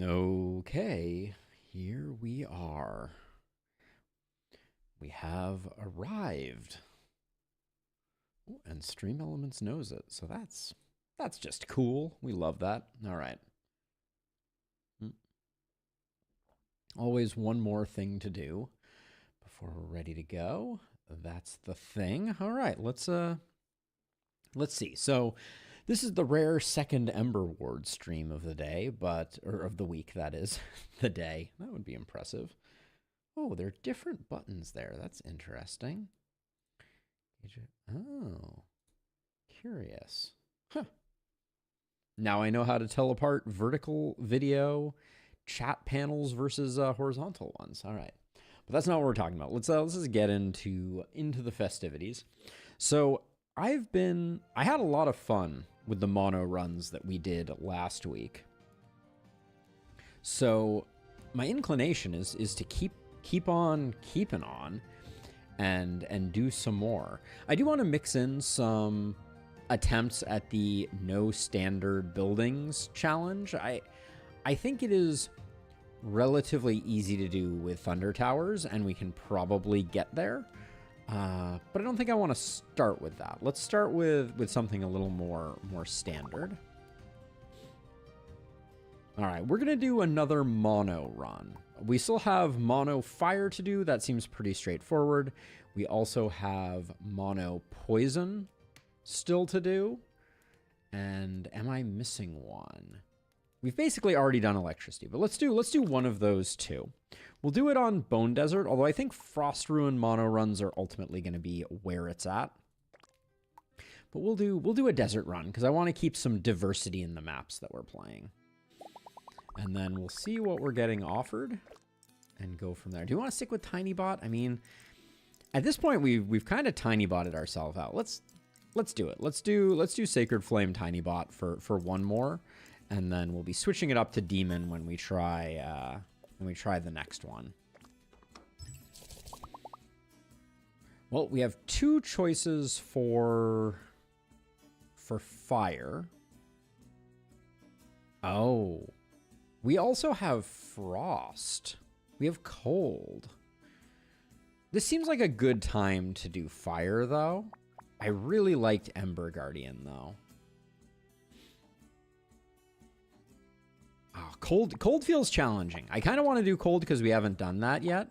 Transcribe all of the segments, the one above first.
Okay, here we are. We have arrived. Ooh, and Stream Elements knows it, so that's just cool. We love that. All right. Always one more thing to do before we're ready to go. That's the thing. All right, let's see. So this is the rare second Emberward stream of the day, or of the week, that is. The day. That would be impressive. Oh, there are different buttons there. That's interesting. Oh, curious. Huh. Now I know how to tell apart vertical video chat panels versus horizontal ones. All right. But that's not what we're talking about. Let's just get into the festivities. So I had a lot of fun with the mono runs that we did last week. So my inclination is to keep on keeping on and do some more. I do want to mix in some attempts at the no standard buildings challenge. I think it is relatively easy to do with Thunder Towers, and we can probably get there. But I don't think I want to start with that. Let's start with something a little more standard. All right, we're going to do another mono run. We still have mono fire to do. That seems pretty straightforward. We also have mono poison still to do. And am I missing one? We've basically already done electricity, but let's do one of those two. We'll do it on Bone Desert, although I think Frost Ruin mono runs are ultimately going to be where it's at. But we'll do a desert run because I want to keep some diversity in the maps that we're playing. And then we'll see what we're getting offered and go from there. Do you want to stick with Tinybot? I mean, at this point we've kind of Tinybotted ourselves out. Let's do it. Let's do Sacred Flame Tinybot for one more. And then we'll be switching it up to Demon when we try the next one. Well, we have two choices for fire. Oh, we also have frost. We have cold. This seems like a good time to do fire, though. I really liked Emberguardian, though. Oh, cold feels challenging. I kind of want to do cold because we haven't done that yet.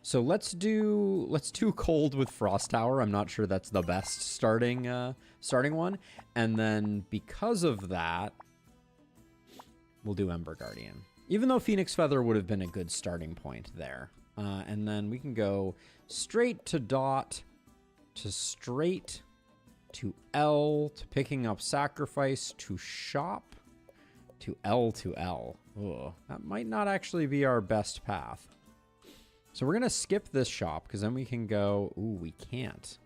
So let's do cold with Frost Tower. I'm not sure that's the best starting one. And then because of that, we'll do Emberguardian. Even though Phoenix Feather would have been a good starting point there. And then we can go straight to Dot, to straight, to L, to picking up Sacrifice, to Shop, to L to L. Ugh, that might not actually be our best path. So we're going to skip this shop because then we can go... Ooh, we can't.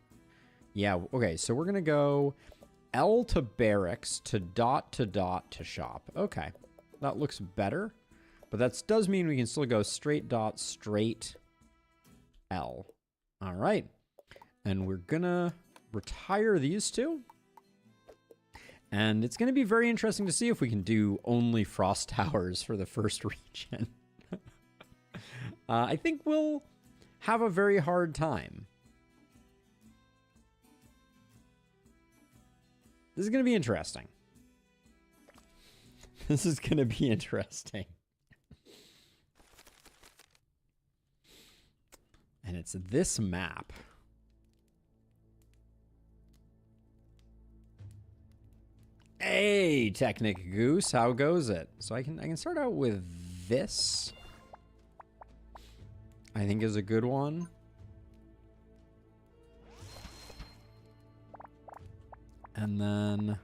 Yeah, okay, so we're going to go L to Barracks, to Dot to Shop. Okay, that looks better. But that does mean we can still go straight Dot, straight L. All right. And we're going to retire these two. And it's going to be very interesting to see if we can do only Frost Towers for the first region. I think we'll have a very hard time. This is going to be interesting. This is going to be interesting. And it's this map. Hey, Technic Goose, how goes it? So I can start out with this. I think is a good one. And then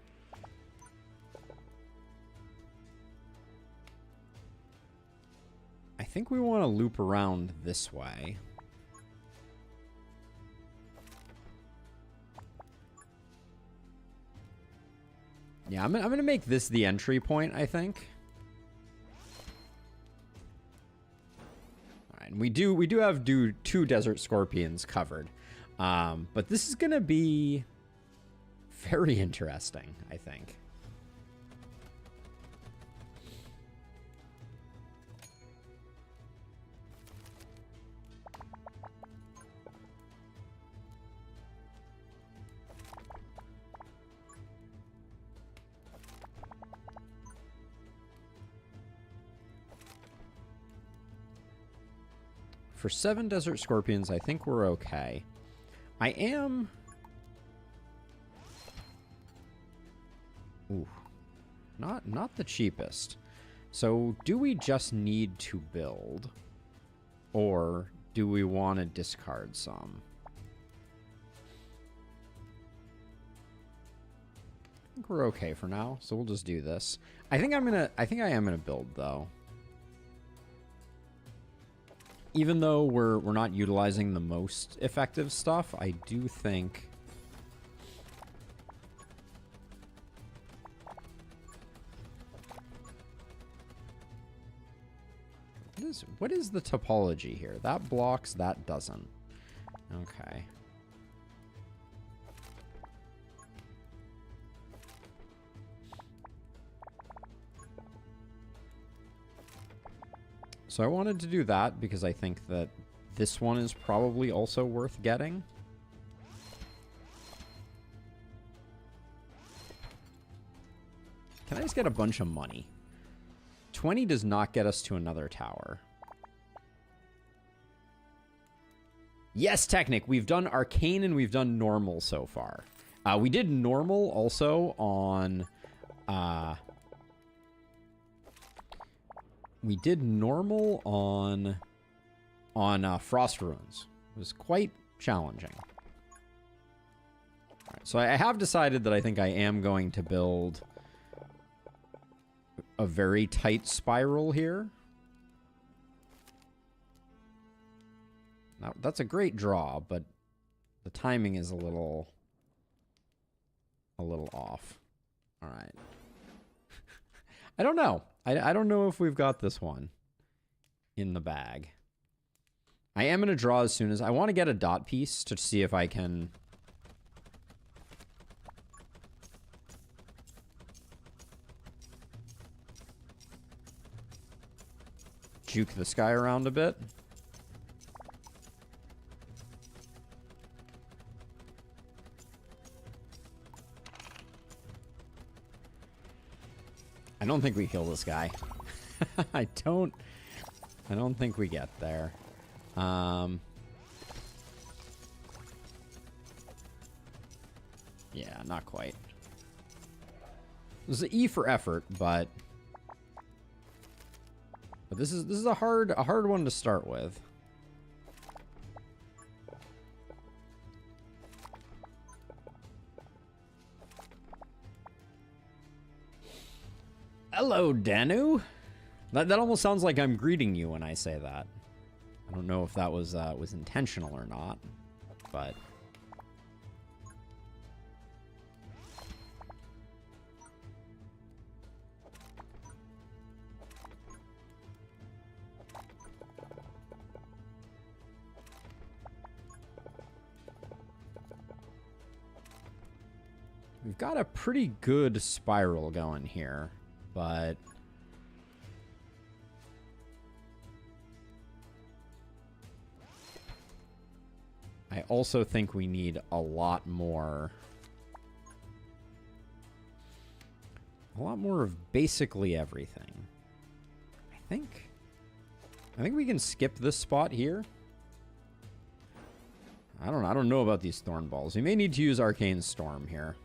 I think we want to loop around this way. Yeah, I'm gonna make this the entry point, I think. All right, and we do have two Desert Scorpions covered, but this is gonna be very interesting, I think. For 7 desert scorpions, I think we're okay. I am... Ooh. Not the cheapest. So, do we just need to build? Or do we want to discard some? I think we're okay for now, so we'll just do this. I think I am gonna build though. Even though we're not utilizing the most effective stuff, I do think what is the topology here? That blocks, that doesn't. Okay. So I wanted to do that because I think that this one is probably also worth getting. Can I just get a bunch of money? 20 does not get us to another tower. Yes, Technic. We've done Arcane and we've done Normal so far. We did Normal also on... we did Normal on Frost Ruins. It was quite challenging. All right, so I have decided that I think I am going to build a very tight spiral here. Now, that's a great draw, but the timing is a little off. All right. I don't know. I don't know if we've got this one in the bag. I am going to draw as soon as... I want to get a dot piece to see if I can... juke this guy around a bit. I don't think we kill this guy. I don't think we get there. Yeah, not quite. This is an E for effort, but this is a hard one to start with. Hello, Danu. That almost sounds like I'm greeting you when I say that. I don't know if that was intentional or not, but we've got a pretty good spiral going here. But I also think we need a lot more of basically everything. I think we can skip this spot here. I don't know about these thorn balls. We may need to use Arcane Storm here.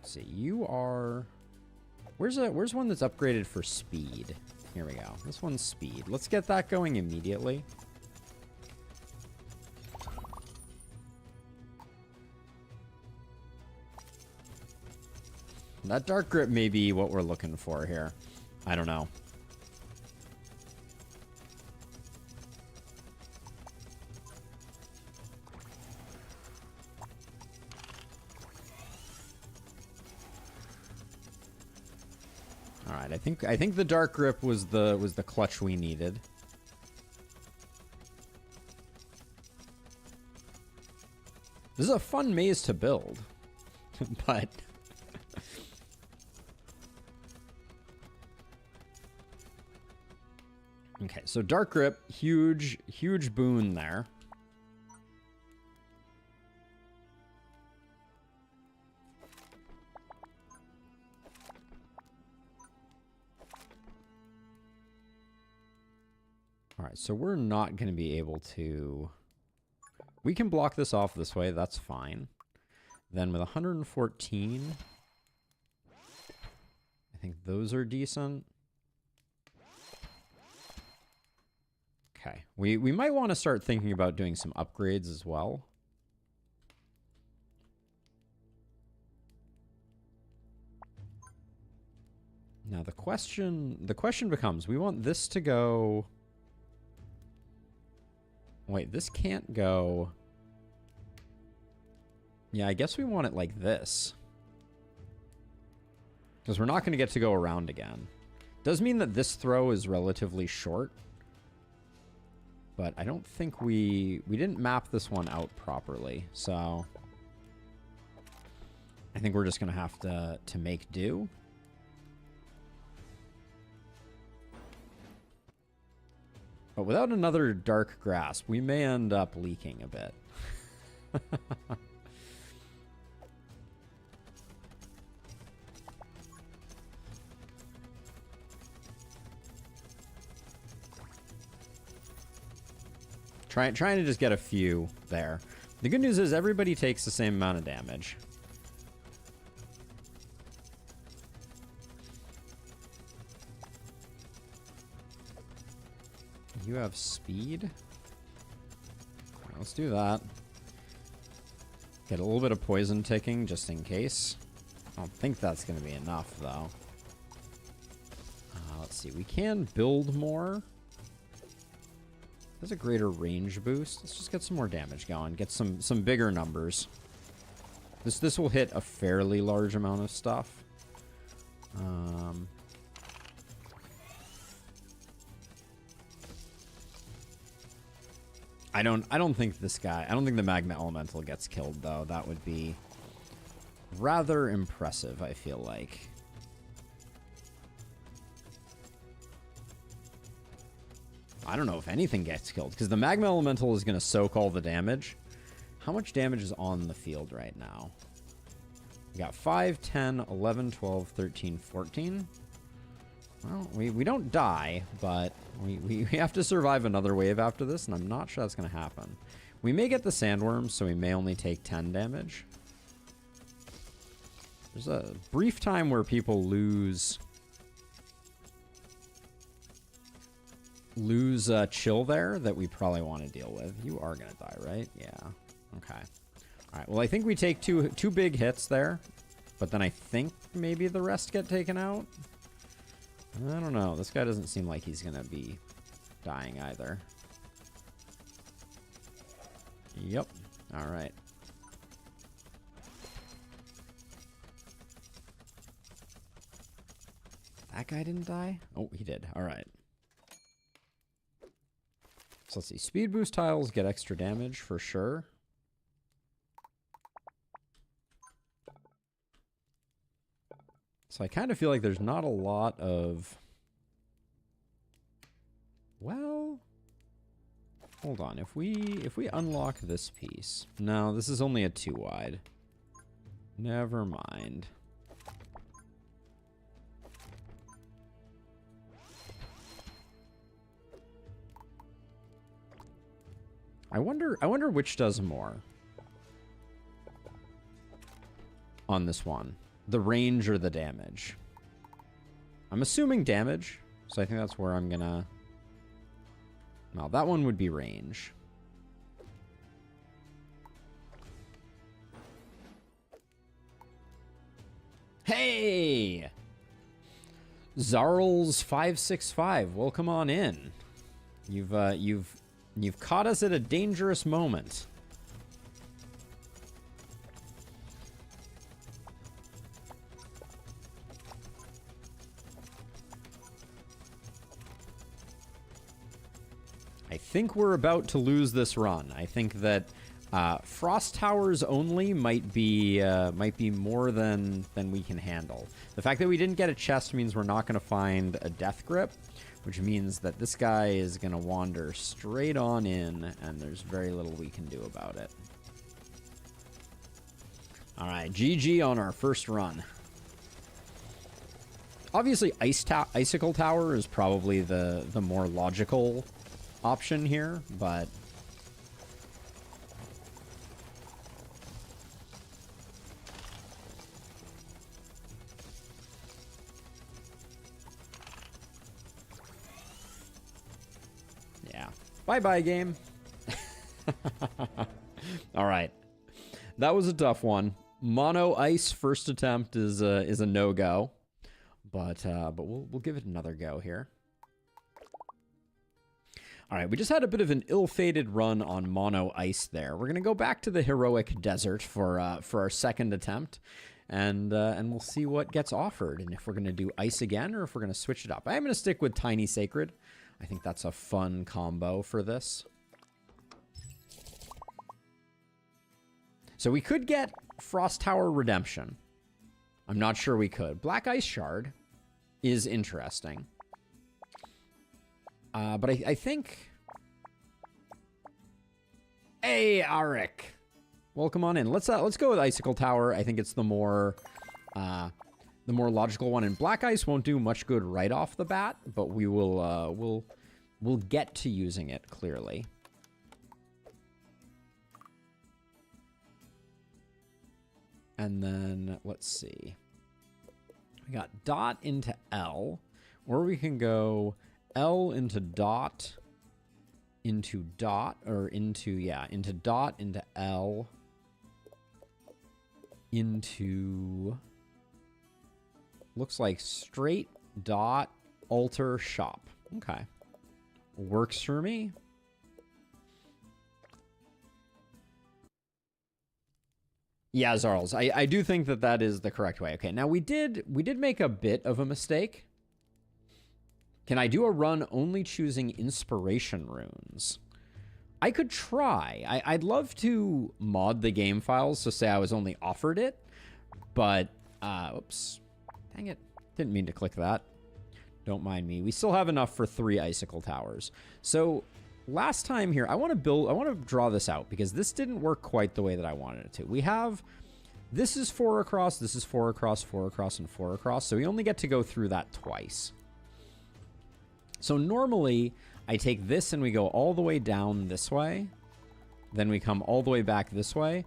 Let's see, you are... Where's one that's upgraded for speed? Here we go. This one's speed. Let's get that going immediately. That Dark Grip may be what we're looking for here. I don't know. All right, I think the Dark Grip was the clutch we needed. This is a fun maze to build, but okay. So Dark Grip, huge boon there. All right, so we're not going to be able to... We can block this off this way. That's fine. Then with 114, I think those are decent. Okay. We might want to start thinking about doing some upgrades as well. Now the question becomes, we want this to go... Wait, this can't go... Yeah, I guess we want it like this. Because we're not going to get to go around again. Does mean that this throw is relatively short. But I don't think we didn't map this one out properly. So I think we're just going to have to make do. But without another dark grasp, we may end up leaking a bit. Trying to just get a few there. The good news is everybody takes the same amount of damage. You have speed? Let's do that. Get a little bit of poison ticking just in case. I don't think that's going to be enough, though. Let's see. We can build more. There's a greater range boost. Let's just get some more damage going. Get some bigger numbers. This will hit a fairly large amount of stuff. I don't think this guy... I don't think the Magma Elemental gets killed, though. That would be rather impressive, I feel like. I don't know if anything gets killed, because the Magma Elemental is going to soak all the damage. How much damage is on the field right now? We got 5, 10, 11, 12, 13, 14. Well, we don't die, but we have to survive another wave after this, and I'm not sure that's going to happen. We may get the Sandworms, so we may only take 10 damage. There's a brief time where people lose chill there that we probably want to deal with. You are going to die, right? Yeah. Okay. All right. Well, I think we take two big hits there, but then I think maybe the rest get taken out. I don't know. This guy doesn't seem like he's going to be dying either. Yep. All right. That guy didn't die? Oh, he did. All right. So let's see. Speed boost tiles get extra damage for sure. So I kind of feel like there's not a lot of... Well... Hold on. If we unlock this piece... No, this is only a 2 wide. Never mind. I wonder which does more on this one. The range or the damage? I'm assuming damage, so I think that's where I'm gonna... No, that one would be range. Hey! Zarls 565, welcome on in. You've caught us at a dangerous moment. I think we're about to lose this run. I think that Frost Towers only might be more than we can handle. The fact that we didn't get a chest means we're not going to find a Death Grip, which means that this guy is going to wander straight on in, and there's very little we can do about it. All right, GG on our first run. Obviously, Icicle Tower is probably the more logical option here, but... yeah. Bye-bye, game. All right. That was a tough one. Mono ice first attempt is a no-go. But we'll give it another go here. All right, we just had a bit of an ill-fated run on mono ice there. We're gonna go back to the heroic desert for our second attempt, and we'll see what gets offered, and if we're gonna do ice again or if we're gonna switch it up. I am gonna stick with Tiny Sacred. I think that's a fun combo for this. So we could get Frost Tower Redemption. I'm not sure we could. Black Ice Shard is interesting. But I think... Hey, Arik! Welcome on in. Let's go with Icicle Tower. I think it's the more logical one. And Black Ice won't do much good right off the bat, but we will we'll get to using it clearly. And then let's see. We got dot into L, or we can go L into dot, into dot, or into, yeah, into dot, into L, into, looks like straight dot, alter, shop. Okay. Works for me. Yeah, Zarls. I do think that that is the correct way. Okay, now we did make a bit of a mistake. Can I do a run only choosing inspiration runes? I could try. I'd love to mod the game files, so say I was only offered it, but, oops. Dang it. Didn't mean to click that. Don't mind me. We still have enough for 3 icicle towers. So last time here, I want to draw this out because this didn't work quite the way that I wanted it to. We have, this is 4 across, this is 4 across, 4 across, and 4 across. So we only get to go through that twice. So normally I take this and we go all the way down this way. Then we come all the way back this way.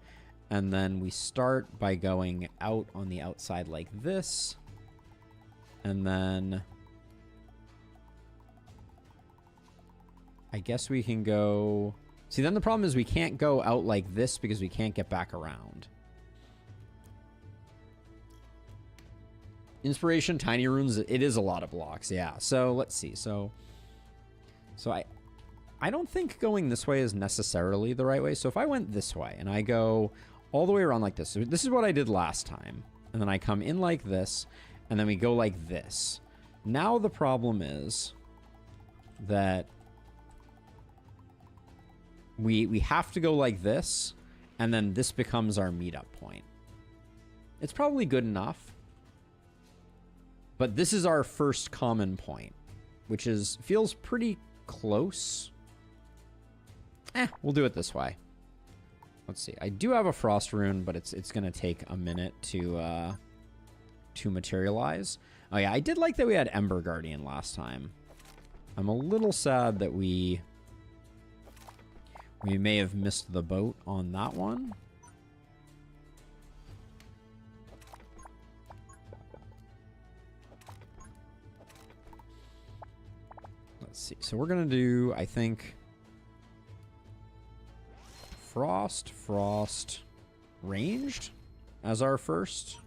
And then we start by going out on the outside like this. And then I guess we can go... See, then the problem is we can't go out like this because we can't get back around. Inspiration, tiny runes, it is a lot of blocks, yeah. So, let's see. So I don't think going this way is necessarily the right way. So if I went this way and I go all the way around like this. So this is what I did last time. And then I come in like this, and then we go like this. Now the problem is that we have to go like this, and then this becomes our meetup point. It's probably good enough, but this is our first common point, which feels pretty close. We'll do it this way. Let's see. I do have a frost rune, but it's gonna take a minute to materialize. Oh yeah, I did like that we had Emberguardian last time. I'm a little sad that we may have missed the boat on that one. Let's see. So we're going to do, I think, Frost, Ranged as our first.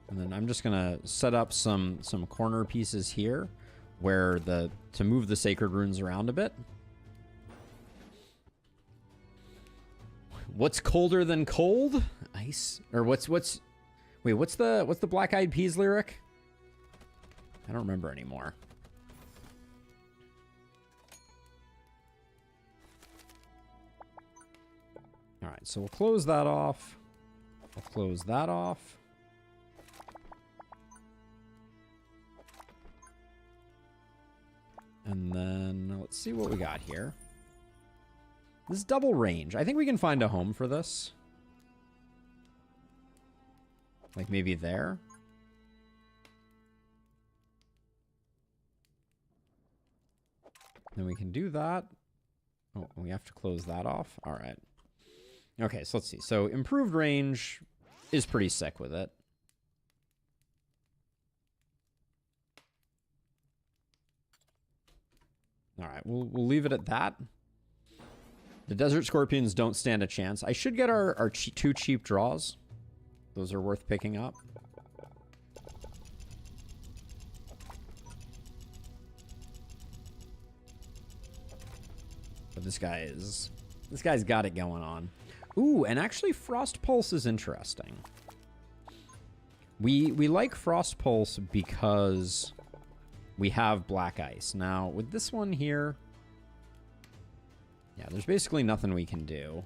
And then I'm just going to set up some corner pieces here where to move the sacred runes around a bit. What's colder than cold? Ice? Or what's the Black Eyed Peas lyric? I don't remember anymore. All right, so we'll close that off. We'll close that off. And then let's see what we got here. This double range. I think we can find a home for this. Like maybe there. Then we can do that. Oh, we have to close that off. All right. Okay, so let's see. So improved range is pretty sick with it. All right, we'll leave it at that. The Desert Scorpions don't stand a chance. I should get our two cheap draws. Those are worth picking up. But this guy's got it going on. Ooh, and actually Frost Pulse is interesting. We like Frost Pulse because we have Black Ice. Now, with this one here, yeah, there's basically nothing we can do.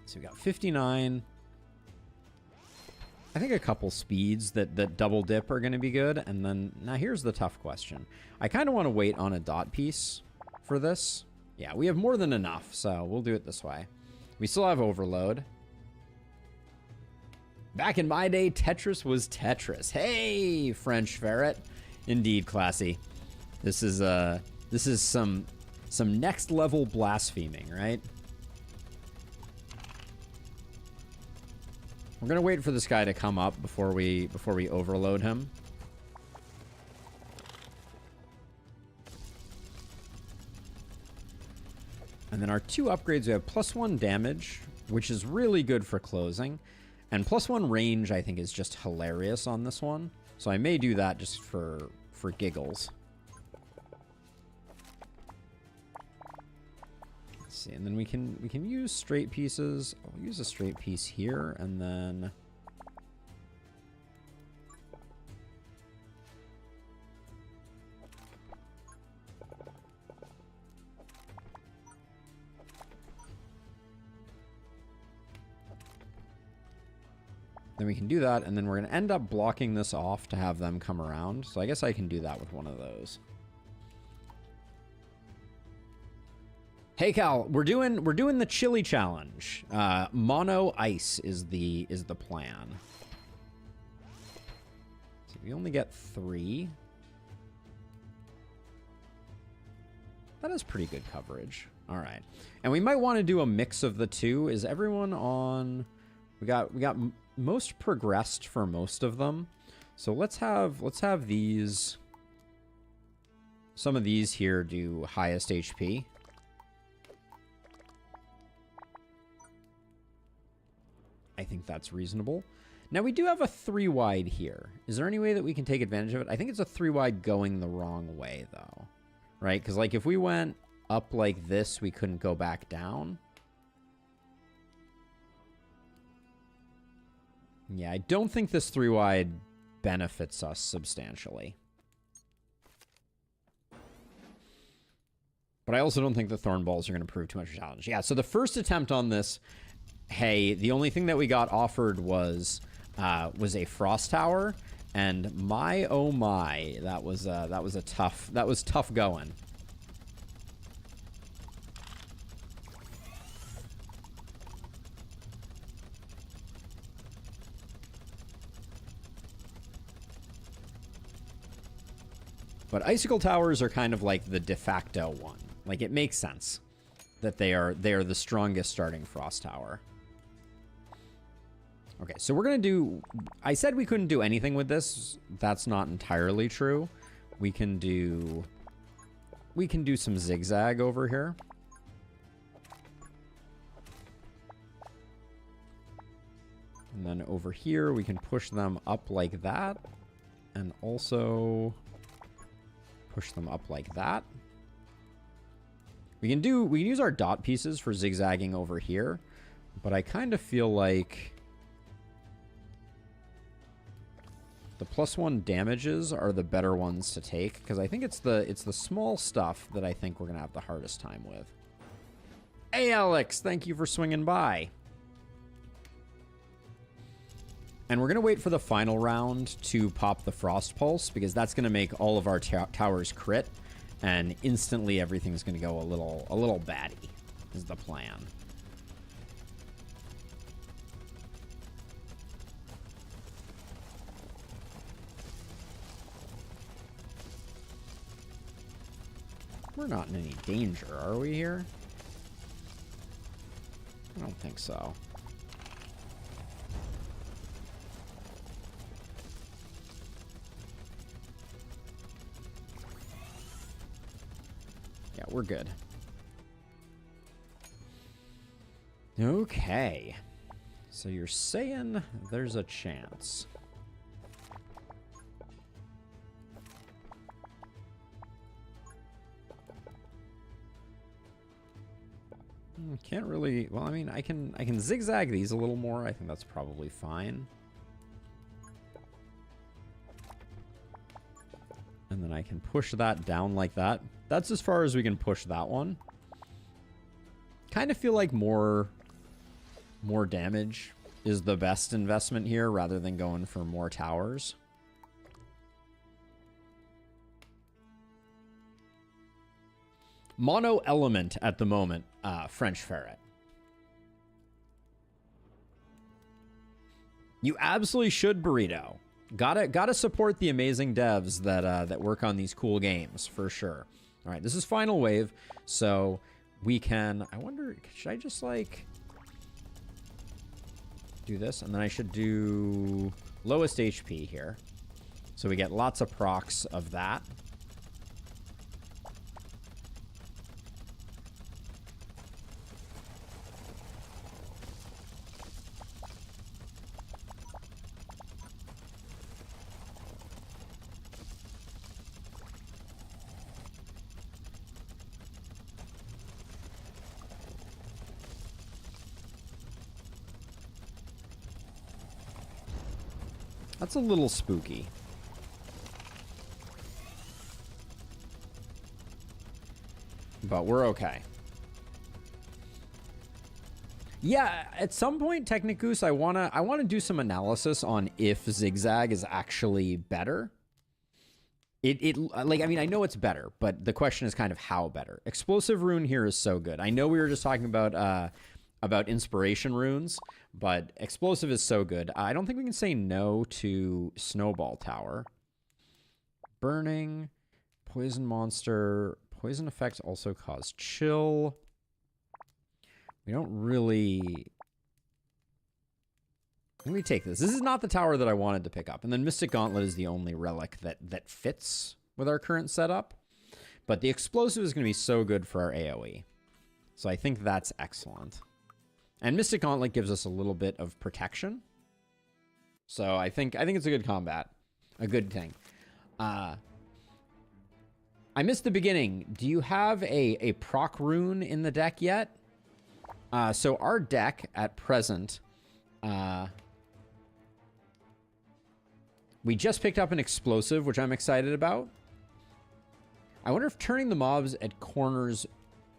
So we got 59. I think a couple speeds that double dip are going to be good. And then, now here's the tough question. I kind of want to wait on a dot piece for this. Yeah, we have more than enough, so we'll do it this way. We still have Overload. Back in my day, Tetris was Tetris. Hey, French Ferret. Indeed, classy. This is some next level blaspheming, right? We're gonna wait for this guy to come up before we overload him. And then our two upgrades, we have +1 damage, which is really good for closing. And +1 range, I think, is just hilarious on this one. So I may do that just for giggles. Let's see, and then we can use straight pieces. I'll use a straight piece here, and then we can do that, and then we're going to end up blocking this off to have them come around. So I guess I can do that with one of those. Hey Cal, we're doing the chili challenge. Mono ice is the plan. So we only get 3. That is pretty good coverage. All right, and we might want to do a mix of the two. Is everyone on? We got most progressed for most of them. So let's have these. Some of these here do highest HP. I think that's reasonable. Now we do have a 3-wide here. Is there any way that we can take advantage of it? I think it's a 3-wide going the wrong way though. Right? Because like if we went up like this, we couldn't go back down. Yeah, I don't think this 3-wide benefits us substantially. But I also don't think the thorn balls are going to prove too much of a challenge. Yeah, so the first attempt on this, hey, the only thing that we got offered was a frost tower, and my oh my, that was tough going. But icicle towers are kind of like the de facto one. Like, it makes sense that they are the strongest starting frost tower. Okay, so we're gonna do. I said we couldn't do anything with this. That's not entirely true. We can do some zigzag over here. And then over here we can push them up like that, and also push them up like that. We can use our dot pieces for zigzagging over here, but I kind of feel like the +1 damages are the better ones to take, because I think it's the small stuff that I think we're gonna have the hardest time with. Hey Alex, thank you for swinging by. And we're going to wait for the final round to pop the Frost Pulse, because that's going to make all of our towers crit, and instantly everything's going to go a little batty, is the plan. We're not in any danger, are we here? I don't think so. Yeah, we're good. Okay. So you're saying there's a chance. Can't really, well, I mean, I can zigzag these a little more. I think that's probably fine. And then I can push that down like that. That's as far as we can push that one. Kind of feel like more damage is the best investment here rather than going for more towers. Mono element at the moment, French Ferret. You absolutely should, Burrito. Gotta support the amazing devs that work on these cool games for sure. All right, this is final wave, so we can. I wonder, should I just like do this, and then I should do lowest HP here, so we get lots of procs of that. That's a little spooky. But we're okay. Yeah, at some point, Technicoos, I wanna do some analysis on if Zigzag is actually better. Like, I mean, I know it's better, but the question is kind of how better. Explosive rune here is so good. I know we were just talking about inspiration runes, but explosive is so good. I don't think we can say no to Snowball Tower. Burning, poison monster, poison effects also cause chill. We don't really... Let me take this. This is not the tower that I wanted to pick up. And then Mystic Gauntlet is the only relic that fits with our current setup. But the explosive is going to be so good for our AoE. So I think that's excellent. And Mystic Gauntlet gives us a little bit of protection. So I think it's a good combat. A good thing. I missed the beginning. Do you have a proc rune in the deck yet? So our deck at present... we just picked up an explosive, which I'm excited about. I wonder if turning the mobs at corners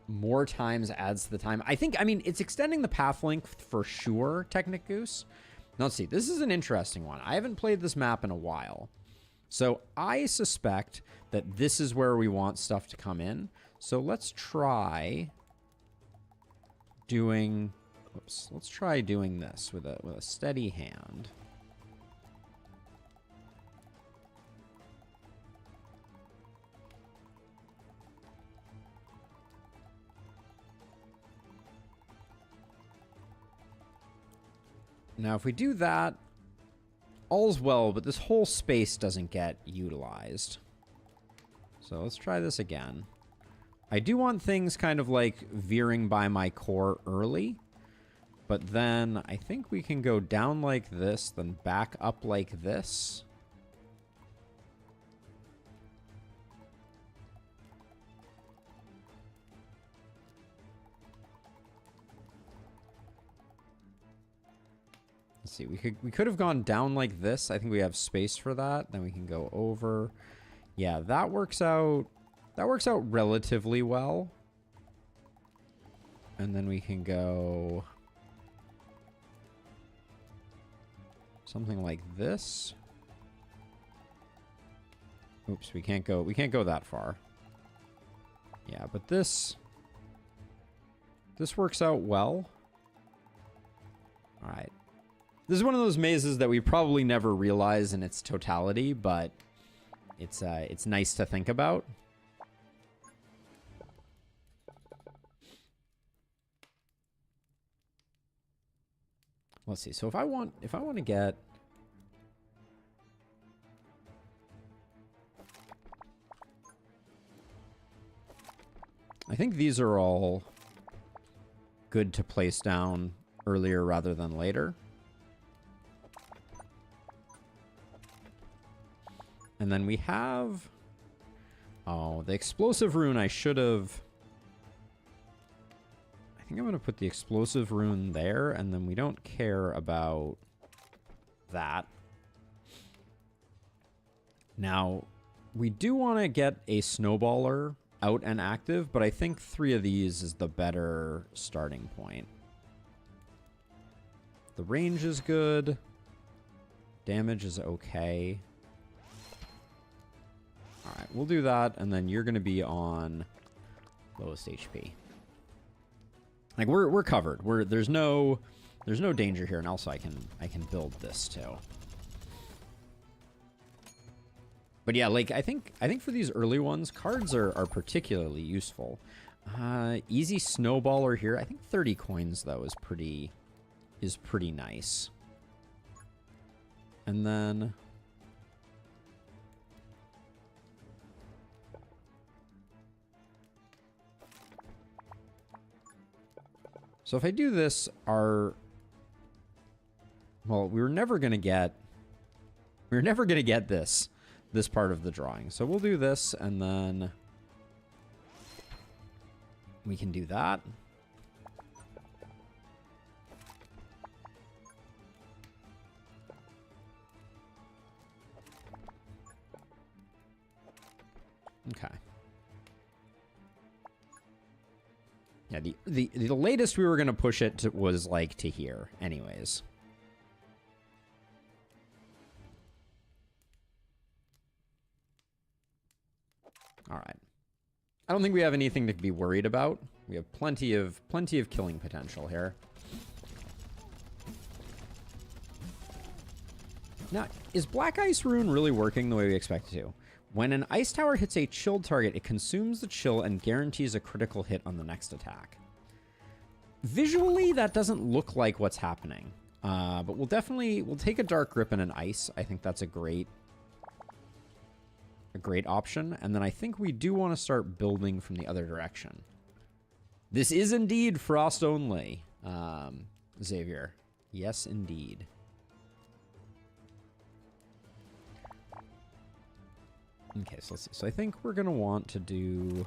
more times adds to the time. I mean, it's extending the path length for sure, Technicoos. Now, let's see. This is an interesting one. I haven't played this map in a while. So I suspect that this is where we want stuff to come in. So let's try doing... Oops. Let's try doing this with a steady hand. Now, if we do that, all's well, but this whole space doesn't get utilized. So let's try this again. I do want things kind of like veering by my core early, but then I think we can go down like this, then back up like this. Let's see, we could have gone down like this. I think we have space for that. Then we can go over. Yeah, that works out. That works out relatively well. And then we can go something like this. Oops, we can't go that far. Yeah, but this works out well. All right. This is one of those mazes that we probably never realize in its totality, but it's nice to think about. let's see. So if I want to get... I think these are all good to place down earlier rather than later. And then we have... Oh, the explosive rune I should have... I think I'm going to put the explosive rune there, and then we don't care about that. Now, we do want to get a snowballer out and active, but I think 3 of these is the better starting point. The range is good. Damage is okay. Alright, we'll do that, and then you're going to be on lowest HP. Like, we're covered. There's no danger here, and also I can build this too. But yeah, like I think for these early ones, cards are particularly useful. Easy snowballer here. I think 30 coins though is pretty nice. And then so if I do this, well, we were never gonna get this part of the drawing. So we'll do this, and then we can do that. Okay. Yeah, the latest we were going to push it to was like to here anyways. All right. I don't think we have anything to be worried about. We have plenty of killing potential here. Now, is Black Ice Rune really working the way we expect it to? When an ice tower hits a chilled target, it consumes the chill and guarantees a critical hit on the next attack. Visually, that doesn't look like what's happening. But we'll take a Dark Grip and an ice. I think that's a great option. And then I think we do want to start building from the other direction. This is indeed frost only, Xavier. Yes, indeed. Okay, so let's see. So I think we're going to want to do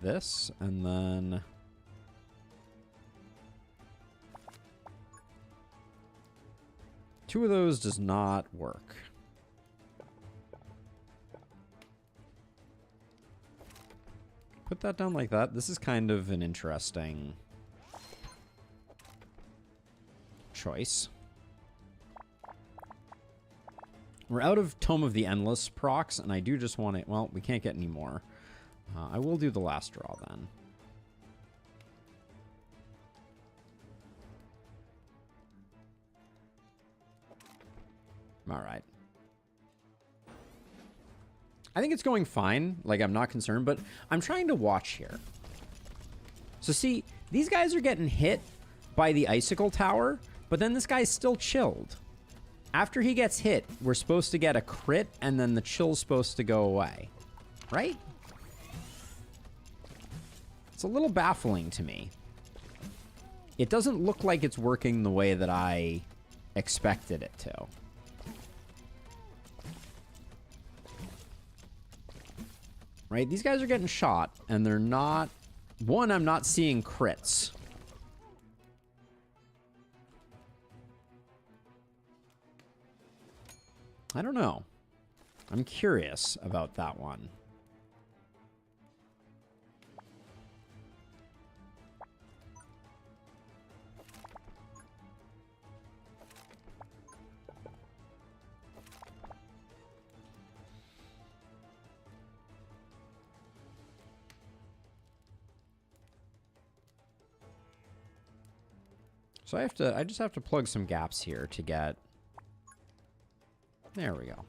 this, and then two of those does not work. Put that down like that. This is kind of an interesting choice. We're out of Tome of the Endless procs, and I do just want it. Well, we can't get any more. I will do the last draw then. All right. I think it's going fine. Like, I'm not concerned, but I'm trying to watch here. So see, these guys are getting hit by the Icicle Tower, but then this guy's still chilled. After he gets hit, we're supposed to get a crit, and then the chill's supposed to go away. Right? It's a little baffling to me. It doesn't look like it's working the way that I expected it to. Right? These guys are getting shot, and they're not... One, I'm not seeing crits. I don't know. I'm curious about that one. So I just have to plug some gaps here to get... There we go.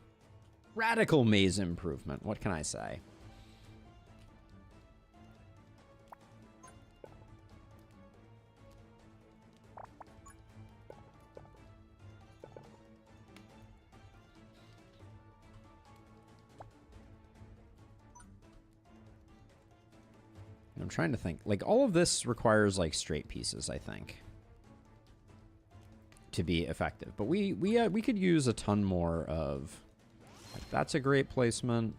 Radical maze improvement. What can I say? I'm trying to think. Like, all of this requires, like, straight pieces, I think, to be effective. But we could use a ton more of... Like, that's a great placement.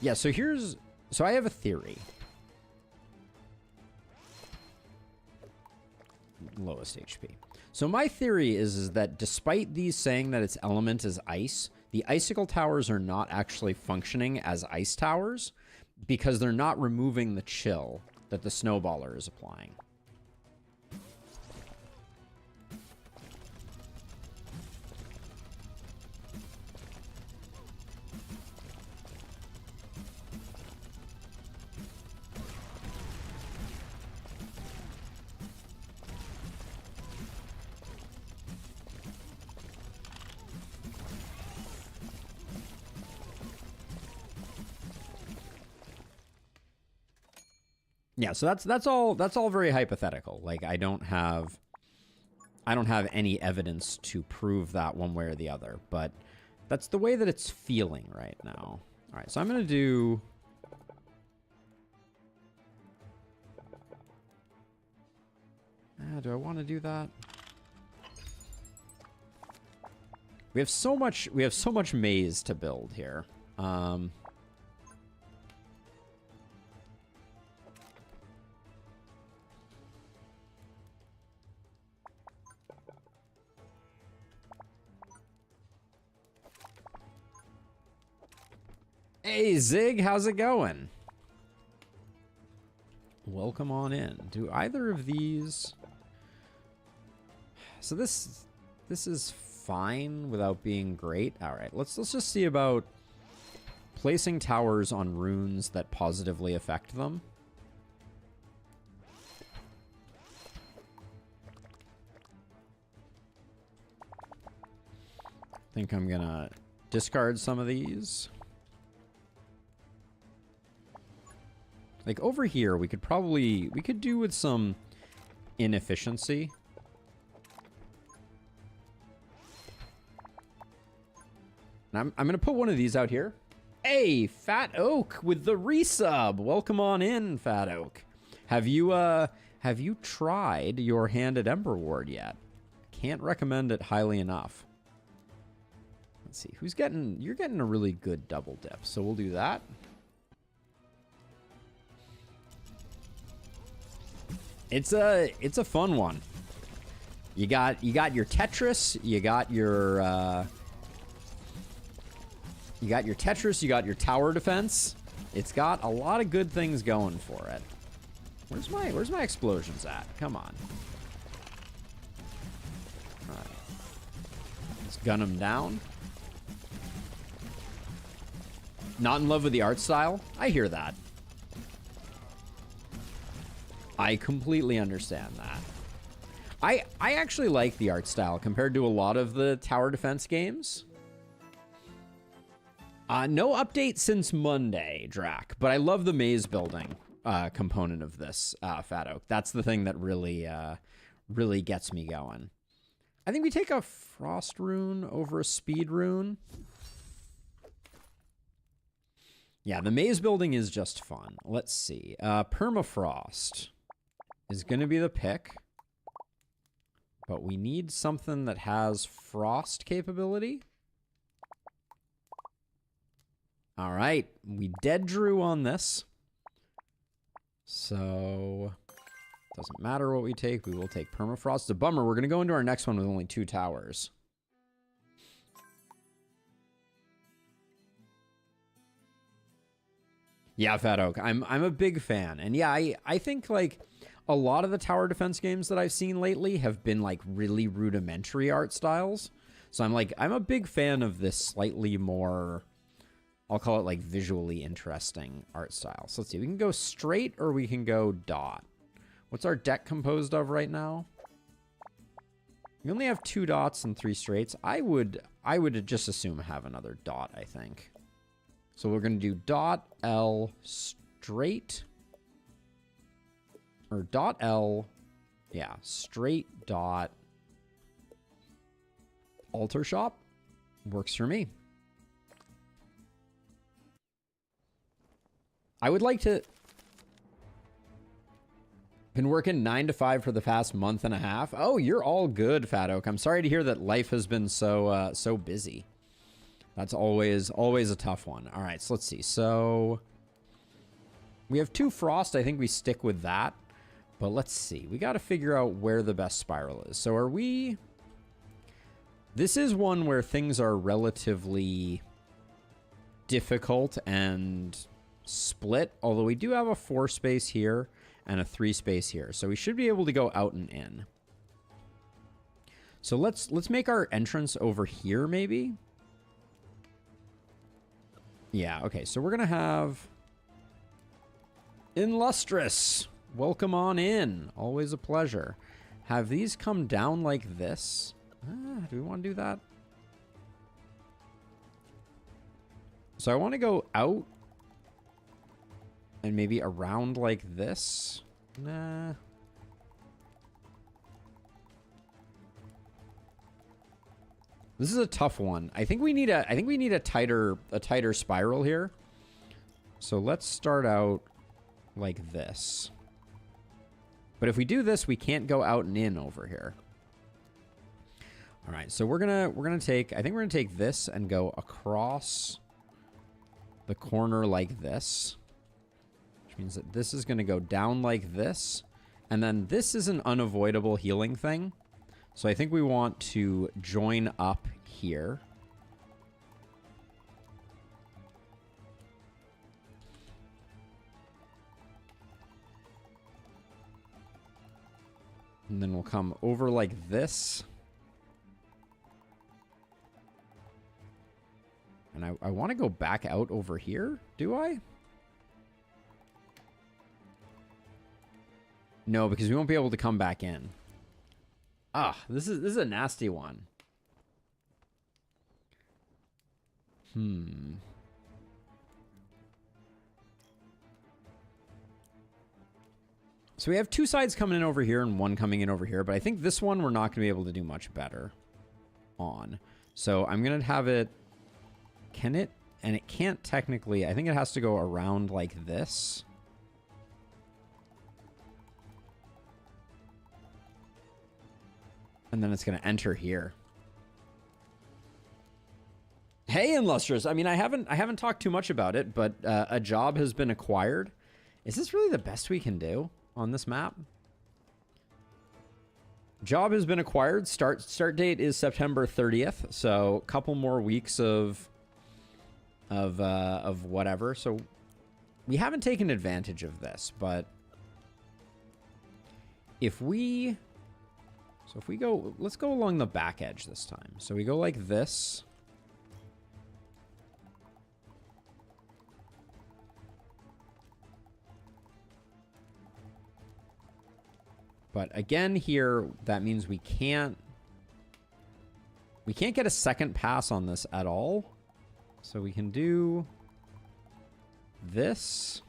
Yeah, so here's... So I have a theory. Lowest HP. So my theory is that despite these saying that its element is ice, the icicle towers are not actually functioning as ice towers because they're not removing the chill that the snowballer is applying. Yeah, so that's all very hypothetical. Like, I don't have any evidence to prove that one way or the other, but that's the way that it's feeling right now. All right, so I'm gonna do... do I want to do that? We have so much maze to build here. Hey, Zig, how's it going? Welcome on in. Do either of these... So this is fine without being great. All right, let's just see about placing towers on runes that positively affect them. I think I'm gonna discard some of these. Like, over here, we could do with some inefficiency. And I'm going to put one of these out here. Hey, Fat Oak with the resub. Welcome on in, Fat Oak. Have you tried your hand at Emberward yet? Can't recommend it highly enough. Let's see. You're getting a really good double dip, so we'll do that. It's a fun one. You got your Tetris, you got your Tetris, you got your tower defense. It's got a lot of good things going for it. Where's my explosions at? Come on. All right. Let's gun them down. Not in love with the art style? I hear that. I completely understand that. I actually like the art style compared to a lot of the tower defense games. No update since Monday, Drac, but I love the maze building component of this, Fat Oak. That's the thing that really gets me going. I think we take a frost rune over a speed rune. Yeah, the maze building is just fun. Let's see. Permafrost is going to be the pick. But we need something that has frost capability. All right. We dead drew on this. So, doesn't matter what we take. We will take permafrost. It's a bummer. We're going to go into our next one with only 2 towers. Yeah, Fat Oak. I'm a big fan. And yeah, I think like a lot of the tower defense games that I've seen lately have been like really rudimentary art styles. So I'm a big fan of this slightly more, I'll call it like visually interesting art style. So let's see, we can go straight or we can go dot. What's our deck composed of right now? We only have 2 dots and 3 straights. I would just assume have another dot, I think. So we're going to do dot L straight. Or dot L. Yeah, straight dot. Altar shop. Works for me. I would like to... Been working 9 to 5 for the past month and a half. Oh, you're all good, Fat Oak. I'm sorry to hear that life has been so busy. That's always a tough one. All right, so let's see. So we have 2 frost. I think we stick with that. But let's see. We got to figure out where the best spiral is. So are we... This is one where things are relatively difficult and split, although we do have a 4 space here and a 3 space here. So we should be able to go out and in. So let's make our entrance over here, maybe. Yeah, okay. So we're going to have Illustrious. Welcome on in. Always a pleasure. Have these come down like this? Do we want to do that? So I want to go out and maybe around like this. Nah. This is a tough one. I think we need a tighter spiral here. So let's start out like this. But if we do this, we can't go out and in over here. All right, so we're gonna take, I think we're gonna take this and go across the corner like this. Which means that this is gonna go down like this. And then this is an unavoidable healing thing. So I think we want to join up here. And then we'll come over like this. And I want to go back out over here. Do I? No, because we won't be able to come back in. Ah, this is a nasty one. So we have 2 sides coming in over here and 1 coming in over here, but I think this one we're not going to be able to do much better on. So I'm going to have it... Can it? And it can't technically... I think it has to go around like this. And then it's going to enter here. Hey, Illustrious. I mean, I haven't talked too much about it, but a job has been acquired. Is this really the best we can do on this map? Job has been acquired. Start date is September 30th, so a couple more weeks of whatever. So we haven't taken advantage of this, but if we go, let's go along the back edge this time. So we go like this. But again here, that means we can't get a second pass on this at all. So we can do this.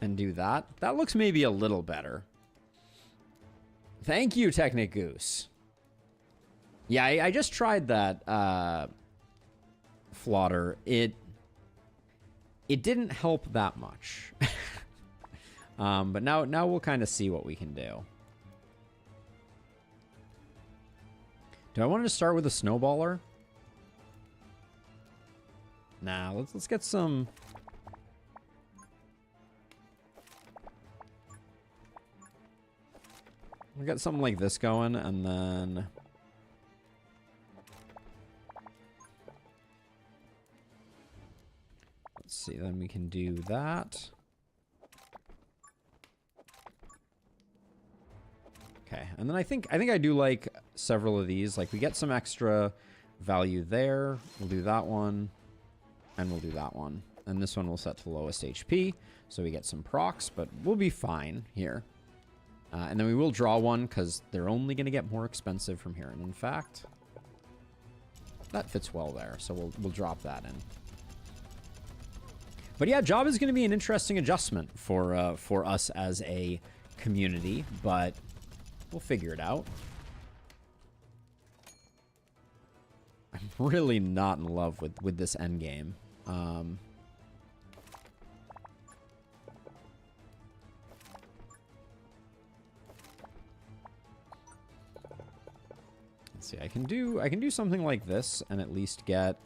And do that. That looks maybe a little better. Thank you, Technic Goose. Yeah, I just tried that Flaughter. It didn't help that much. But now we'll kind of see what we can do. Do I want to start with a snowballer? Nah, let's get some... We got something like this going, and then... Let's see, then we can do that. Okay, and then I think I do like several of these. Like, we get some extra value there. We'll do that one, and we'll do that one. And this one we'll set to lowest HP, so we get some procs, but we'll be fine here. And then we will draw one, because they're only going to get more expensive from here. And in fact, that fits well there, so we'll drop that in. But yeah, job is going to be an interesting adjustment for us as a community, but we'll figure it out. I'm really not in love with this endgame. Let's see. I can do something like this and at least get.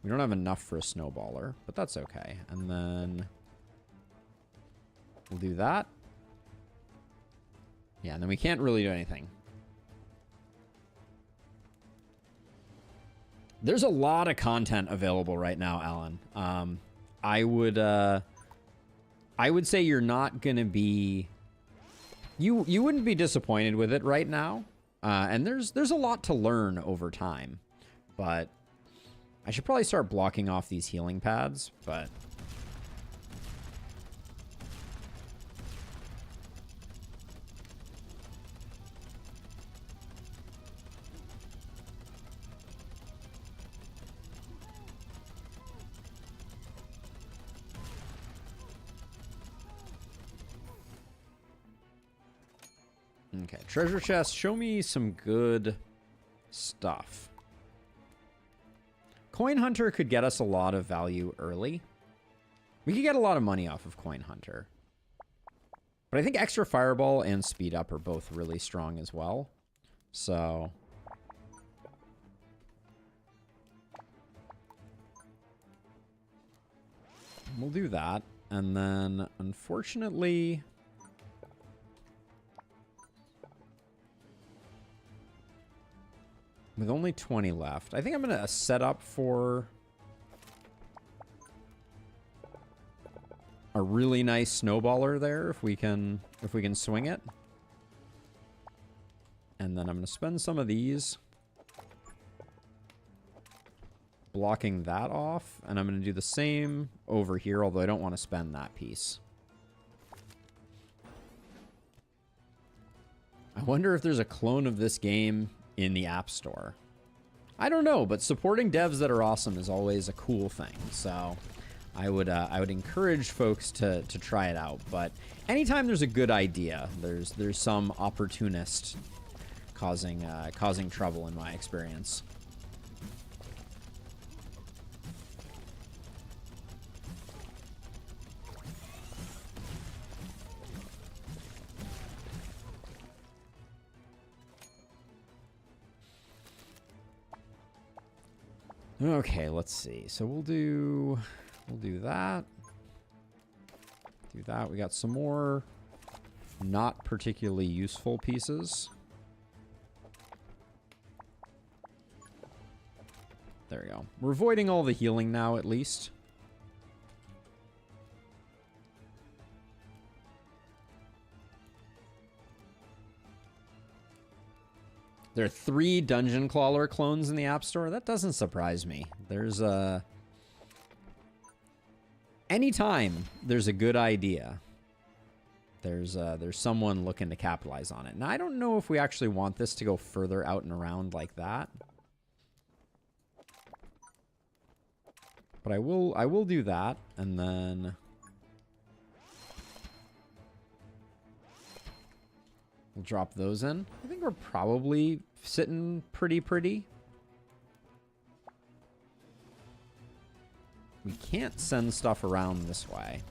We don't have enough for a snowballer, but that's okay. And then we'll do that. Yeah, and then we can't really do anything. There's a lot of content available right now, Alan. I would say you're not gonna be. You wouldn't be disappointed with it right now. And there's a lot to learn over time, but I should probably start blocking off these healing pads, but. Okay, treasure chest, show me some good stuff. Coin Hunter could get us a lot of value early. We could get a lot of money off of Coin Hunter. But I think extra Fireball and Speed Up are both really strong as well. So. We'll do that. And then, unfortunately. With only 20 left, I think I'm going to set up for a really nice snowballer there if we can swing it. And then I'm going to spend some of these blocking that off, and I'm going to do the same over here, although I don't want to spend that piece. I wonder if there's a clone of this game in the App Store. I don't know, but supporting devs that are awesome is always a cool thing. So I would encourage folks to try it out. But anytime there's a good idea, there's some opportunist causing trouble in my experience. Okay, let's see. So we'll do that. Do that. We got some more not particularly useful pieces. There we go. We're avoiding all the healing now, at least. There are 3 Dungeon Crawler clones in the App Store. That doesn't surprise me. There's anytime there's a good idea, there's someone looking to capitalize on it. Now, I don't know if we actually want this to go further out and around like that. But I will do that, and then we'll drop those in. I think we're probably sitting pretty. We can't send stuff around this way.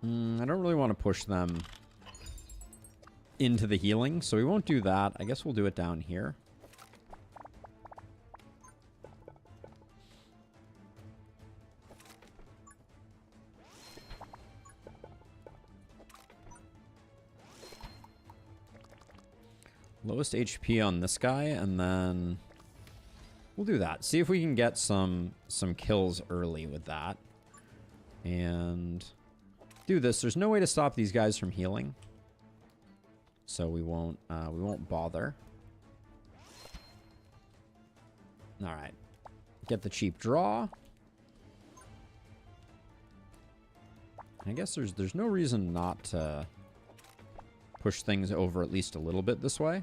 I don't really want to push them into the healing, so we won't do that. I guess we'll do it down here. Lowest HP on this guy, and then we'll do that. See if we can get some kills early with that. And do this. There's no way to stop these guys from healing, so we won't bother. All right. Get the cheap draw. I guess there's no reason not to push things over at least a little bit this way.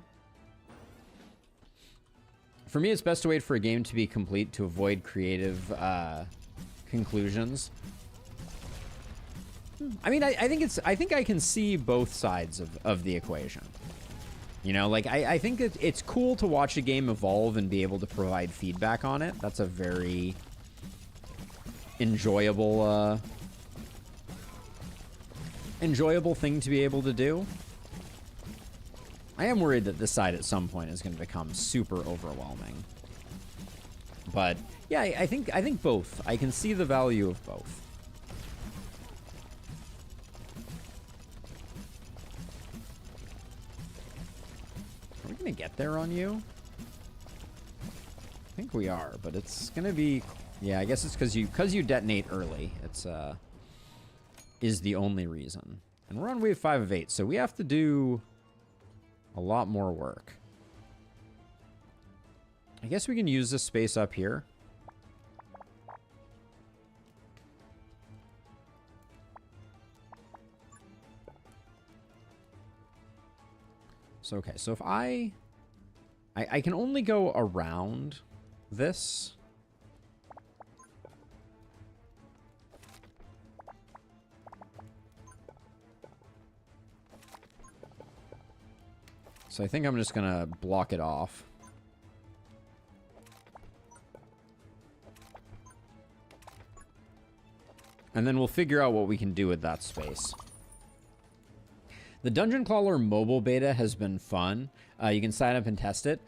For me, it's best to wait for a game to be complete to avoid creative conclusions. I mean, I think I can see both sides of the equation. You know, like, I think it's cool to watch a game evolve and be able to provide feedback on it. That's a very enjoyable thing to be able to do. I am worried that this side at some point is going to become super overwhelming. But yeah, I think both. I can see the value of both. Are we going to get there on you? I think we are, but it's going to be... Yeah, I guess it's because you detonate early. It's is the only reason. And we're on wave 5 of 8, so we have to do a lot more work. I guess we can use this space up here. So, okay, so if I can only go around this. So I think I'm just going to block it off. And then we'll figure out what we can do with that space. The Dungeon Crawler mobile beta has been fun. You can sign up and test it.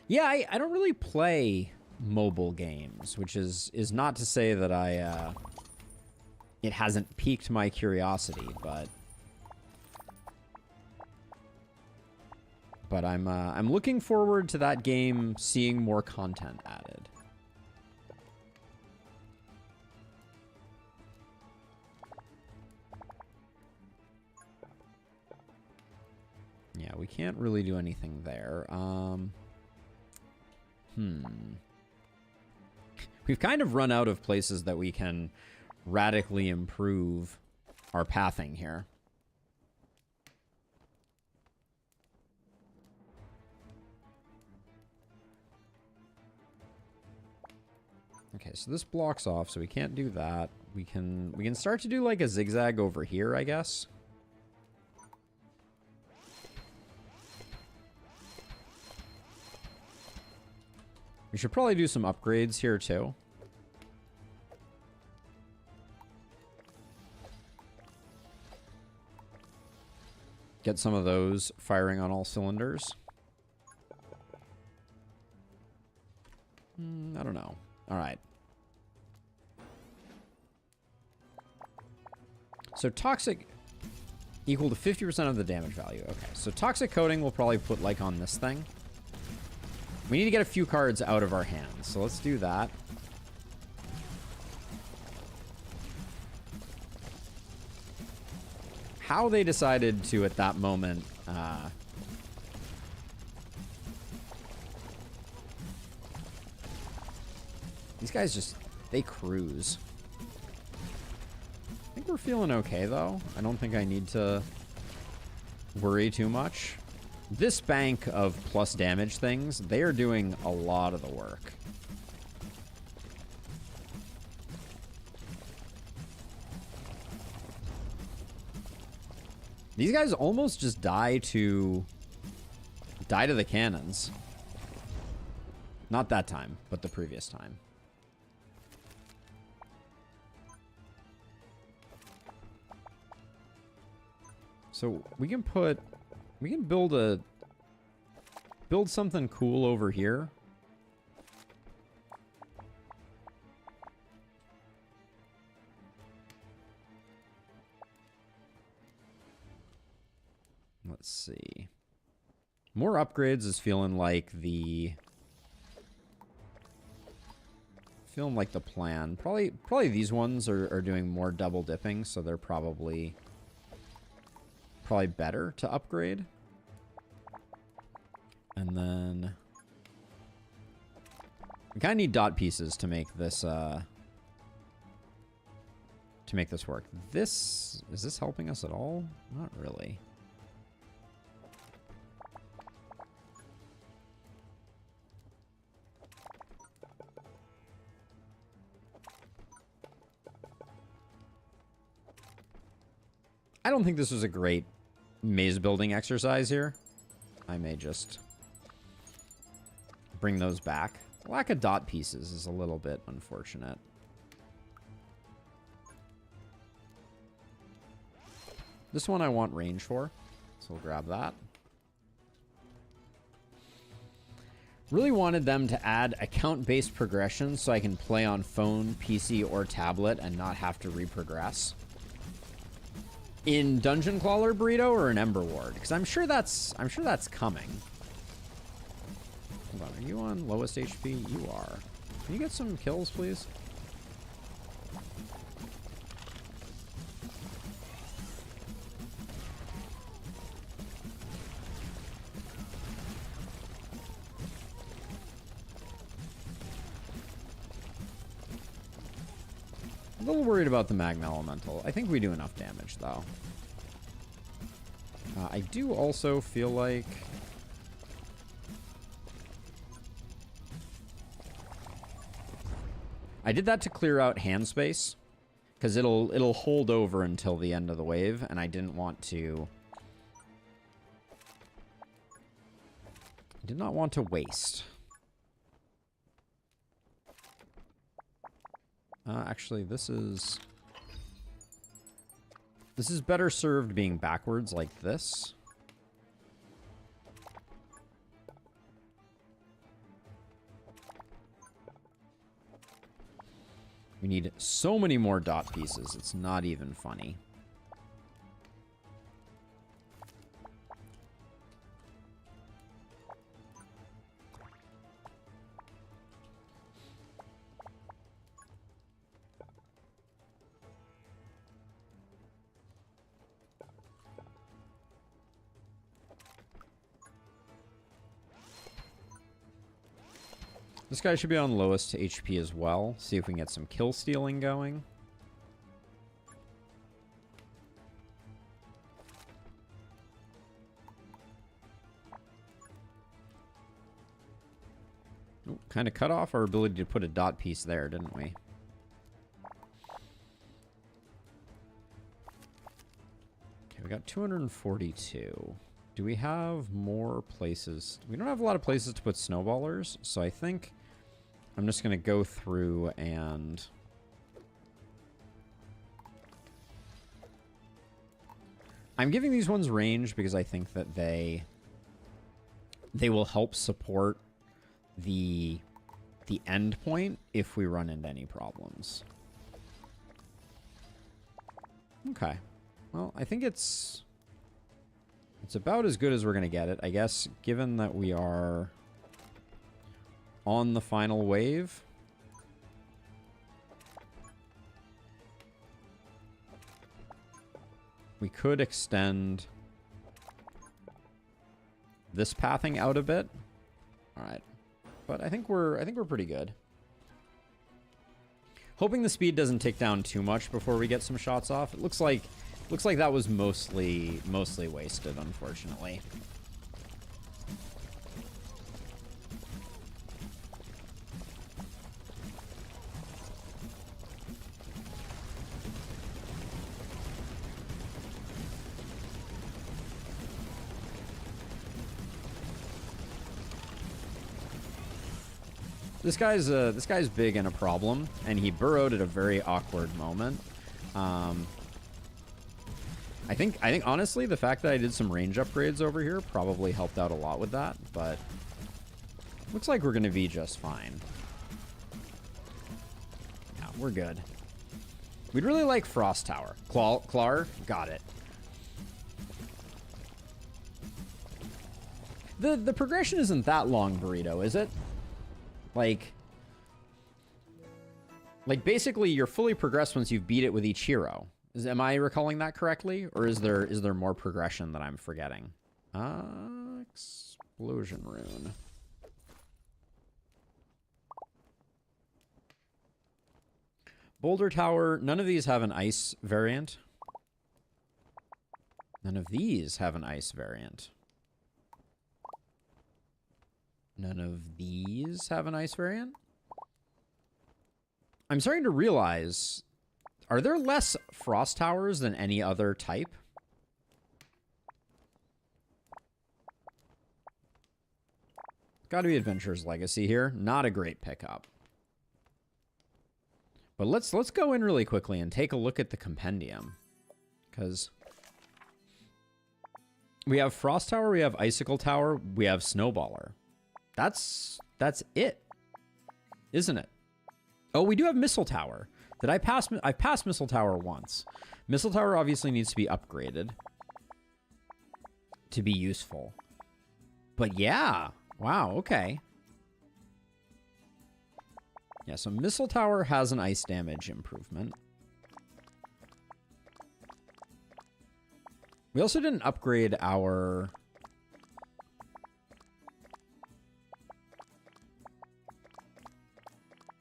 Yeah, I don't really play mobile games, which is not to say that it hasn't piqued my curiosity, but I'm looking forward to that game seeing more content added. Yeah, we can't really do anything there. We've kind of run out of places that we can radically improve our pathing here. Okay, so this blocks off, so we can't do that. We can start to do like a zigzag over here, I guess. We should probably do some upgrades here too. Get some of those firing on all cylinders. I don't know. All right. So toxic equal to 50% of the damage value. Okay, so toxic coating we'll probably put like on this thing. We need to get a few cards out of our hands, so let's do that. How they decided to, at that moment, these guys just, they cruise. I think we're feeling okay, though. I don't think I need to worry too much. This bank of plus damage things, they are doing a lot of the work. These guys almost just die to the cannons. Not that time, but the previous time. So we can build something cool over here. Let's see. More upgrades is feeling like the plan. Probably these ones are doing more double dipping, so they're probably better to upgrade. And then We kind of need dot pieces to make this work. Is this helping us at all? Not really. I don't think this was a great maze building exercise here. I may just bring those back. Lack of dot pieces is a little bit unfortunate. This one I want range for, so we'll grab that. Really wanted them to add account-based progression so I can play on phone, PC, or tablet and not have to reprogress. In Dungeon Crawler Burrito or in Emberward? Because I'm sure that's coming. Hold on, are you on lowest HP? You are. Can you get some kills, please? A little worried about the Magma Elemental. I think we do enough damage, though. I do also feel like... I did that to clear out hand space, because it'll hold over until the end of the wave, and I didn't want to... I did not want to waste. Actually, this is better served being backwards like this. We need so many more dot pieces. It's not even funny. This guy should be on lowest HP as well. See if we can get some kill stealing going. Kind of cut off our ability to put a dot piece there, didn't we? Okay, we got 242. Do we have more places? We don't have a lot of places to put snowballers, so I think I'm just going to go through and... I'm giving these ones range because I think that they will help support the end point if we run into any problems. Okay. Well, I think it's about as good as we're going to get it, I guess, given that we are on the final wave. We could extend this pathing out a bit. All right. But I think we're pretty good. Hoping the speed doesn't tick down too much before we get some shots off. It looks like that was mostly wasted, unfortunately. This guy's big and a problem, and he burrowed at a very awkward moment. I think honestly the fact that I did some range upgrades over here probably helped out a lot with that, but looks like we're gonna be just fine. Yeah, we're good. We'd really like Frost Tower. Clar, got it. The progression isn't that long, Burrito, is it? Like basically you're fully progressed once you've beat it with each hero. Am I recalling that correctly? Or is there more progression that I'm forgetting? Explosion rune. Boulder Tower. None of these have an ice variant. None of these have an ice variant. None of these have an ice variant. I'm starting to realize, are there less frost towers than any other type? Gotta be Adventurer's Legacy here. Not a great pickup. But let's go in really quickly and take a look at the compendium. Because we have Frost Tower, we have Icicle Tower, we have Snowballer. That's it, isn't it? Oh, we do have Missile Tower. Did I pass? I passed Missile Tower once. Missile Tower obviously needs to be upgraded to be useful. But yeah, wow, okay. Yeah, so Missile Tower has an ice damage improvement. We also didn't upgrade our...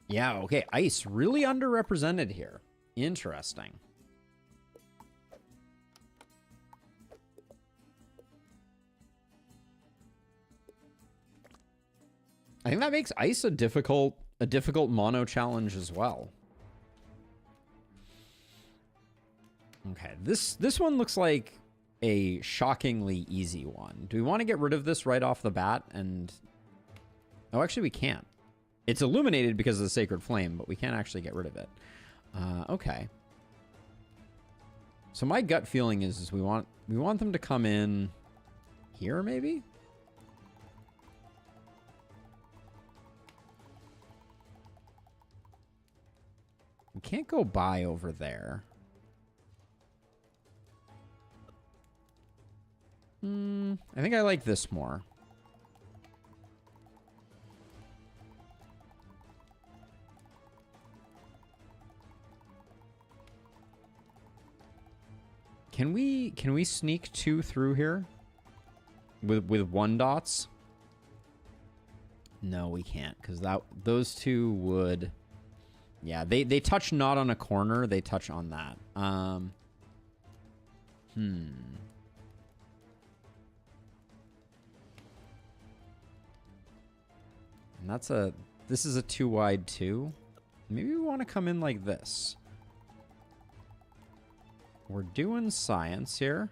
Yeah, okay, ice. Really underrepresented here. Interesting. I think that makes ice a difficult mono challenge as well. Okay, this one looks like a shockingly easy one. Do we want to get rid of this right off the bat? And oh, actually we can't. It's illuminated because of the Sacred Flame, but we can't actually get rid of it. Okay. So my gut feeling is we want them to come in here, maybe? We can't go by over there. I think I like this more. Can we sneak 2 through here with 1 dots? No, we can't, because those 2 would... Yeah, they touch not on a corner, they touch on that. And this is a 2 wide 2. Maybe we want to come in like this. We're doing science here.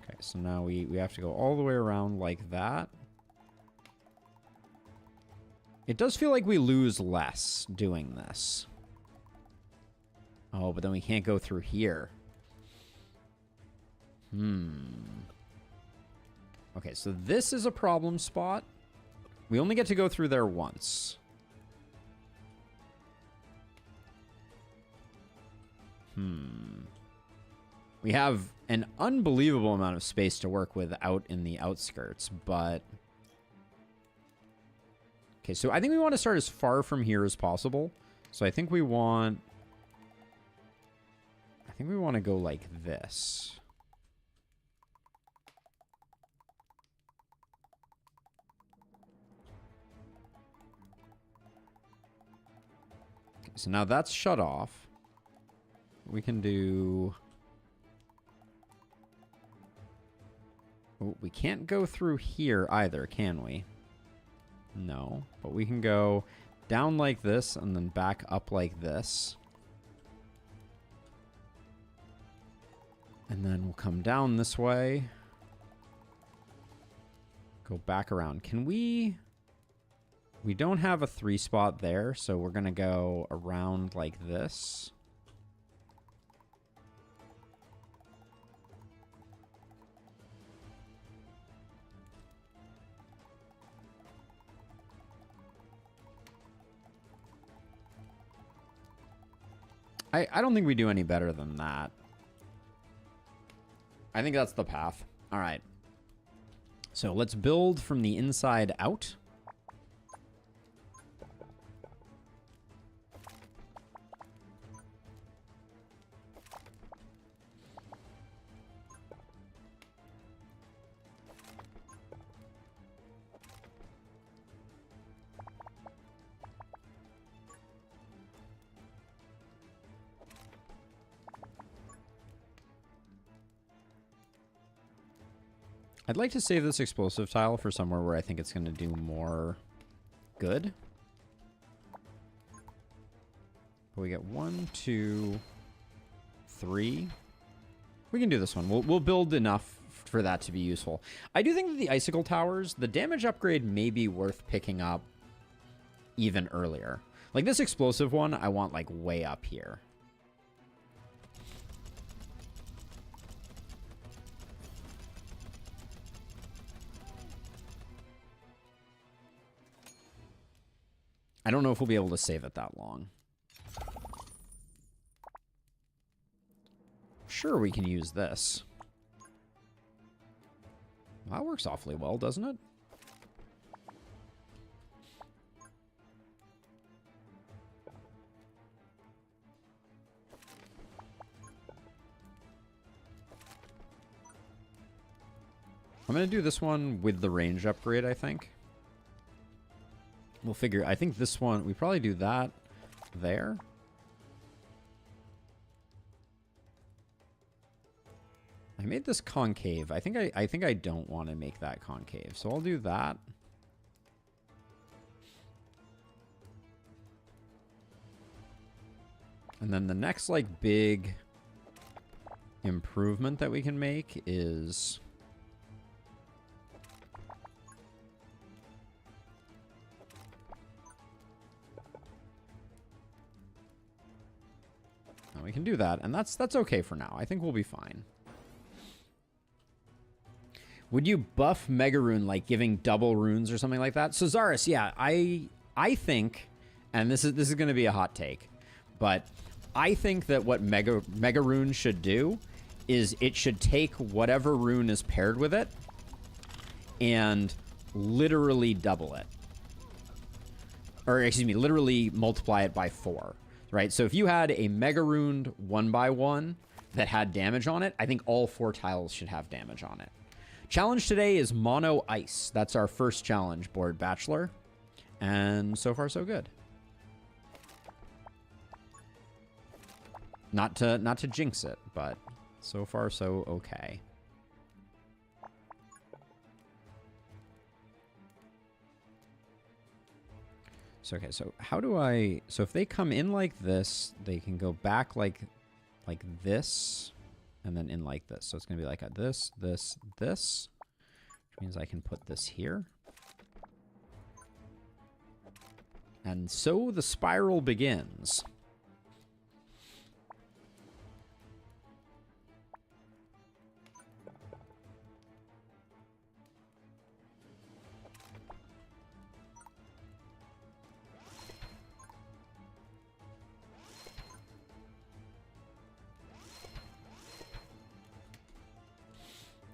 Okay, so now we have to go all the way around like that. It does feel like we lose less doing this. Oh, but then we can't go through here. Okay, so this is a problem spot. We only get to go through there once. We have an unbelievable amount of space to work with out in the outskirts, but... Okay, so I think we want to start as far from here as possible. So I think we want... to go like this. Okay, so now that's shut off. We can do... Oh, we can't go through here either, can we? No, but we can go down like this and then back up like this. And then we'll come down this way. Go back around. Can we... We don't have a 3 spot there, so we're going to go around like this. I don't think we do any better than that. I think that's the path. All right. So let's build from the inside out. I'd like to save this explosive tile for somewhere where I think it's going to do more good. But we get 1, 2, 3. We can do this one. We'll build enough for that to be useful. I do think that the icicle towers, the damage upgrade may be worth picking up even earlier. Like this explosive one, I want like way up here. I don't know if we'll be able to save it that long. Sure, we can use this. Well, that works awfully well, doesn't it? I'm going to do this one with the range upgrade, I think. We'll figure... I think this one... We probably do that there. I made this concave. I think I don't want to make that concave, so I'll do that. And then the next like big improvement that we can make is we can do that, and that's okay for now. I think we'll be fine. Would you buff Mega Rune, like giving double runes or something like that? So Zaris, yeah, I think, and this is going to be a hot take, but I think that what Mega Rune should do is it should take whatever rune is paired with it and literally double it. Or excuse me, literally multiply it by 4, right? So if you had a Mega Runed 1x1 that had damage on it, I think all 4 tiles should have damage on it. Challenge today is Mono Ice. That's our first challenge, Board Bachelor. And so far, so good. Not to jinx it, but so far, so okay. So, okay, so how do I... So if they come in like this, they can go back like this... and then in like this. So it's going to be like a this, this, this. Which means I can put this here. And so the spiral begins.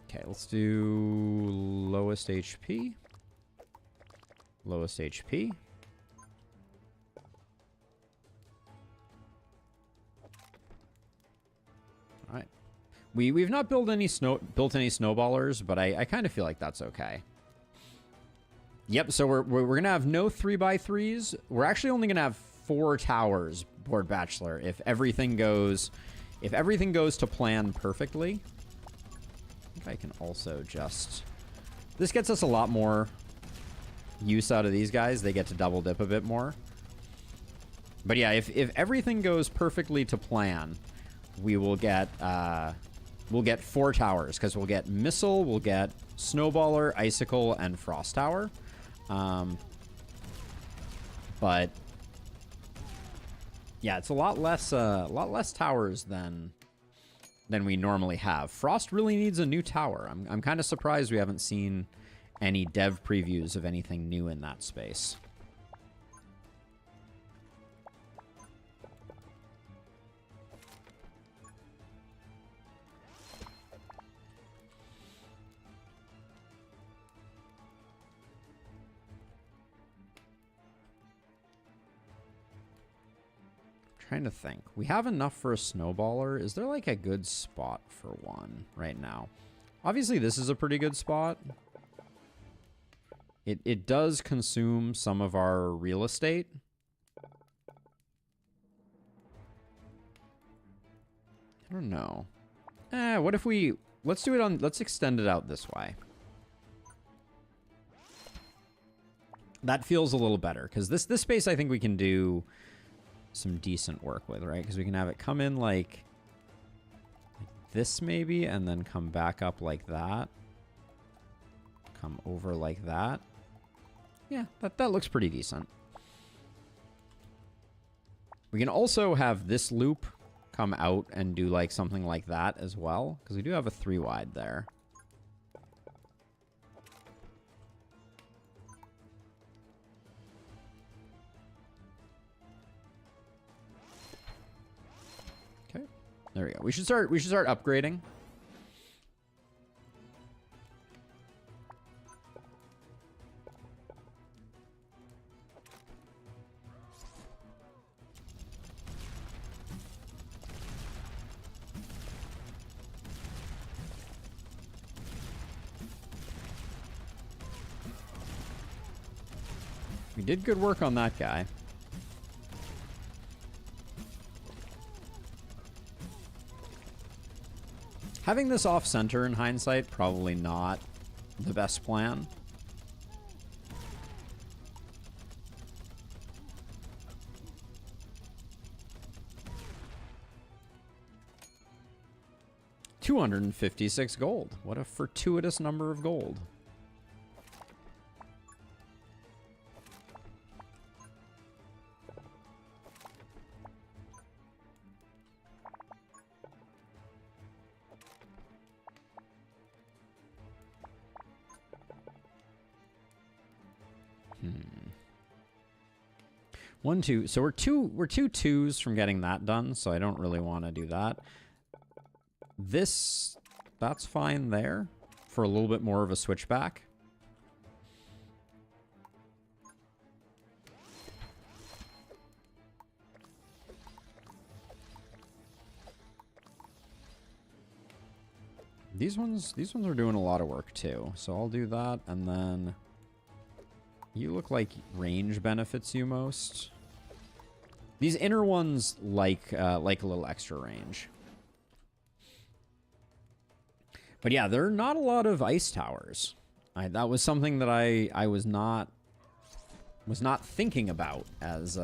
Okay, let's do lowest HP. Lowest HP. All right. We've not built any snowballers, but I kind of feel like that's okay. Yep, so we're gonna have no 3x3s. We're actually only gonna have 4 towers, Board Bachelor, if everything goes to plan perfectly. I can also just... This gets us a lot more use out of these guys. They get to double dip a bit more. But yeah, if everything goes perfectly to plan, we will get we'll get 4 towers, because we'll get Missile, we'll get Snowballer, Icicle, and Frost Tower. But yeah, it's a lot less towers than we normally have. Frost really needs a new tower. I'm kind of surprised we haven't seen any dev previews of anything new in that space. Trying to think. We have enough for a snowballer. Is there like a good spot for one right now? Obviously, this is a pretty good spot. It does consume some of our real estate. I don't know. What if we... Let's do it on... Let's extend it out this way. That feels a little better, because this space I think we can do some decent work with, right? Because we can have it come in like this maybe, and then come back up like that. Come over like that. Yeah, that looks pretty decent. We can also have this loop come out and do like something like that as well, because we do have a 3 wide there. Okay, there we go. We should start upgrading. We did good work on that guy. Having this off-center in hindsight, probably not the best plan. $256 gold. What a fortuitous number of gold. One, two. So we're two twos from getting that done, so I don't really want to do that. That's fine there for a little bit more of a switchback. These ones are doing a lot of work too. So I'll do that, and then you look like range benefits you most. These inner ones like a little extra range. But yeah, there are not a lot of ice towers. That was something that I was not thinking about as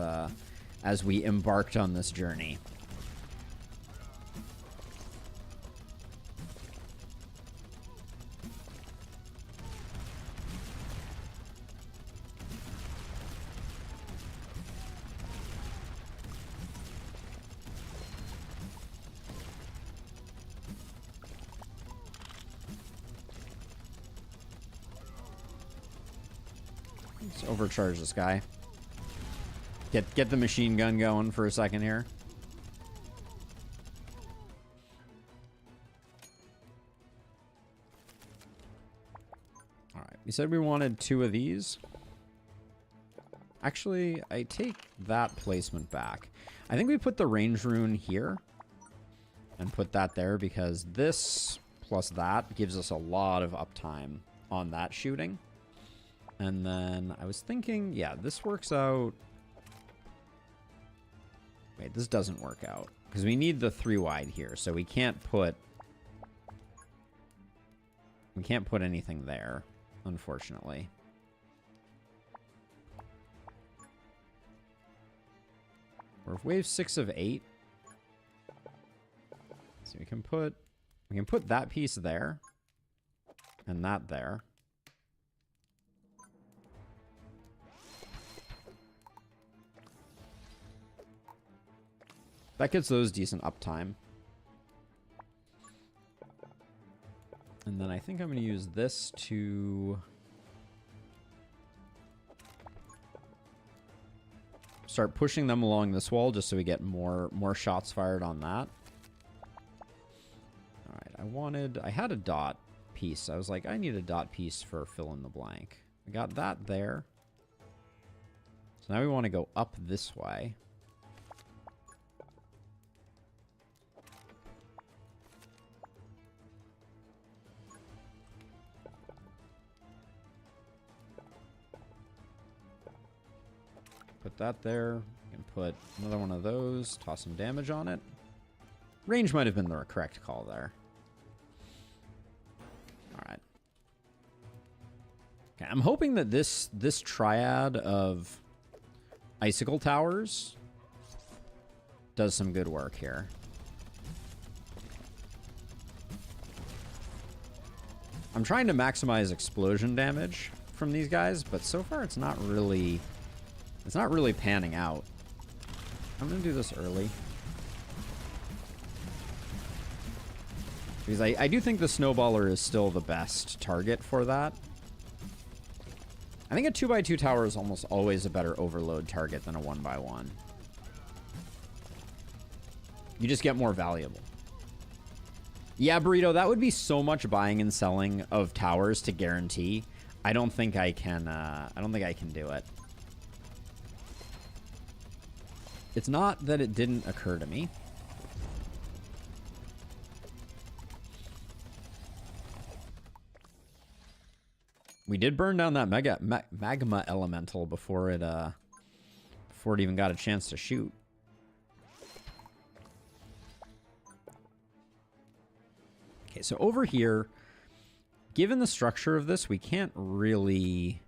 we embarked on this journey. Let's overcharge this guy. Get the machine gun going for a second here. All right, we said we wanted 2 of these. Actually, I take that placement back. I think we put the range rune here and put that there, because this plus that gives us a lot of uptime on that shooting. And then I was thinking, yeah, this works out. Wait, this doesn't work out, because we need the 3 wide here, so we can't put anything there, unfortunately. We're wave 6 of 8. So we can put that piece there and that there. That gets those decent uptime. And then I think I'm going to use this to start pushing them along this wall, just so we get more shots fired on that. All right, I had a dot piece. I was like, I need a dot piece for fill in the blank. I got that there. So now we want to go up this way. Put that there. We can put another one of those. Toss some damage on it. Range might have been the correct call there. Alright. Okay, I'm hoping that this triad of icicle towers does some good work here. I'm trying to maximize explosion damage from these guys, but so far it's not really panning out. I'm gonna do this early. Because I do think the snowballer is still the best target for that. I think a 2x2 tower is almost always a better overload target than a 1x1. You just get more valuable. Yeah, Burrito, that would be so much buying and selling of towers to guarantee. I don't think I can do it. It's not that it didn't occur to me. We did burn down that magma elemental before it even got a chance to shoot. Okay, so over here, given the structure of this, we can't really...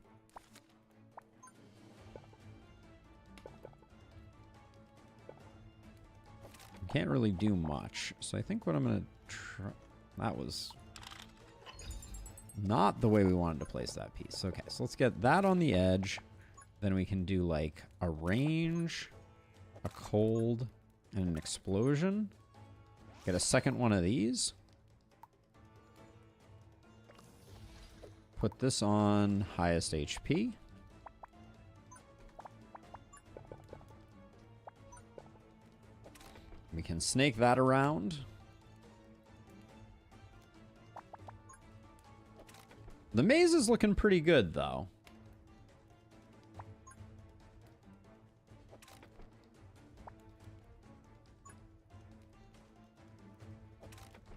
do much. So I think what I'm going to try... That was not the way we wanted to place that piece. Okay, so let's get that on the edge. Then we can do like a range, a cold, and an explosion. Get a second one of these. Put this on highest HP. We can snake that around. The maze is looking pretty good, though.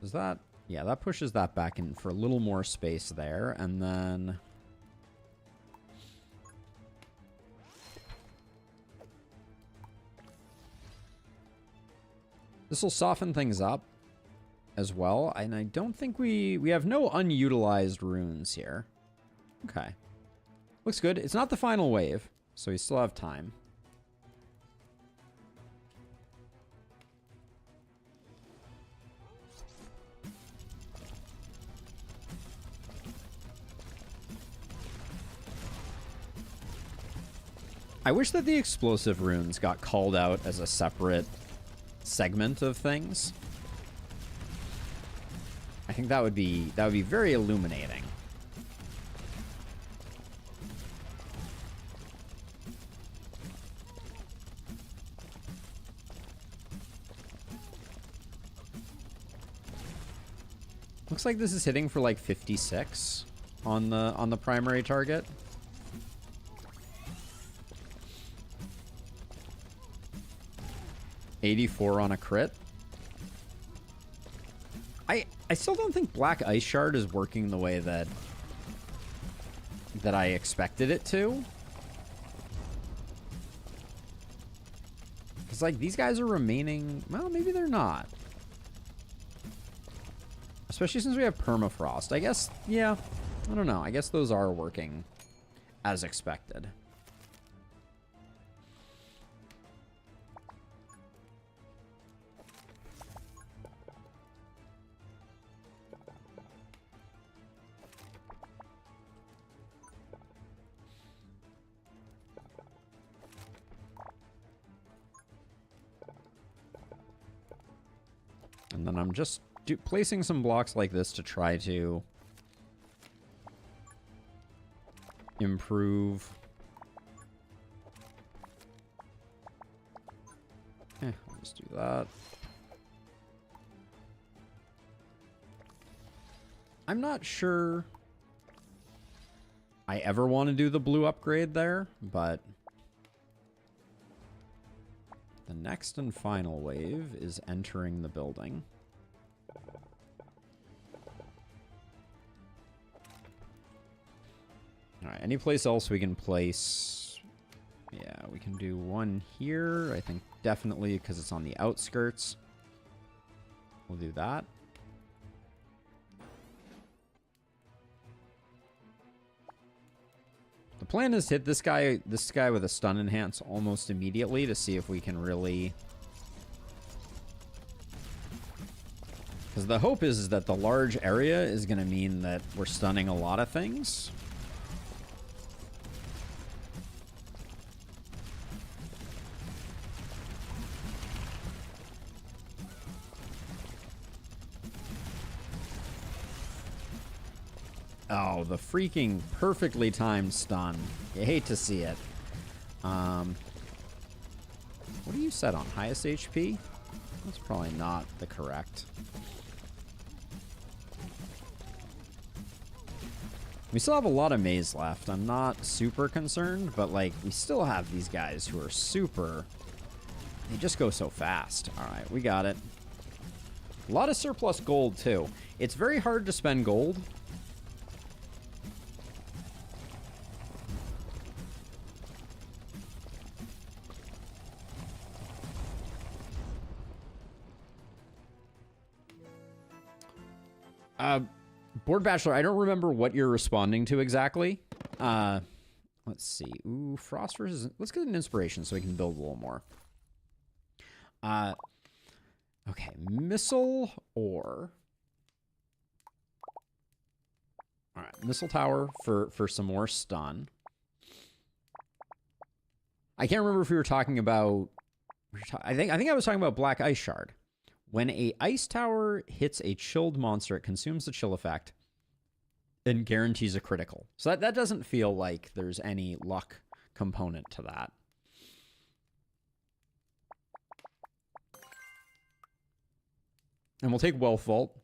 Does that... Yeah, that pushes that back in for a little more space there, and then... This will soften things up as well, and I don't think we have no unutilized runes here. Okay. Looks good. It's not the final wave, so we still have time. I wish that the explosive runes got called out as a separate segment of things. I think that would be very illuminating. Looks like this is hitting for like 56 on the primary target. $84 on a crit. I still don't think Black Ice Shard is working the way that I expected it to. It's like these guys are remaining... Well, maybe they're not. Especially since we have permafrost. I guess, yeah. I don't know. I guess those are working as expected. And then I'm just placing some blocks like this to try to improve. I'll just do that. I'm not sure I ever want to do the blue upgrade there, but the next and final wave is entering the building. All right, any place else we can place? Yeah, we can do one here. I think definitely because it's on the outskirts. We'll do that. The plan is to hit this guy with a stun enhance almost immediately to see if we can really... Because the hope is that the large area is going to mean that we're stunning a lot of things. Oh, the freaking perfectly timed stun. You hate to see it. What do you set on? Highest HP? That's probably not the correct. We still have a lot of maze left. I'm not super concerned, but, like, we still have these guys who are super... They just go so fast. All right, we got it. A lot of surplus gold, too. It's very hard to spend gold. Board Bachelor, I don't remember what you're responding to exactly. Let's see. Ooh, Frost versus... Let's get an inspiration so we can build a little more. Okay, Missile or... All right, Missile Tower for some more stun. I can't remember if we were talking about... I think I was talking about Black Ice Shard. When a ice tower hits a chilled monster, it consumes the chill effect and guarantees a critical. So that doesn't feel like there's any luck component to that. And we'll take Wealth Vault.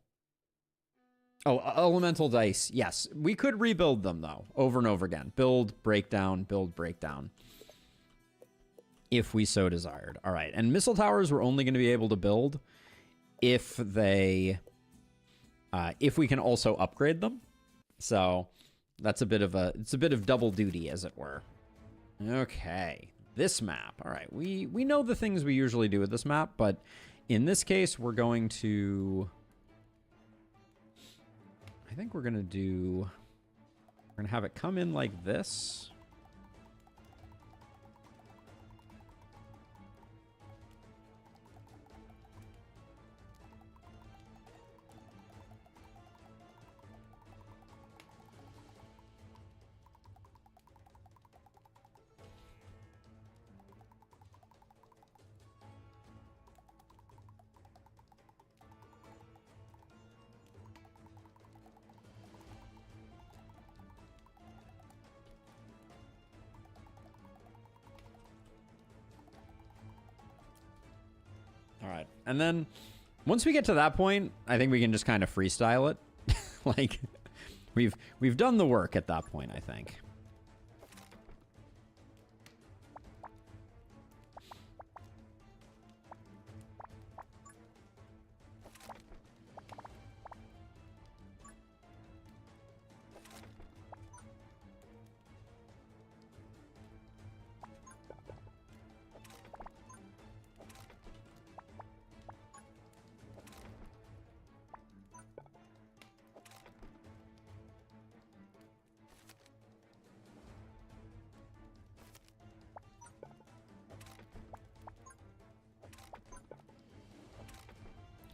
Oh, Elemental Dice. Yes, we could rebuild them, though, over and over again. Build, breakdown, build, breakdown. If we so desired. All right, and Missile Towers we're only going to be able to build if they, if we can also upgrade them. So that's a bit of it's a bit of double duty, as it were. Okay, this map. All right, we know the things we usually do with this map, but in this case, we're going to, I think we're going to have it come in like this. All right, and then once we get to that point, I think we can just kind of freestyle it. Like, we've done the work at that point, I think.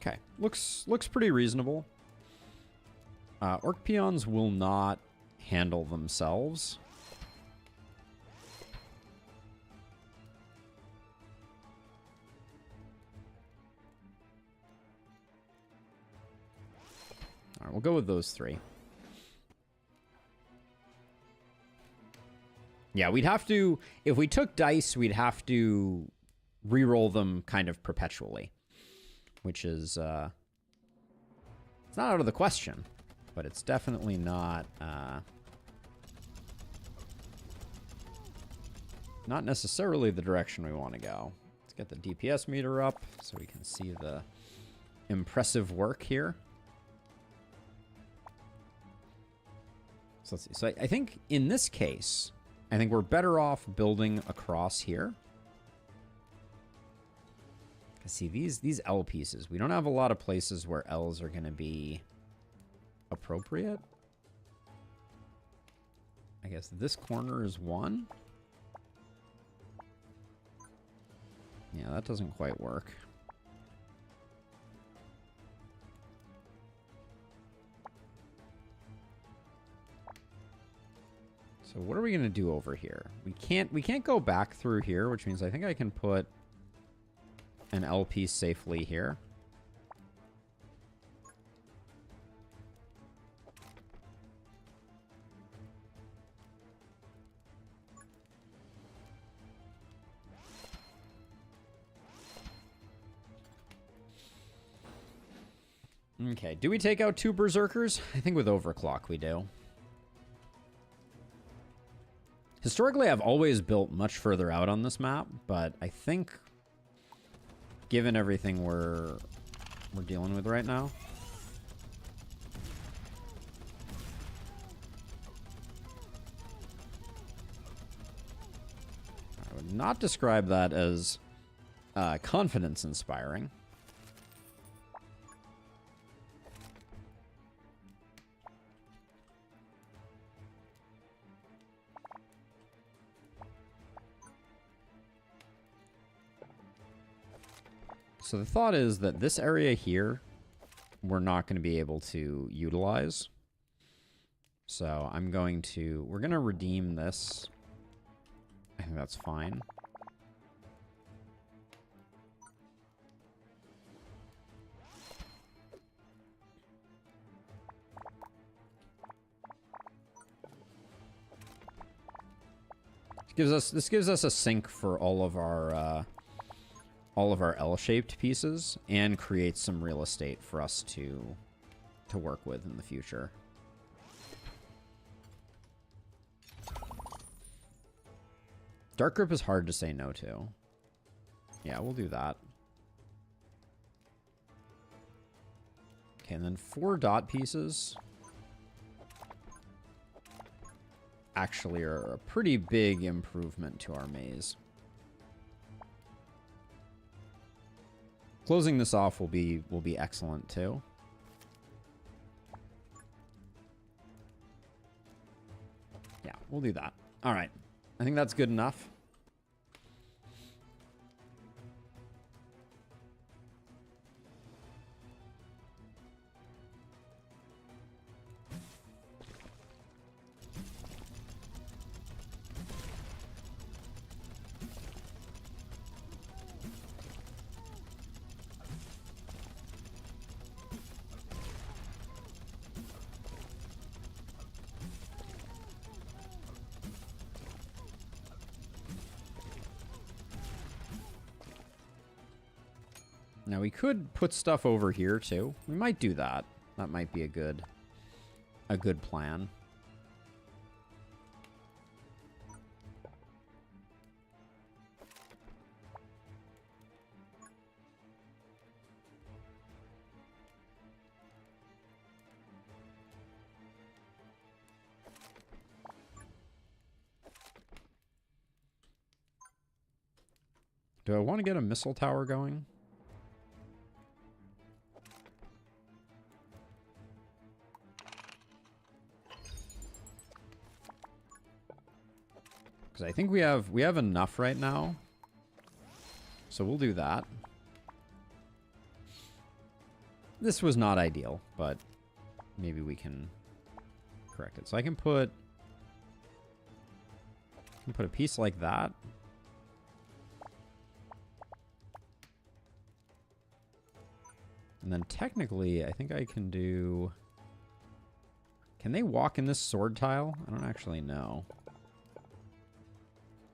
Okay, looks pretty reasonable. Orc peons will not handle themselves. All right, we'll go with those three. Yeah, we'd have to, if we took dice, we'd have to re-roll them kind of perpetually. Which is, it's not out of the question, but it's definitely not necessarily the direction we want to go. Let's get the DPS meter up so we can see the impressive work here. So let's see. So I think in this case, I think we're better off building across here. See, these L pieces, we don't have a lot of places where L's are going to be appropriate. I guess this corner is 1. Yeah, that doesn't quite work. So what are we gonna do over here? We can't go back through here, which means I think I can put an LP safely here. Okay, do we take out 2 berserkers? I think with overclock we do. Historically, I've always built much further out on this map, but I think given everything we're dealing with right now, I would not describe that as confidence inspiring. So the thought is that this area here, we're not going to be able to utilize. So we're going to redeem this. I think that's fine. This gives us a sink for all of our L-shaped pieces and creates some real estate for us to work with in the future. Dark Grip is hard to say no to. Yeah, we'll do that. Okay, and then 4 dot pieces actually are a pretty big improvement to our maze. Closing this off will be excellent too. Yeah, we'll do that. All right. I think that's good enough. Now we could put stuff over here too. We might do that. That might be a good plan. Do I want to get a missile tower going? Because I think we have enough right now. So we'll do that. This was not ideal, but maybe we can correct it. So I can put a piece like that. And then technically, I think I can do... Can they walk in this sword tile? I don't actually know.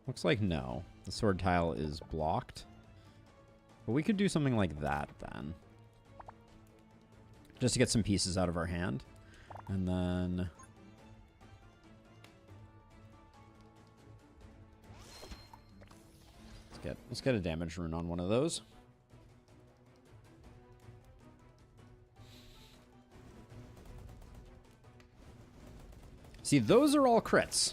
Looks like no. The sword tile is blocked. But we could do something like that then. Just to get some pieces out of our hand. And then... Let's get a damage rune on one of those. See, those are all crits.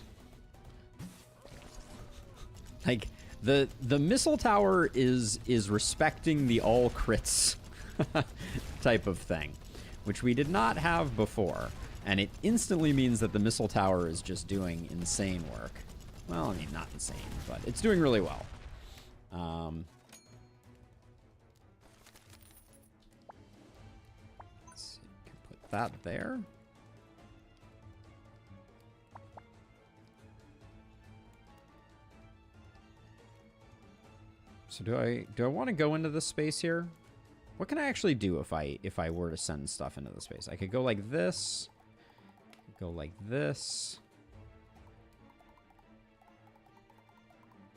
Like, the missile tower is respecting the all crits type of thing, which we did not have before. And it instantly means that the missile tower is just doing insane work. Well, I mean, not insane, but it's doing really well. Let's see, can put that there. So do I want to go into this space here? What can I actually do if I were to send stuff into the space? I could go like this. Go like this.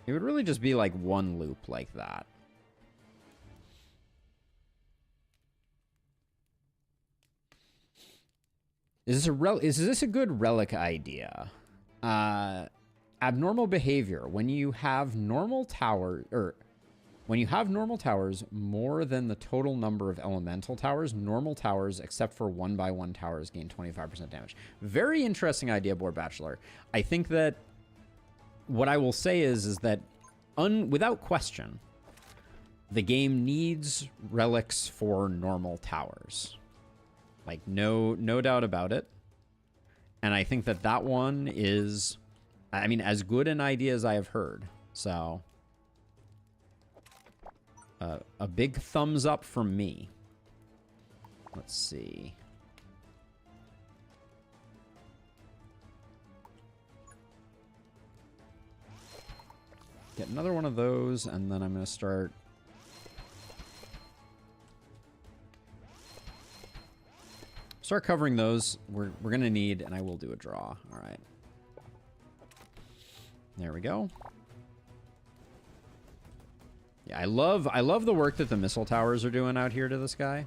It would really just be like one loop like that. Is this a good relic idea? Abnormal behavior. When you have normal towers more than the total number of elemental towers, normal towers, except for 1x1 towers, gain 25% damage. Very interesting idea, Board Bachelor. I think that what I will say is that without question, the game needs relics for normal towers. Like, no doubt about it. And I think that one is, I mean, as good an idea as I have heard. So, a big thumbs up from me. Let's see. Get another one of those, and then I'm going to start... covering those. We're going to need, and I will do a draw. All right. There we go. Yeah, I love the work that the missile towers are doing out here to this guy.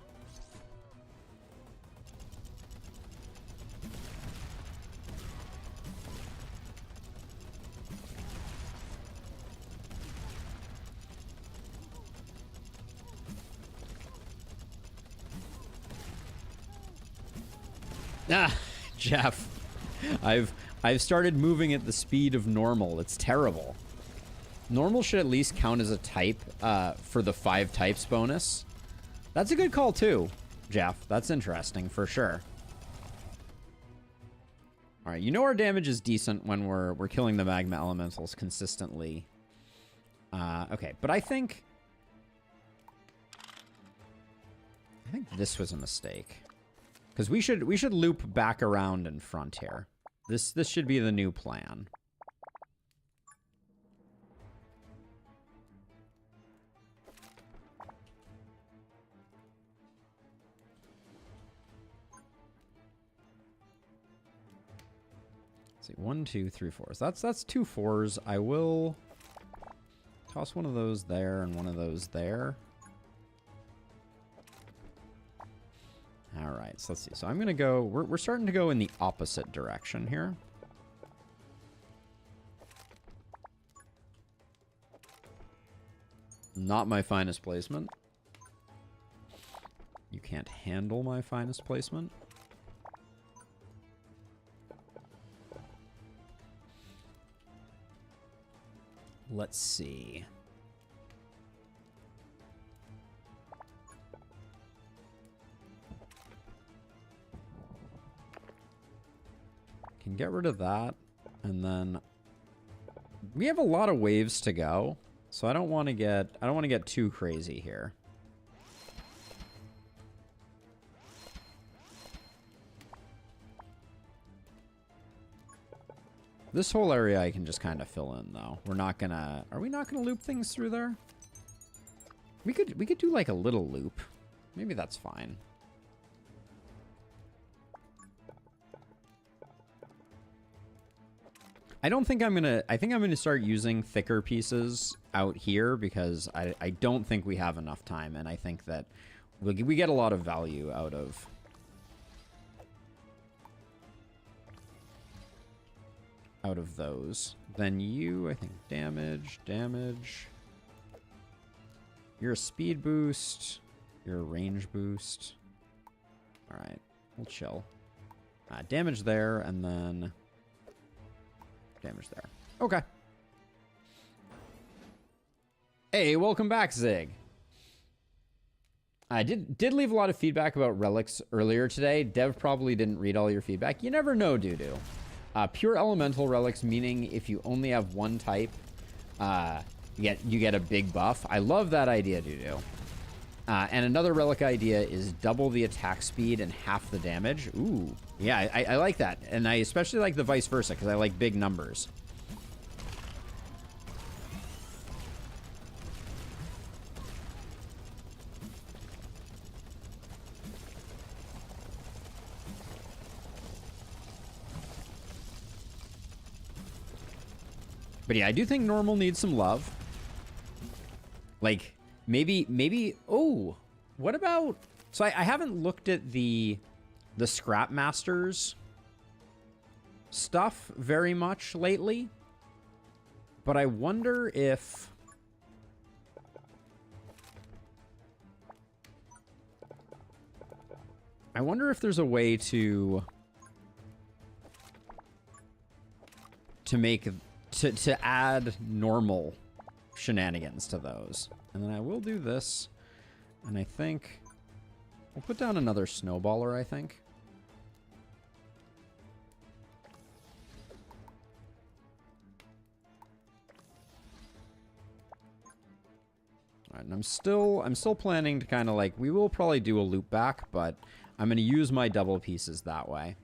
Ah, Jeff. I've started moving at the speed of normal. It's terrible. Normal should at least count as a type for the 5 types bonus. That's a good call too, Jeff. That's interesting for sure. All right, you know our damage is decent when we're killing the magma elementals consistently. Okay, but I think this was a mistake. Because we should loop back around in front here. This should be the new plan. Let's see, 1, 2, 3, 4s. That's 2 4s. I will toss one of those there and one of those there. All right, so let's see. So I'm going to go... We're starting to go in the opposite direction here. Not my finest placement. You can't handle my finest placement. Let's see. Can get rid of that, and then we have a lot of waves to go, so I don't want to get too crazy here. This whole area I can just kind of fill in though. We're not gonna... Are we not gonna loop things through there? We could do like a little loop. Maybe that's fine. I think I'm gonna start using thicker pieces out here because I don't think we have enough time, and I think that we get a lot of value out of those. Then you, I think, damage. You're a speed boost. You're a range boost. All right, we'll chill. Damage there, and then damage there. Okay. Hey, welcome back, Zig. I did leave a lot of feedback about relics earlier today. Dev probably didn't read all your feedback. You never know, doo-doo. Pure elemental relics, meaning if you only have one type, you get a big buff. I love that idea, doo-doo. And another relic idea is double the attack speed and half the damage. Ooh, yeah, I like that. And I especially like the vice versa, because I like big numbers. But yeah, I do think normal needs some love. Like, maybe, oh, what about, so I haven't looked at the Scrap Masters stuff very much lately. But I wonder if, there's a way to make, to add normal shenanigans to those. And then I will do this, and I think we'll put down another snowballer, I think. All right, and I'm still planning to kind of like, we will probably do a loop back, but I'm going to use my double pieces that way.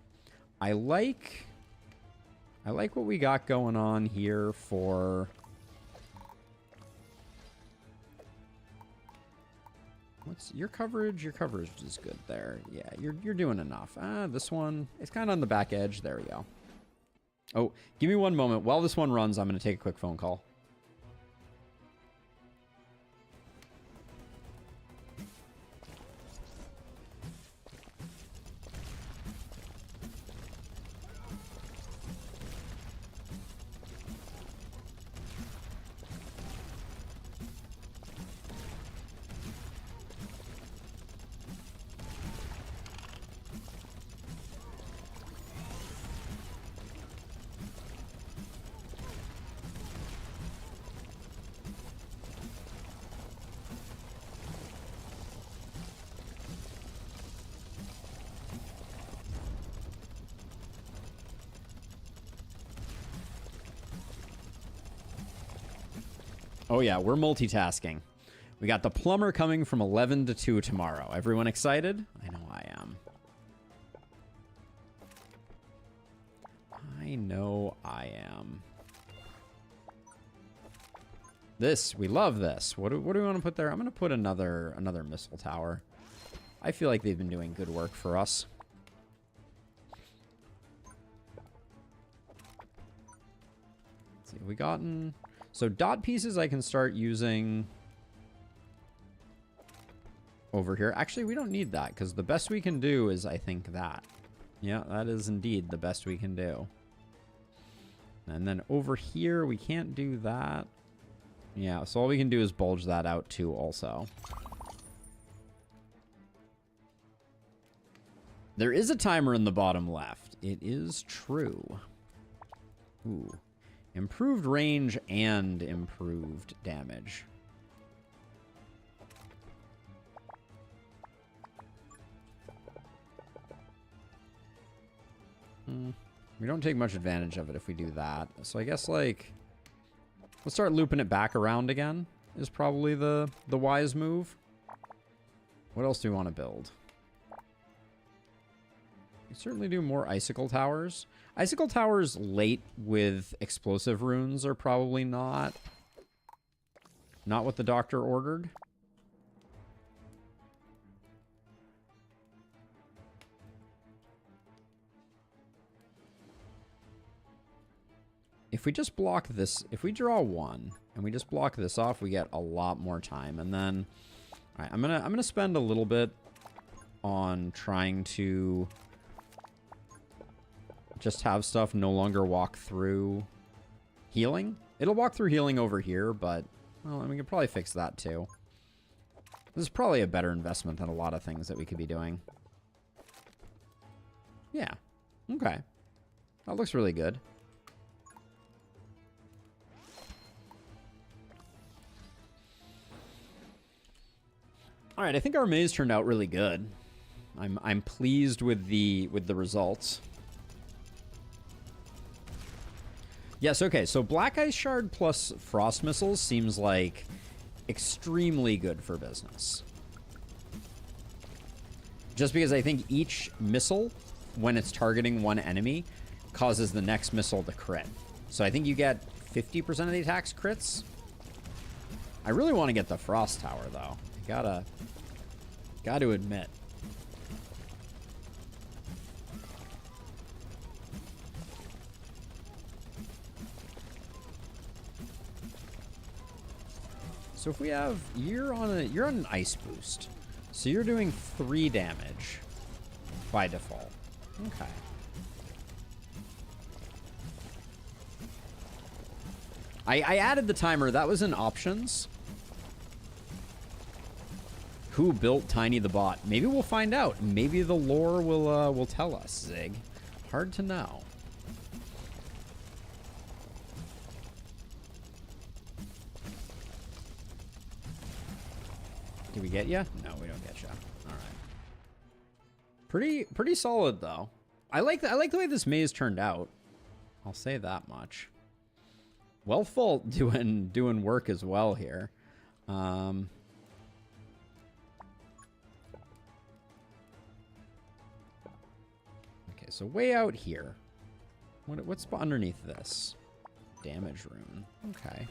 I like what we got going on here for... What's your coverage? Your coverage is good there. Yeah, you're doing enough. This one, it's kind of on the back edge. There we go. Oh, give me one moment. While this one runs, I'm going to take a quick phone call. Oh yeah, we're multitasking. We got the plumber coming from 11 to 2 tomorrow. Everyone excited? I know I am. I know I am. This, we love this. What do we want to put there? I'm going to put another missile tower. I feel like they've been doing good work for us. Let's see, have we gotten... So dot pieces I can start using over here. Actually, we don't need that because the best we can do is, I think, that. Yeah, that is indeed the best we can do. And then over here, we can't do that. Yeah, so all we can do is bulge that out too also. There is a timer in the bottom left. It is true. Ooh. Improved range and improved damage. We don't take much advantage of it if we do that. So I guess, like, let's start looping it back around again is probably the wise move. What else do we want to build? We certainly do more icicle towers. Icicle towers late with explosive runes are probably not what the doctor ordered. If we just block this, if we draw one and we just block this off, we get a lot more time. And then, all right, I'm gonna spend a little bit on trying to just have stuff no longer walk through healing. It'll walk through healing over here, but, well, we can probably fix that too. This is probably a better investment than a lot of things that we could be doing. Yeah. Okay. That looks really good. All right, I think our maze turned out really good. I'm pleased with the results. Yes, okay, so Black Ice Shard plus Frost Missiles seems like extremely good for business. Just because I think each missile, when it's targeting one enemy, causes the next missile to crit. So I think you get 50% of the attacks crits. I really want to get the Frost Tower, though. Gotta admit. So if we have, you're on an ice boost. So you're doing 3 damage by default. Okay. I added the timer. That was in options. Who built Tiny the Bot? Maybe we'll find out. Maybe the lore will tell us, Zig. Hard to know. Did we get you? No, we don't get you. All right. Pretty solid though. I like the way this maze turned out. I'll say that much. Wealthvault doing work as well here. Okay, so way out here. What's underneath this? Damage rune. Okay.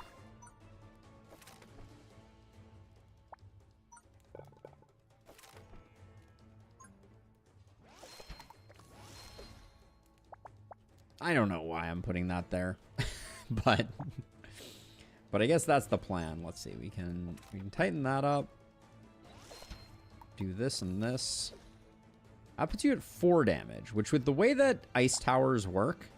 I don't know why I'm putting that there, but I guess that's the plan. Let's see. We can tighten that up. Do this and this. That puts you at 4 damage, which with the way that ice towers work,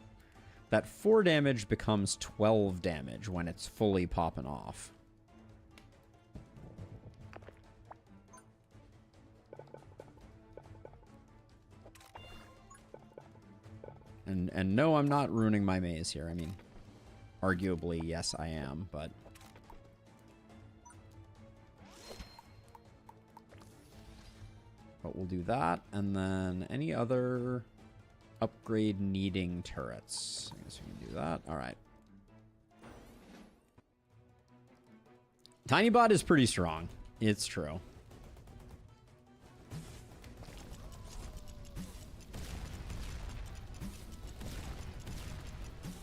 that 4 damage becomes 12 damage when it's fully popping off. And no, I'm not ruining my maze here. I mean, arguably, yes, I am, but... But we'll do that, and then any other upgrade needing turrets. I guess we can do that. All right. TinyBot is pretty strong. It's true.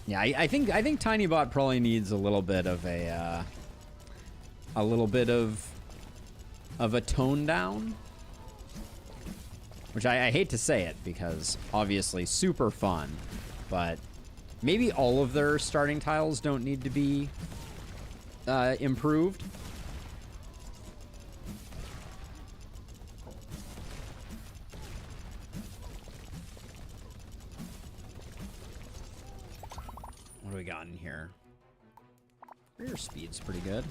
Yeah, I think TinyBot probably needs a little bit of a tone down, which I hate to say it because obviously super fun, but maybe all of their starting tiles don't need to be improved. What do we got in here? Rear speed's pretty good.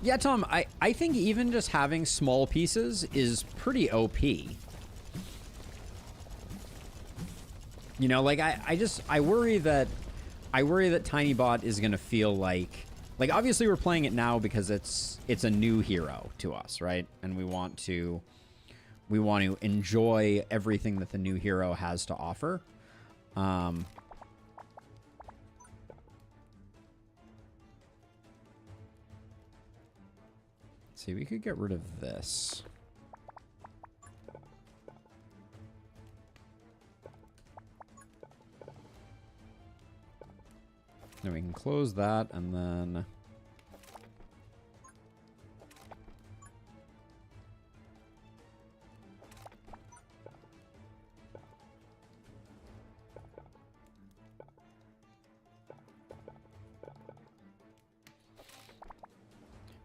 Yeah, Tom, I think even just having small pieces is pretty OP. You know, like I worry that TinyBot is gonna feel like obviously we're playing it now because it's a new hero to us, right? And we want to enjoy everything that the new hero has to offer. See, we could get rid of this. Then we can close that, and then...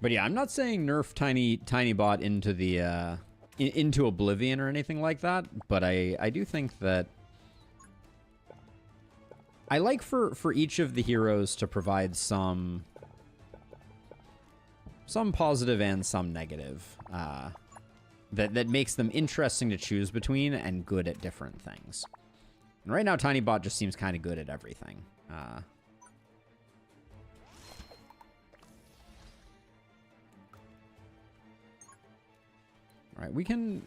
But yeah, I'm not saying nerf TinyBot into the into oblivion or anything like that, but I do think that I like for each of the heroes to provide some some positive and some negative, that makes them interesting to choose between and good at different things. And right now, TinyBot just seems kind of good at everything. All right, we can...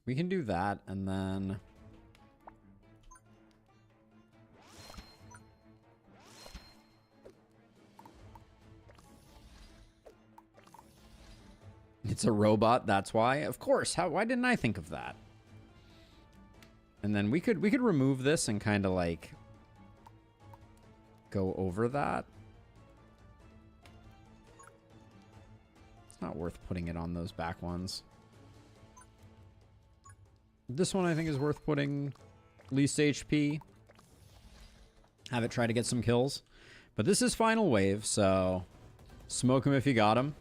We can do that, and then... It's a robot, that's why. Of course, why didn't I think of that? And then we could remove this and kind of like go over that. It's not worth putting it on those back ones. This one I think is worth putting least HP. Have it try to get some kills. But this is final wave, so smoke him if you got him.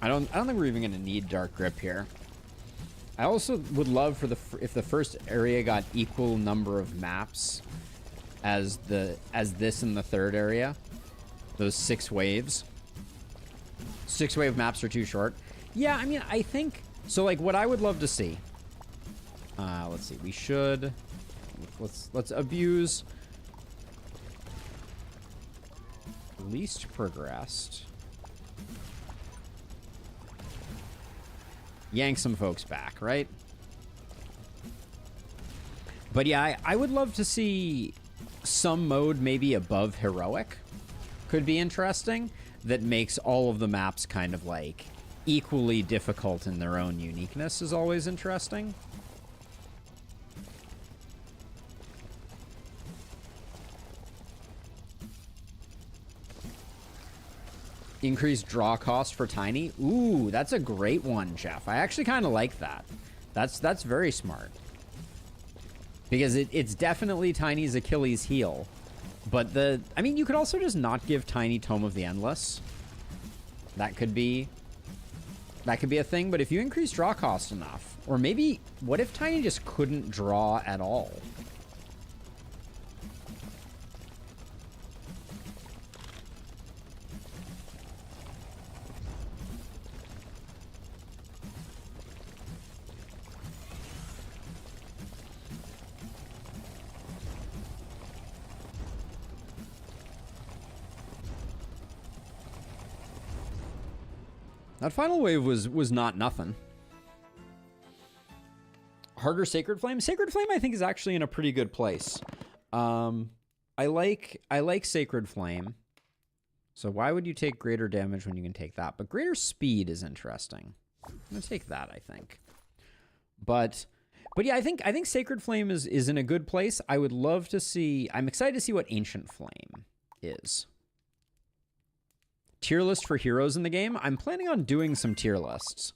I don't think we're even going to need Dark Grip here. I also would love for if the first area got equal number of maps as this in the third area. Those 6 waves. 6 wave maps are too short. Yeah, I mean, I think so. Like, what I would love to see. Let's see. We should let's abuse least progressed. Yank some folks back, right? But yeah, I would love to see some mode maybe above heroic. Could be interesting. That makes all of the maps kind of like equally difficult in their own uniqueness is always interesting. Increased draw cost for Tiny. Ooh, that's a great one, Jeff. I actually kind of like that. That's very smart. Because it's definitely Tiny's Achilles heel. But I mean, you could also just not give Tiny Tome of the Endless. That could be a thing, but if you increase draw cost enough, or maybe, what if Tiny just couldn't draw at all? That final wave was not nothing. Harder Sacred Flame. Sacred Flame, I think, is actually in a pretty good place. I like Sacred Flame. So why would you take greater damage when you can take that? But greater speed is interesting. I'm gonna take that, I think. But yeah, I think Sacred Flame is in a good place. I would love to see. I'm excited to see what Ancient Flame is. Tier list for heroes in the game. I'm planning on doing some tier lists.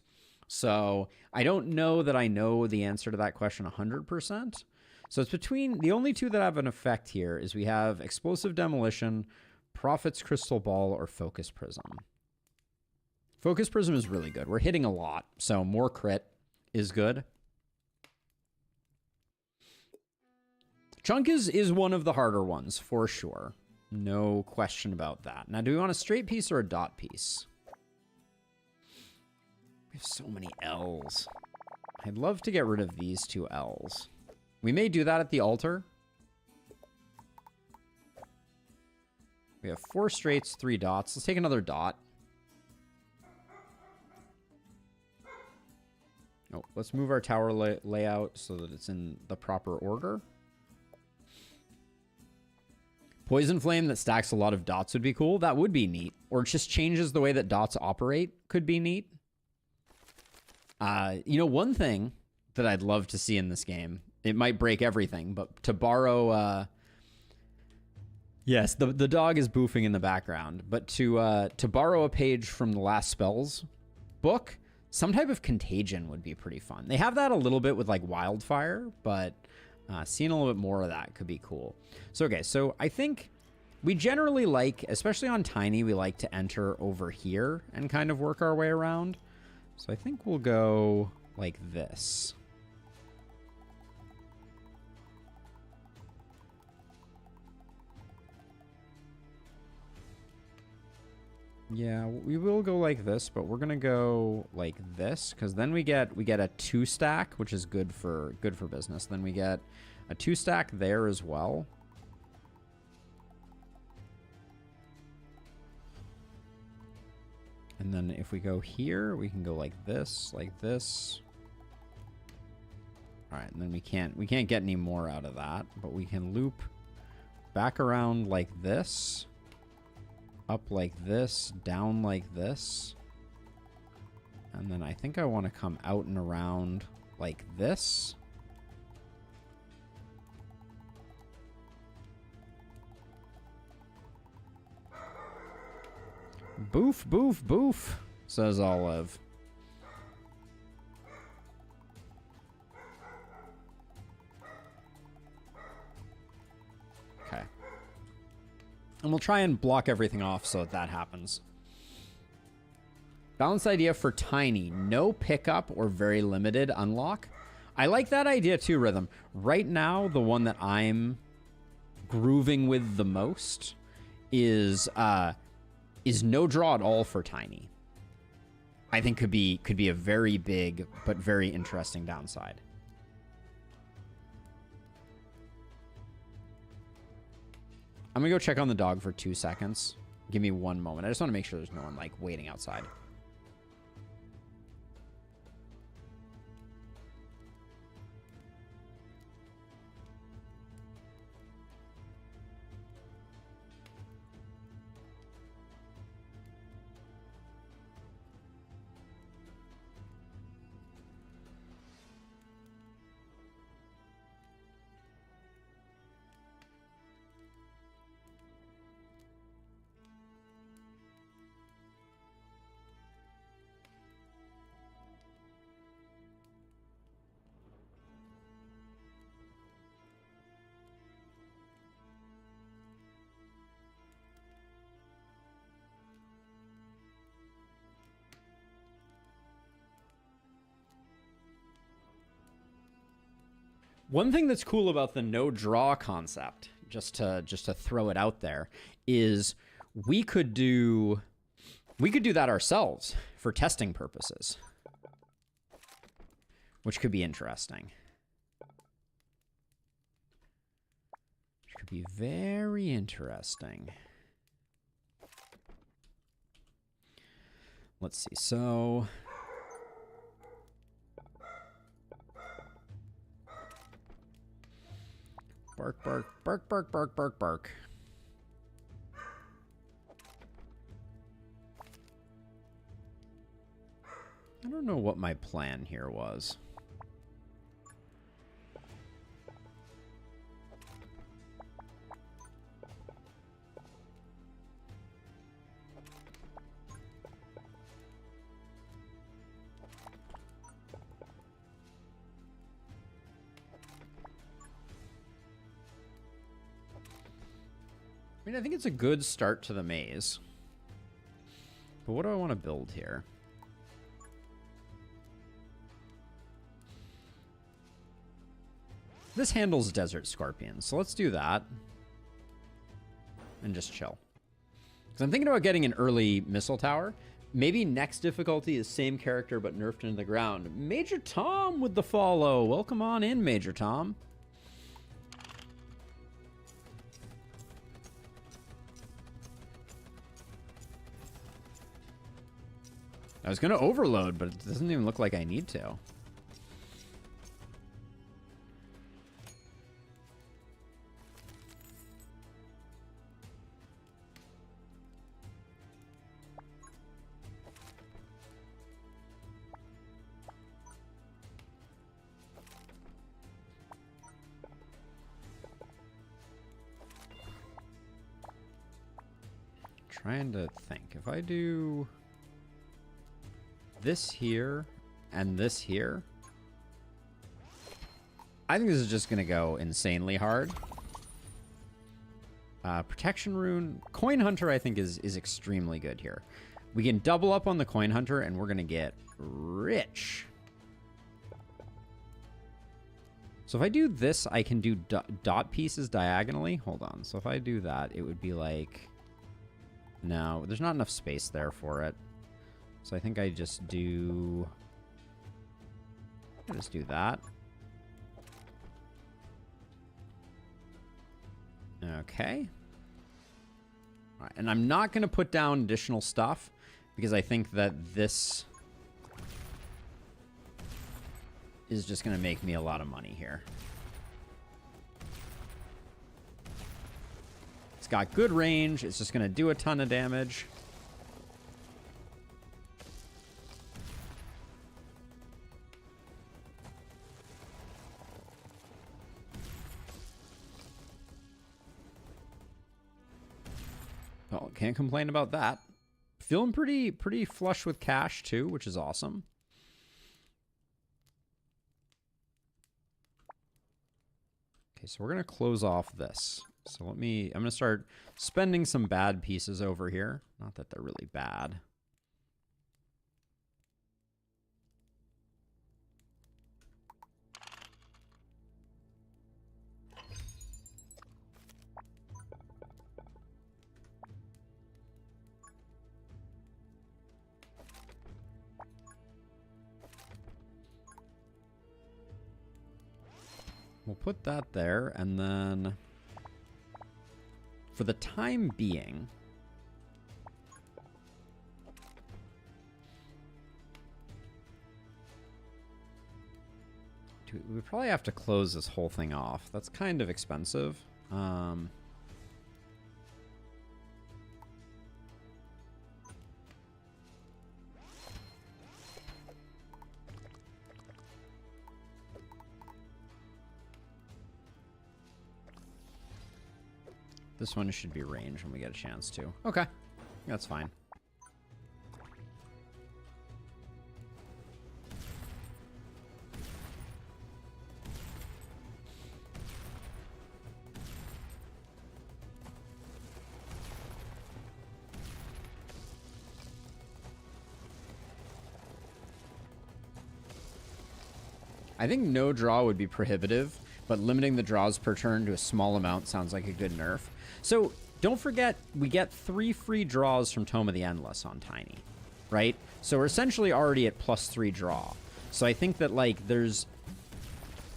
So I don't know that I know the answer to that question 100%. So it's between the only 2 that have an effect here is we have Explosive Demolition, Prophet's Crystal Ball, or Focus Prism. Focus Prism is really good. We're hitting a lot, so more crit is good. Chunk is one of the harder ones for sure. No question about that. Now, do we want a straight piece or a dot piece? We have so many L's. I'd love to get rid of these 2 L's. We may do that at the altar. We have 4 straights, 3 dots. Let's take another dot. Oh, let's move our tower layout so that it's in the proper order. Poison Flame that stacks a lot of dots would be cool. That would be neat. Or it just changes the way that dots operate could be neat. You know, one thing that I'd love to see in this game, it might break everything, but to borrow... yes, the dog is boofing in the background. But to borrow a page from the Last Spells book, Some type of contagion would be pretty fun. They have that a little bit with like wildfire, but seeing a little bit more of that could be cool. So, okay, so I think we generally like, especially on Tiny, we like to enter over here and kind of work our way around. So I think we'll go like this. Yeah, we will go like this, but we're gonna go like this because then we get a 2-stack, which is good for business. Then we get a 2-stack there as well. And then if we go here, we can go like this, like this. All right, and then we can't get any more out of that, but we can loop back around like this. Up like this, down like this. And then I think I want to come out and around like this. Boof, boof, boof, says Olive. Okay. And we'll try and block everything off so that happens. Balanced idea for Tiny. No pickup or very limited unlock. I like that idea too, Rhythm. Right now, the one that I'm grooving with the most is no draw at all for Tiny. I think could be a very big but very interesting downside. I'm gonna go check on the dog for 2 seconds. Give me 1 moment. I just want to make sure there's no one like waiting outside. One thing that's cool about the no draw concept, just to throw it out there, is we could do that ourselves for testing purposes, which could be interesting. Which could be very interesting. Let's see. So bark, bark, bark, bark, bark, bark, bark. I don't know what my plan here was. I mean, I think it's a good start to the maze. But what do I want to build here? This handles desert scorpions, so let's do that. And just chill. Because I'm thinking about getting an early missile tower. Maybe next difficulty is same character but nerfed into the ground. Major Tom with the follow. Welcome on in, Major Tom. I was going to overload, but it doesn't even look like I need to. Trying to think. If I do... this here and this here, I think this is just going to go insanely hard. Protection rune. Coin hunter, I think, is extremely good here. We can double up on the coin hunter, and we're going to get rich. So if I do this, I can do dot pieces diagonally. Hold on. So if I do that, it would be like... No, there's not enough space there for it. So I think I just do... I'll just do that. Okay. All right, and I'm not going to put down additional stuff because I think that this is just going to make me a lot of money here. It's got good range. It's just going to do a ton of damage. Well, can't complain about that. Feeling pretty flush with cash too, which is awesome. Okay, so we're gonna close off this. So I'm gonna start spending some bad pieces over here. Not that they're really bad. We'll put that there, and then for the time being, we probably have to close this whole thing off. That's kind of expensive. This one should be range when we get a chance to. Okay, that's fine. I think no draw would be prohibitive, but limiting the draws per turn to a small amount sounds like a good nerf. So don't forget, we get 3 free draws from Tome of the Endless on Tiny, right? So we're essentially already at +3 draw. So I think that, like, there's...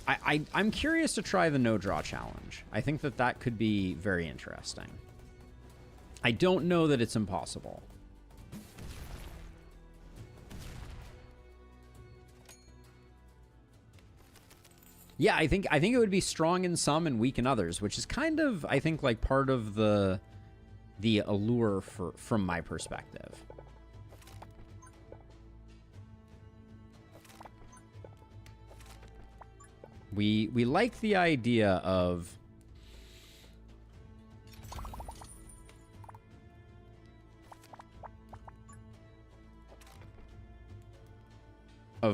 I'm curious to try the no draw challenge. I think that that could be very interesting. I don't know that it's impossible. Yeah, I think it would be strong in some and weak in others, which is kind of, I think, like part of the allure from my perspective. We like the idea of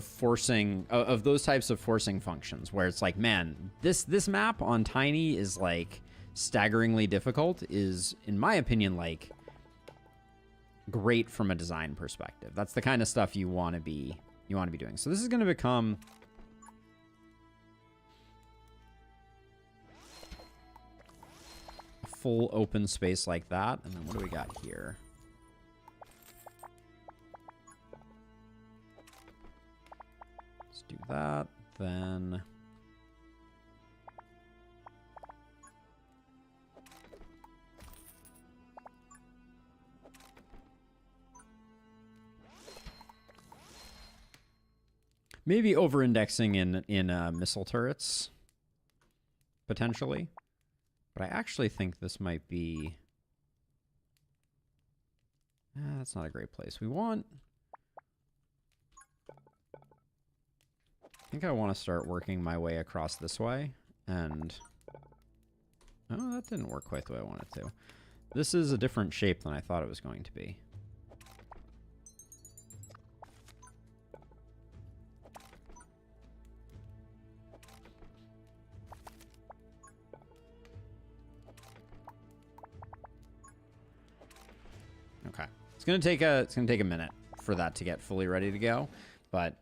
forcing of those types of forcing functions where it's like, man, this map on Tiny is like staggeringly difficult, is in my opinion like great from a design perspective. That's the kind of stuff you want to be doing. So this is going to become a full open space like that. And then what do we got here? Do that, then maybe over-indexing in missile turrets potentially, but I actually think this might be that's not a great place. We want. I think I want to start working my way across this way, and... Oh, that didn't work quite the way I wanted to. This is a different shape than I thought it was going to be. gonna take a minute for that to get fully ready to go, but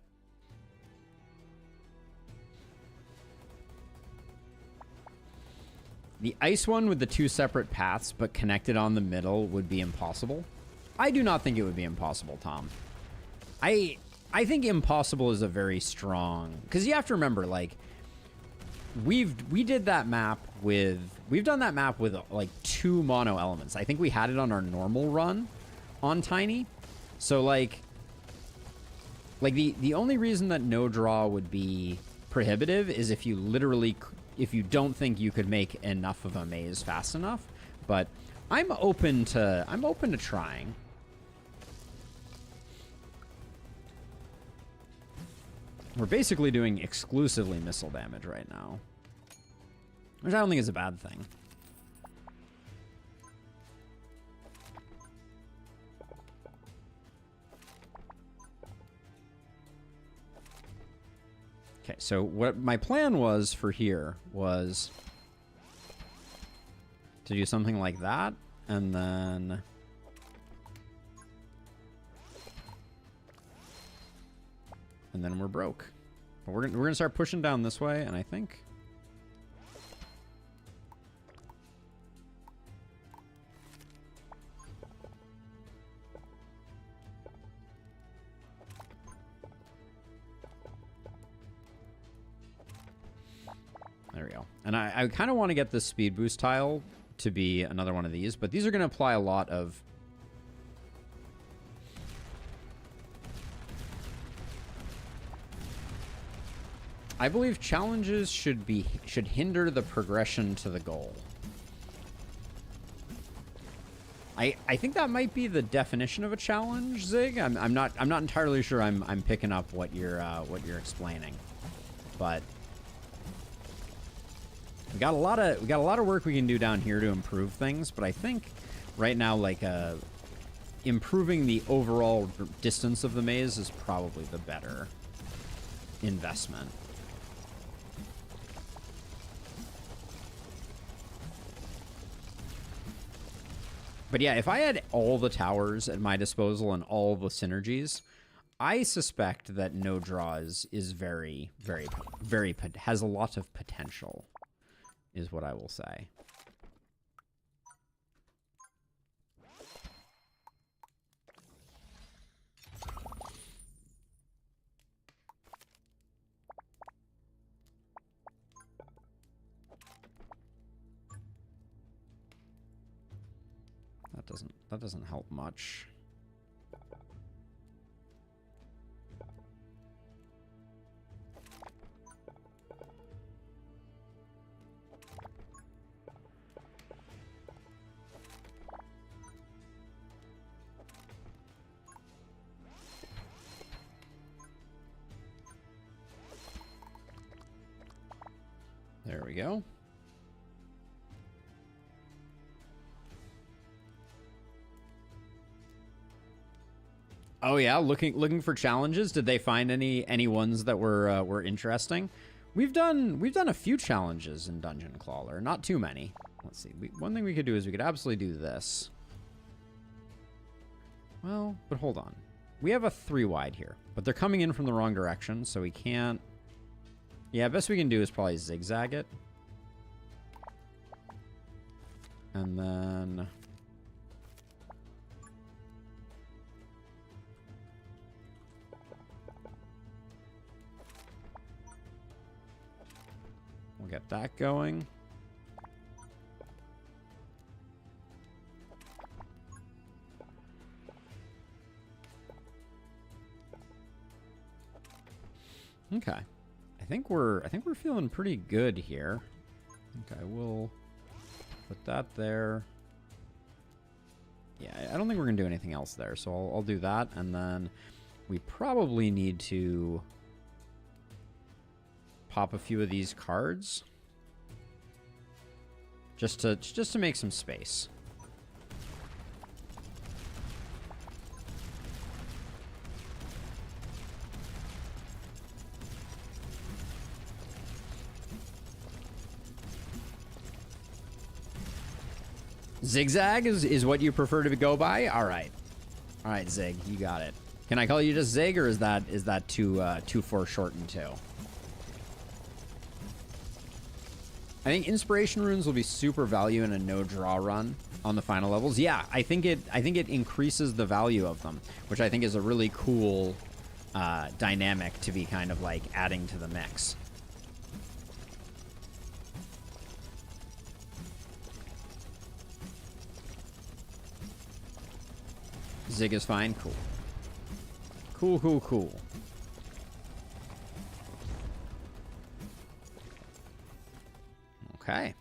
the ice one with the 2 separate paths but connected on the middle would be impossible. I do not think it would be impossible, Tom. I think impossible is a very strong, because you have to remember, like, we've done that map with like 2 mono elements. I think we had it on our normal run on Tiny. So like the only reason that no draw would be prohibitive is if you don't think you could make enough of a maze fast enough. But I'm open to trying. We're basically doing exclusively missile damage right now, which I don't think is a bad thing. Okay, so what my plan was for here was to do something like that, and then we're broke. But we're gonna start pushing down this way, and I think there we go. And I kind of want to get this speed boost tile to be another one of these, but these are going to apply a lot of I believe challenges should hinder the progression to the goal. I think that might be the definition of a challenge, Zig. I'm not entirely sure I'm picking up what you're explaining. But we got a lot of work we can do down here to improve things, but I think right now, like, improving the overall distance of the maze is probably the better investment. But yeah, if I had all the towers at my disposal and all the synergies, I suspect that no draws is very, very, very, has a lot of potential, is what I will say. That doesn't help much. There we go. Oh yeah, looking for challenges. Did they find any ones that were interesting? We've done a few challenges in Dungeon Crawler, not too many. Let's see. One thing we could do is we could absolutely do this. Well, but hold on. We have a 3 wide here, but they're coming in from the wrong direction, so we can't. Yeah, best we can do is probably zigzag it, and then. We'll get that going. Okay. I think we're feeling pretty good here. Okay, we'll put that there. Yeah, I don't think we're gonna do anything else there, so I'll do that, and then we probably need to pop a few of these cards just to make some space. Zigzag is what you prefer to go by? All right. All right, Zig, you got it. Can I call you just Zig, or is that too foreshortened too? I think inspiration runes will be super value in a no draw run on the final levels. Yeah, I think it increases the value of them, which I think is a really cool dynamic to be kind of like adding to the mix. Zig is fine. Cool. Cool, cool, cool. Okay.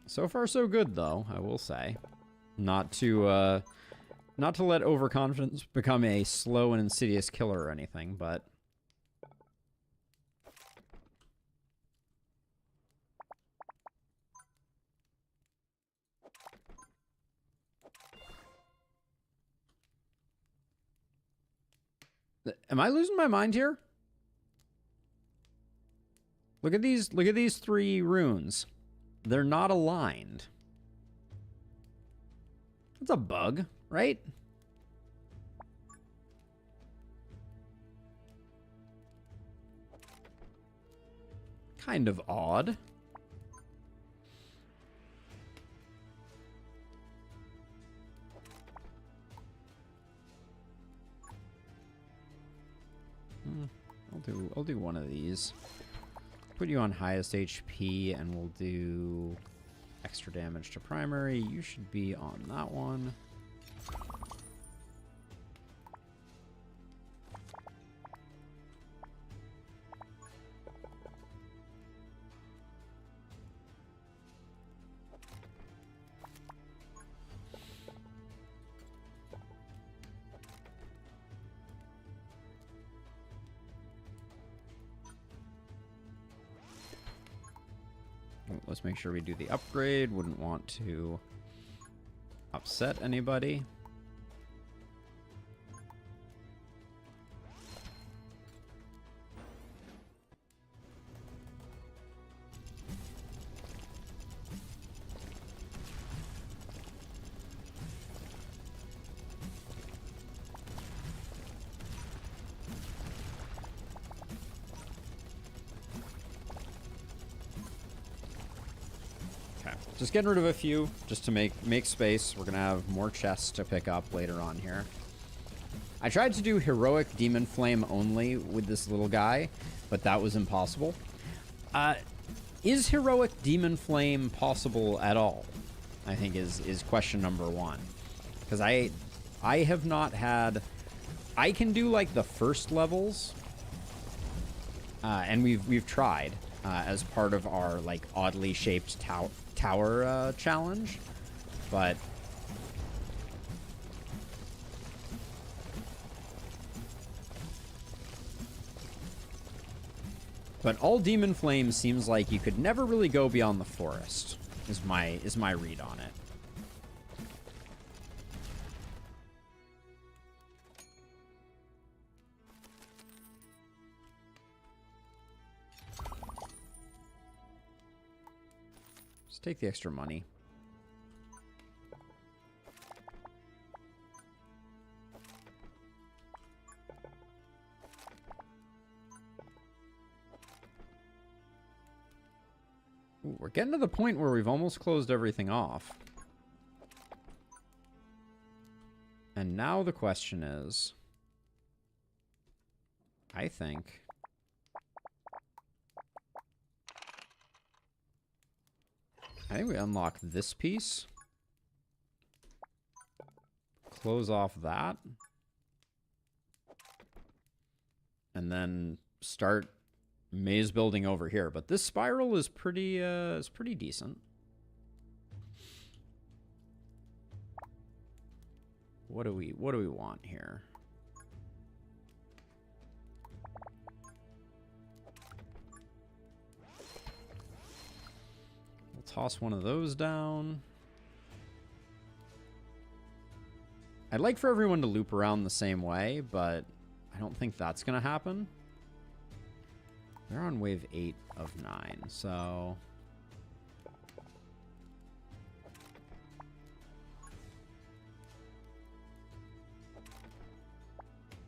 So far, so good, though, I will say. Not to let overconfidence become a slow and insidious killer or anything, but... Am I losing my mind here? Look at these 3 runes. They're not aligned. That's a bug, right? Kind of odd. I'll do one of these. Put you on highest HP, and we'll do extra damage to primary. You should be on that one. Let's make sure we do the upgrade. Wouldn't want to upset anybody. Just getting rid of a few, just to make space. We're gonna have more chests to pick up later on here. I tried to do heroic demon flame only with this little guy, but that was impossible. Is heroic demon flame possible at all? I think is question number 1, because I have not had. I can do like the first levels, and we've tried as part of our like oddly shaped tower challenge, but all demon flame seems like you could never really go beyond the forest is my read on it. Take the extra money. Ooh, we're getting to the point where we've almost closed everything off. And now the question is, I think we unlock this piece. Close off that. And then start maze building over here. But this spiral is pretty decent. What do we want here? Toss one of those down. I'd like for everyone to loop around the same way, but I don't think that's going to happen. They're on wave 8 of 9, so...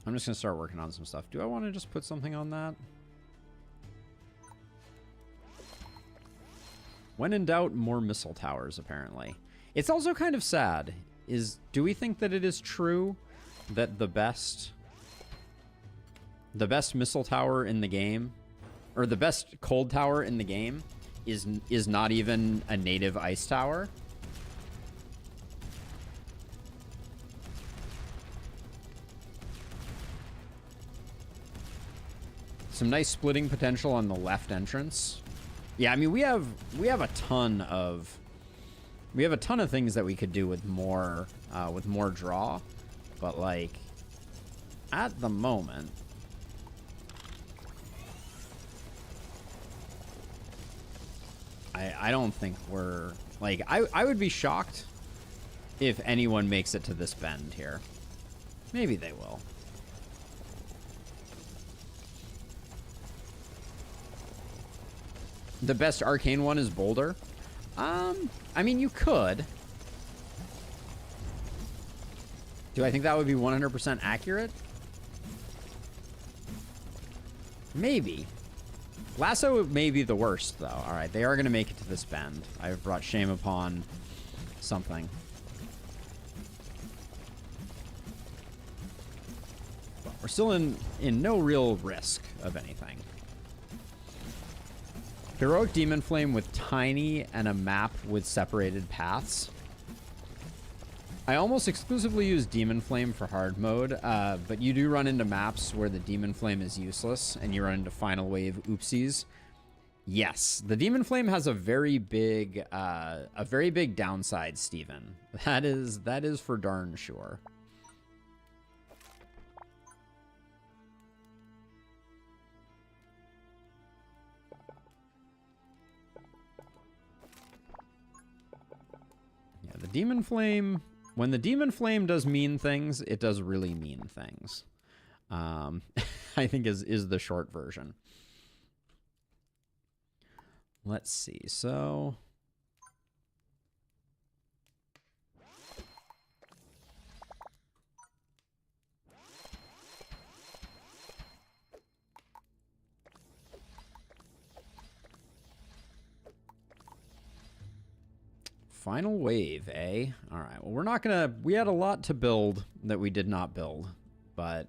I'm just going to start working on some stuff. Do I want to just put something on that? When in doubt, more missile towers, apparently. It's also kind of sad. Do we think that it is true that the best missile tower in the game, or the best cold tower in the game, is not even a native ice tower? Some nice splitting potential on the left entrance. Yeah, I mean, we have a ton of things that we could do with more draw, but like at the moment, I don't think we're like I would be shocked if anyone makes it to this bend here. Maybe they will. The best arcane one is Boulder. I mean, you could. Do I think that would be 100% accurate? Maybe. Lasso may be the worst, though. All right, they are going to make it to this bend. I've brought shame upon something. Well, we're still in no real risk of anything. Heroic Demon Flame with Tiny and a map with separated paths. I almost exclusively use Demon Flame for hard mode, but you do run into maps where the Demon Flame is useless, and you run into Final Wave oopsies. Yes, the Demon Flame has a very big downside, Steven. That is for darn sure. The Demon Flame, when the Demon Flame does mean things, it does really mean things. I think is the short version. Let's see. So Final Wave, eh? All right. Well, we're not gonna... We had a lot to build that we did not build, but...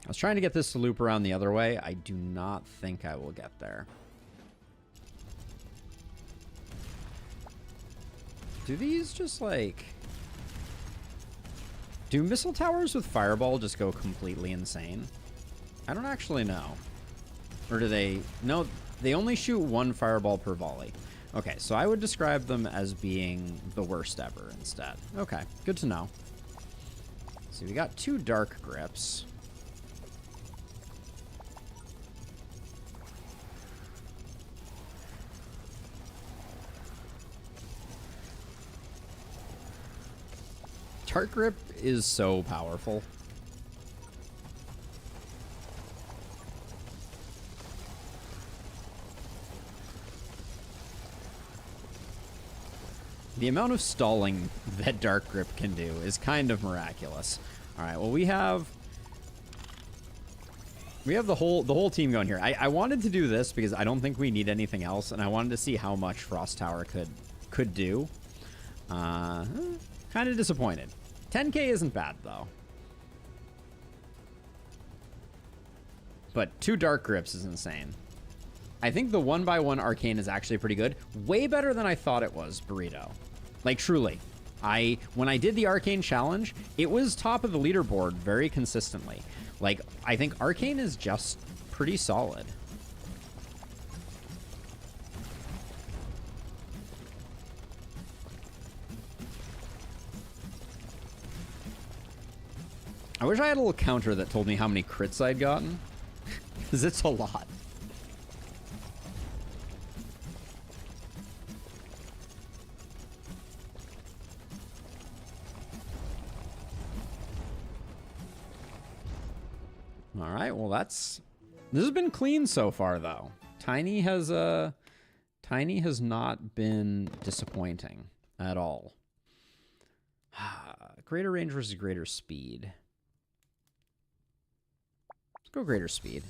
I was trying to get this to loop around the other way. I do not think I will get there. Do these just like... Do missile towers with fireball just go completely insane? I don't actually know. Or do they... No, they only shoot one fireball per volley. Okay, so I would describe them as being the worst ever instead. Okay, good to know. So we got 2 dark grips. Tart Grip is so powerful. The amount of stalling that Dark Grip can do is kind of miraculous. All right, well, we have the whole team going here. I wanted to do this because I don't think we need anything else, and I wanted to see how much Frost Tower could do. Kind of disappointed. 10k isn't bad, though. But 2 Dark Grips is insane. I think the 1x1 Arcane is actually pretty good. Way better than I thought it was, Burrito. Like, truly. When I did the Arcane Challenge, it was top of the leaderboard very consistently. Like, I think Arcane is just pretty solid. I wish I had a little counter that told me how many crits I'd gotten, because it's a lot. This has been clean so far, though. Tiny has not been disappointing at all. Greater range versus greater speed. Let's go greater speed.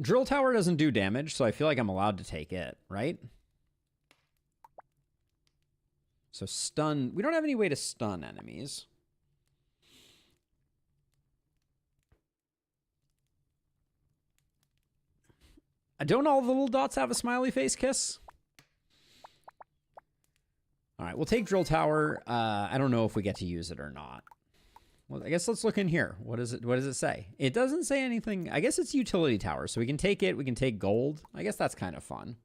Drill tower doesn't do damage, so I feel like I'm allowed to take it, right? So stun. We don't have any way to stun enemies. Don't all the little dots have a smiley face kiss? All right, we'll take drill tower. I don't know if we get to use it or not. Well, I guess let's look in here. What does it say? It doesn't say anything. I guess it's utility tower, so we can take it. We can take gold. I guess that's kind of fun.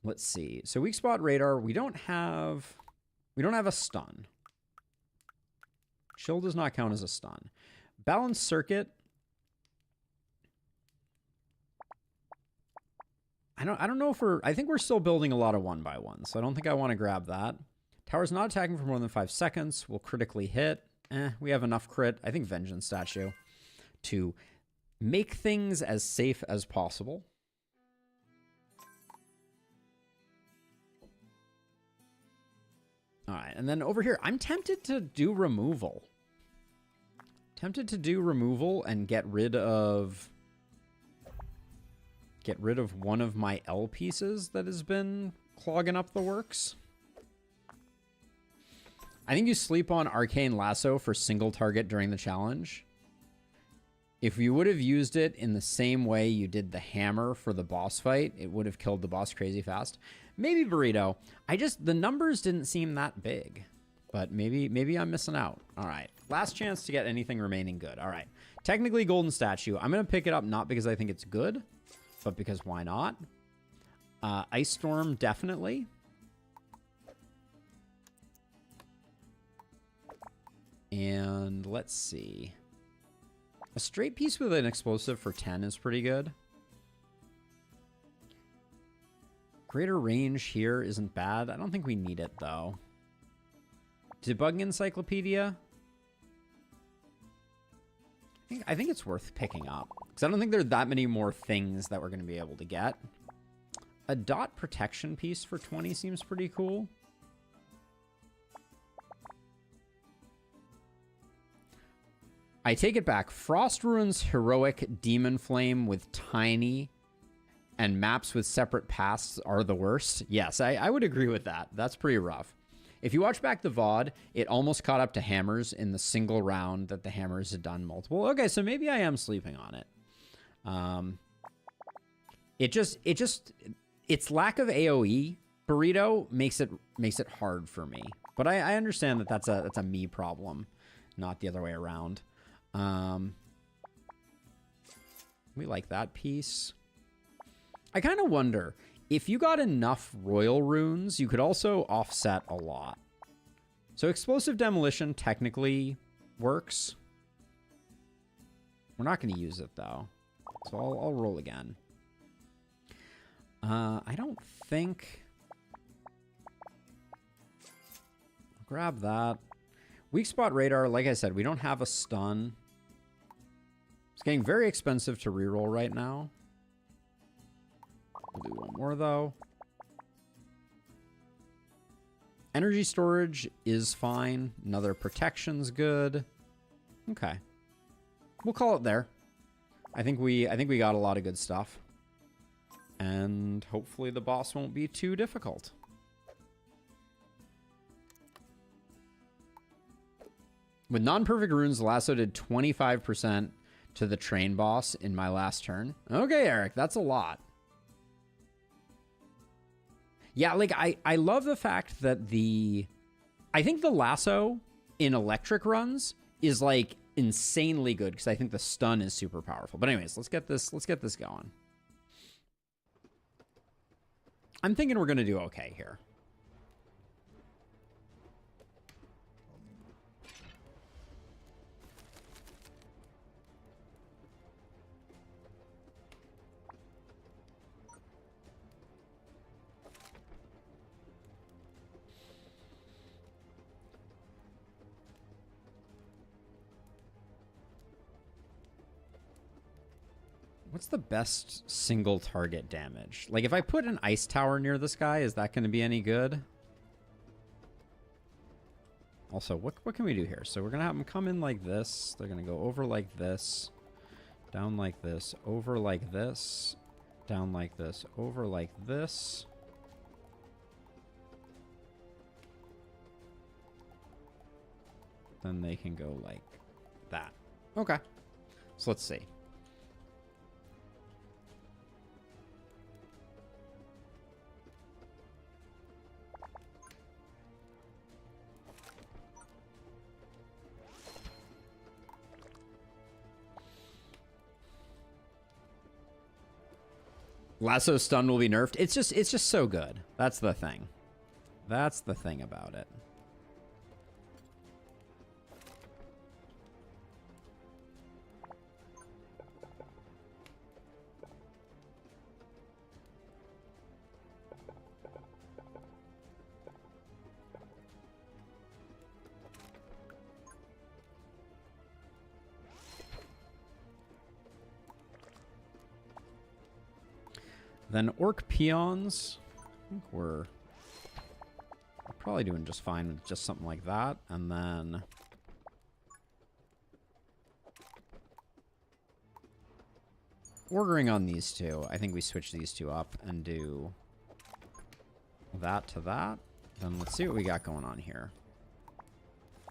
Let's see. So weak spot radar. We don't have a stun. Chill does not count as a stun. Balanced circuit. I don't know if I think we're still building a lot of 1x1, so I don't think I want to grab that. Tower's not attacking for more than 5 seconds. Will critically hit. We have enough crit. I think Vengeance statue to make things as safe as possible. All right, and then over here, I'm tempted to do removal. Tempted to do removal and get rid of one of my L pieces that has been clogging up the works. I think you sleep on Arcane Lasso for single target during the challenge. If you would have used it in the same way you did the hammer for the boss fight, it would have killed the boss crazy fast. Maybe Burrito. The numbers didn't seem that big, but maybe I'm missing out. All right, last chance to get anything remaining good. All right, technically golden statue. I'm gonna pick it up not because I think it's good, but because why not? Ice Storm, definitely. And let's see. A straight piece with an explosive for 10 is pretty good. Greater range here isn't bad. I don't think we need it, though. Debugging Encyclopedia. I think it's worth picking up. Because I don't think there are that many more things that we're going to be able to get. A dot protection piece for 20 seems pretty cool. I take it back. Frost Ruins Heroic Demon Flame with Tiny and maps with separate paths are the worst. Yes, I would agree with that. That's pretty rough. If you watch back the VOD, it almost caught up to Hammers in the single round that the Hammers had done multiple. Okay, so maybe I am sleeping on it. Its lack of AoE Burrito makes it hard for me. But I understand that that's a me problem, not the other way around. We like that piece. I kind of wonder, if you got enough royal runes, you could also offset a lot. So explosive demolition technically works. We're not going to use it, though. So I'll roll again. I don't think... Grab that. Weak spot radar, like I said, we don't have a stun. It's getting very expensive to reroll right now. We'll do one more, though. Energy storage is fine. Another protection's good. Okay. We'll call it there. I think we got a lot of good stuff. And hopefully the boss won't be too difficult. With non-perfect runes, Lasso did 25% to the train boss in my last turn. Okay, Eric, that's a lot. Yeah, like, I love the fact that I think the Lasso in electric runs is, like, insanely good, because I think the stun is super powerful. But anyways, let's get this going. I'm thinking we're going to do okay here. What's the best single target damage? Like, if I put an ice tower near this guy, is that going to be any good? Also, what can we do here? So we're going to have them come in like this. They're going to go over like this. Down like this. Over like this. Down like this. Over like this. Then they can go like that. Okay. So let's see. Lasso stun will be nerfed. It's just so good. That's the thing. That's the thing about it. Then orc peons. I think we're probably doing just fine with just something like that. And then ordering on these two. I think we switch these two up and do that to that. Then let's see what we got going on here.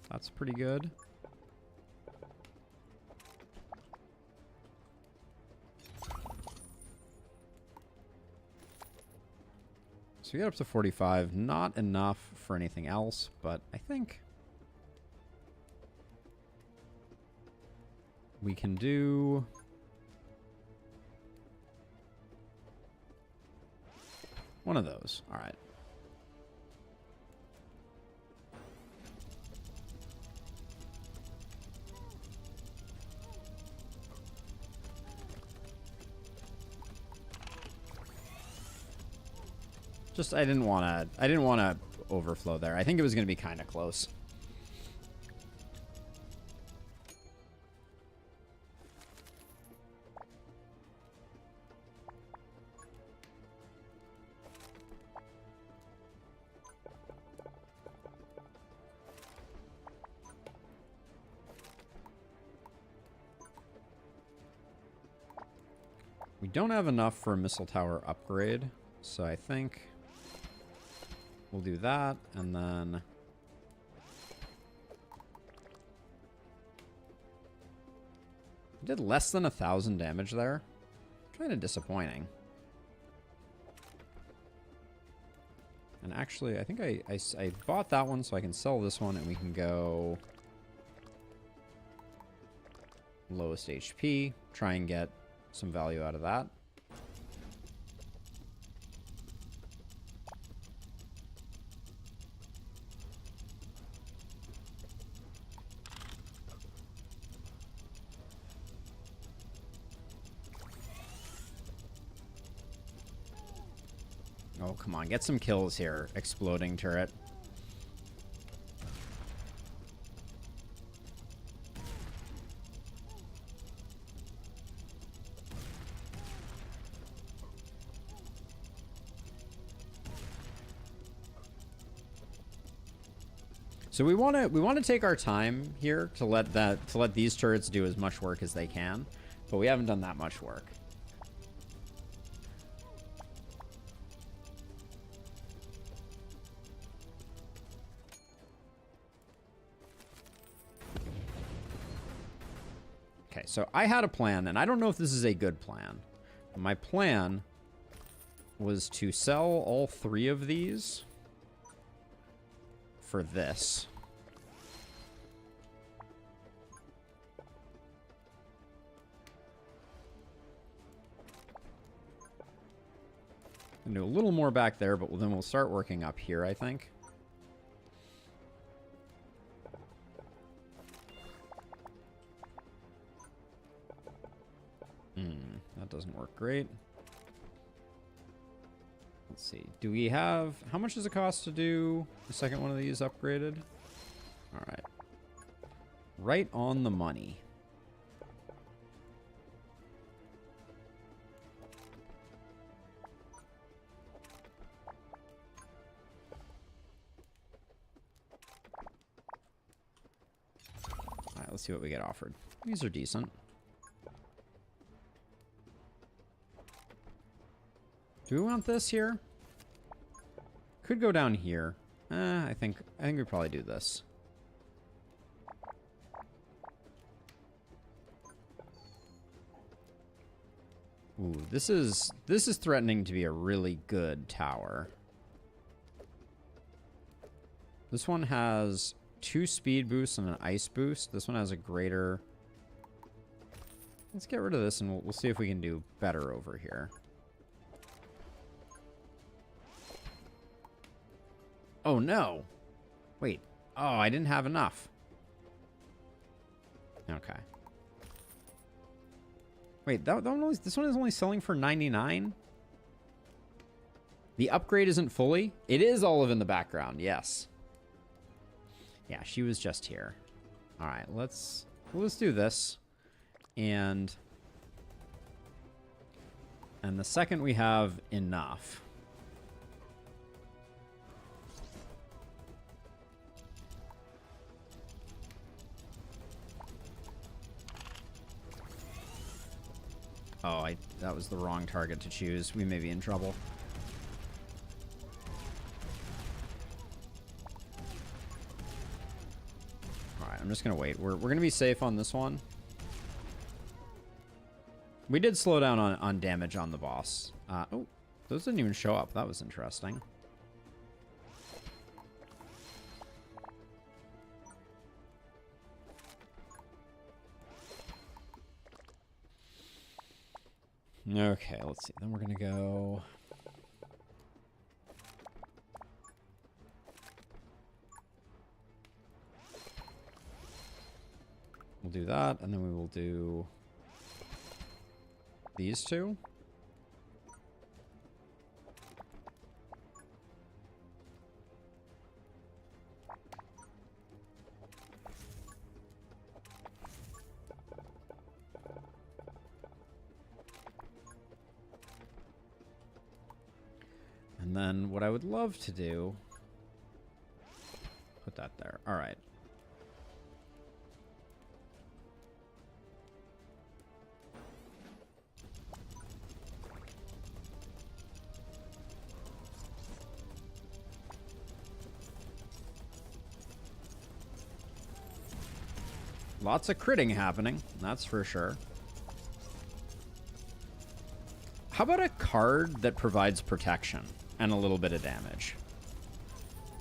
That's pretty good. So we get up to 45. Not enough for anything else, but I think we can do one of those. All right. Just I didn't want to overflow there. I think it was going to be kind of close. We don't have enough for a missile tower upgrade, so I think we'll do that, and then did less than 1,000 damage there. Kind of disappointing. And actually, I think I bought that one so I can sell this one, and we can go lowest HP, try and get some value out of that. Oh, come on. Get some kills here. Exploding turret. So we want to take our time here to let these turrets do as much work as they can, but we haven't done that much work. Okay, so I had a plan, and I don't know if this is a good plan. My plan was to sell all 3 of these for this. And do a little more back there, but then we'll start working up here, I think. That doesn't work great. Let's see. Do we have... How much does it cost to do the second one of these upgraded? All right. Right on the money. let's see what we get offered. These are decent. Do we want this here? Could go down here. I think we probably do this. Ooh, this is threatening to be a really good tower. This one has 2 speed boosts and an ice boost. This one has a greater. Let's get rid of this and we'll see if we can do better over here. Oh no. Wait. Oh, I didn't have enough. Okay. Wait, this one is only selling for 99? The upgrade isn't fully? It is Olive in the background, yes. Yeah, she was just here. All right, let's do this. And the second we have enough. Oh, that was the wrong target to choose. We may be in trouble. All right, I'm just gonna wait. We're gonna be safe on this one. We did slow down on damage on the boss. Oh, those didn't even show up. That was interesting. Okay, let's see. Then we're gonna go. We'll do that, and then we will do these two. And then what I would love to do, put that there. All right. Lots of critting happening, that's for sure. How about a card that provides protection and a little bit of damage?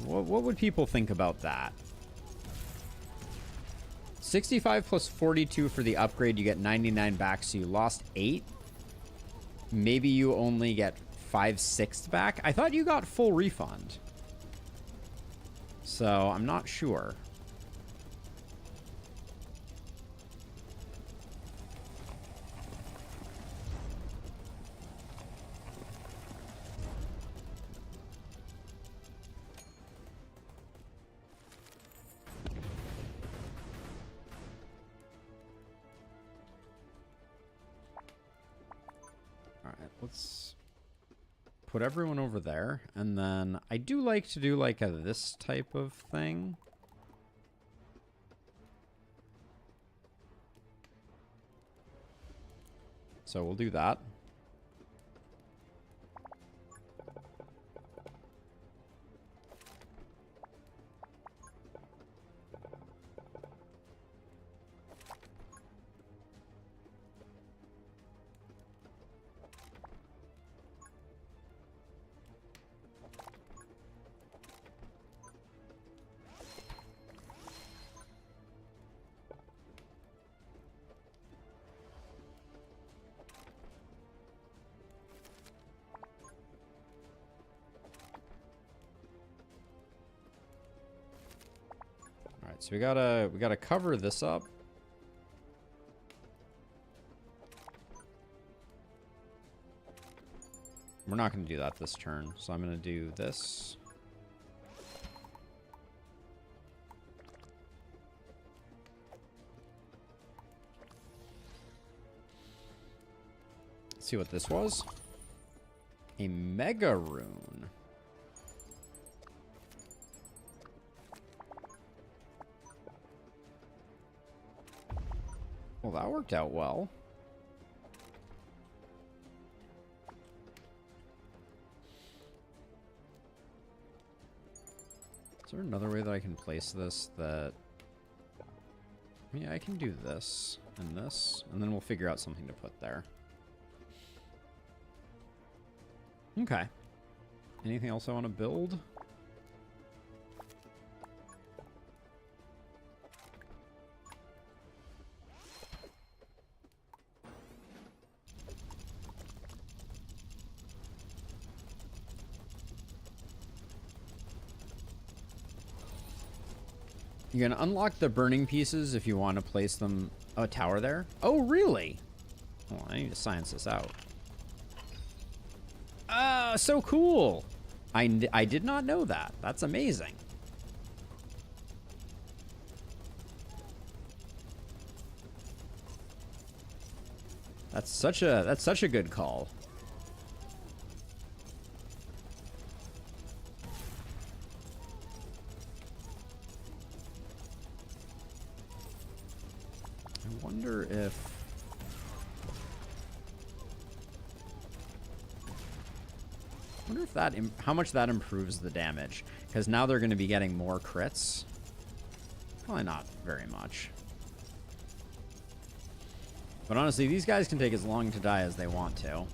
What would people think about that? 65 plus 42 for the upgrade, you get 99 back, so you lost 8. Maybe you only get 5/6 back. I thought you got full refund. So I'm not sure. Let's put everyone over there, and then I do like to do like this type of thing. So we'll do that. So we gotta cover this up. We're not gonna do that this turn, so I'm gonna do this. Let's see what this was. A mega rune. Well, that worked out well. Is there another way that I can place this that... Yeah, I can do this, and then we'll figure out something to put there. Okay. Anything else I want to build? You're going to unlock the burning pieces if you want to place them... a tower there? Oh, really? Well, I need to science this out. So cool! I did not know that. That's amazing. That's such a good call. I wonder if... I wonder if that... how much that improves the damage. Because now they're going to be getting more crits. Probably not very much. But honestly, these guys can take as long to die as they want to.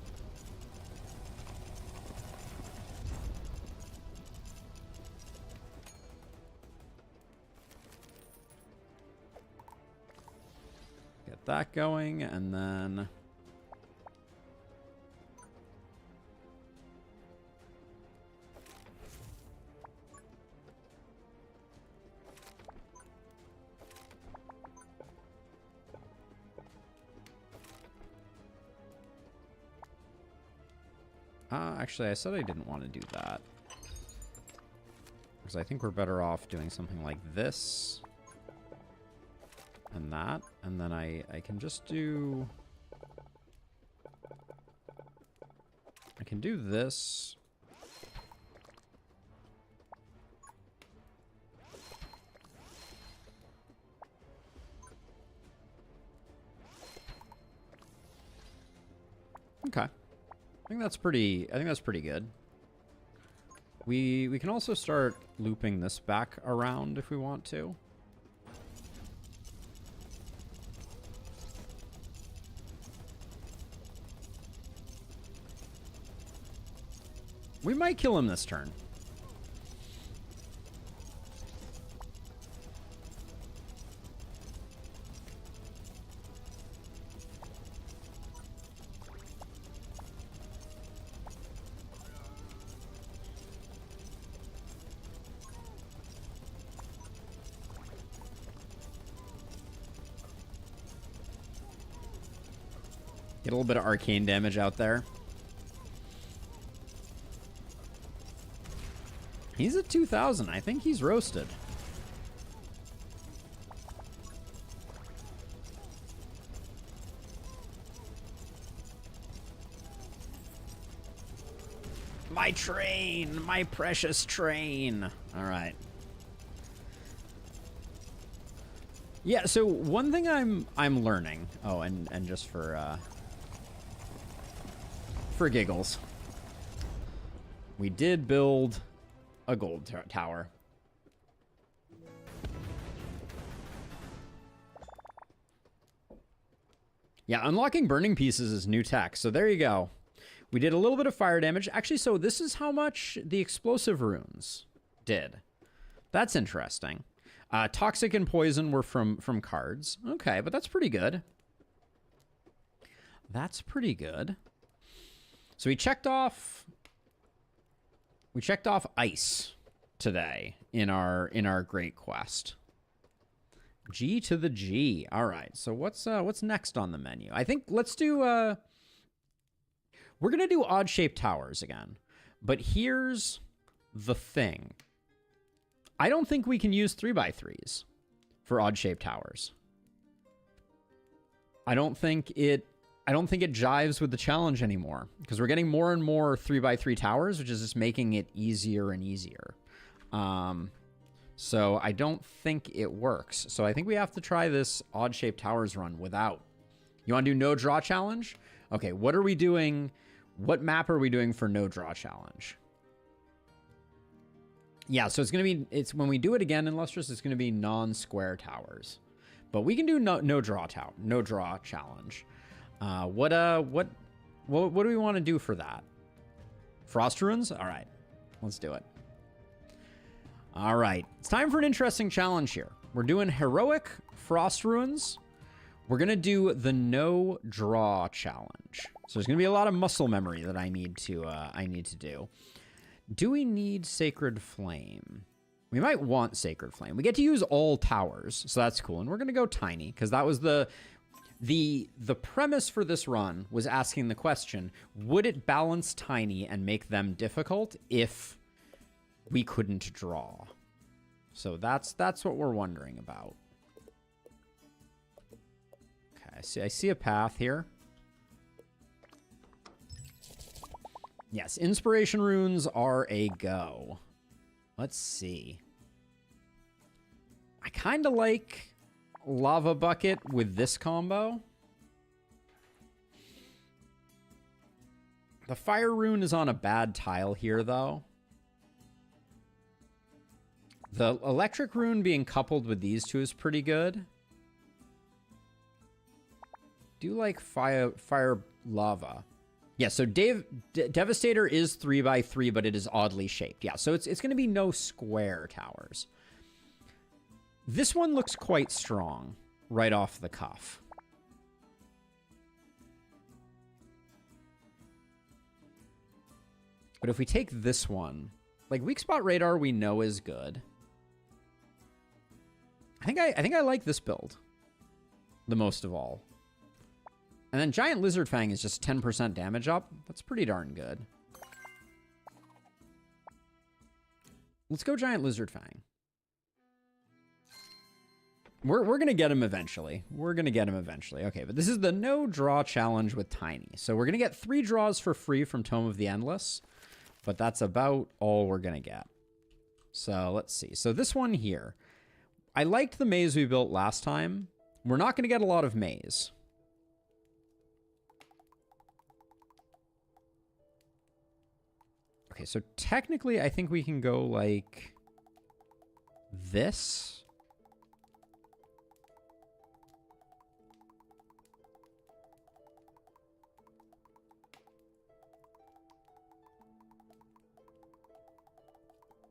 Get that going, and then... actually, I said I didn't want to do that. Because I think we're better off doing something like this. And that. And then I can just do... I can do this. Okay. I think that's pretty good. We can also start looping this back around if we want to. We might kill him this turn. Get a little bit of arcane damage out there. He's at 2,000. I think he's roasted. My train! My precious train! All right. Yeah, so one thing I'm learning... Oh, and just for giggles. We did build a gold tower. Yeah, unlocking burning pieces is new tech. So there you go. We did a little bit of fire damage. Actually, so this is how much the explosive runes did. That's interesting. Toxic and poison were from cards. Okay, but that's pretty good. That's pretty good. So we checked off ice today in our great quest. G to the G. All right. So what's next on the menu? I think let's do we're going to do odd-shaped towers again. But here's the thing. I don't think we can use 3x3s for odd-shaped towers. I don't think it jives with the challenge anymore because we're getting more and more 3x3 towers, which is just making it easier and easier. So I don't think it works. So I think we have to try this odd-shaped towers run without. You want to do no draw challenge? Okay, what are we doing? What map are we doing for no draw challenge? Yeah, so it's going to be, it's when we do it again in Lustrous, it's going to be non-square towers. But we can do no draw challenge. What do we want to do for that? Frost runes? All right, let's do it. All right, it's time for an interesting challenge here. We're doing heroic frost runes. We're gonna do the no draw challenge. So there's gonna be a lot of muscle memory that I need to do. Do we need Sacred Flame? We might want Sacred Flame. We get to use all towers, so that's cool. And we're gonna go tiny because that was the premise for this run was asking the question: would it balance tiny and make them difficult if we couldn't draw? So that's what we're wondering about. Okay, I see a path here. Yes, inspiration runes are a go. Let's see. I kind of like Lava Bucket with this combo. The fire rune is on a bad tile here, though. The electric rune being coupled with these two is pretty good. Do like fire lava. Yeah, so Devastator is 3x3, but it is oddly shaped. Yeah, so it's going to be no square towers. This one looks quite strong right off the cuff. But if we take this one, like Weak Spot Radar we know is good. I think I like this build the most of all. And then Giant Lizard Fang is just 10% damage up. That's pretty darn good. Let's go Giant Lizard Fang. We're going to get him eventually. We're going to get him eventually. Okay, but this is the no draw challenge with Tiny. So we're going to get 3 draws for free from Tome of the Endless. But that's about all we're going to get. So let's see. So this one here. I liked the maze we built last time. We're not going to get a lot of maze. Okay, so technically I think we can go like this.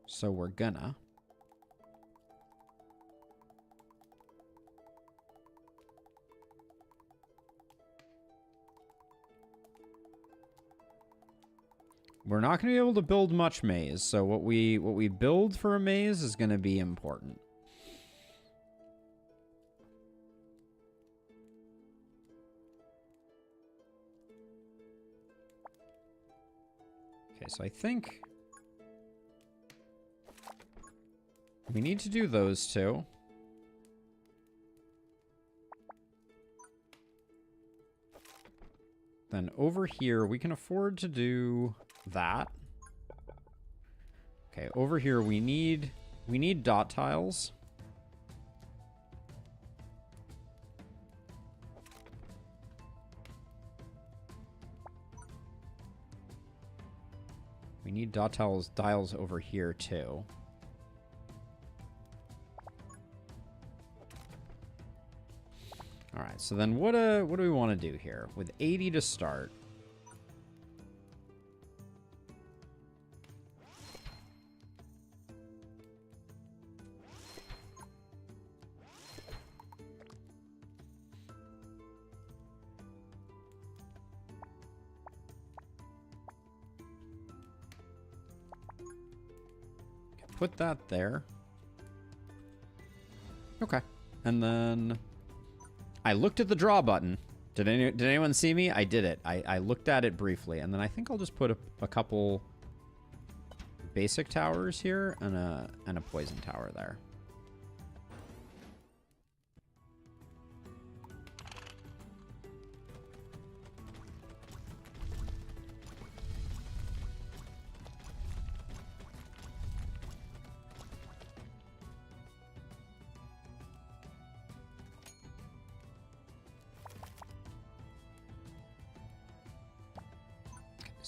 So we're gonna. We're not going to be able to build much maze, so what we build for a maze is going to be important. Okay, so I think we need to do those two. Then over here, we can afford to do that. Okay, over here we need dot tiles. We need dot tiles over here too. All right, so then what do we want to do here with 80 to start? Put that there. Okay. And then I looked at the draw button. Did anyone see me? I did it. I looked at it briefly. And then I think I'll just put a couple basic towers here and a poison tower there.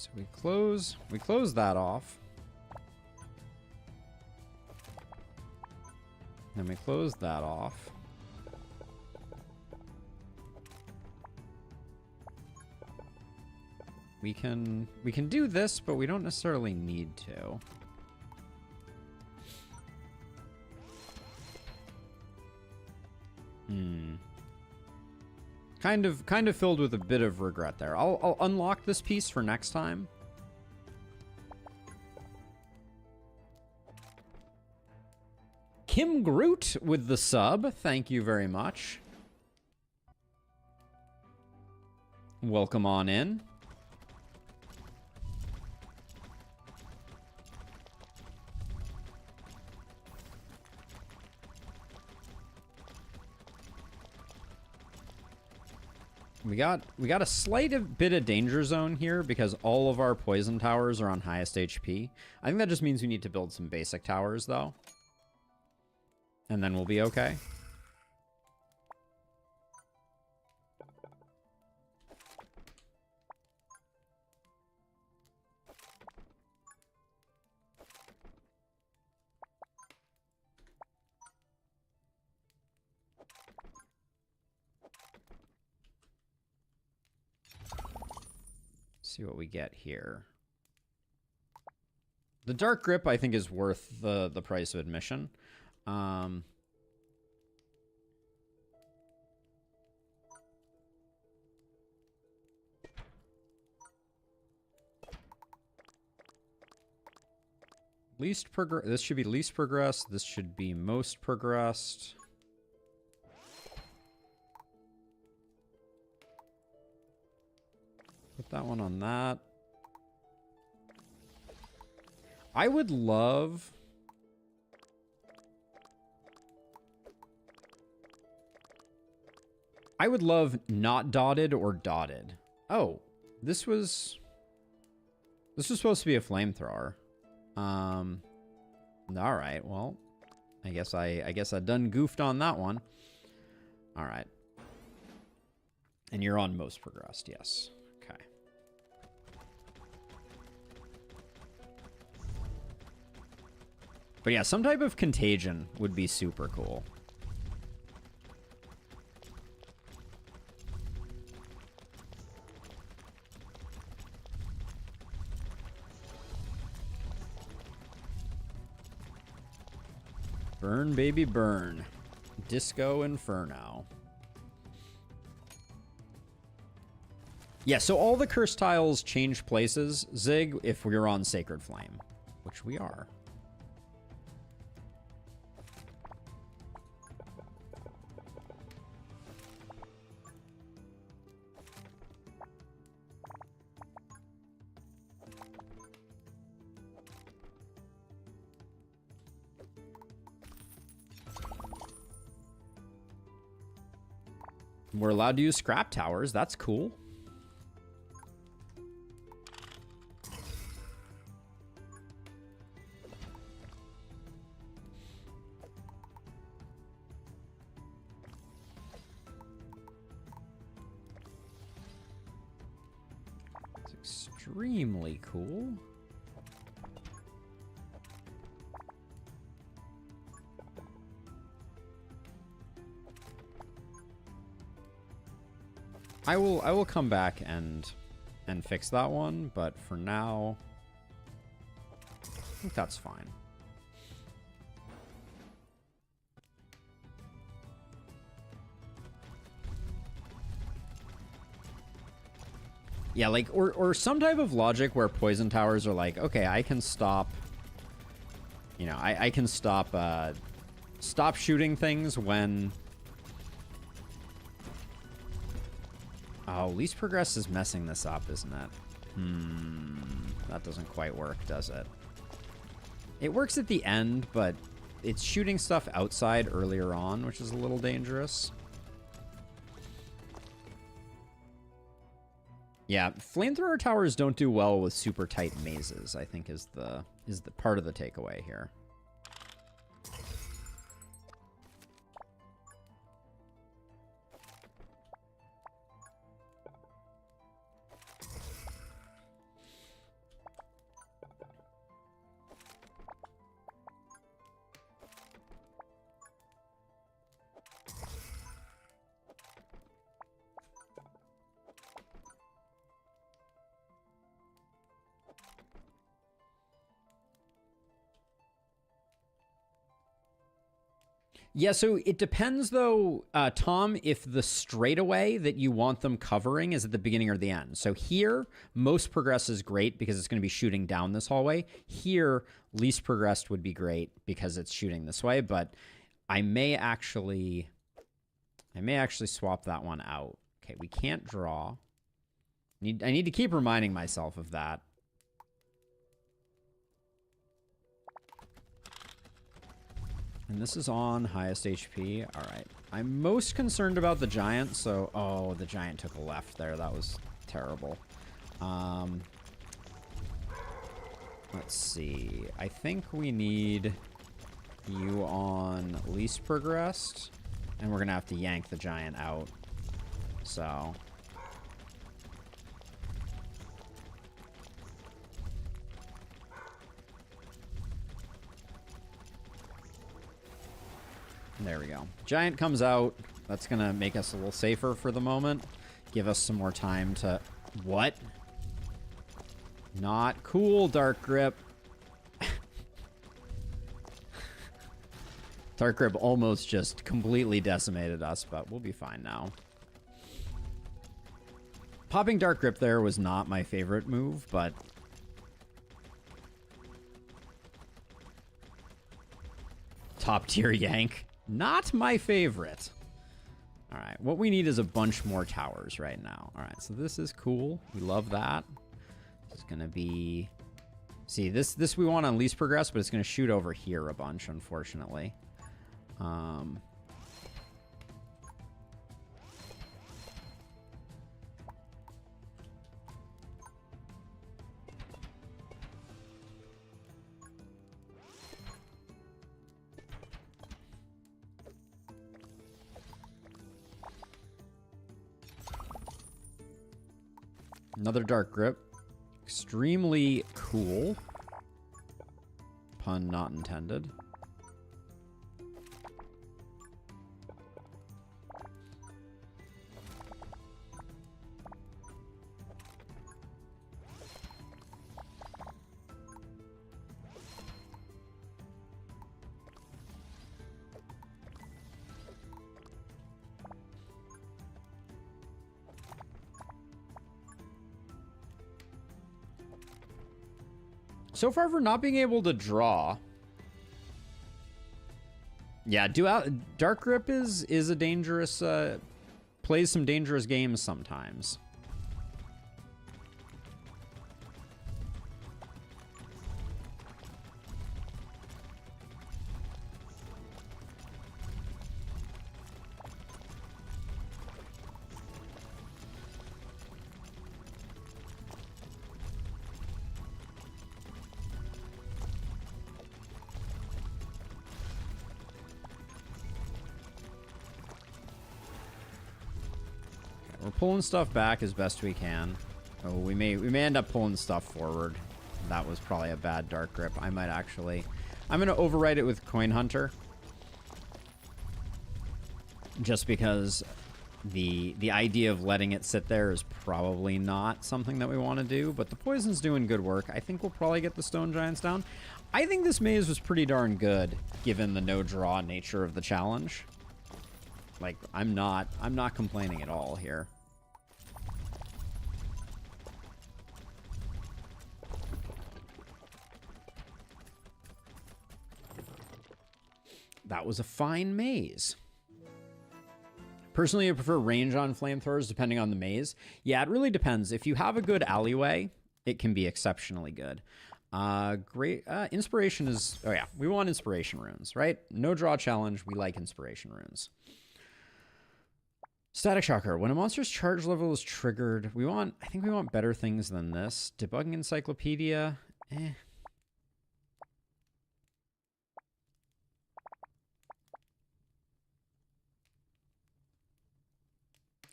So we close that off. Then we close that off. We can do this, but we don't necessarily need to. Kind of filled with a bit of regret there. I'll unlock this piece for next time. Kim Groot with the sub. Thank you very much. Welcome on in. We got a slight bit of danger zone here because all of our poison towers are on highest HP. I think that just means we need to build some basic towers, though. And then we'll be okay. See what we get here. The Dark Grip, I think, is worth the price of admission. This should be least progressed. This should be most progressed. Put that one on that. I would love... not dotted or dotted. Oh, this was supposed to be a flamethrower. All right, well, I guess I done goofed on that one. All right. And you're on most progressed, yes. Okay. But yeah, some type of contagion would be super cool. Burn, baby, burn. Disco Inferno. Yeah, so all the curse tiles change places, Zig, if we're on Sacred Flame, which we are. We're allowed to use scrap towers. That's cool. It's extremely cool. I will come back and fix that one, but for now, I think that's fine. Yeah, like or some type of logic where poison towers are like, okay, I can stop. You know, I can stop shooting things when. Oh, least progress is messing this up, isn't it? That doesn't quite work, does it? It works at the end, but it's shooting stuff outside earlier on, which is a little dangerous. Yeah, flamethrower towers don't do well with super tight mazes, I think is the part of the takeaway here. Yeah, so it depends, though, Tom, if the straightaway that you want them covering is at the beginning or the end. So here, most progress is great because it's going to be shooting down this hallway. Here, least progressed would be great because it's shooting this way, but I may actually swap that one out. Okay, we can't draw. I need to keep reminding myself of that. And this is on highest HP. All right. I'm most concerned about the giant, so... Oh, the giant took a left there. That was terrible. Let's see. I think we need you on least progressed, and we're going to have to yank the giant out. So... There we go. Giant comes out. That's going to make us a little safer for the moment. Give us some more time to... What? Not cool, Dark Grip. Dark Grip almost just completely decimated us, but we'll be fine now. Popping Dark Grip there was not my favorite move, but... Top tier yank. Not my favorite. All right, what we need is a bunch more towers right now. All right, so this is cool. We love that. This is gonna be... See, this we want on least progress, but it's gonna shoot over here a bunch, unfortunately. Another Dark Grip. Extremely cool. Pun not intended. So far, for not being able to draw. Yeah, Dark Grip is a dangerous, plays some dangerous games sometimes. We're pulling stuff back as best we can. Oh, we may end up pulling stuff forward. That was probably a bad Dark Grip. I'm going to overwrite it with Coin Hunter. Just because the idea of letting it sit there is probably not something that we want to do, but the poison's doing good work. I think we'll probably get the Stone Giants down. I think this maze was pretty darn good, given the no-draw nature of the challenge. Like, I'm not complaining at all here. That was a fine maze. Personally, I prefer range on flamethrowers depending on the maze. Yeah, it really depends. If you have a good alleyway, it can be exceptionally good. Great. Inspiration is... Oh, yeah. We want inspiration runes, right? No draw challenge. We like inspiration runes. Static Shocker. When a monster's charge level is triggered, I think we want better things than this. Debugging Encyclopedia.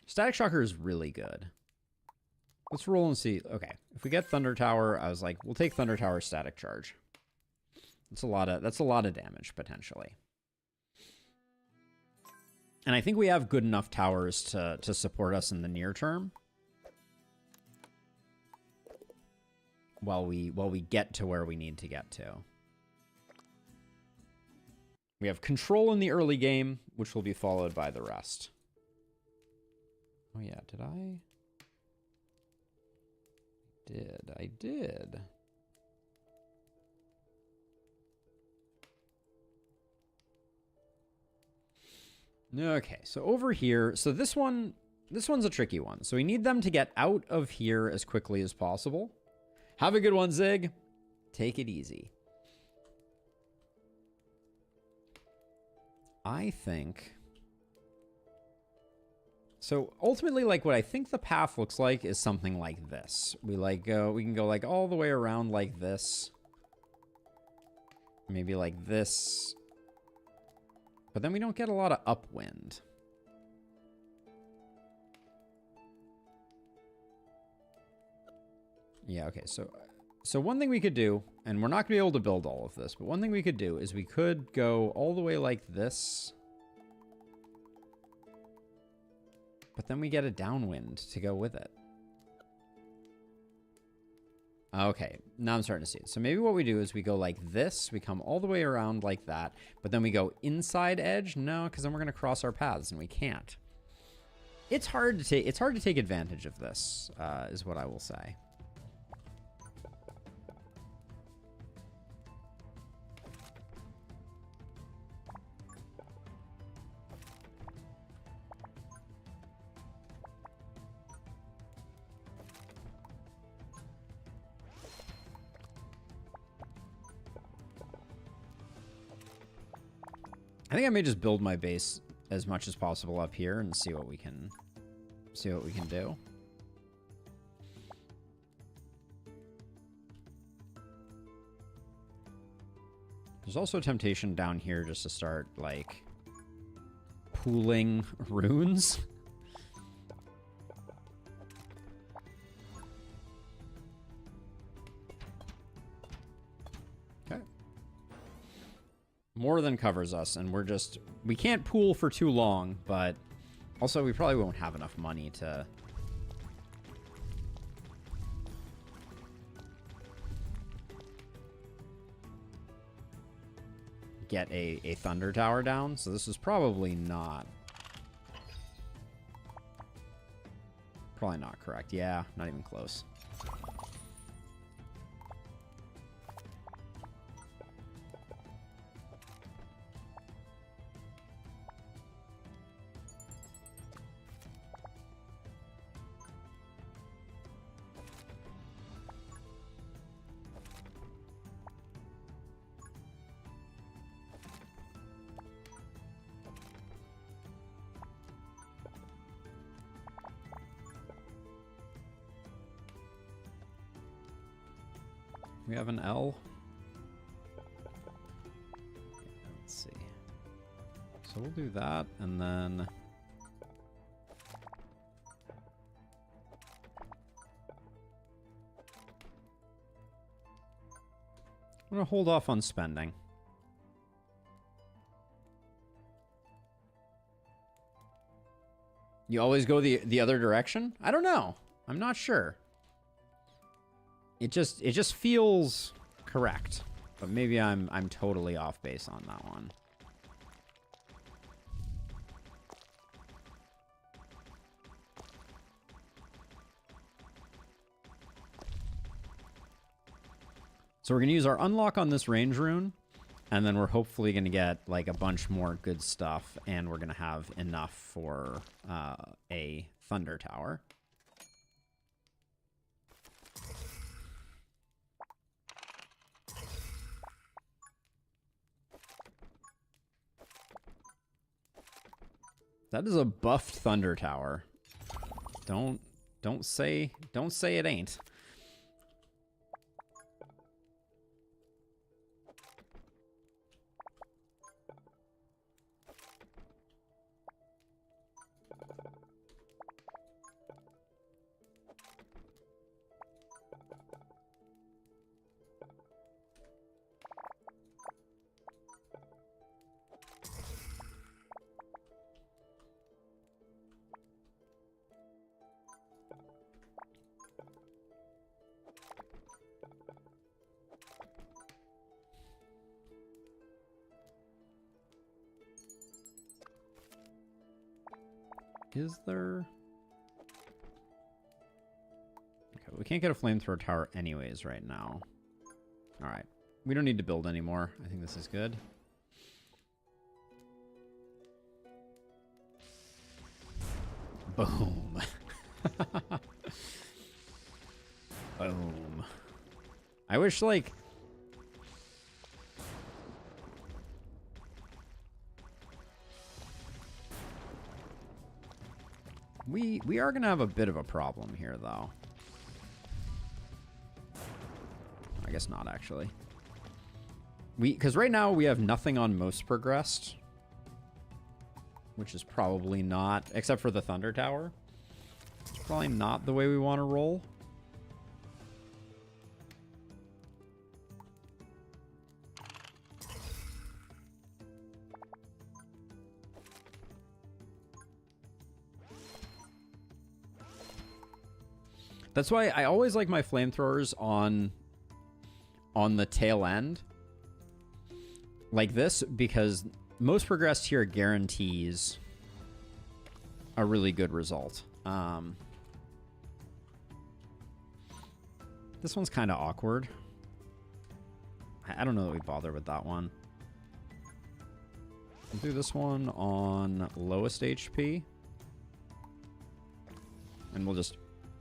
Static Shocker is really good. Let's roll and see. Okay. If we get Thunder Tower, I was like, we'll take Thunder Tower Static Charge. That's a lot of damage, potentially. And I think we have good enough towers to support us in the near term. While we get to where we need to get to. We have control in the early game, which will be followed by the rest. Oh yeah, did I? I did. Okay, so over here, so this one's a tricky one. So we need them to get out of here as quickly as possible. Have a good one, Zig. Take it easy. I think... So ultimately, like, what I think the path looks like is something like this. We can go like all the way around like this. Maybe like this. But then we don't get a lot of upwind. Yeah, okay, so one thing we could do, and we're not going to be able to build all of this, but one thing we could do is we could go all the way like this. But then we get a downwind to go with it. Okay, now I'm starting to see it. So maybe what we do is we go like this, we come all the way around like that, but then we go inside edge? No, because then we're going to cross our paths, and we can't. It's hard to take advantage of this, is what I will say. I think I may just build my base as much as possible up here and see what we can do. There's also a temptation down here just to start like pooling runes. More than covers us, and we can't pool for too long, but also we probably won't have enough money to get a thunder tower down, so this is probably not correct. Yeah, not even close. We have an L. Let's see. So we'll do that, and then I'm gonna hold off on spending. You always go the other direction? I don't know. I'm not sure. It just feels correct, but maybe I'm totally off base on that one. So we're gonna use our unlock on this range rune, and then we're hopefully gonna get like a bunch more good stuff, and we're gonna have enough for a thunder tower. That is a buffed thunder tower. Don't say it ain't. Is there... Okay, we can't get a flamethrower tower anyways right now. Alright. We don't need to build anymore. I think this is good. Boom. Boom. I wish, like... We are going to have a bit of a problem here, though. I guess not, actually. Because right now we have nothing on most progressed. Which is probably not... Except for the Thunder Tower. It's probably not the way we want to roll. That's why I always like my flamethrowers on the tail end. Like this, because most progressed here guarantees a really good result. This one's kind of awkward. I don't know that we bother with that one. We'll do this one on lowest HP. And we'll just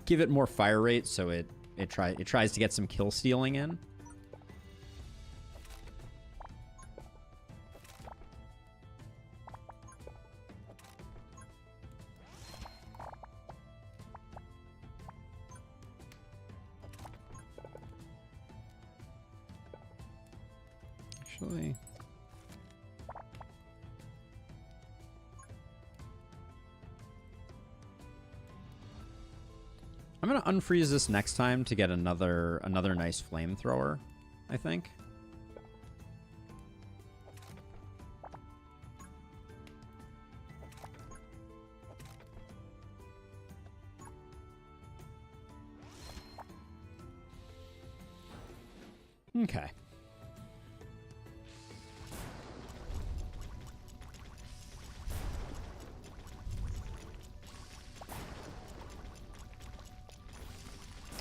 give it more fire rate so it tries to get some kill stealing in. Actually, I'm gonna unfreeze this next time to get another nice flamethrower, I think. Okay.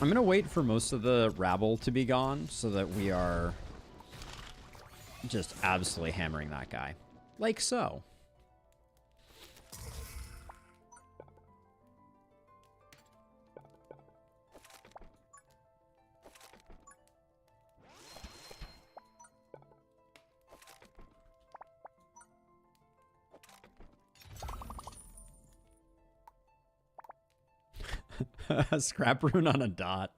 I'm going to wait for most of the rabble to be gone so that we are just absolutely hammering that guy. Like so. A scrap rune on a dot.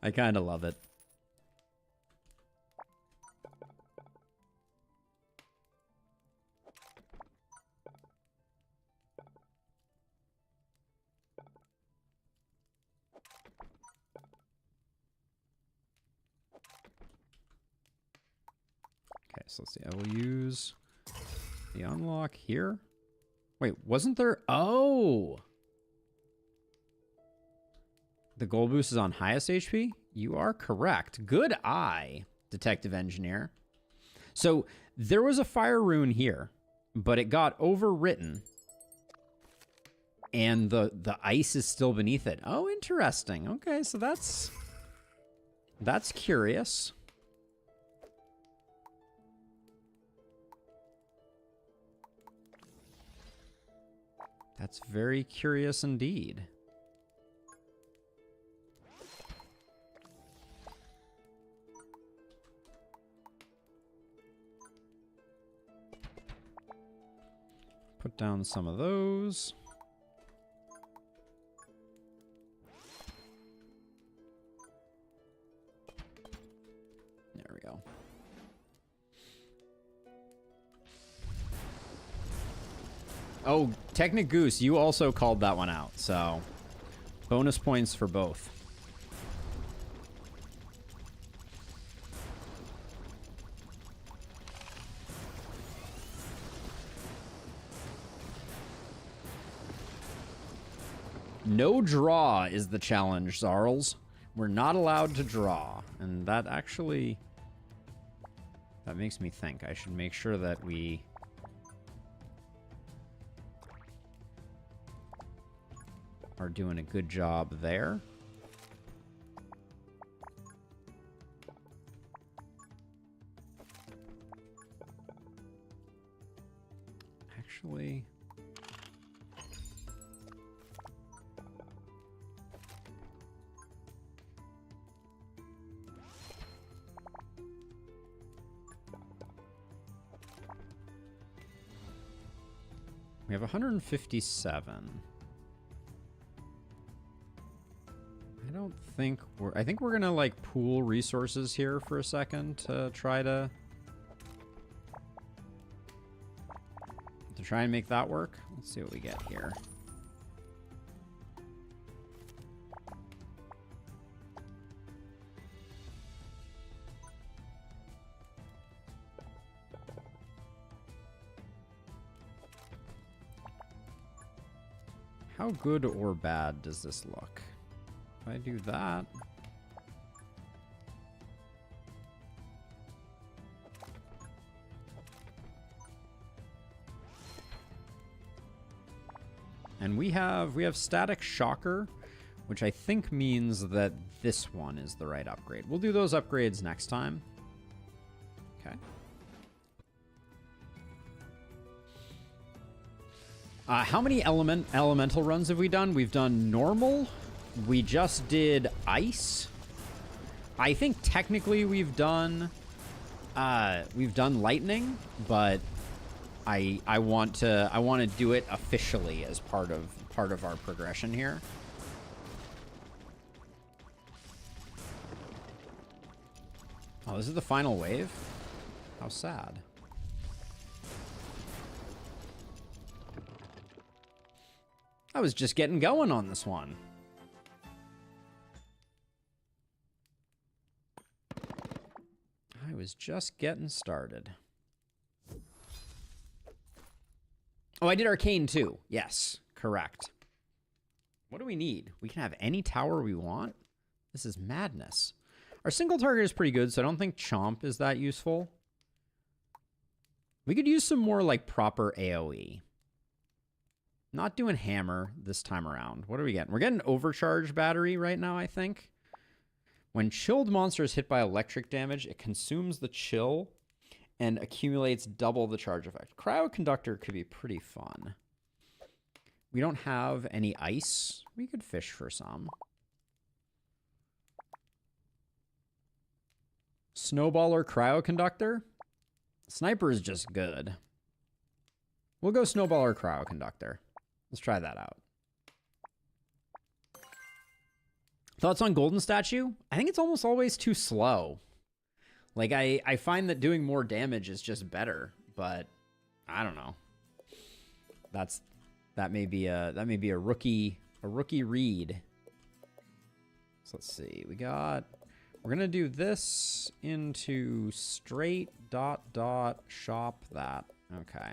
I kind of love it. Okay, so let's see. I will use the unlock here. Wait, wasn't there? Oh! The gold boost is on highest HP? You are correct. Good eye, Detective Engineer. So there was a fire rune here, but it got overwritten. And the ice is still beneath it. Oh, interesting. Okay, so that's curious. That's very curious indeed. Put down some of those. There we go. Oh, Technic Goose, you also called that one out, so bonus points for both. No draw is the challenge, Zarls. We're not allowed to draw. And that actually... that makes me think. I should make sure that we... are doing a good job there. Actually, we have 157. I think we're gonna like pool resources here for a second to try and make that work. Let's see what we get here. How good or bad does this look? If I do that... And we have static shocker, which I think means that this one is the right upgrade. We'll do those upgrades next time. Okay. How many elemental runs have we done? We've done normal. We just did ice. I think technically we've done lightning, but I want to do it officially as part of our progression here. Oh, this is the final wave? How sad. I was just getting going on this one. I was just getting started. Oh, I did arcane too. Yes, correct. What do we need? We can have any tower we want? This is madness. Our single target is pretty good, so I don't think Chomp is that useful. We could use some more like proper AoE. Not doing hammer this time around. What are we getting? We're getting overcharge battery right now, I think. When chilled monster is hit by electric damage, it consumes the chill and accumulates double the charge effect. Cryoconductor could be pretty fun. We don't have any ice. We could fish for some. Snowball or Cryoconductor? Sniper is just good. We'll go Snowball or Cryoconductor. Let's try that out. Thoughts on Golden Statue? I think it's almost always too slow. Like, I find that doing more damage is just better, but I don't know. That may be a rookie read. So let's see. We're gonna do this into straight ... shop that. Okay.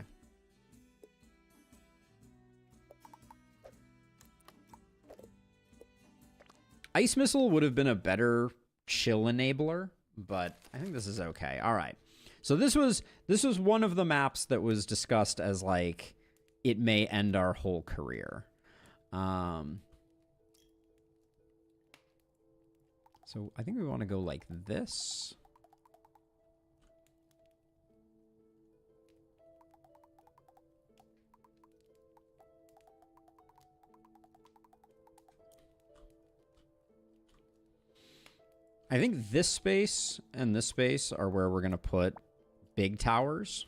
Ice Missile would have been a better chill enabler, but I think this is okay. All right. So this was one of the maps that was discussed as like it may end our whole career. So I think we want to go like this. I think this space and this space are where we're going to put big towers.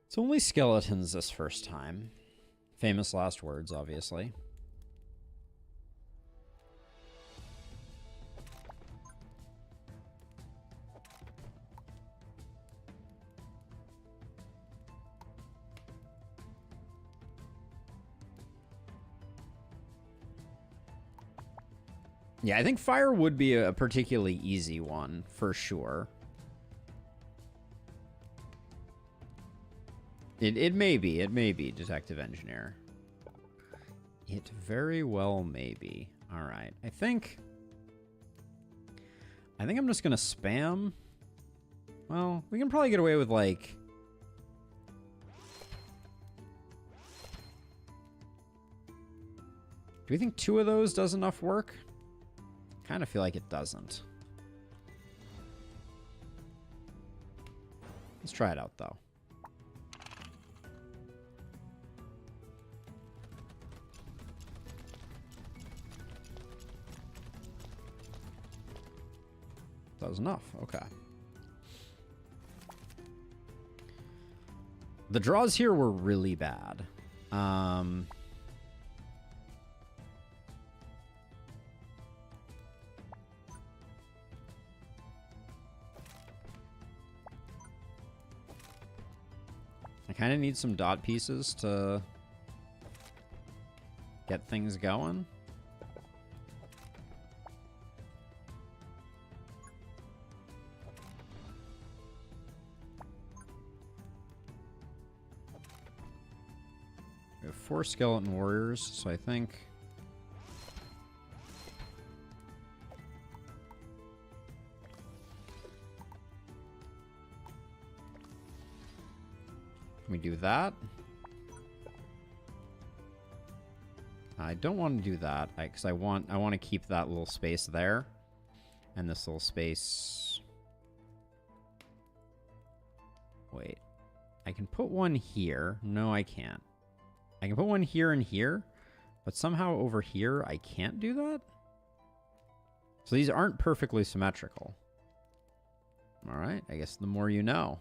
It's only skeletons this first time. Famous last words, obviously. Yeah, I think fire would be a particularly easy one, for sure. It may be detective engineer. It very well may be. All right, I think I'm just gonna spam. Well, we can probably get away with like. Do we think 2 of those does enough work? Kind of feel like it doesn't. Let's try it out, though. Does enough. Okay. The draws here were really bad. I kind of need some dot pieces to get things going. We have 4 skeleton warriors, so I think we do that. I don't want to do that because I want to keep that little space there, and this little space. Wait, I can put one here. No, I can't. I can put one here and here, but somehow over here I can't do that. So these aren't perfectly symmetrical. All right, I guess the more you know.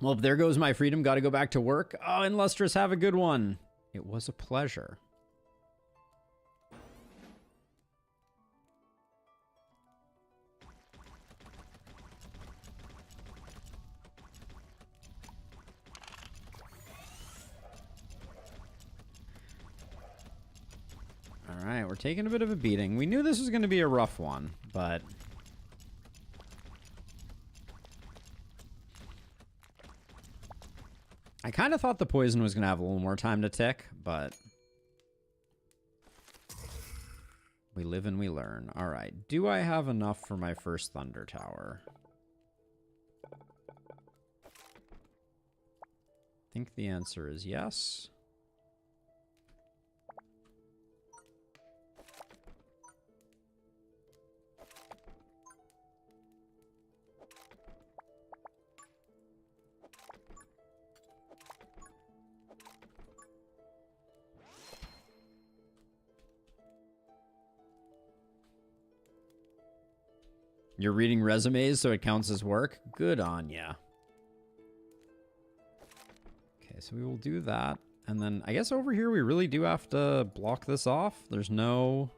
Well, there goes my freedom. Got to go back to work. Oh, and Lustrous, have a good one. It was a pleasure. All right, we're taking a bit of a beating. We knew this was going to be a rough one, but I kind of thought the poison was going to have a little more time to tick, but we live and we learn. All right. Do I have enough for my first Thunder Tower? I think the answer is yes. You're reading resumes, so it counts as work? Good on ya. Okay, so we will do that. And then I guess over here we really do have to block this off. There's no...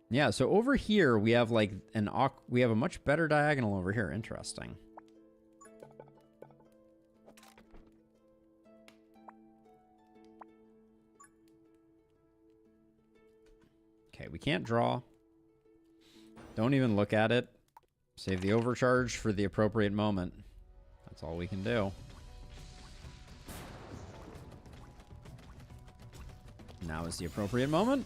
Yeah, so over here we have like we have a much better diagonal over here. Interesting. Okay, we can't draw. Don't even look at it. Save the overcharge for the appropriate moment. That's all we can do. Now is the appropriate moment.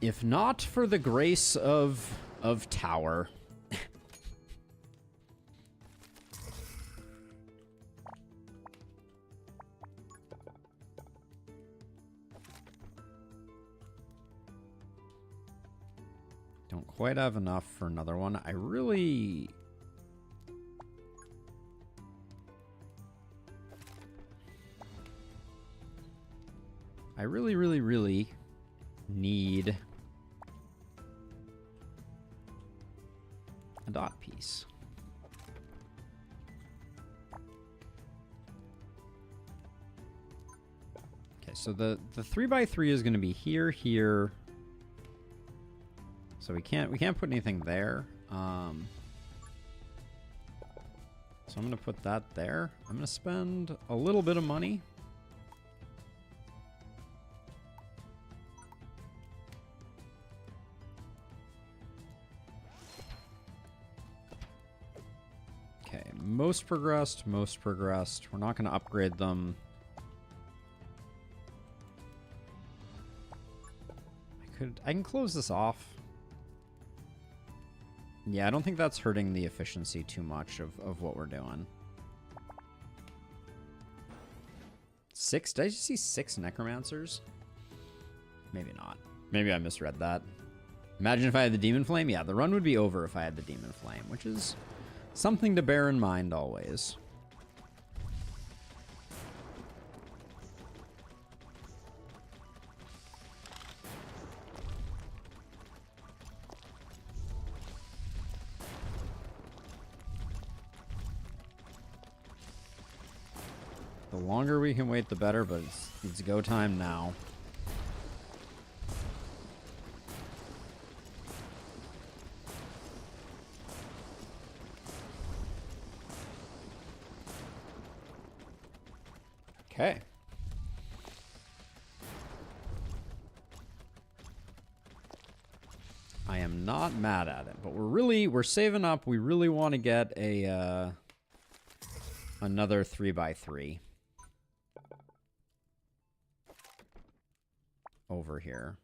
If not for the grace of Tower. Don't quite have enough for another one. I really need a dot piece. Okay, so the 3x3 is going to be here, here. So we can't put anything there. So I'm going to put that there. I'm going to spend a little bit of money. Okay, most progressed, most progressed. We're not going to upgrade them. I can close this off. Yeah, I don't think that's hurting the efficiency too much of what we're doing. 6? Did I just see 6 necromancers? Maybe not. Maybe I misread that. Imagine if I had the demon flame. Yeah, the run would be over if I had the demon flame, which is something to bear in mind always. The longer we can wait, the better, but it's go time now. Okay. I am not mad at it, but we're saving up. We really want to get a another 3x3 over here.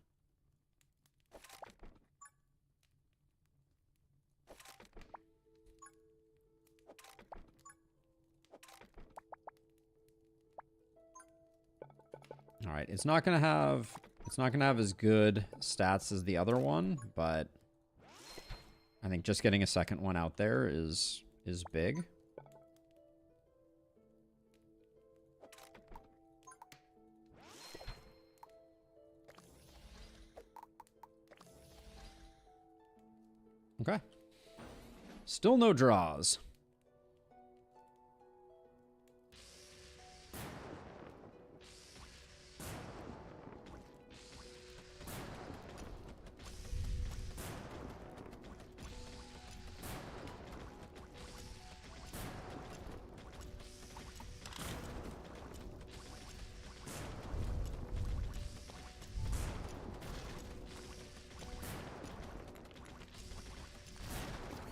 All right, it's not gonna have as good stats as the other one, but I think just getting a second one out there is big. Okay. Still no draws.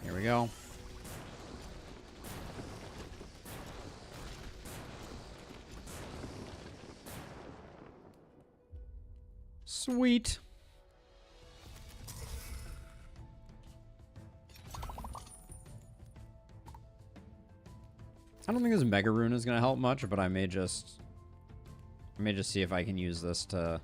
Here we go. Sweet. I don't think this Mega Rune is going to help much, but I may just see if I can use this to...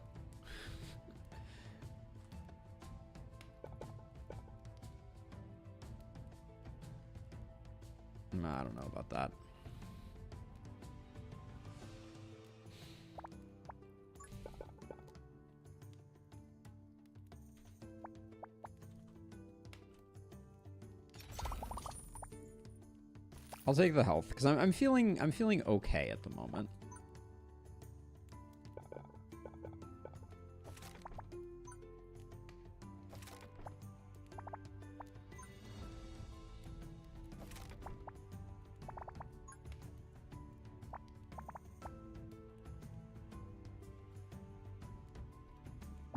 I don't know about that. I'll take the health because I'm feeling okay at the moment.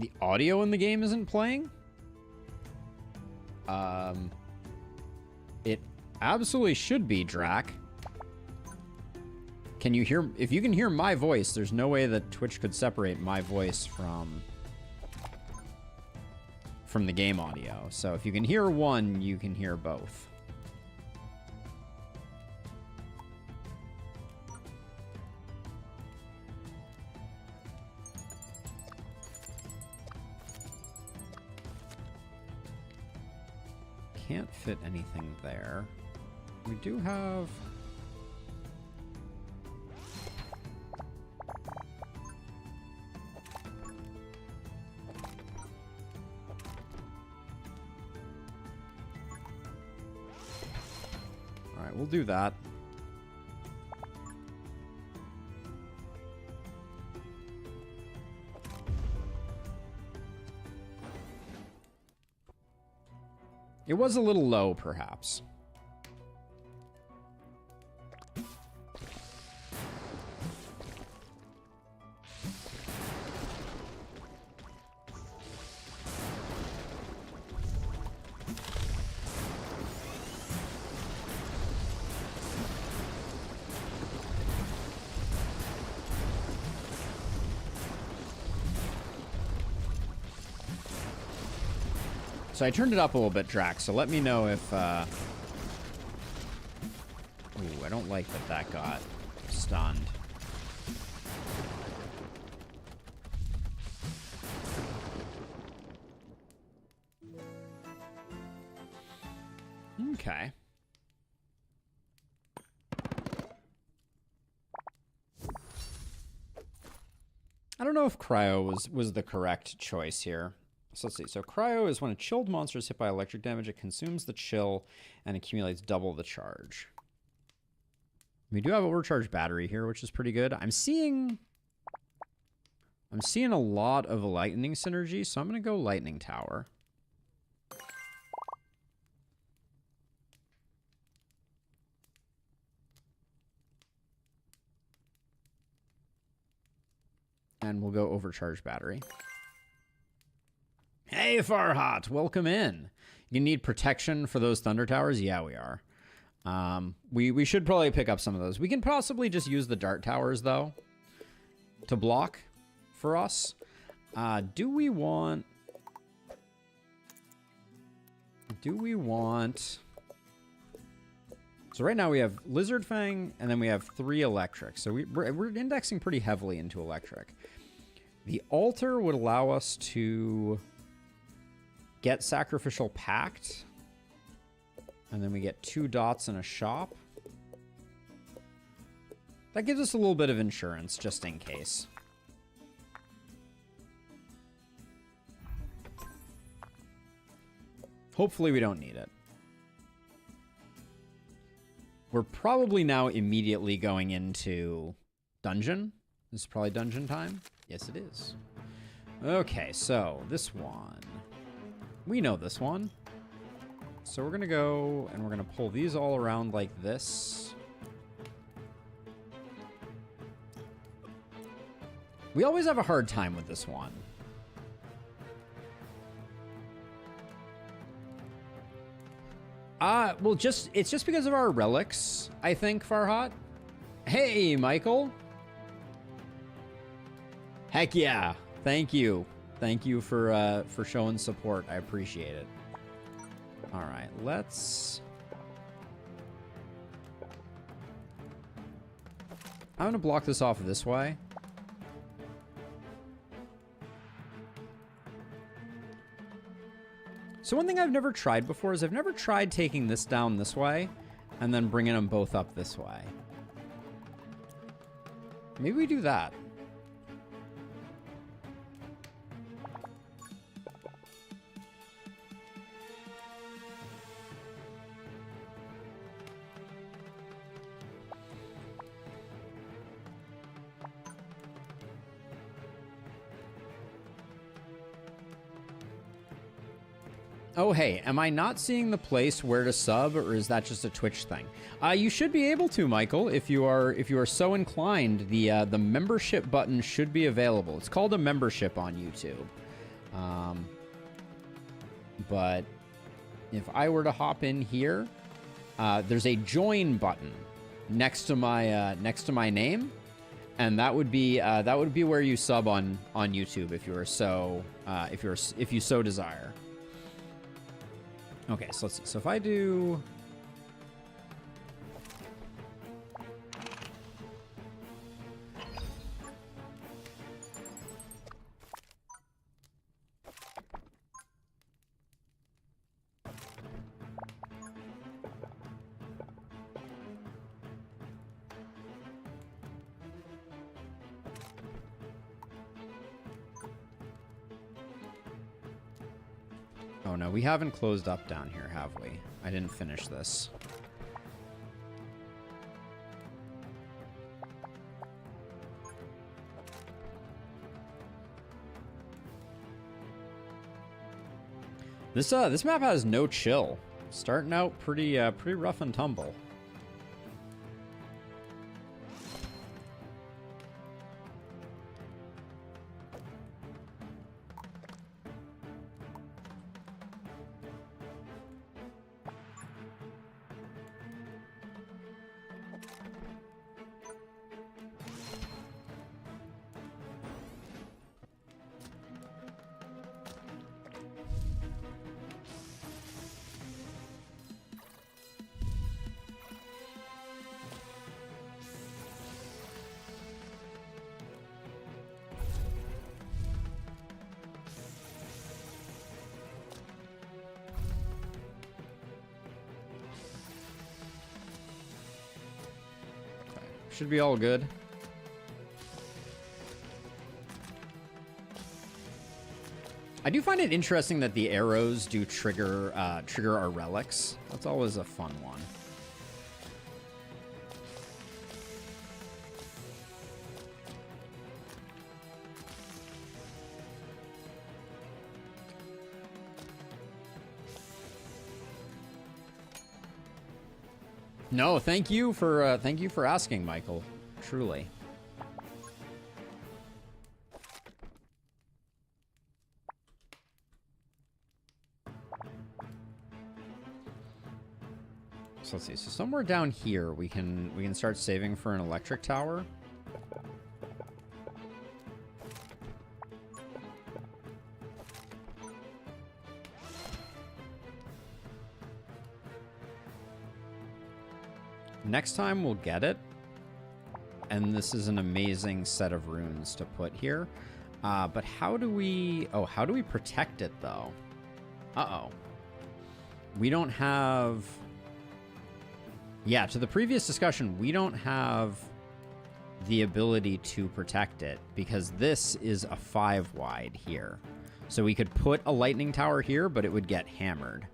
The audio in the game isn't playing? It absolutely should be, Drac. Can you hear... If you can hear my voice, there's no way that Twitch could separate my voice from the game audio. So if you can hear one, you can hear both. Can't fit anything there. We do have... Alright, we'll do that. It was a little low, perhaps. So I turned it up a little bit, Drax, so let me know if... Ooh, I don't like that that got stunned. Okay. I don't know if Cryo was the correct choice here. So let's see. So Cryo is when a chilled monster is hit by electric damage, it consumes the chill and accumulates double the charge. We do have overcharged battery here, which is pretty good. I'm seeing a lot of lightning synergy, so I'm gonna go lightning tower. And we'll go overcharged battery. Hey, Farhat, welcome in. You need protection for those thunder towers? Yeah, we are. We should probably pick up some of those. We can possibly just use the dart towers, though, to block for us. Do we want... So right now we have Lizard Fang, and then we have 3 electric. So we're indexing pretty heavily into electric. The altar would allow us to get Sacrificial Pact, and then we get 2 dots in a shop. That gives us a little bit of insurance, just in case. Hopefully we don't need it. We're probably now immediately going into dungeon. This is probably dungeon time. Yes, it is. Okay, so this one. We know this one. So we're going to go and we're going to pull these all around like this. We always have a hard time with this one. Well, it's just because of our relics, I think, Farhat. Hey, Michael. Heck yeah. Thank you. Thank you for showing support. I appreciate it. All right, let's... I'm going to block this off this way. So one thing I've never tried before is I've never tried taking this down this way and then bringing them both up this way. Maybe we do that. Oh, hey, am I not seeing the place where to sub, or is that just a Twitch thing? You should be able to, Michael, if you are so inclined. The membership button should be available. It's called a membership on YouTube. But if I were to hop in here, there's a join button next to my name, and that would be where you sub on YouTube if you so desire. Okay, so let's see. So if I do... Oh no, we haven't closed up down here, have we? I didn't finish this. This map has no chill. Starting out pretty rough and tumble. Should be all good. I do find it interesting that the arrows do trigger our relics. That's always a fun one. No, thank you for asking, Michael. Truly. So let's see. So somewhere down here we can start saving for an electric tower. Next time we'll get it. And this is an amazing set of runes to put here. But how do we protect it though? Uh-oh. We don't have... Yeah, to the previous discussion, we don't have the ability to protect it because this is a 5 wide here. So we could put a lightning tower here, but it would get hammered.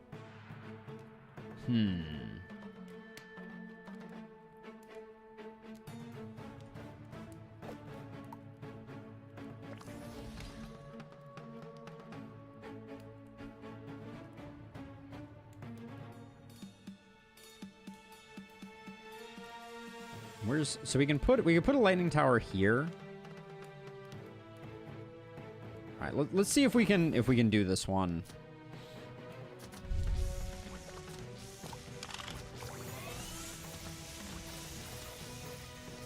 So we can put a lightning tower here. All right, let's see if we can do this one.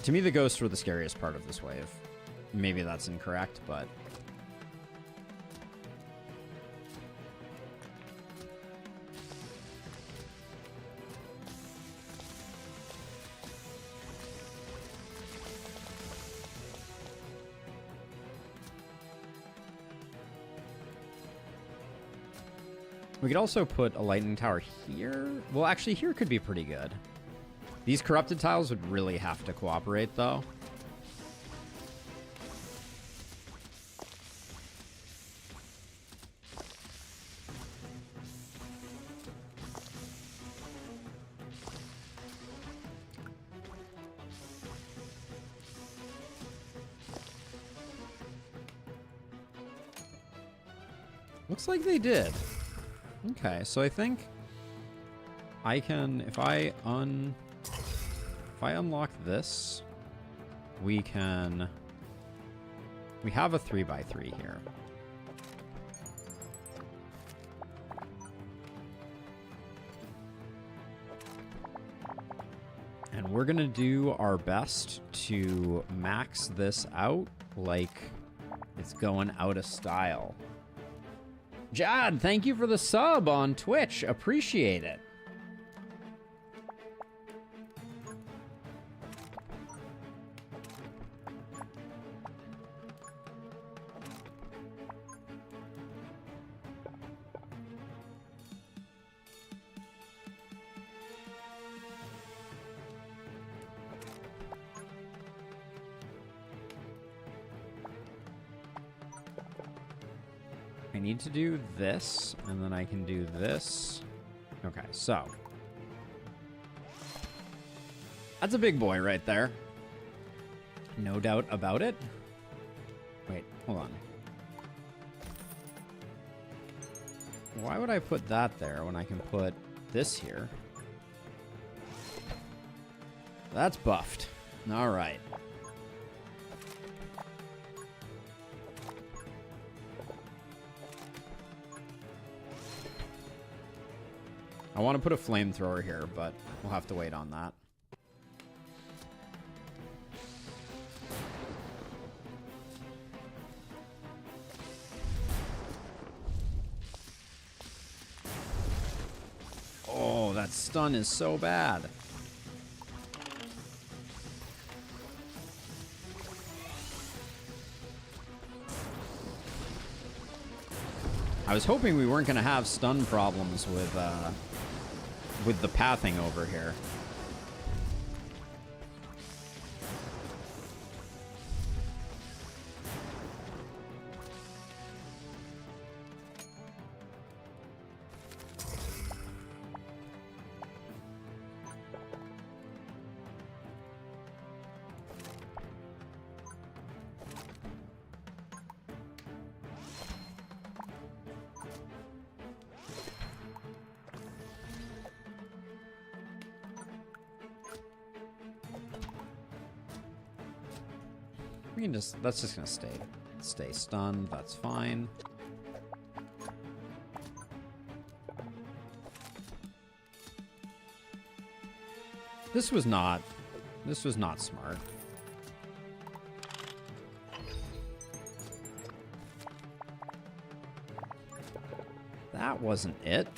To me, the ghosts were the scariest part of this wave. Maybe that's incorrect, but we could also put a lightning tower here. Well, actually, here could be pretty good. These corrupted tiles would really have to cooperate, though. Looks like they did. Okay, so I think I can, if I unlock this, we have a 3x3 here. And we're gonna do our best to max this out like it's going out of style. Jad, thank you for the sub on Twitch. Appreciate it. I need to do this, and then I can do this. Okay, so. That's a big boy right there. No doubt about it. Wait, hold on. Why would I put that there when I can put this here? That's buffed. All right. I want to put a flamethrower here, but we'll have to wait on that. Oh, that stun is so bad. I was hoping we weren't going to have stun problems with the pathing over here. We can just, that's just gonna stay stunned, that's fine. This was not smart. That wasn't it.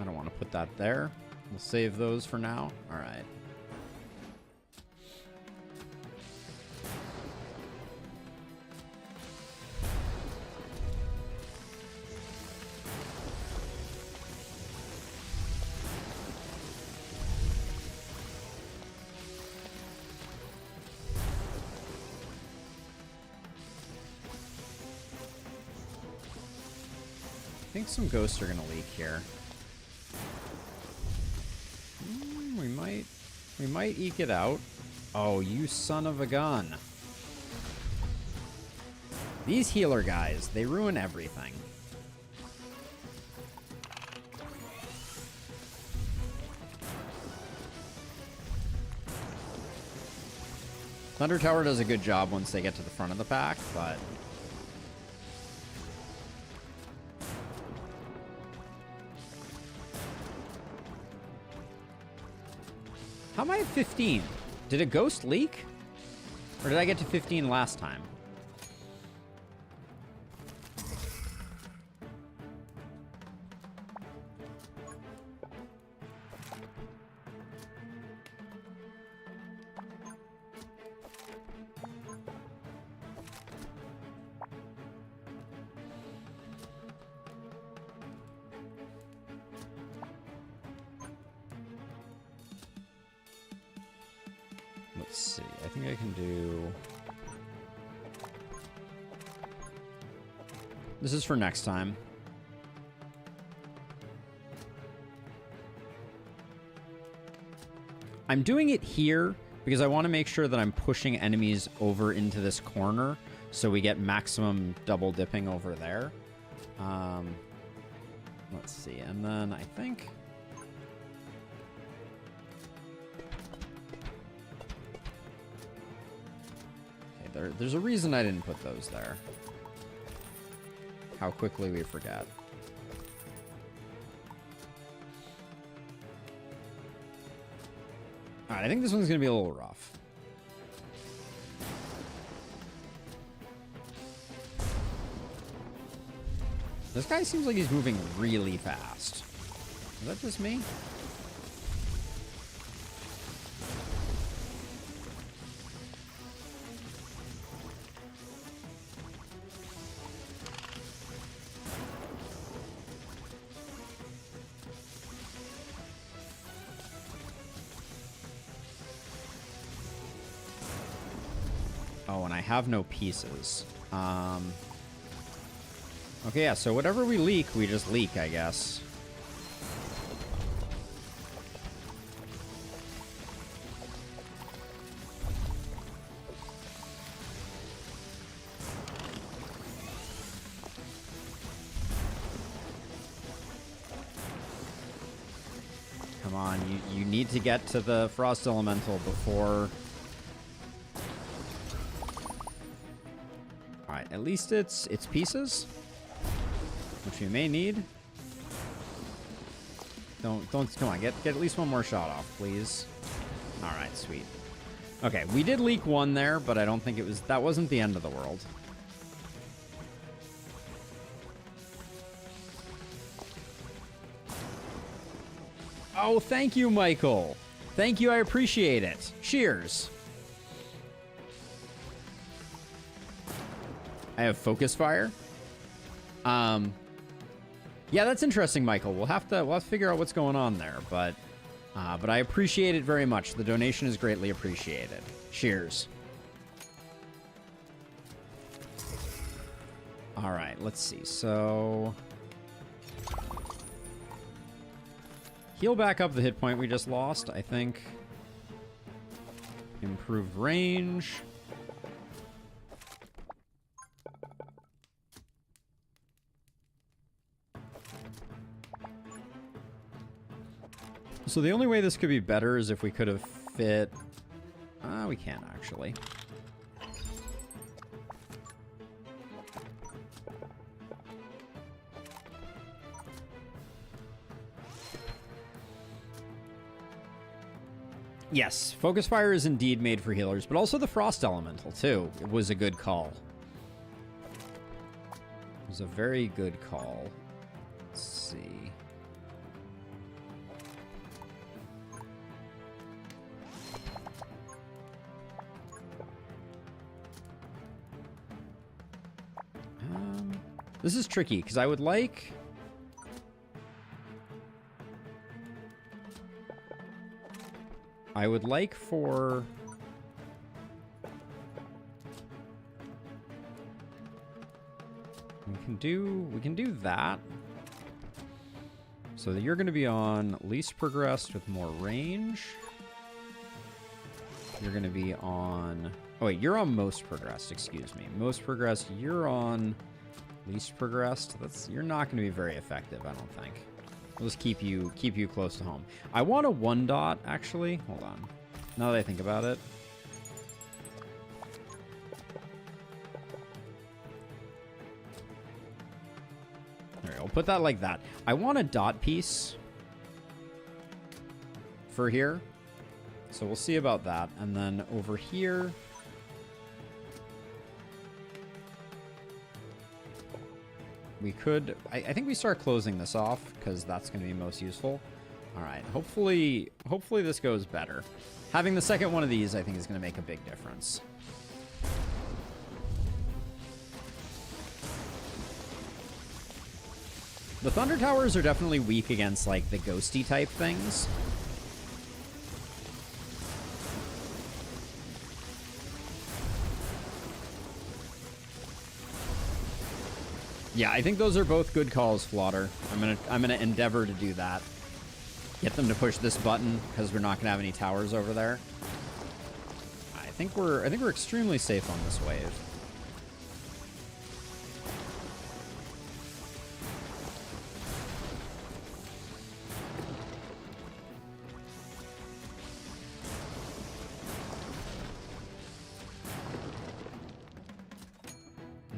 I don't want to put that there. We'll save those for now. All right. I think some ghosts are going to leak here. We might eke it out. Oh, you son of a gun. These healer guys, they ruin everything. Thunder Tower does a good job once they get to the front of the pack, but... How am I at 15? Did a ghost leak? Or did I get to 15 last time? Let's see. I think I can do... This is for next time. I'm doing it here because I want to make sure that I'm pushing enemies over into this corner so we get maximum double dipping over there. Let's see. And then I think... There's a reason I didn't put those there. How quickly we forget. Alright, I think this one's going to be a little rough. This guy seems like he's moving really fast. Is that just me? Oh, and I have no pieces. Okay, yeah, so whatever we leak, we just leak, I guess. Come on, you need to get to the Frost Elemental before... Alright, at least it's pieces, which we may need. Don't, come on, get at least one more shot off, please. Alright, sweet. Okay, we did leak one there, but I don't think that wasn't the end of the world. Oh, thank you, Michael. Thank you, I appreciate it. Cheers. I have focus fire. Yeah, that's interesting, Michael. We'll have to figure out what's going on there, but I appreciate it very much. The donation is greatly appreciated. Cheers. All right, let's see. So heal back up the hit point we just lost, I think. Improved range. So the only way this could be better is if we could have fit... we can't, actually. Yes, Focus Fire is indeed made for healers, but also the Frost Elemental, too. It was a good call. It was a very good call. Let's see... This is tricky, because I would like... for... We can do that. So that you're going to be on least progressed with more range. You're going to be on... Oh, wait, you're on most progressed, excuse me. Most progressed, you're on... Least progressed. You're not going to be very effective, I don't think. We'll just keep you close to home. I want a 1 dot, actually. Hold on. Now that I think about it. There, I'll put that like that. I want a dot piece for here. So we'll see about that. And then over here... We could... I think we start closing this off, because that's going to be most useful. Alright, hopefully this goes better. Having the second one of these, I think, is going to make a big difference. The Thunder Towers are definitely weak against, like, the ghosty type things. Yeah, I think those are both good calls, Flaughter. I'm gonna endeavor to do that. Get them to push this button, because we're not gonna have any towers over there. I think we're extremely safe on this wave.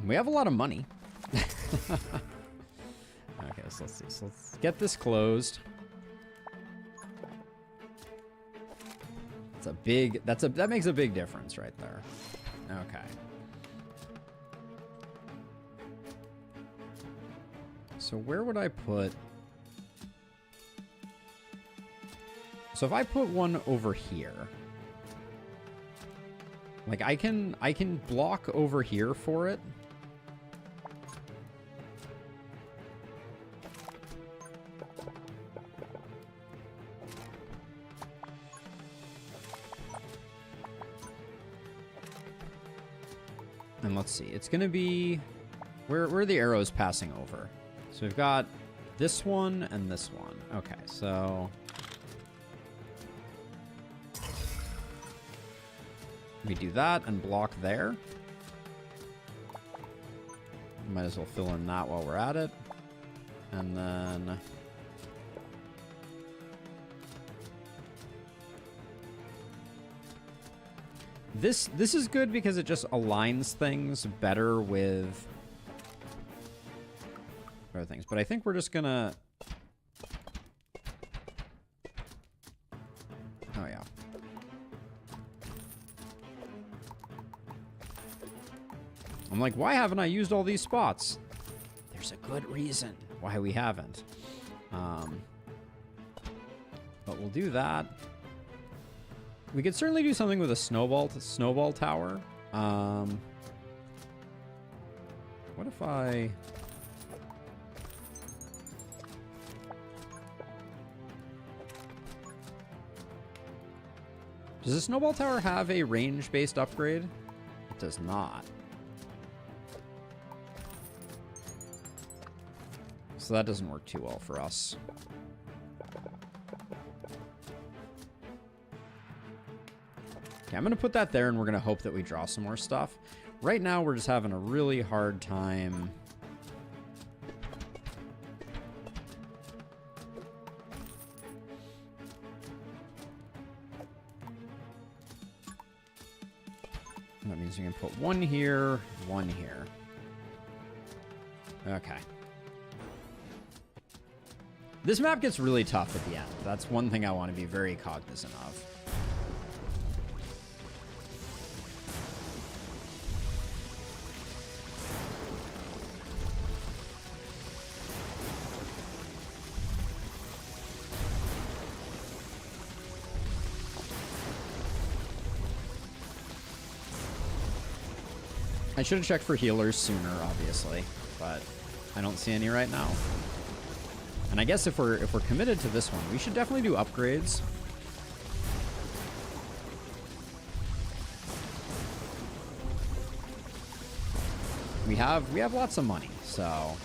We have a lot of money. Okay, so let's see. So let's get this closed. That makes a big difference right there. Okay. So where would I put... So if I put one over here, like I can block over here for it. And let's see, it's going to be... Where are the arrows passing over? So we've got this one and this one. Okay, so... we do that and block there. Might as well fill in that while we're at it. And then... This is good because it just aligns things better with other things. But I think we're just gonna... Oh, yeah. I'm like, why haven't I used all these spots? There's a good reason why we haven't. But we'll do that. We could certainly do something with a snowball tower. What if I... Does the snowball tower have a range-based upgrade? It does not. So that doesn't work too well for us. Okay, I'm going to put that there, and we're going to hope that we draw some more stuff. Right now, we're just having a really hard time. That means we can put one here, one here. Okay. This map gets really tough at the end. That's one thing I want to be very cognizant of. I should have checked for healers sooner, obviously, but I don't see any right now. And I guess if we're committed to this one, we should definitely do upgrades. We have lots of money, so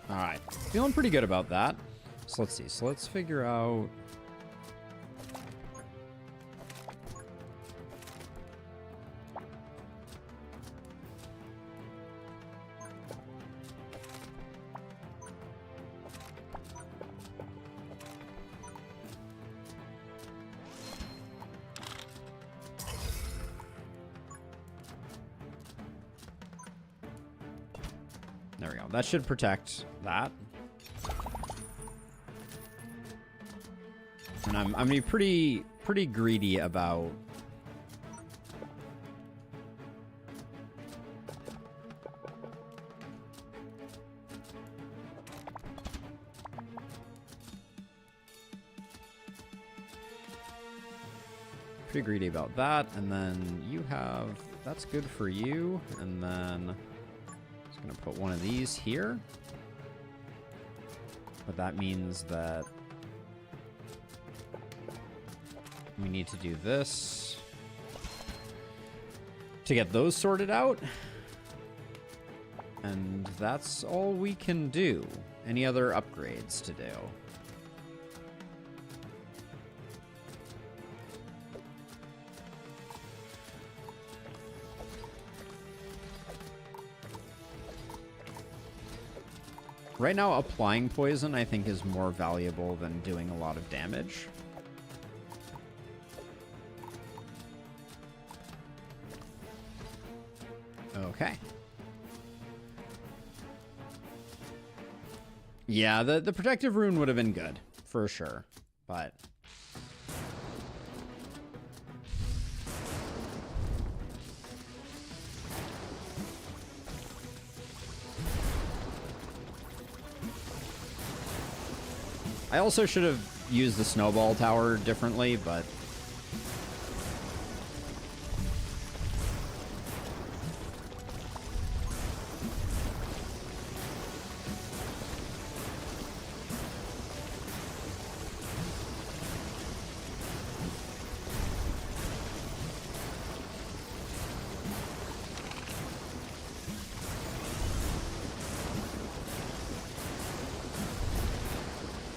all right, feeling pretty good about that. So let's see. So let's figure out. There we go. That should protect that. And I'm gonna be pretty greedy about that. And then you have, that's good for you. And then I'm gonna put one of these here. But that means that we need to do this to get those sorted out. And that's all we can do. Any other upgrades to do? Right now, applying poison, I think, is more valuable than doing a lot of damage. Okay. Yeah, the protective rune would have been good, for sure, but... I also should have used the snowball tower differently, but...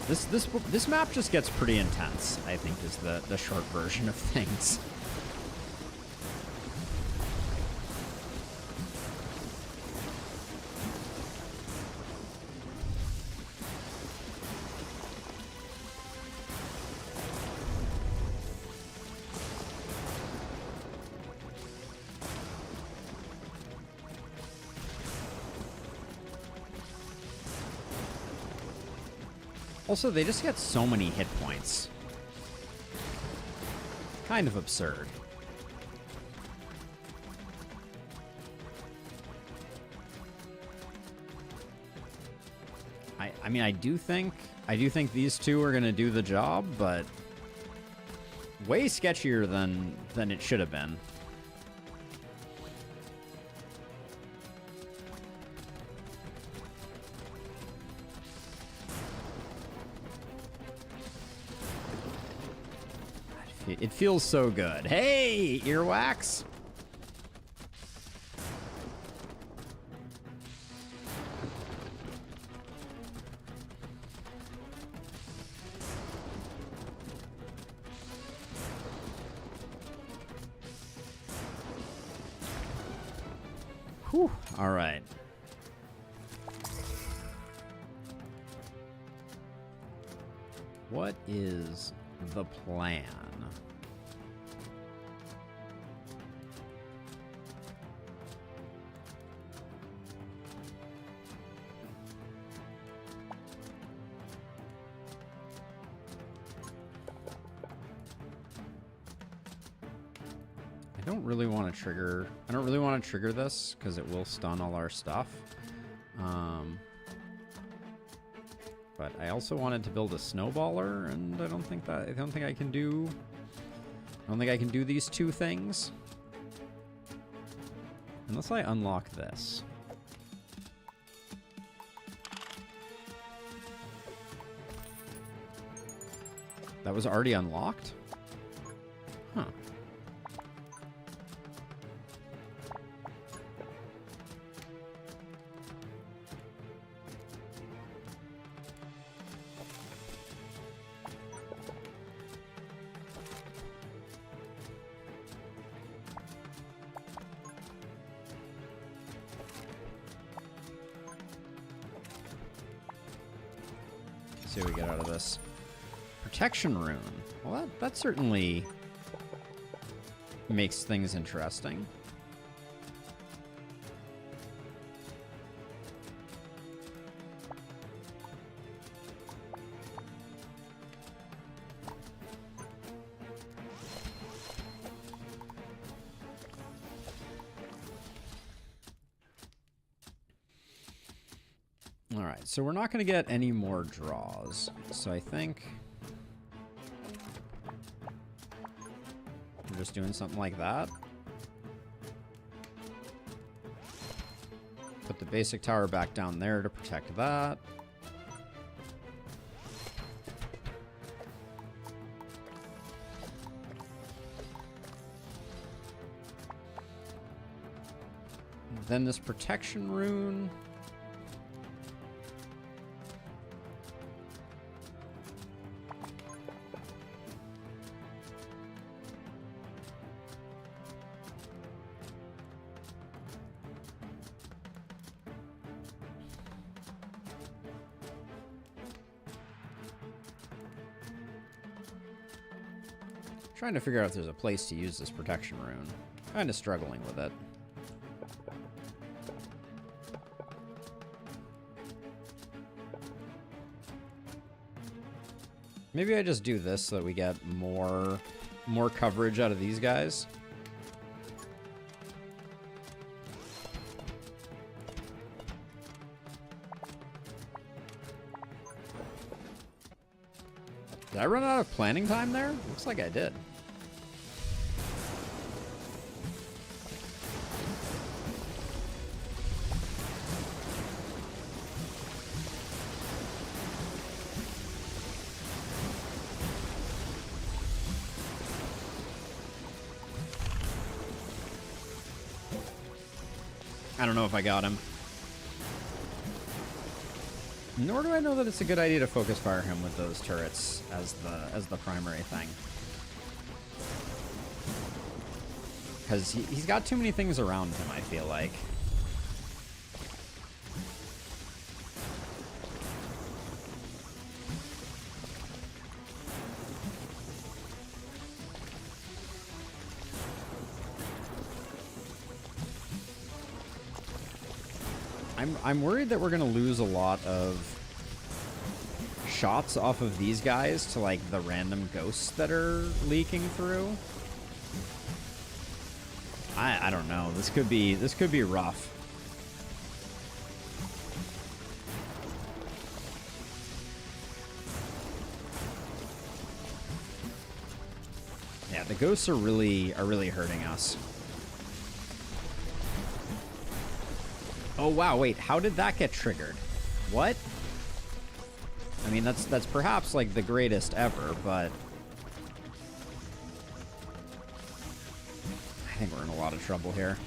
This map just gets pretty intense, I think, is the short version of things. Also, they just get so many hit points. Kind of absurd. I mean, I do think these two are gonna do the job, but way sketchier than it should have been. It feels so good. Hey, earwax! Whew, all right. What is the plan? I don't really want to trigger this because it will stun all our stuff. But I also wanted to build a snowballer, and I don't think I can do these two things unless I unlock this. That was already unlocked? Huh. See what we get out of this. Protection rune. Well, that certainly makes things interesting. All right, so we're not going to get any more draws. So I think we're just doing something like that. Put the basic tower back down there to protect that. Then this protection rune. Trying to figure out if there's a place to use this protection rune. Kind of struggling with it. Maybe I just do this so that we get more coverage out of these guys. Did I run out of planning time there? Looks like I did. I don't know if I got him. Nor do I know that it's a good idea to focus fire him with those turrets as the primary thing. Because he's got too many things around him, I feel like. I'm worried that we're gonna lose a lot of shots off of these guys to like the random ghosts that are leaking through. I don't know. This could be rough. Yeah, the ghosts are really hurting us. Oh wow, wait, how did that get triggered? What? I mean, that's perhaps like the greatest ever, but I think we're in a lot of trouble here.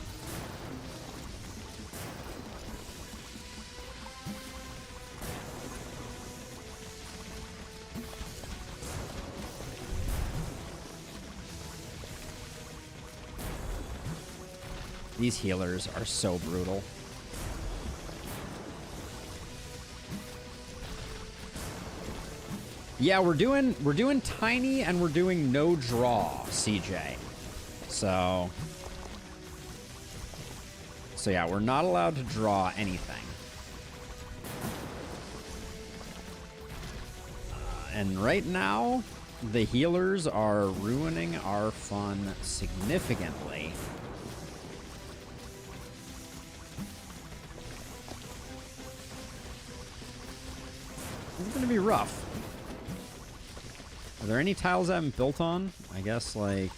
These healers are so brutal. Yeah, we're doing tiny and we're doing no draw, CJ. So yeah, we're not allowed to draw anything. And right now, the healers are ruining our fun significantly. This is gonna be rough. Are there any tiles I haven't built on? I guess, like...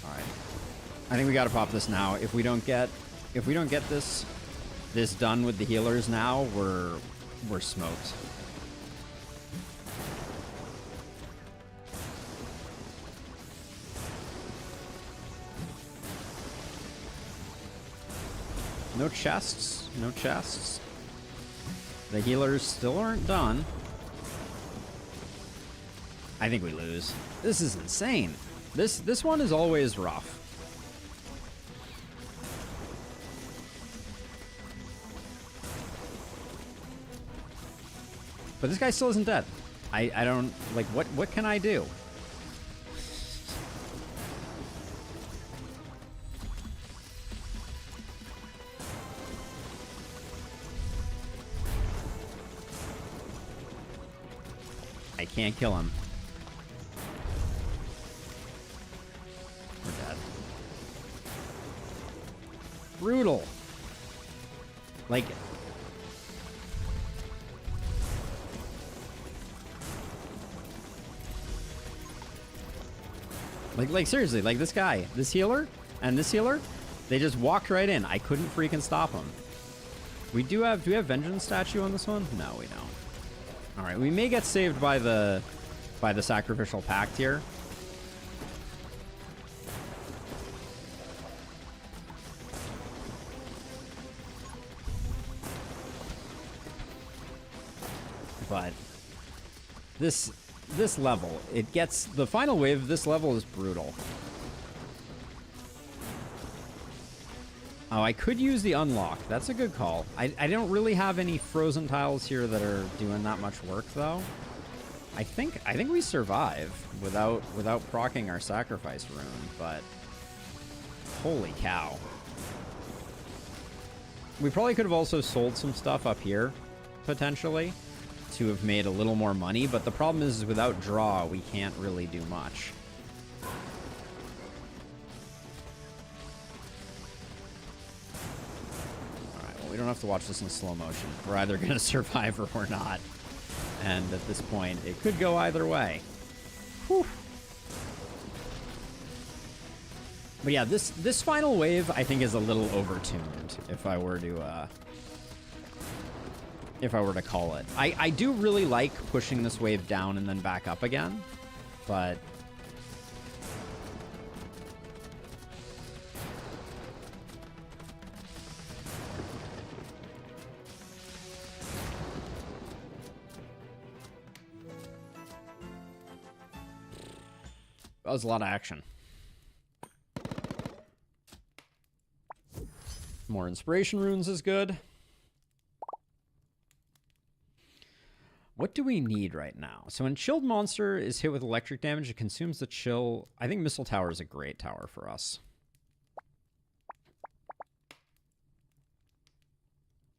Alright. I think we gotta pop this now. If we don't get this done with the healers now, we're smoked. No chests. No chests. The healers still aren't done. I think we lose. This is insane. This one is always rough. But this guy still isn't dead. I don't... Like, what can I do? I can't kill him. We're dead. Brutal. Like... Like seriously, like this guy, this healer, and this healer, they just walked right in. I couldn't freaking stop them. Do we have Vengeance Statue on this one? No, we don't. All right, we may get saved by the Sacrificial Pact here. But this level, it gets the final wave of this level is brutal. Oh, I could use the unlock. That's a good call. I don't really have any frozen tiles here that are doing that much work, though. I think we survive without proccing our sacrifice rune, but holy cow. We probably could have also sold some stuff up here, potentially, to have made a little more money, but the problem is without draw, we can't really do much. We don't have to watch this in slow motion. We're either going to survive or we're not. And at this point, it could go either way. Whew. But yeah, this final wave, I think, is a little overtuned, if I were to call it. I do really like pushing this wave down and then back up again, but That was a lot of action. More inspiration runes is good. What do we need right now? So when chilled monster is hit with electric damage, it consumes the chill. I think Missile Tower is a great tower for us.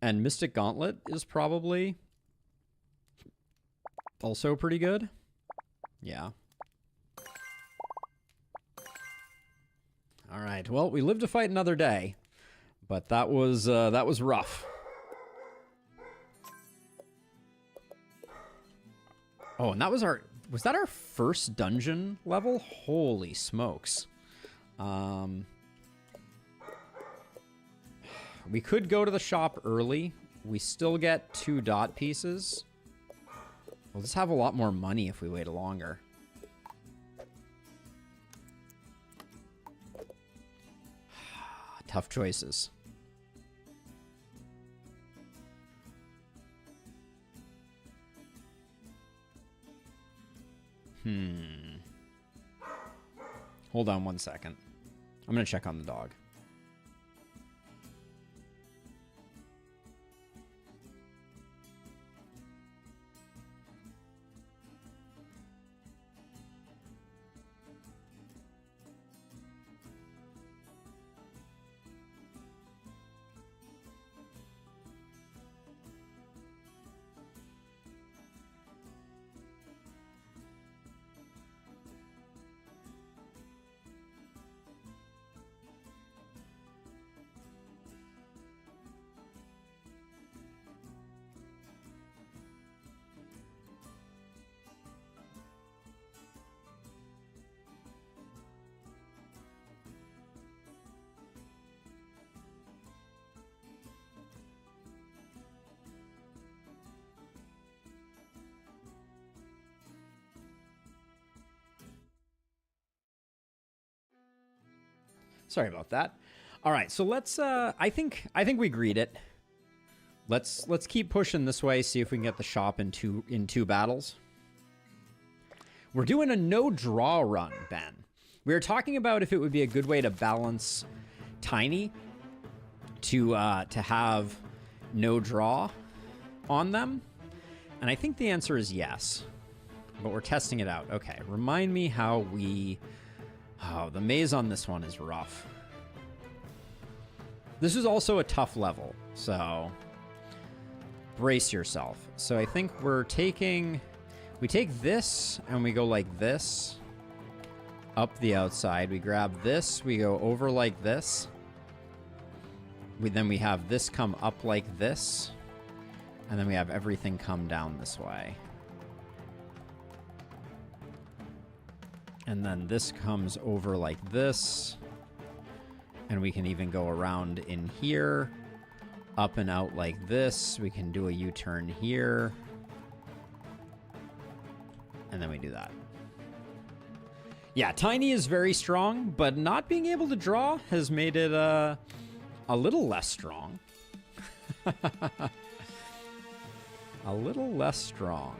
And Mystic Gauntlet is probably also pretty good. Yeah. All right. Well, we live to fight another day, but that was rough. Oh, and that was that our first dungeon level? Holy smokes. We could go to the shop early. We still get 2 dot pieces. We'll just have a lot more money if we wait longer. Tough choices. Hold on 1 second. I'm going to check on the dog. Sorry about that. All right, so let's I think we greed it. Let's keep pushing this way, see if we can get the shop in two battles. We're doing a no draw run, Ben. We were talking about if it would be a good way to balance Tiny to have no draw on them. And I think the answer is yes. But we're testing it out. Okay, remind me how we... Oh, the maze on this one is rough. This is also a tough level, so brace yourself. So I think we're taking... We take this, and we go like this, up the outside. We grab this, we go over like this. Then we have this come up like this, and then we have everything come down this way. And then this comes over like this. And we can even go around in here, up and out like this. We can do a U-turn here. And then we do that. Yeah, Tiny is very strong, but not being able to draw has made it a little less strong. A little less strong.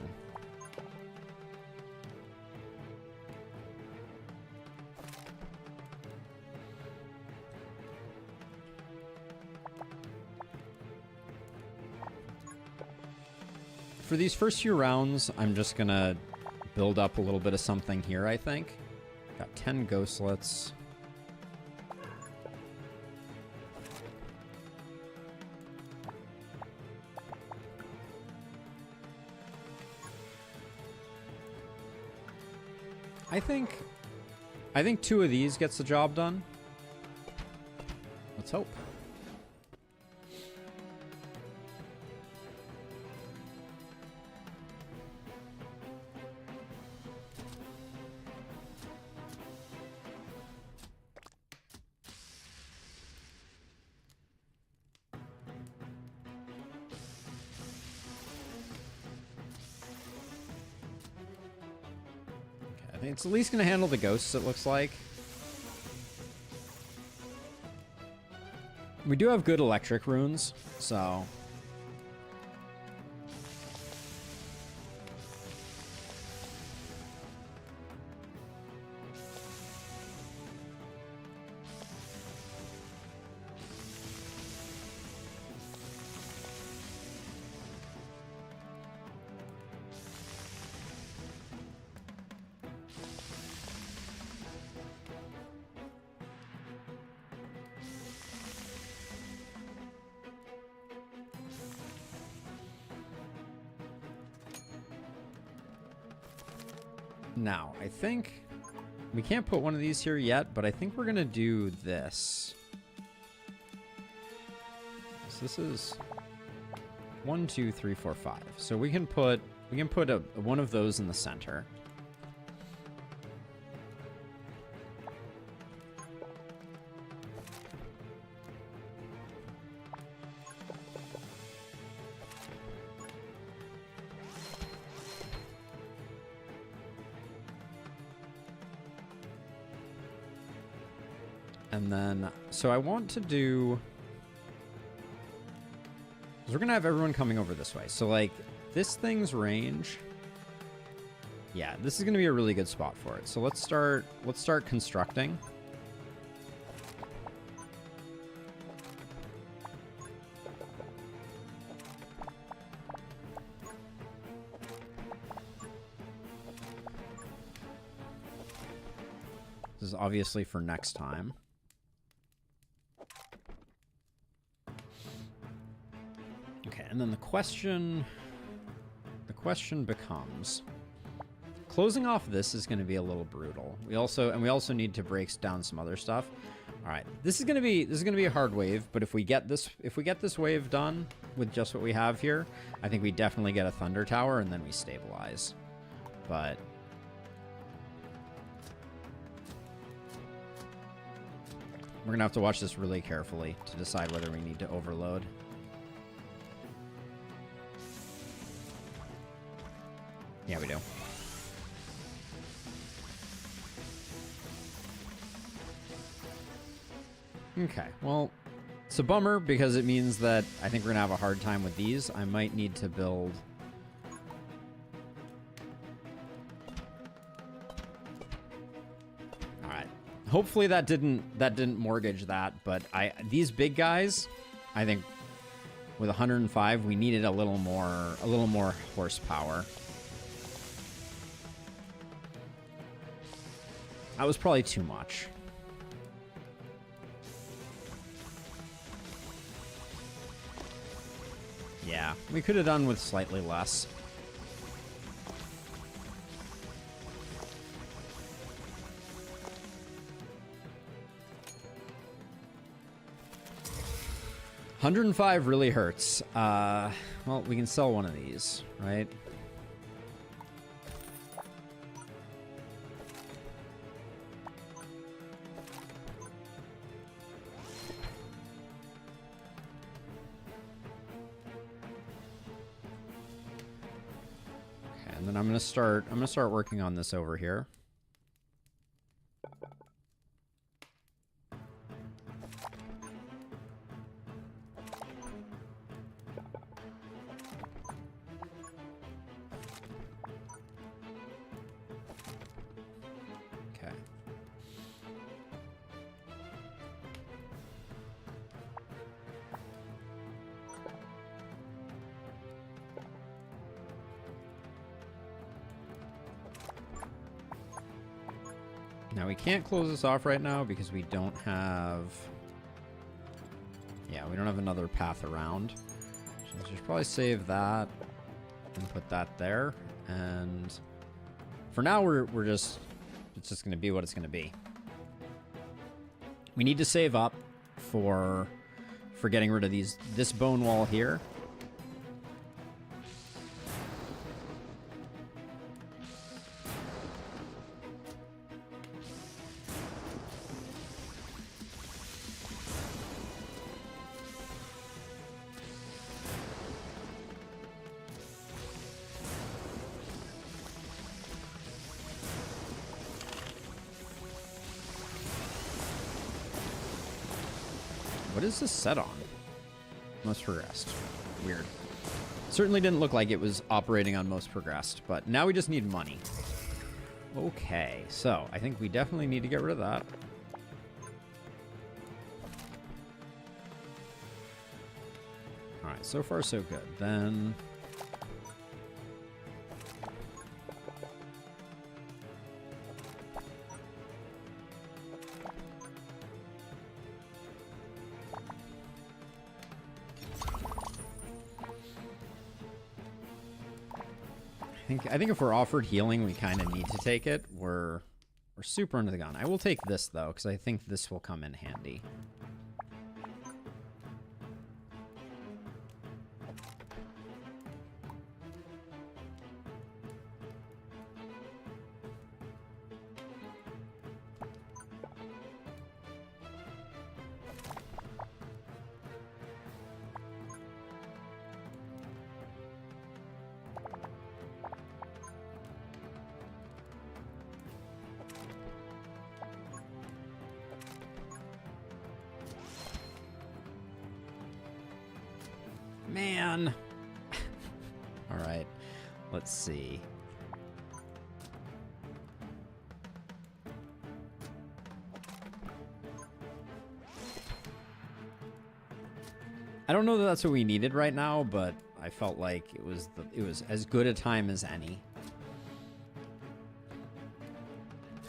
For these first few rounds, I'm just going to build up a little bit of something here, I think. Got 10 ghostlets. I think 2 of these gets the job done. Let's hope. I think it's at least going to handle the ghosts, it looks like. We do have good electric runes, so... Now, I think we can't put one of these here yet, but I think we're going to do this. So this is 1, 2, 3, 4, 5. So we can put one of those in the center. And then, so I want to do, because we're going to have everyone coming over this way. So, like, this thing's range, yeah, this is going to be a really good spot for it. So let's start constructing. This is obviously for next time. Okay, and then the question becomes, closing off this is going to be a little brutal. We also need to break down some other stuff. All right, this is going to be a hard wave, but if we get this wave done with just what we have here, I think we definitely get a thunder tower and then we stabilize. But we're going to have to watch this really carefully to decide whether we need to overload. Yeah, we do. Okay, well, it's a bummer because it means that I think we're gonna have a hard time with these. I might need to build... All right. Hopefully that didn't mortgage that, but these big guys, I think with 105, we needed a little more horsepower. That was probably too much. Yeah, we could have done with slightly less. $105 really hurts. Well, we can sell one of these, right? And then I'm gonna start working on this over here. Okay. Now we can't close this off right now because we don't have... Yeah, we don't have another path around. So let's just probably save that and put that there. And for now, it's just going to be what it's going to be. We need to save up for getting rid of this bone wall here. What is this set on? Most progressed. Weird. Certainly didn't look like it was operating on most progressed, but now we just need money. Okay, so I think we definitely need to get rid of that. Alright, so far so good. Then... I think if we're offered healing, we kind of need to take it. We're super into the gun. I will take this though, because I think this will come in handy. Man. All right. Let's see. I don't know that that's what we needed right now, but I felt like it was as good a time as any.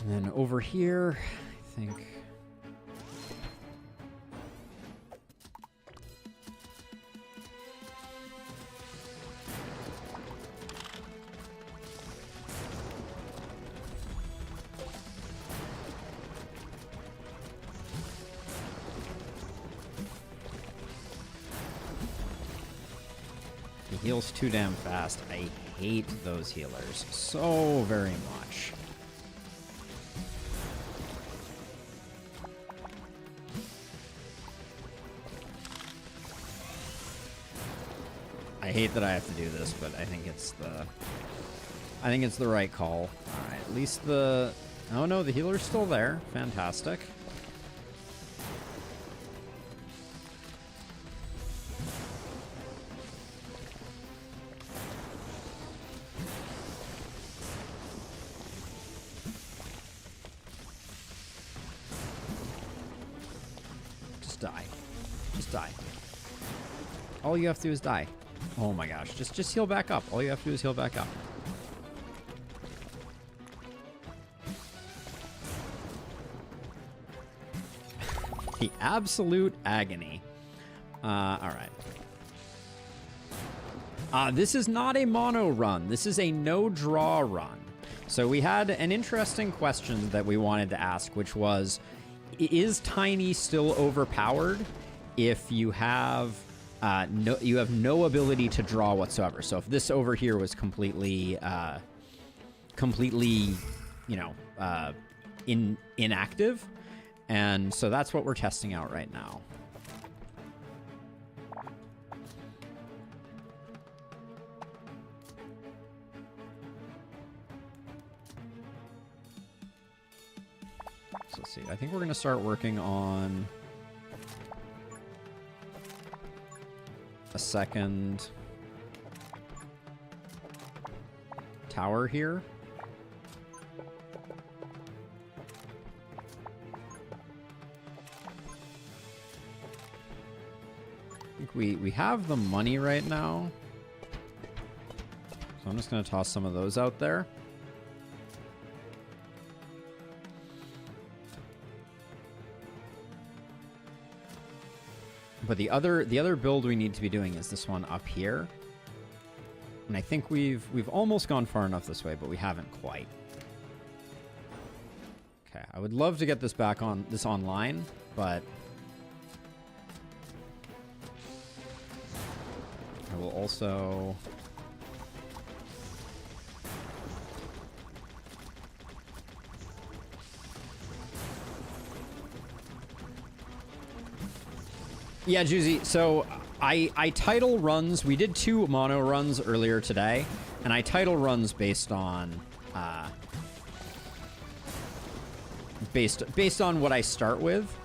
And then over here, I think heals too damn fast. I hate those healers so very much. I hate that I have to do this, but I think it's the right call. All right, at least the oh no, the healer's still there. Fantastic. Die. Just die. All you have to do is die. Oh my gosh. Just heal back up. All you have to do is heal back up. The absolute agony. Alright. This is not a mono run. This is a no-draw run. So we had an interesting question that we wanted to ask, which was, is Tiny still overpowered if you have no ability to draw whatsoever? So if this over here was completely inactive, and so that's what we're testing out right now. Let's see. I think we're going to start working on a second tower here. I think we have the money right now. So I'm just going to toss some of those out there. But the other build we need to be doing is this one up here. And I think we've almost gone far enough this way, but we haven't quite. Okay, I would love to get this back on online, but I will also yeah, Juicy. So I title runs. We did 2 mono runs earlier today, and I title runs based on based on what I start with.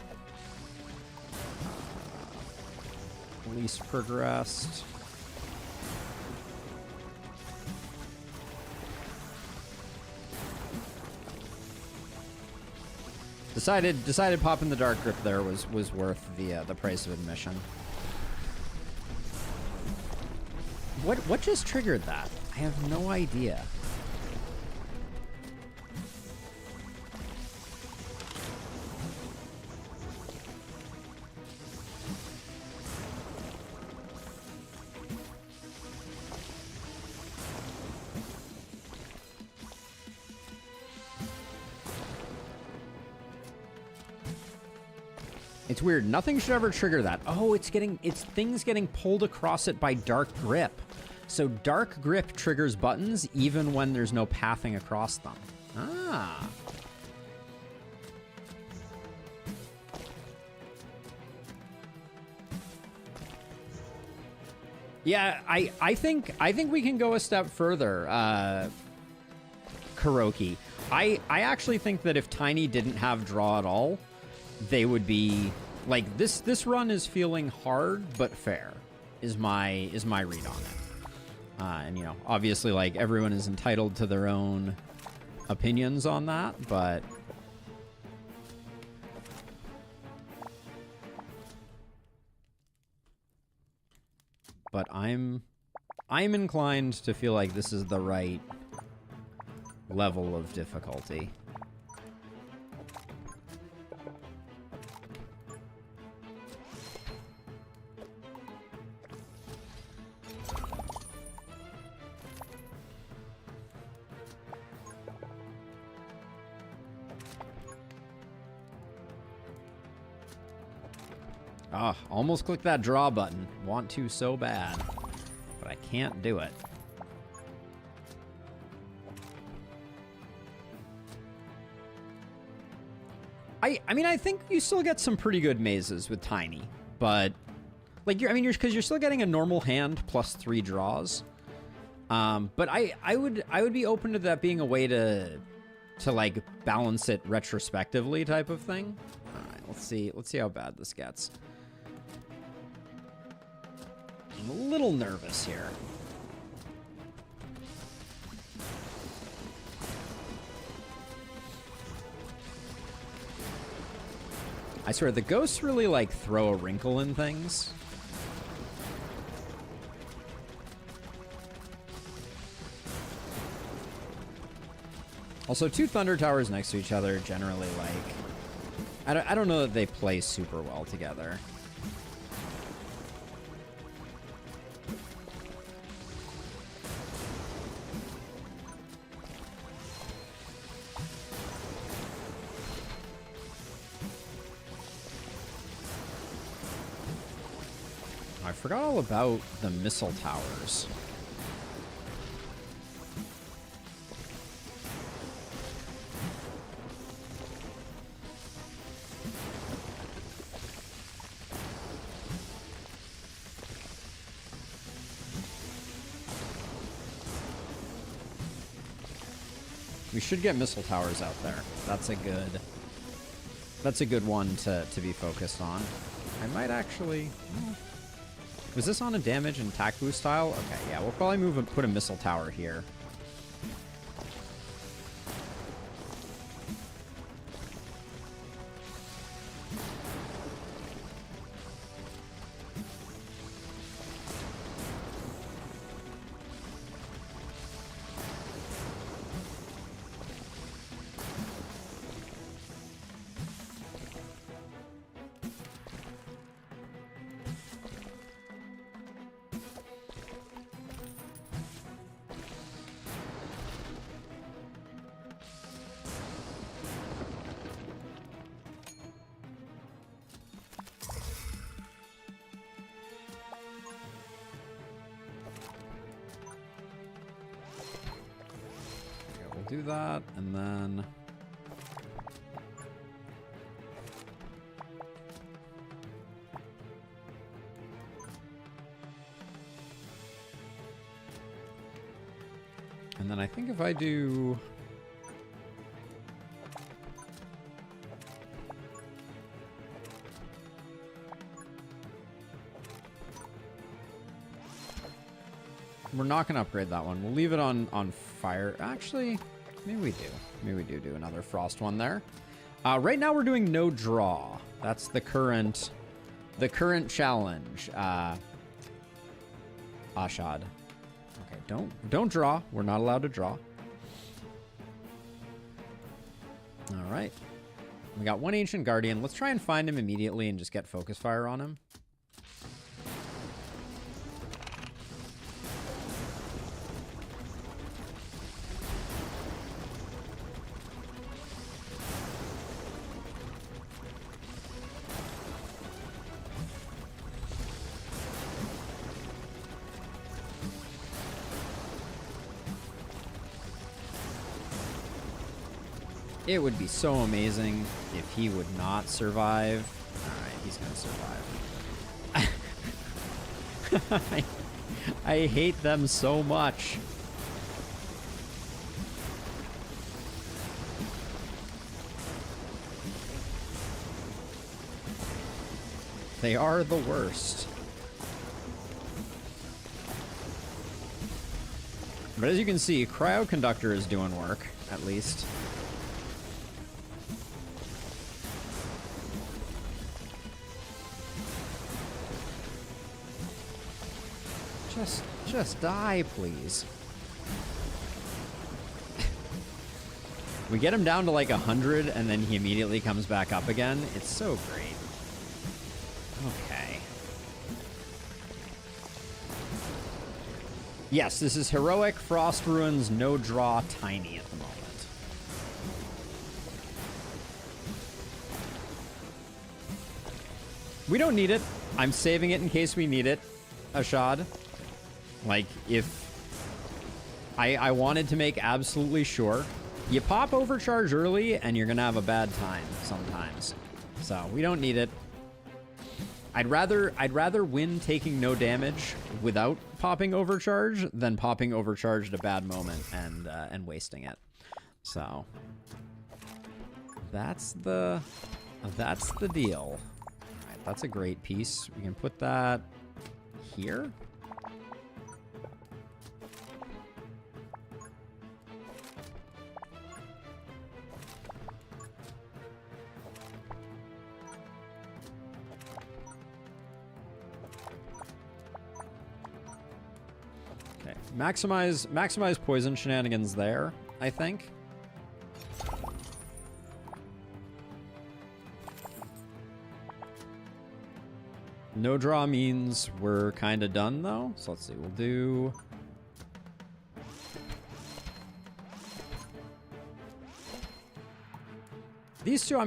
Least progressed. Decided popping the dark grip there was worth the price of admission. What just triggered that? I have no idea. It's weird. Nothing should ever trigger that. Oh, it's things getting pulled across it by Dark Grip. So Dark Grip triggers buttons even when there's no pathing across them. Ah. Yeah, I think we can go a step further, Kuroki. I actually think that if Tiny didn't have draw at all, they would be like this run is feeling hard but fair is my read on it. And you know, obviously like everyone is entitled to their own opinions on that, but I'm inclined to feel like this is the right level of difficulty. Ah, almost clicked that draw button. Want to so bad, but I can't do it. I mean, I think you still get some pretty good mazes with Tiny, but like because you're still getting a normal hand plus 3 draws. But I would be open to that being a way to like balance it retrospectively type of thing. All right, let's see how bad this gets. I'm a little nervous here. I swear, the ghosts really, like, throw a wrinkle in things. Also, 2 Thunder Towers next to each other generally, like... I don't know that they play super well together. I forgot all about the missile towers. We should get missile towers out there. That's a good one to be focused on. I might actually... Was this on a damage and attack boost tile? Okay, yeah, we'll probably move and put a missile tower here. Do that, and then... And then I think if I do... We're not going to upgrade that one. We'll leave it on fire. Actually, maybe we do. Maybe we do another frost one there. Right now we're doing no draw. That's the current challenge. Ashad. Okay, don't draw. We're not allowed to draw. All right. We got 1 Ancient Guardian. Let's try and find him immediately and just get focus fire on him. It would be so amazing if he would not survive. Alright, he's gonna survive. I hate them so much. They are the worst. But as you can see, Cryoconductor is doing work, at least. Just die, please. We get him down to like 100, and then he immediately comes back up again. It's so great. Okay. Yes, this is Heroic Frost Ruins, no draw, tiny at the moment. We don't need it. I'm saving it in case we need it, Ashad. Like, if... I wanted to make absolutely sure. You pop Overcharge early, and you're gonna have a bad time sometimes. So, we don't need it. I'd rather win taking no damage without popping Overcharge than popping Overcharge at a bad moment and wasting it. So that's the deal. All right, that's a great piece. We can put that here. Maximize poison shenanigans there, I think. No draw means we're kind of done though. So let's see, we'll do... These two I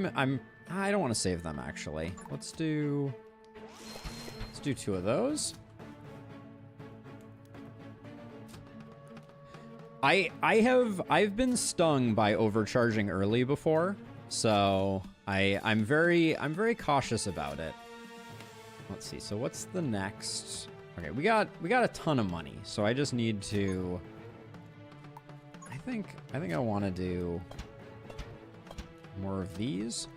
don't want to save them actually. Let's do 2 of those. I've been stung by overcharging early before, so I'm very cautious about it. Let's see. So what's the next? Okay, we got a ton of money, so I just need to. I think I want to do more of these,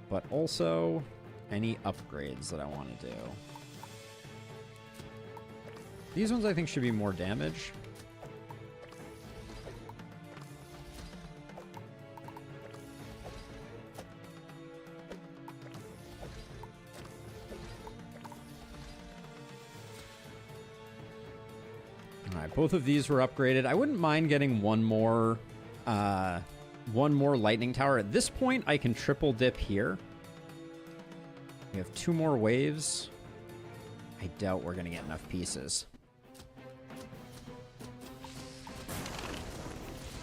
but also any upgrades that I want to do. These ones I think should be more damage. Both of these were upgraded. I wouldn't mind getting one more lightning tower. At this point, I can triple dip here. We have 2 more waves. I doubt we're going to get enough pieces.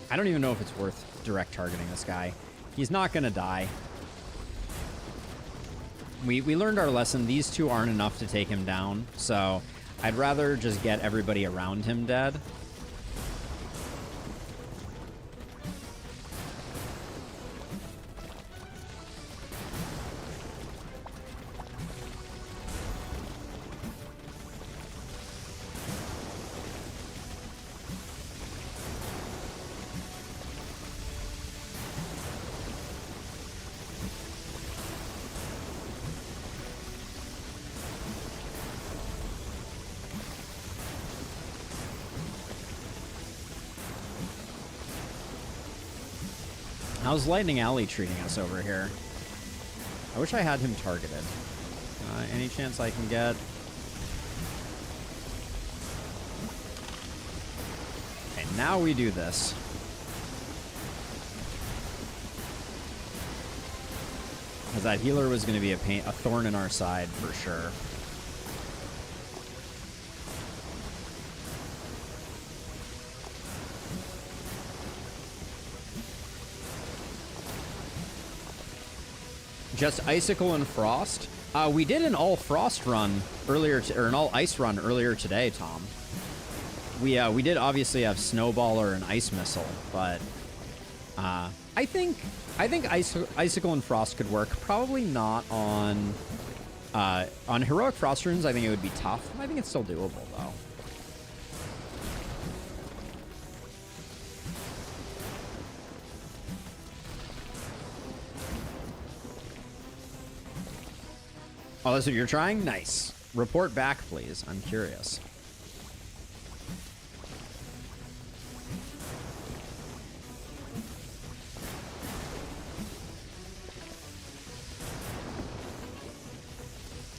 I don't even know if it's worth direct targeting this guy. He's not going to die. We learned our lesson. These 2 aren't enough to take him down, so... I'd rather just get everybody around him dead. How's Lightning Alley treating us over here? I wish I had him targeted. Any chance I can get? Okay, now we do this. Because that healer was going to be a thorn in our side for sure. Just Icicle and Frost? We did an all Frost run earlier, or an all Ice run earlier today, Tom. We did obviously have Snowballer and Ice Missile, but I think Icicle and Frost could work. Probably not on Heroic Frost runes. I think it would be tough. I think it's still doable though. Oh, that's what you're trying? Nice. Report back, please. I'm curious.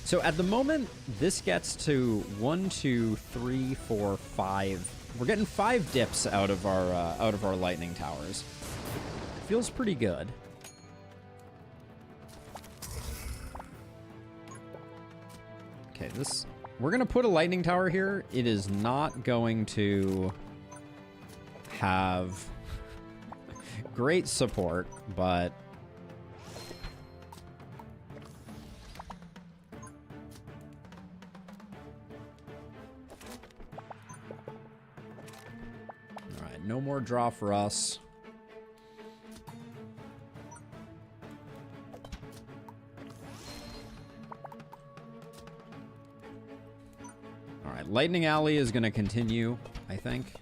So at the moment, this gets to 1, 2, 3, 4, 5. We're getting 5 dips out of our lightning towers. Feels pretty good. Okay, we're gonna put a lightning tower here. It is not going to have great support, but all right, no more draw for us. Lightning Alley is going to continue, I think.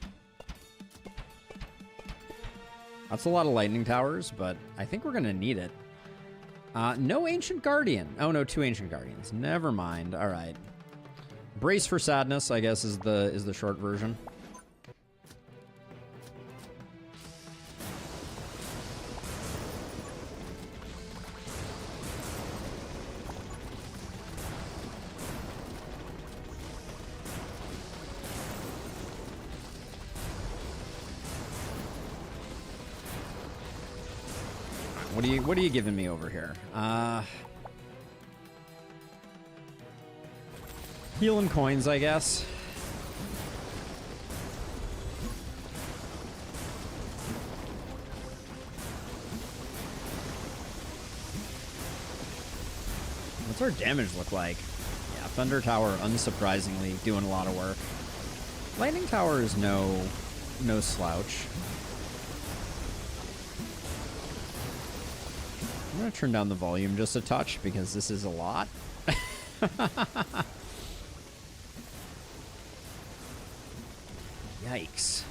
That's a lot of lightning towers, but I think we're going to need it. No Ancient Guardian. Oh, no, 2 Ancient Guardians. Never mind. All right. Brace for Sadness, I guess, is the short version. What are you giving me over here? Healing coins, I guess. What's our damage look like? Yeah, Thunder Tower, unsurprisingly, doing a lot of work. Lightning Tower is no slouch. I'm going to turn down the volume just a touch because this is a lot. Yikes.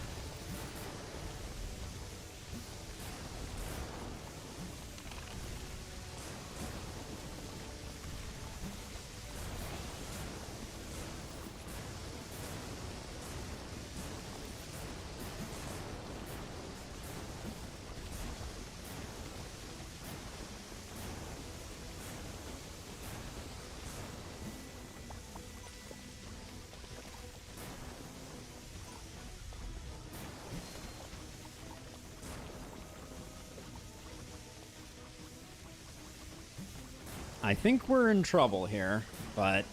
I think we're in trouble here, but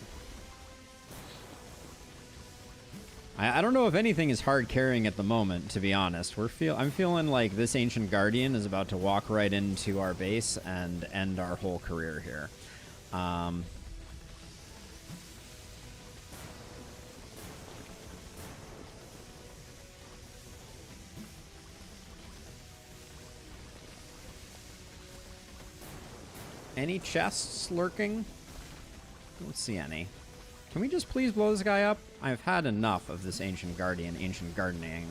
I don't know if anything is hard carrying at the moment, to be honest. I'm feeling like this Ancient Guardian is about to walk right into our base and end our whole career here. Any chests lurking? Don't see any. Can we just please blow this guy up? I've had enough of this Ancient Guardian, Ancient Gardening.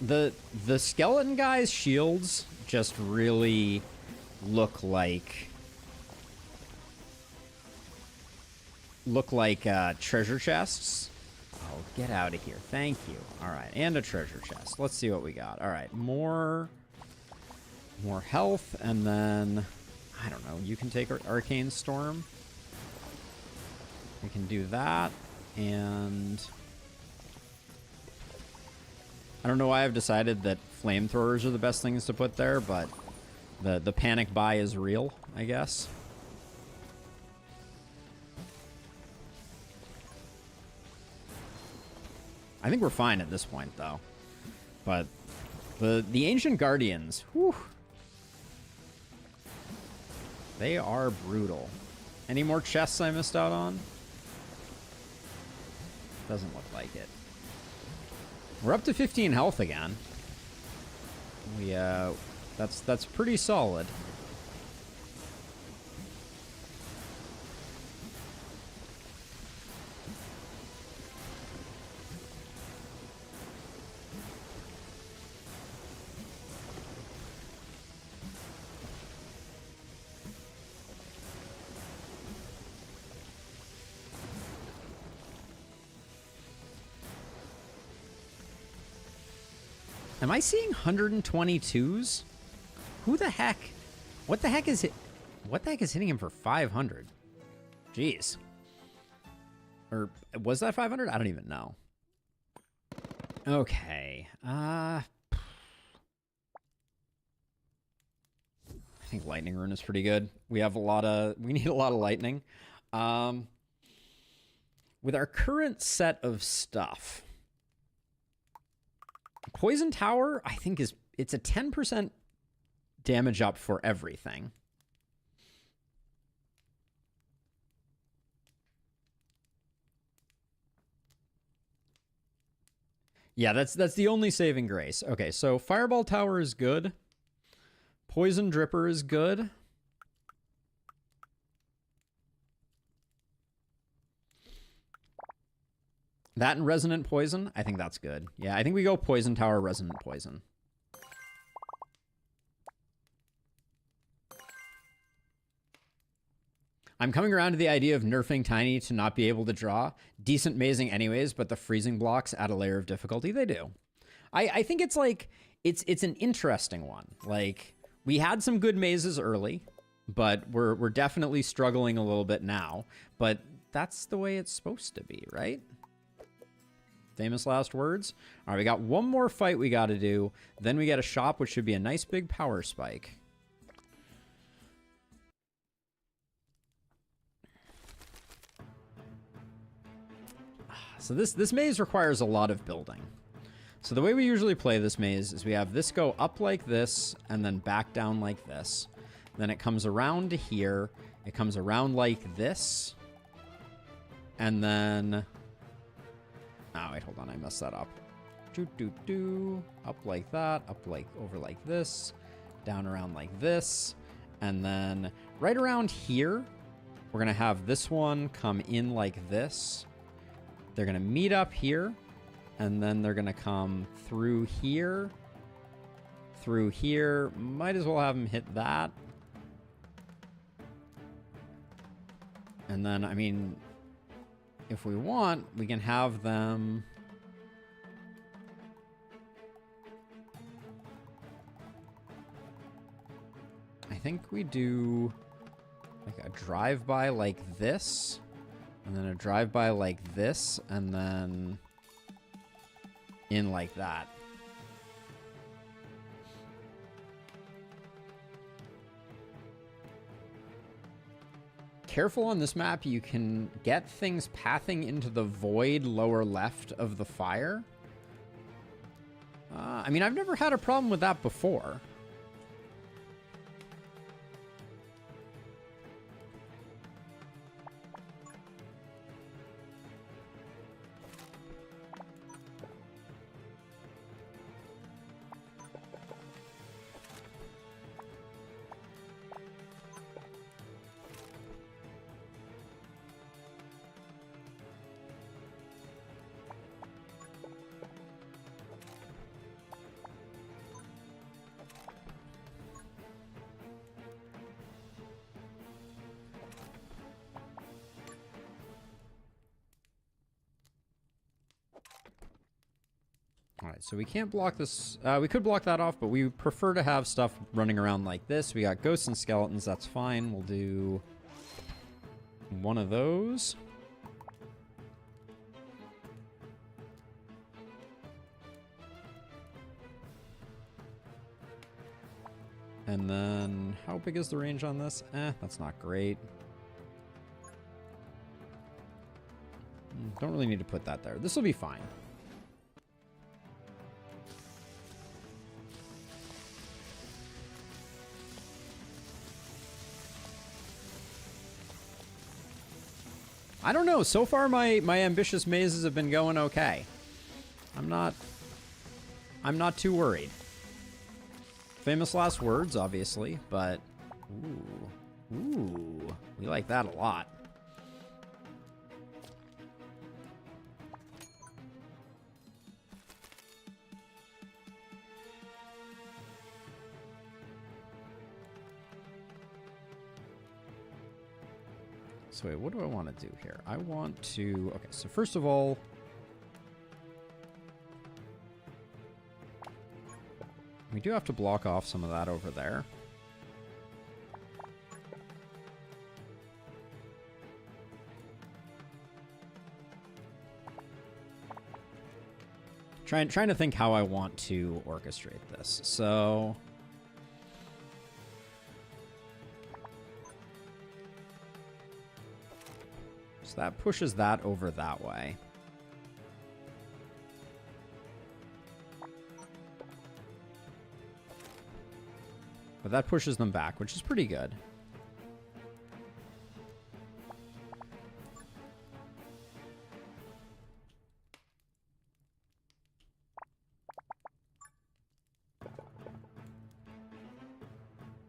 The skeleton guy's shields just really look like treasure chests. Oh, get out of here. Thank you. All right, and a treasure chest. Let's see what we got. All right, more health, and then, I don't know, you can take Arcane Storm. We can do that, and I don't know why I've decided that flamethrowers are the best things to put there, but the panic buy is real, I guess. I think we're fine at this point, though. But the Ancient Guardians, whew, they are brutal. Any more chests I missed out on? Doesn't look like it. We're up to 15 health again. That's pretty solid. Am I seeing 122s? Who the heck? What the heck is it? What the heck is hitting him for 500? Jeez. Or was that 500? I don't even know. Okay. I think Lightning Rune is pretty good. We need a lot of lightning. With our current set of stuff, Poison Tower, I think it's a 10% damage up for everything. Yeah, that's the only saving grace. Okay, so Fireball Tower is good. Poison Dripper is good. That and Resonant Poison, I think that's good. Yeah, I think we go Poison Tower, Resonant Poison. I'm coming around to the idea of nerfing Tiny to not be able to draw. Decent mazing anyways, but the freezing blocks add a layer of difficulty. They do. I think it's like, it's an interesting one. Like, we had some good mazes early, but we're definitely struggling a little bit now. But that's the way it's supposed to be, right? Famous last words. All right, we got one more fight we got to do. Then we get a shop, which should be a nice big power spike. So this maze requires a lot of building. So the way we usually play this maze is we have this go up like this and then back down like this. Then it comes around to here. It comes around like this. And then... Oh, wait, hold on. I messed that up. Up like that. Up like over like this. Down around like this. And then right around here, we're going to have this one come in like this. They're going to meet up here. And then they're going to come through here. Through here. Might as well have them hit that. And then, I mean... If we want, we can have them... I think we do like a drive-by like this, and then a drive-by like this, and then in like that. Careful on this map, you can get things pathing into the void lower left of the fire. I mean, I've never had a problem with that before. All right, so we can't block this. We could block that off, but we prefer to have stuff running around like this. We got ghosts and skeletons. That's fine. We'll do one of those. And then, how big is the range on this? That's not great. Don't really need to put that there. This will be fine. I don't know. So far, my ambitious mazes have been going okay. I'm not too worried. Famous last words, obviously, but ooh, we like that a lot. So wait, what do I want to do here? I want to... Okay, so first of all... We do have to block off some of that over there. Trying to think how I want to orchestrate this. So that pushes that over that way. But that pushes them back, which is pretty good.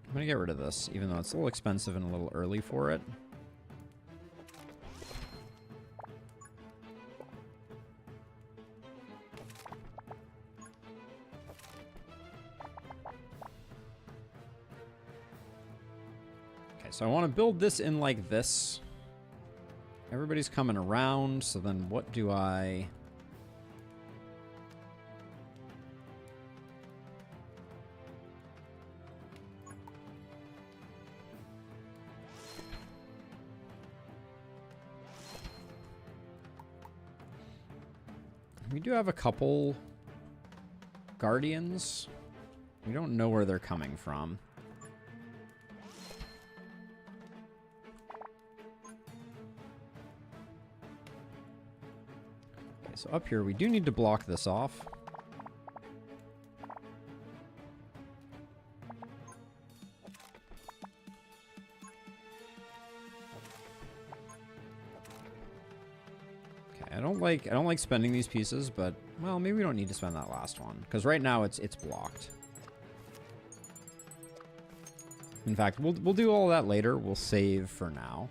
I'm gonna get rid of this, even though it's a little expensive and a little early for it. So I want to build this in like this. Everybody's coming around, so then what do I... We do have a couple guardians. We don't know where they're coming from. So up here, we do need to block this off. Okay, I don't like spending these pieces, but well, maybe we don't need to spend that last one because right now it's blocked. In fact, we'll do all that later. We'll save for now.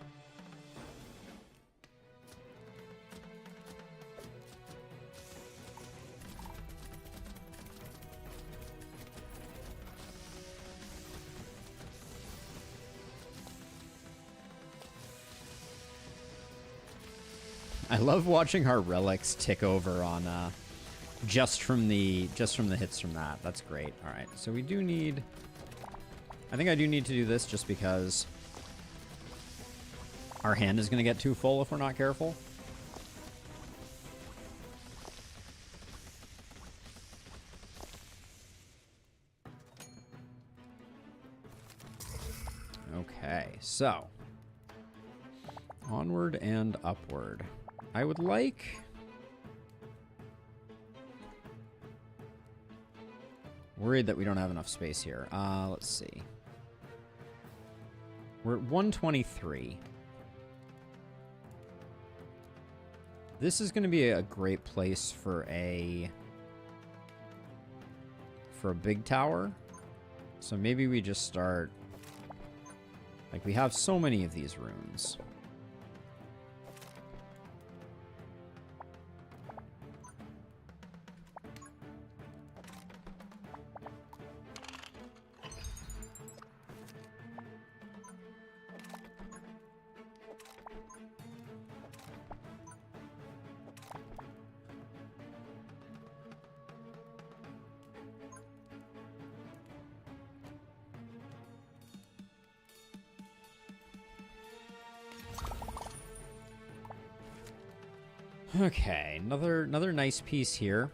I love watching our relics tick over on just from the hits from that. That's great. All right, so we do need... I think I do need to do this just because our hand is going to get too full if we're not careful. Okay, so onward and upward. I would like... Worried that we don't have enough space here. Let's see. We're at 123. This is going to be a great place for a big tower. So maybe we just start... Like, we have so many of these runes. Okay, another nice piece here.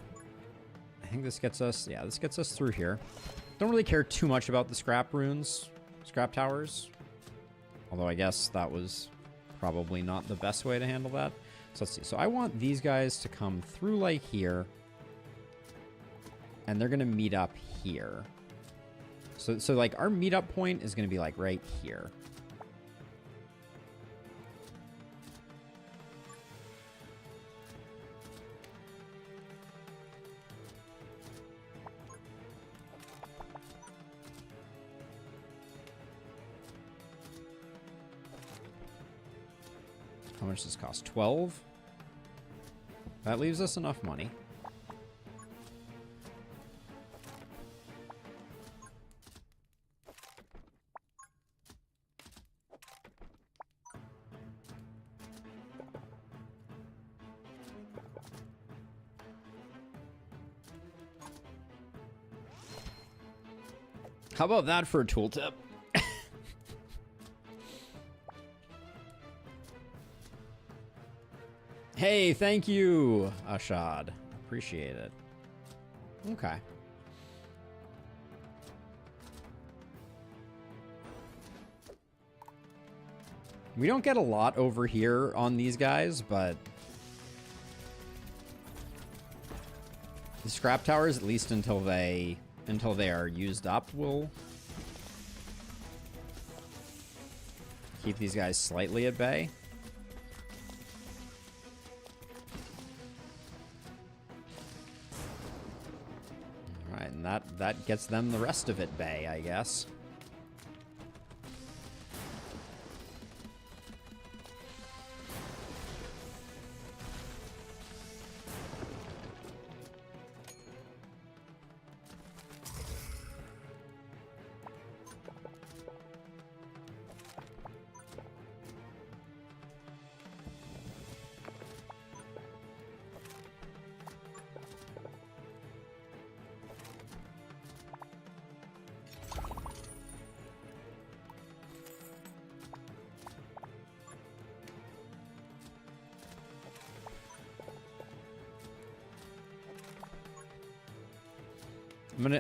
I think this gets us, yeah, this gets us through here. Don't really care too much about the scrap runes, scrap towers. Although I guess that was probably not the best way to handle that. So let's see. So I want these guys to come through like here. And they're going to meet up here. So like our meetup point is going to be like right here. How much does this cost? 12? That leaves us enough money. How about that for a tooltip? Hey, thank you, Ashad. Appreciate it. Okay. We don't get a lot over here on these guys, but the scrap towers, at least until they are used up, will keep these guys slightly at bay. All right, and that gets them the rest of it bay, I guess.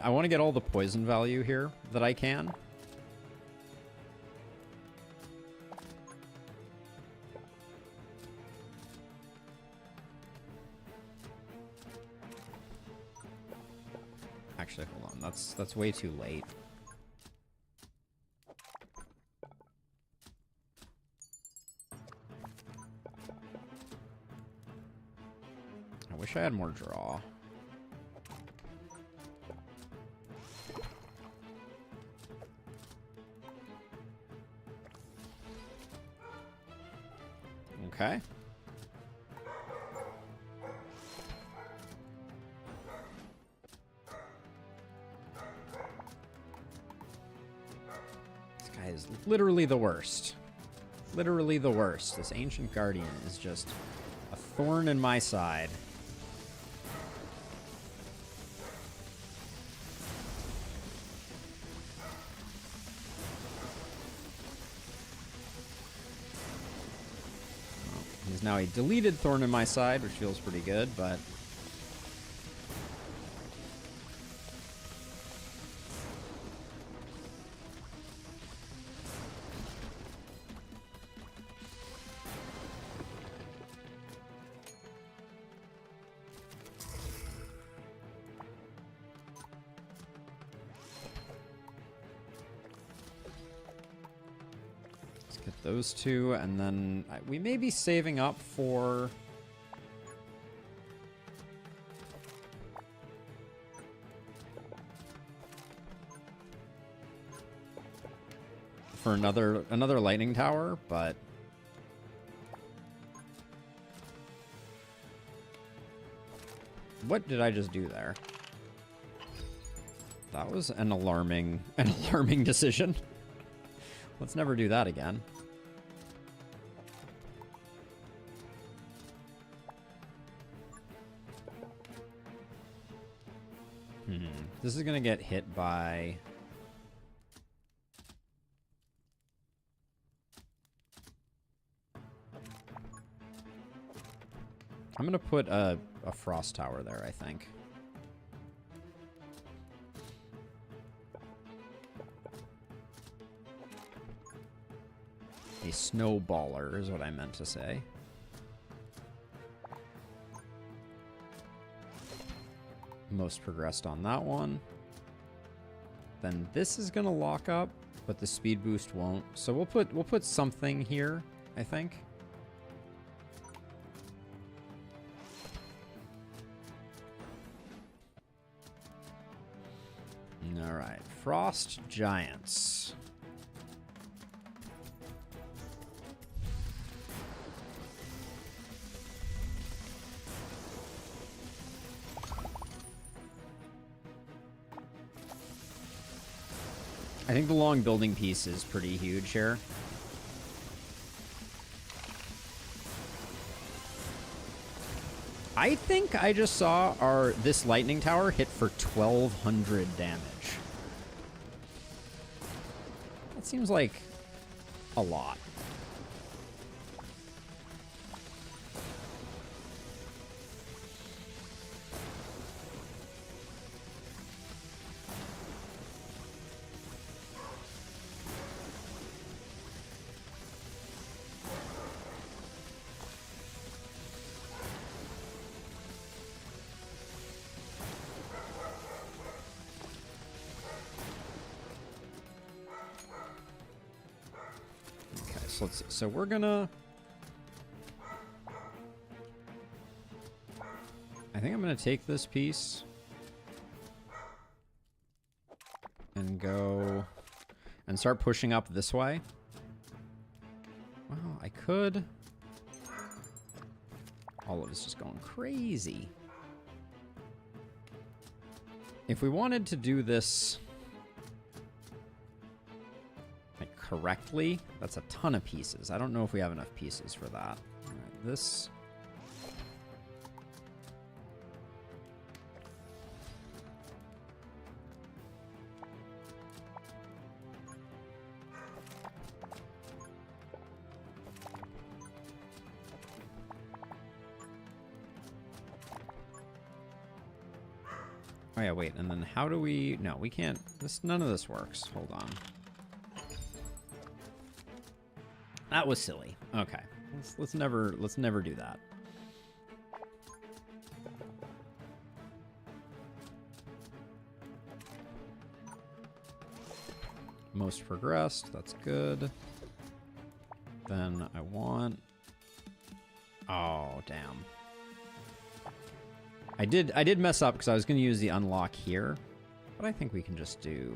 I want to get all the poison value here that I can. Actually, hold on. That's way too late. I wish I had more draw. Okay. This guy is literally the worst. Literally the worst. This Ancient Guardian is just a thorn in my side. Now a deleted thorn in my side, which feels pretty good, but those two, and then we may be saving up for another lightning tower, but what did I just do there? That was an alarming decision. Let's never do that again. This is gonna get hit by... I'm gonna put a frost tower there, I think. A snowballer is what I meant to say. Most progressed on that one. Then this is gonna lock up, but the speed boost won't. So we'll put something here, I think. All right, Frost Giants. I think the long building piece is pretty huge here. I think I just saw this lightning tower hit for 1,200 damage. That seems like a lot. So we're gonna... I think I'm gonna take this piece and go and start pushing up this way. Well, I could... All of this is going crazy. If we wanted to do this... correctly, that's a ton of pieces. I don't know if we have enough pieces for that. All right, this... Oh yeah, wait, and then how do we... No, we can't... None of this works. Hold on. That was silly. Okay. Let's never do that. Most progressed, that's good. Then I want... Oh, damn. I did mess up because I was going to use the unlock here, but I think we can just do...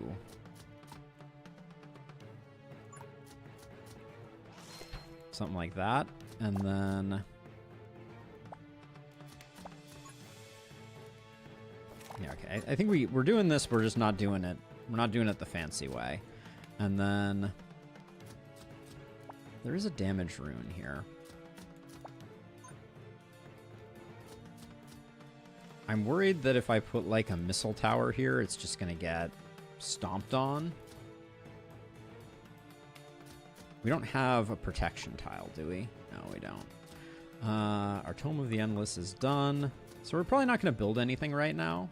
something like that, and then yeah, okay. I think we're doing this. We're just not doing it. We're not doing it the fancy way. And then there is a damage rune here. I'm worried that if I put like a missile tower here, it's just gonna get stomped on. We don't have a protection tile, do we? No, we don't. Our Tome of the Endless is done. So we're probably not going to build anything right now.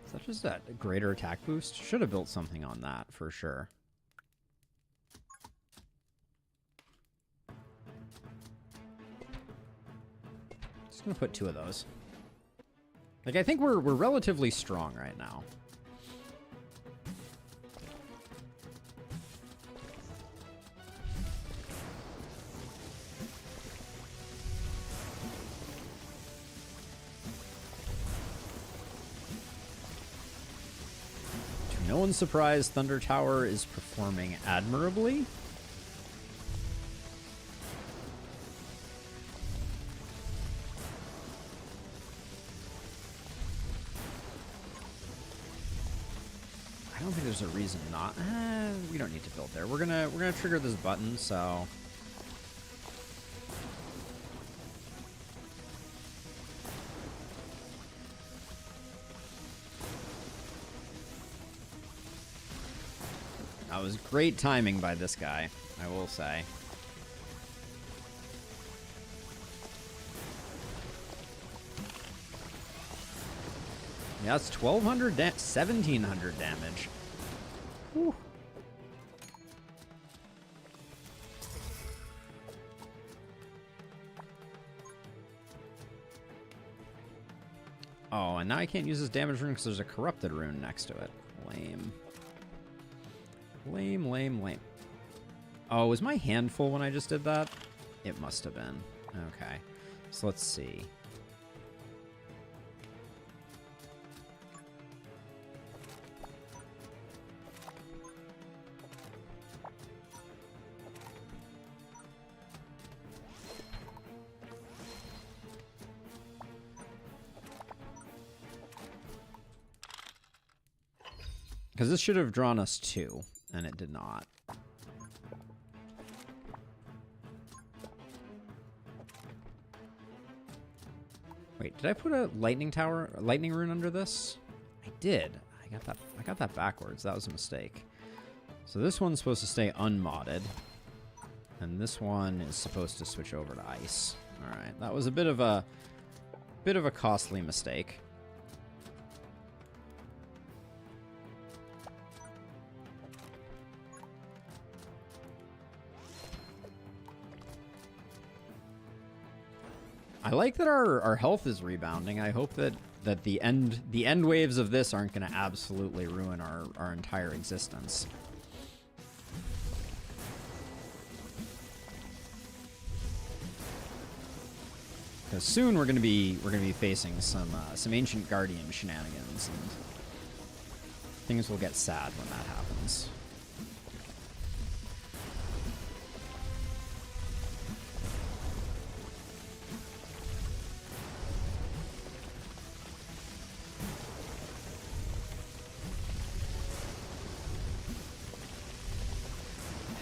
Is that just a greater attack boost? Should have built something on that, for sure. Just going to put 2 of those. Like, I think we're relatively strong right now. No one's surprised Thunder Tower is performing admirably. I don't think there's a reason not. We don't need to build there. We're gonna trigger this button, so. That was great timing by this guy, I will say. Yeah, it's 1,200, 1,700 damage. Whew. Oh, and now I can't use this damage rune because there's a corrupted rune next to it. Lame. Lame, lame, lame. Oh, was my hand full when I just did that? It must have been. Okay. So let's see. Because this should have drawn us 2, and it did not. Wait, did I put a lightning rune under this? I did. I got that backwards. That was a mistake. So this one's supposed to stay unmodded. And this one is supposed to switch over to ice. All right, that was a bit of a costly mistake. I like that our health is rebounding. I hope that the end waves of this aren't going to absolutely ruin our entire existence. Because soon we're gonna be facing some ancient guardian shenanigans, and things will get sad when that happens.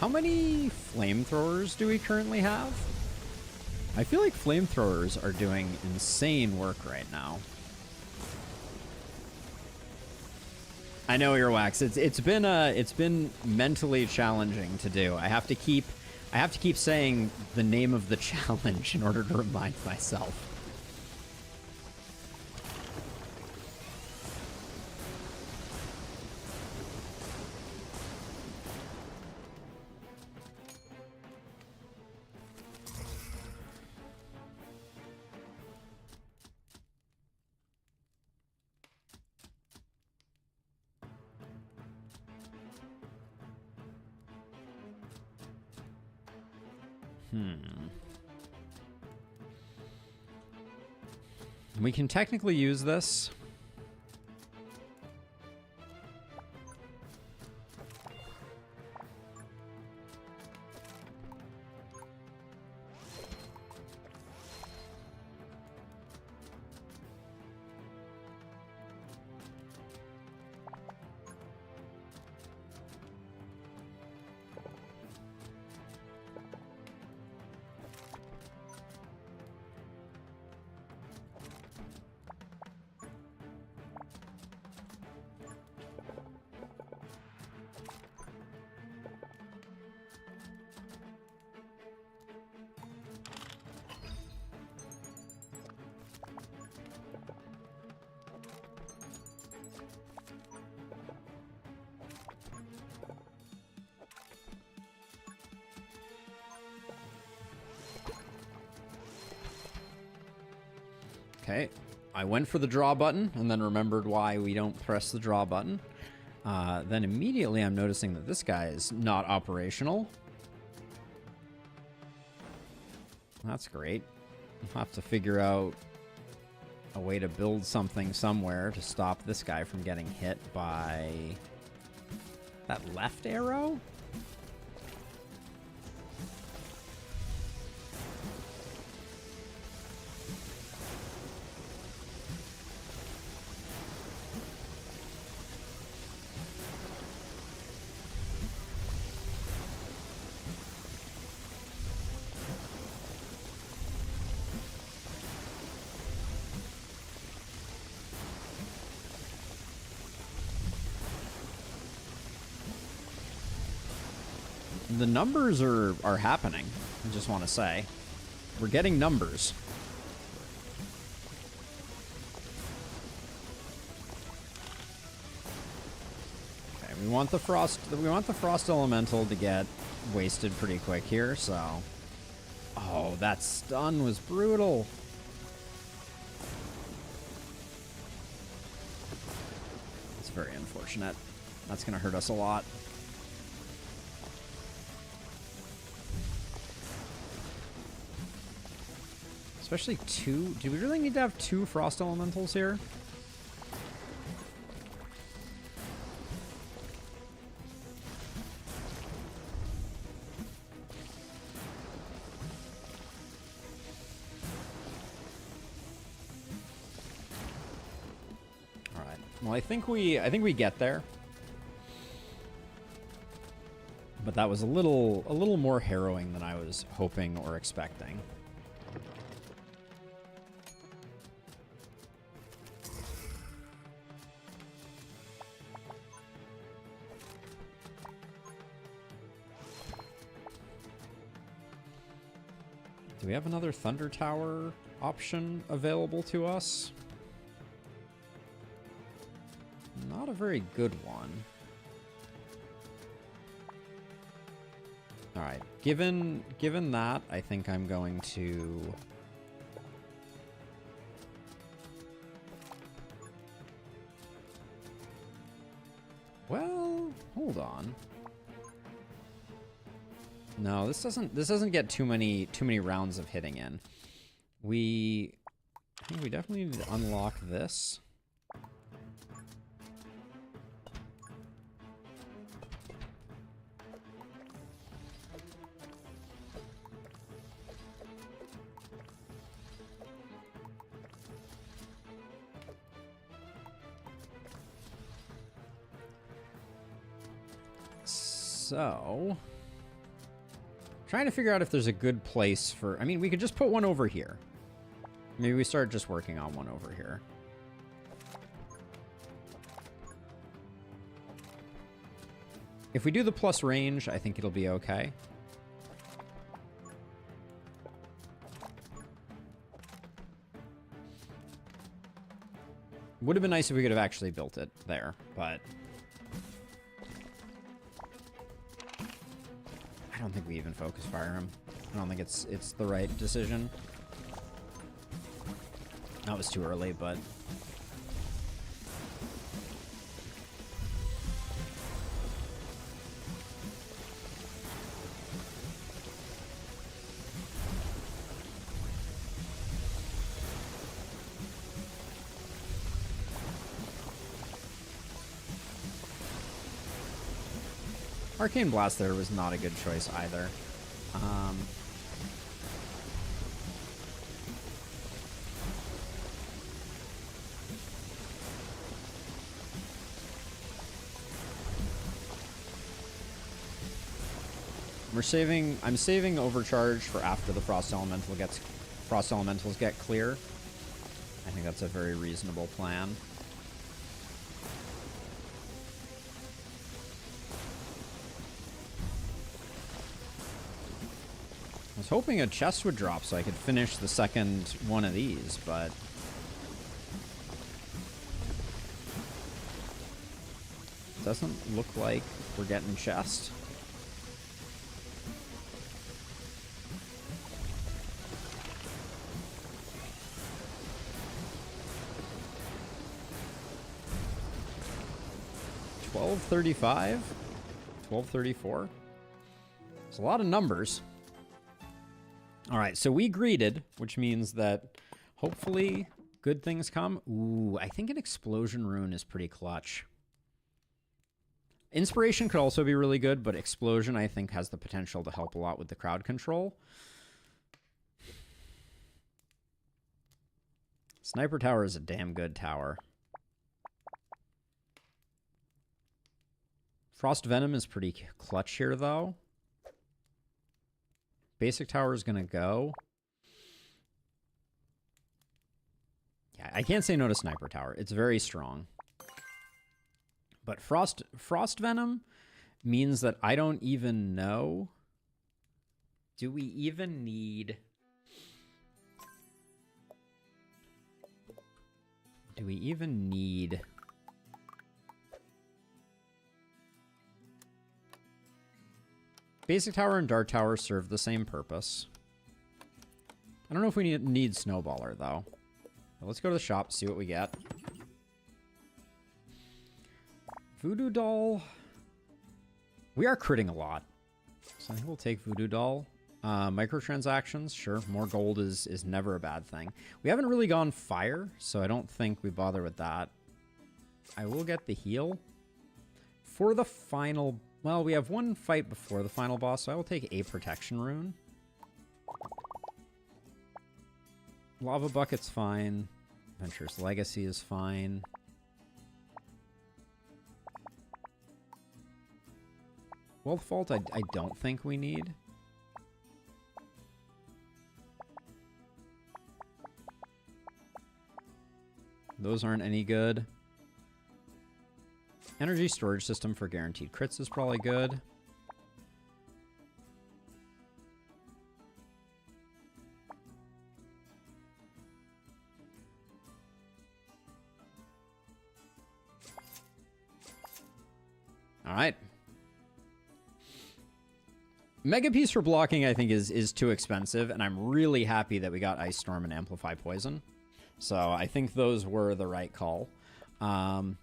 How many flamethrowers do we currently have? I feel like flamethrowers are doing insane work right now. I know, Earwax. It's been mentally challenging to do. I have to keep saying the name of the challenge in order to remind myself. We can technically use this. Okay, I went for the draw button and then remembered why we don't press the draw button. Then immediately I'm noticing that this guy is not operational. That's great. I'll have to figure out a way to build something somewhere to stop this guy from getting hit by that left arrow. The numbers are happening, I just want to say. We're getting numbers. Okay, we want the frost elemental to get wasted pretty quick here, so. Oh, that stun was brutal. It's very unfortunate. That's gonna hurt us a lot. Especially 2. Do we really need to have 2 frost elementals here? All right. Well, I think we get there. But that was a little more harrowing than I was hoping or expecting. Do we have another Thunder Tower option available to us? Not a very good one. All right, given that, I think I'm going to... Well, hold on. No, this doesn't get too many rounds of hitting in. I think we definitely need to unlock this. So, trying to figure out if there's a good place for... I mean, we could just put one over here. Maybe we start just working on one over here. If we do the plus range, I think it'll be okay. Would have been nice if we could have actually built it there, but... I don't think we even focus fire him. I don't think it's the right decision. That was too early, but... Arcane Blast there was not a good choice either. I'm saving Overcharge for after the Frost Elementals get clear. I think that's a very reasonable plan. I was hoping a chest would drop so I could finish the second one of these, but... doesn't look like we're getting chest. $12.35? $12.34? It's a lot of numbers. All right, so we greeted, which means that hopefully good things come. Ooh, I think an Explosion Rune is pretty clutch. Inspiration could also be really good, but Explosion, I think, has the potential to help a lot with the crowd control. Sniper Tower is a damn good tower. Frost Venom is pretty clutch here, though. Basic Tower is going to go. Yeah, I can't say no to Sniper Tower. It's very strong. But Frost Venom means that I don't even know. Do we even need... Do we even need... Basic Tower and Dart Tower serve the same purpose. I don't know if we need Snowballer, though. But let's go to the shop, see what we get. Voodoo Doll. We are critting a lot. So I think we'll take Voodoo Doll. Microtransactions, sure. More gold is never a bad thing. We haven't really gone fire, so I don't think we bother with that. I will get the heal. For the final... Well, we have one fight before the final boss, so I will take a Protection Rune. Lava Bucket's fine. Adventurous Legacy is fine. Wealth Vault, I don't think we need. Those aren't any good. Energy storage system for guaranteed crits is probably good. All right. Mega Piece for blocking, I think, is too expensive, and I'm really happy that we got Ice Storm and Amplify Poison. So I think those were the right call. I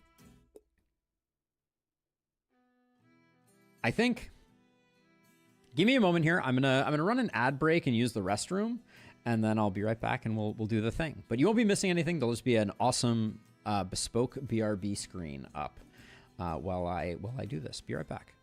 think. Give me a moment here. I'm gonna run an ad break and use the restroom, and then I'll be right back and we'll do the thing. But you won't be missing anything. There'll just be an awesome bespoke BRB screen up while I do this. Be right back.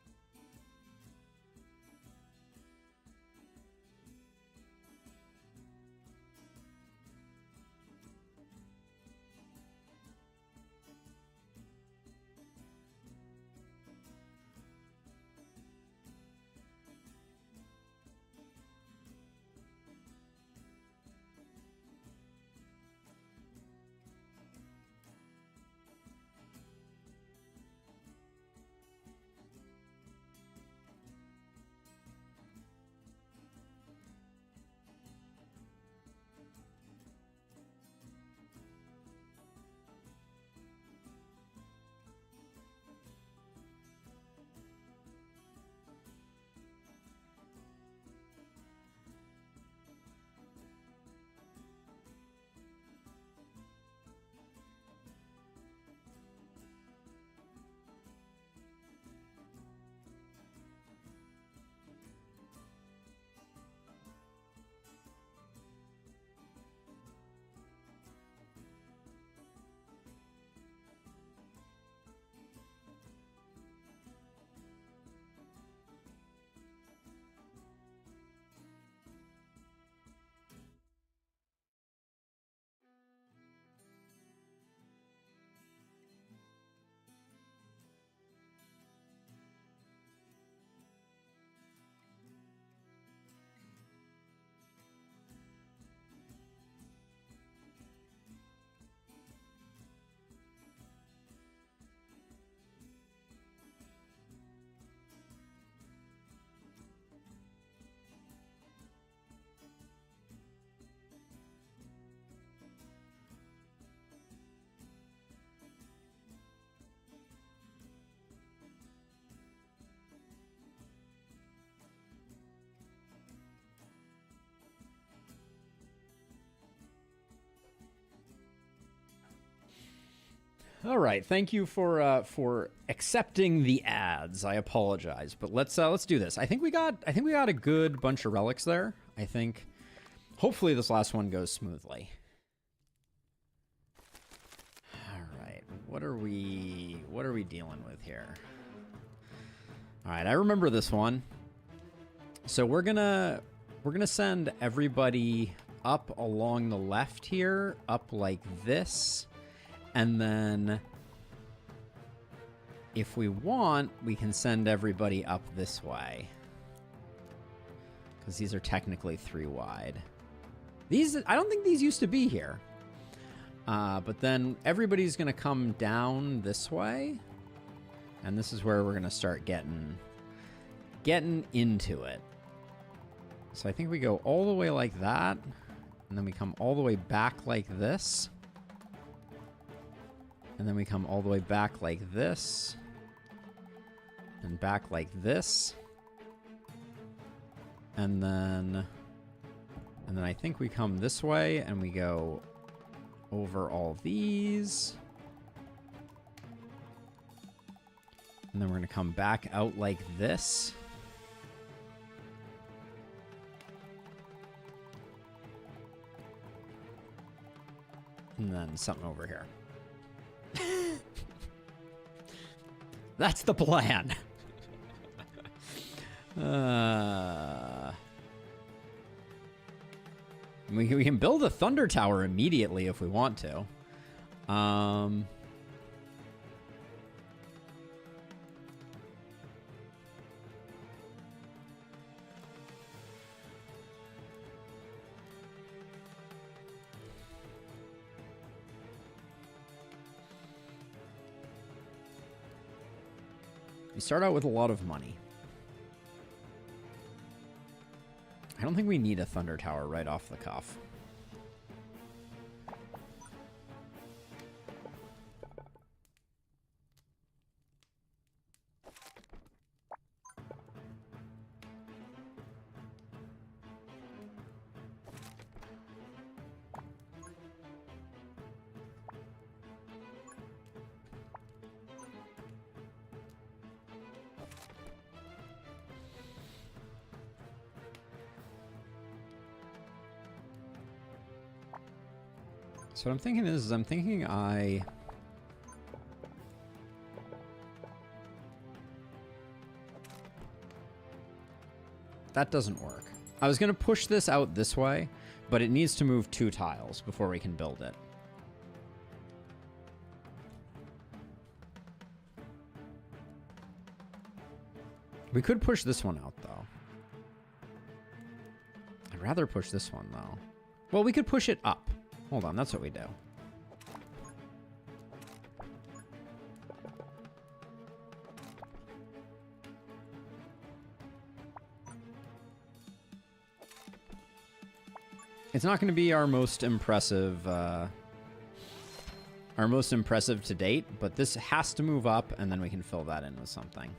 All right, thank you for accepting the ads. I apologize, but let's do this. I think we got a good bunch of relics there. I think hopefully this last one goes smoothly. All right, what are we dealing with here? All right, I remember this one. So we're gonna send everybody up along the left here, up like this. And then, if we want, we can send everybody up this way. Because these are technically 3 wide. These, I don't think these used to be here. But then everybody's going to come down this way. And this is where we're going to start getting into it. So I think we go all the way like that. And then we come all the way back like this. And then we come all the way back like this. And back like this. And then I think we come this way and we go over all these. And then we're going to come back out like this. And then something over here. That's the plan. We can build a thunder tower immediately if we want to. You start out with a lot of money. I don't think we need a thunder tower right off the cuff. So what I'm thinking is, that doesn't work. I was going to push this out this way, but it needs to move 2 tiles before we can build it. We could push this one out, though. I'd rather push this one, though. Well, we could push it up. Hold on, that's what we do. It's not going to be our most impressive to date, but this has to move up, and then we can fill that in with something.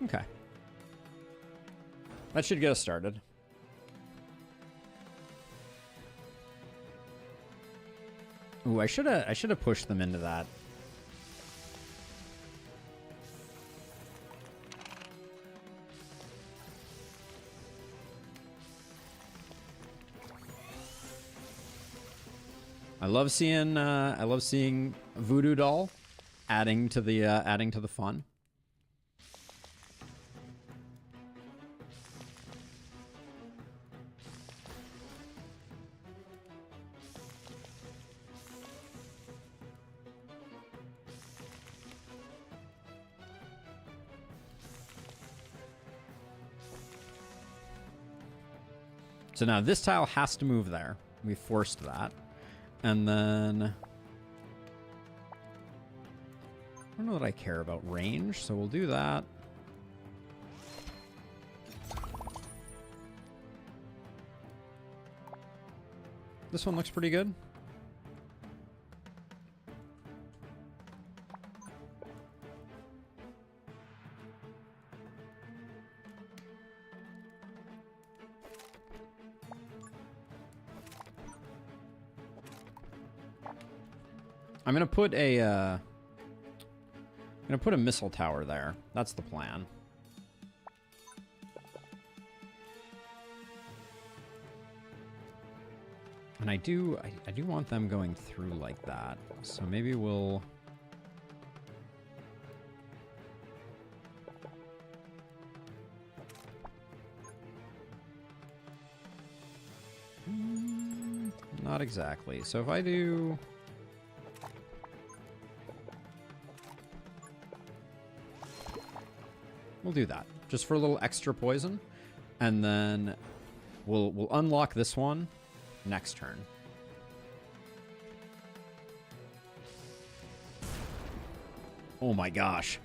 Okay. That should get us started. Ooh, I should have pushed them into that. I love seeing Voodoo Doll adding to the fun. So now this tile has to move there. We forced that. And then I don't know that I care about range, so we'll do that. This one looks pretty good. I'm gonna put a missile tower there. That's the plan. And I do want them going through like that. So maybe we'll not exactly. So if I do we'll do that, just for a little extra poison, and then we'll unlock this one next turn. Oh my gosh.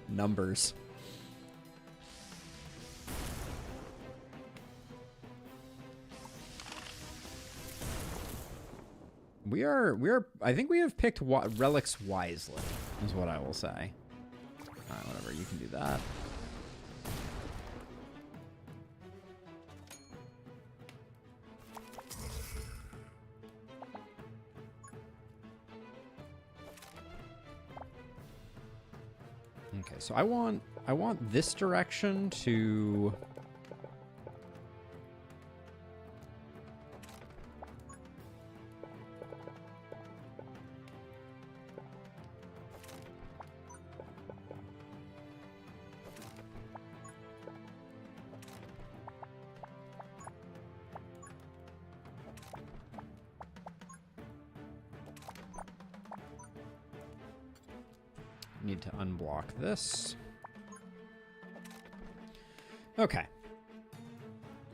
Numbers. We are, I think we have picked relics wisely, is what I will say. Alright, whatever, you can do that. Okay, so I want this direction to need to unblock this. Okay.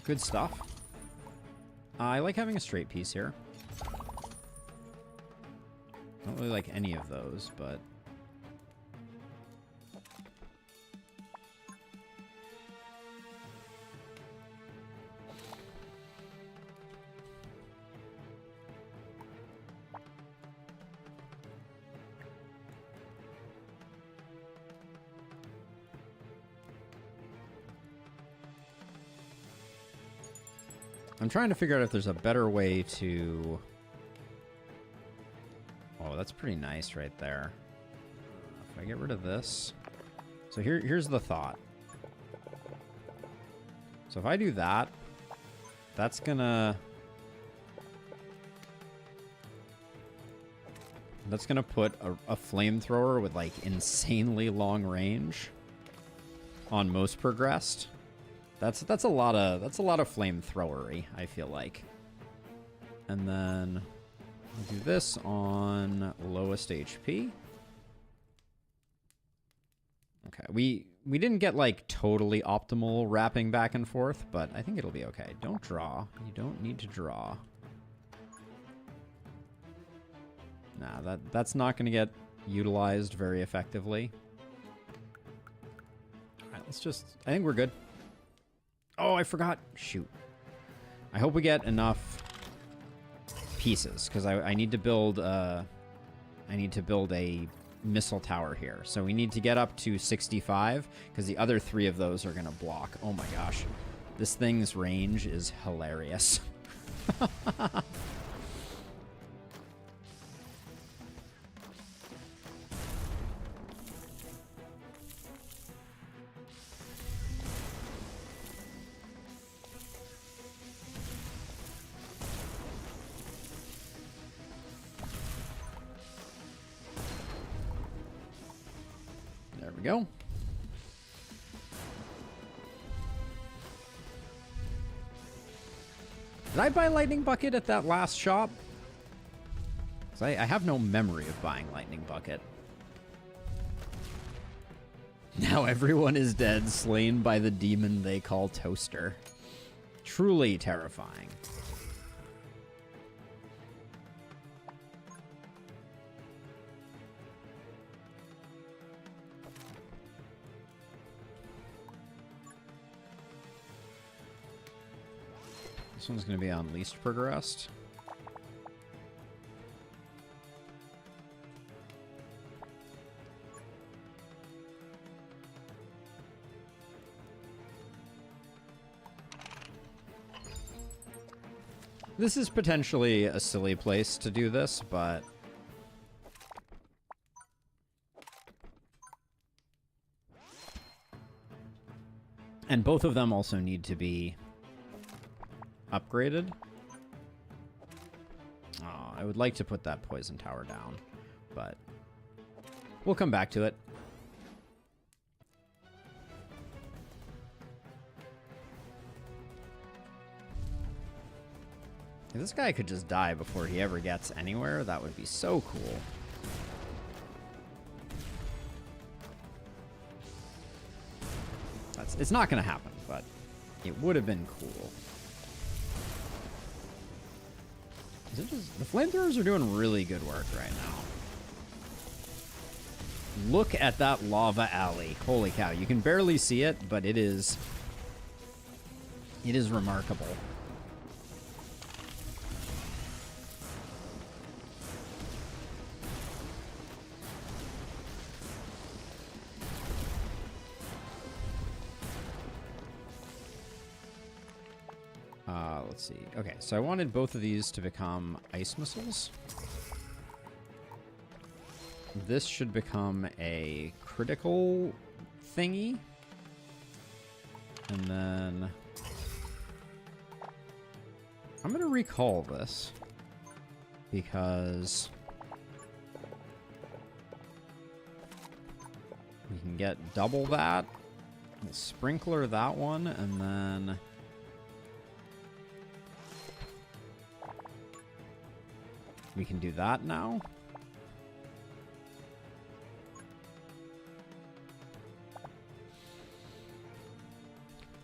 Good stuff. I like having a straight piece here. Don't really like any of those, but... I'm trying to figure out if there's a better way to... Oh, that's pretty nice right there. If I get rid of this... So here's the thought. So if I do that, that's gonna... That's gonna put a flamethrower with, like, insanely long range on most progressed. That's a lot of flamethrowery, I feel like. And then we'll do this on lowest HP. Okay, we didn't get like totally optimal wrapping back and forth, but I think it'll be okay. Don't draw. You don't need to draw. Nah, that's not going to get utilized very effectively. All right, let's just... I think we're good. Oh, I forgot. Shoot. I hope we get enough pieces, because I need to build a missile tower here. So we need to get up to 65, because the other 3 of those are going to block. Oh my gosh. This thing's range is hilarious. There we go. Did I buy Lightning Bucket at that last shop? 'Cause I have no memory of buying Lightning Bucket. Now everyone is dead, slain by the demon they call Toaster. Truly terrifying. This one's going to be on least progressed. This is potentially a silly place to do this, but... And both of them also need to be upgraded. Oh, I would like to put that poison tower down, but we'll come back to it. If this guy could just die before he ever gets anywhere, that would be so cool. It's not going to happen, but it would have been cool. Is it just... The flamethrowers are doing really good work right now. Look at that lava alley. Holy cow. You can barely see it, but it is... It is remarkable. Let's see. Okay, so I wanted both of these to become ice missiles. This should become a critical thingy. And then... I'm going to recall this. Because... we can get double that. We'll sprinkler that one, and then... we can do that now.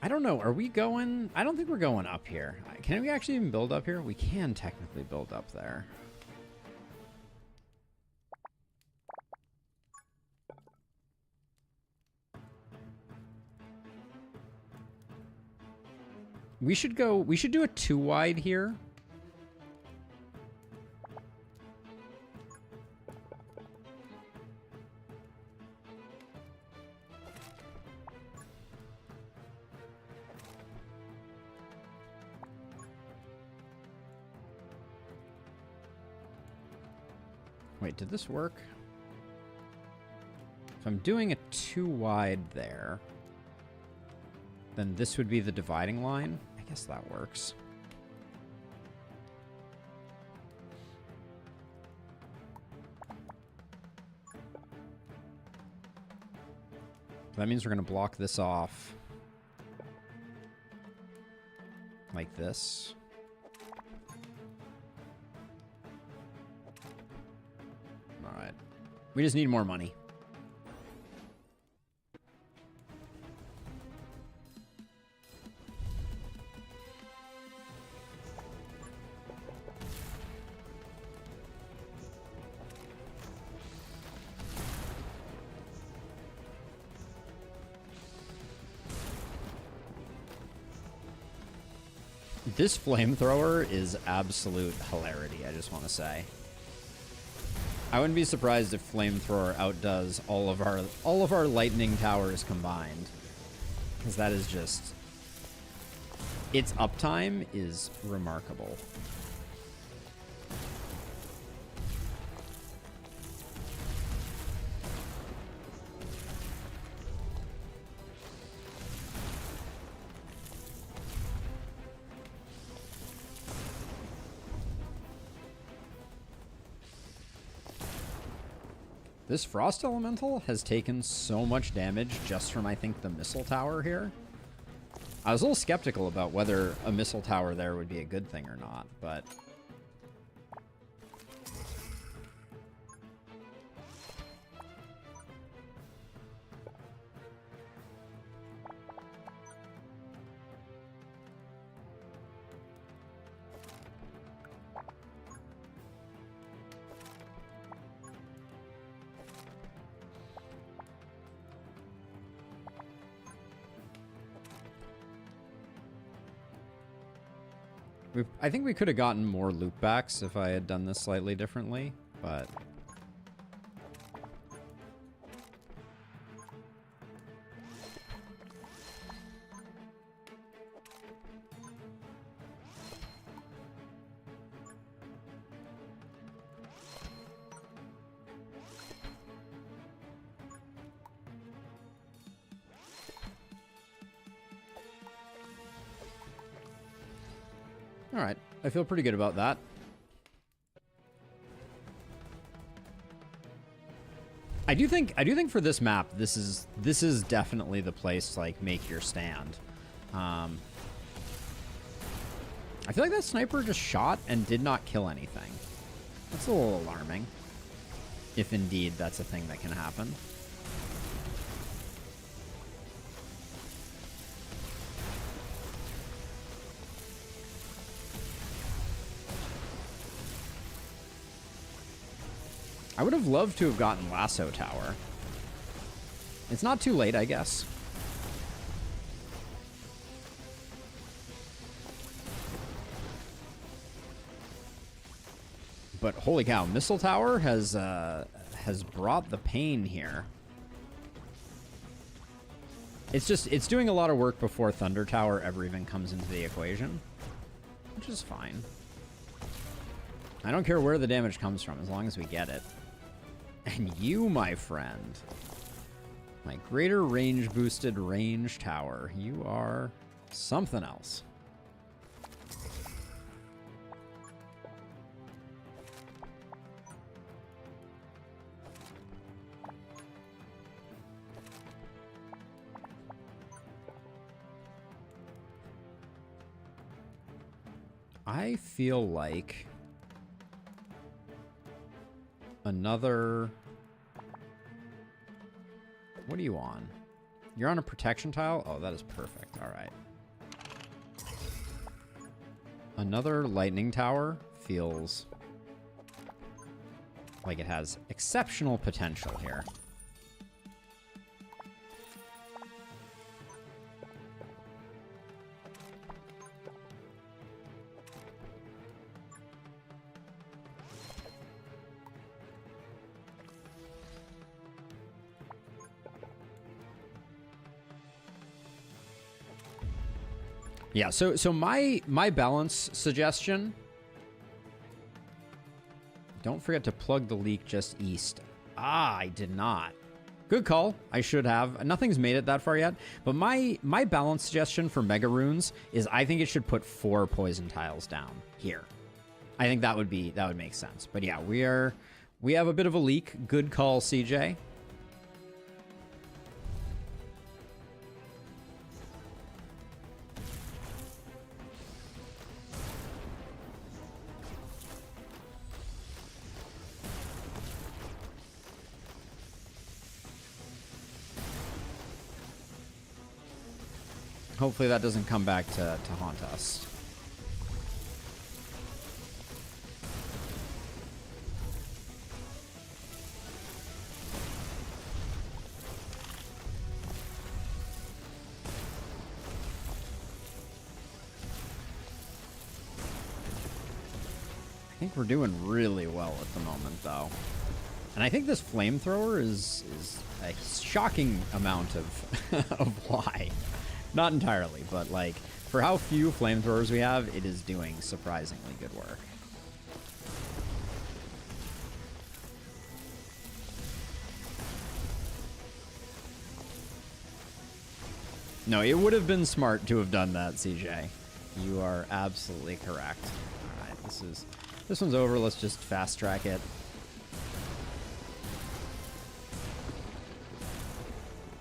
I don't know. Are we going? I don't think we're going up here. Can we actually even build up here? We can technically build up there. We should go. We should do a 2 wide here. Wait, did this work? If I'm doing a 2 wide there, then this would be the dividing line. I guess that works. That means we're going to block this off like this. All right. We just need more money. This flamethrower is absolute hilarity, I just want to say. I wouldn't be surprised if flamethrower outdoes all of our lightning towers combined. Because that is just... its uptime is remarkable. This Frost Elemental has taken so much damage just from, I think, the missile tower here. I was a little skeptical about whether a missile tower there would be a good thing or not, but... I think we could have gotten more loopbacks if I had done this slightly differently, but... all right, I feel pretty good about that. I do think for this map, this is definitely the place to like make your stand. I feel like that sniper just shot and did not kill anything. That's a little alarming. If indeed that's a thing that can happen. I would have loved to have gotten Lasso Tower. It's not too late, I guess. But holy cow, Missile Tower has brought the pain here. It's doing a lot of work before Thunder Tower ever even comes into the equation, which is fine. I don't care where the damage comes from as long as we get it. And you, my friend, my greater range boosted range tower, you are something else. I feel like another... What are you on? You're on a protection tile? Oh, that is perfect. All right. Another lightning tower feels like it has exceptional potential here. Yeah, so my balance suggestion, don't forget to plug the leak just east. Ah, I did not. Good call. I should have. Nothing's made it that far yet, but my balance suggestion for Mega Runes is I think it should put 4 poison tiles down here. I think that would make sense. But yeah, we have a bit of a leak. Good call, CJ. Hopefully that doesn't come back to haunt us. I think we're doing really well at the moment, though. And I think this flamethrower is a shocking amount of of why. Not entirely, but like for how few flamethrowers we have, it is doing surprisingly good work. No, it would have been smart to have done that, CJ. You are absolutely correct. All right, this one's over. Let's just fast track it.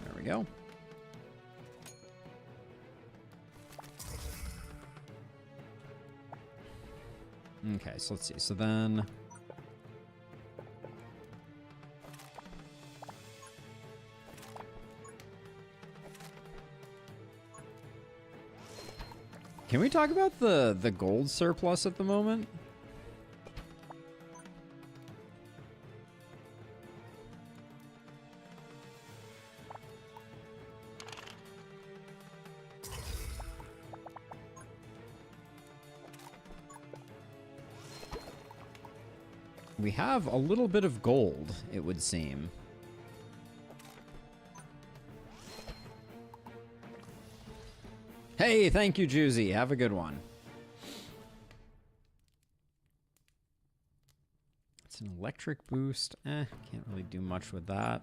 There we go. Okay, so let's see. So then... Can we talk about the gold surplus at the moment? We have a little bit of gold, it would seem. Hey, thank you, Juicy. Have a good one. It's an electric boost. Can't really do much with that.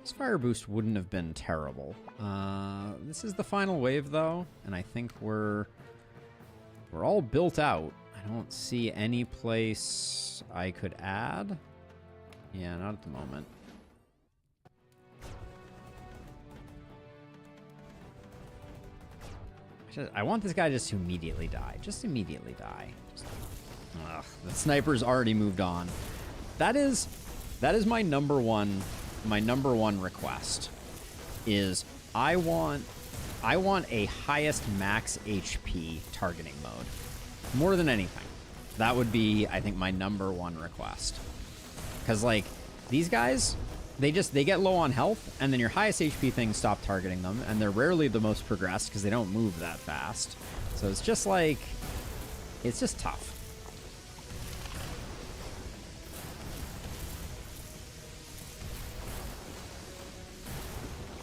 This fire boost wouldn't have been terrible. This is the final wave, though, and I think we're all built out. I don't see any place I could add. Yeah, not at the moment. I want this guy just to immediately die. Just immediately die. Ugh, the sniper's already moved on. That is my number one request. Is I want a highest max HP targeting mode. More than anything. That would be, I think, my number one request. Because, like, these guys, they get low on health, and then your highest HP things stop targeting them, and they're rarely the most progressed because they don't move that fast. So it's just like, it's just tough.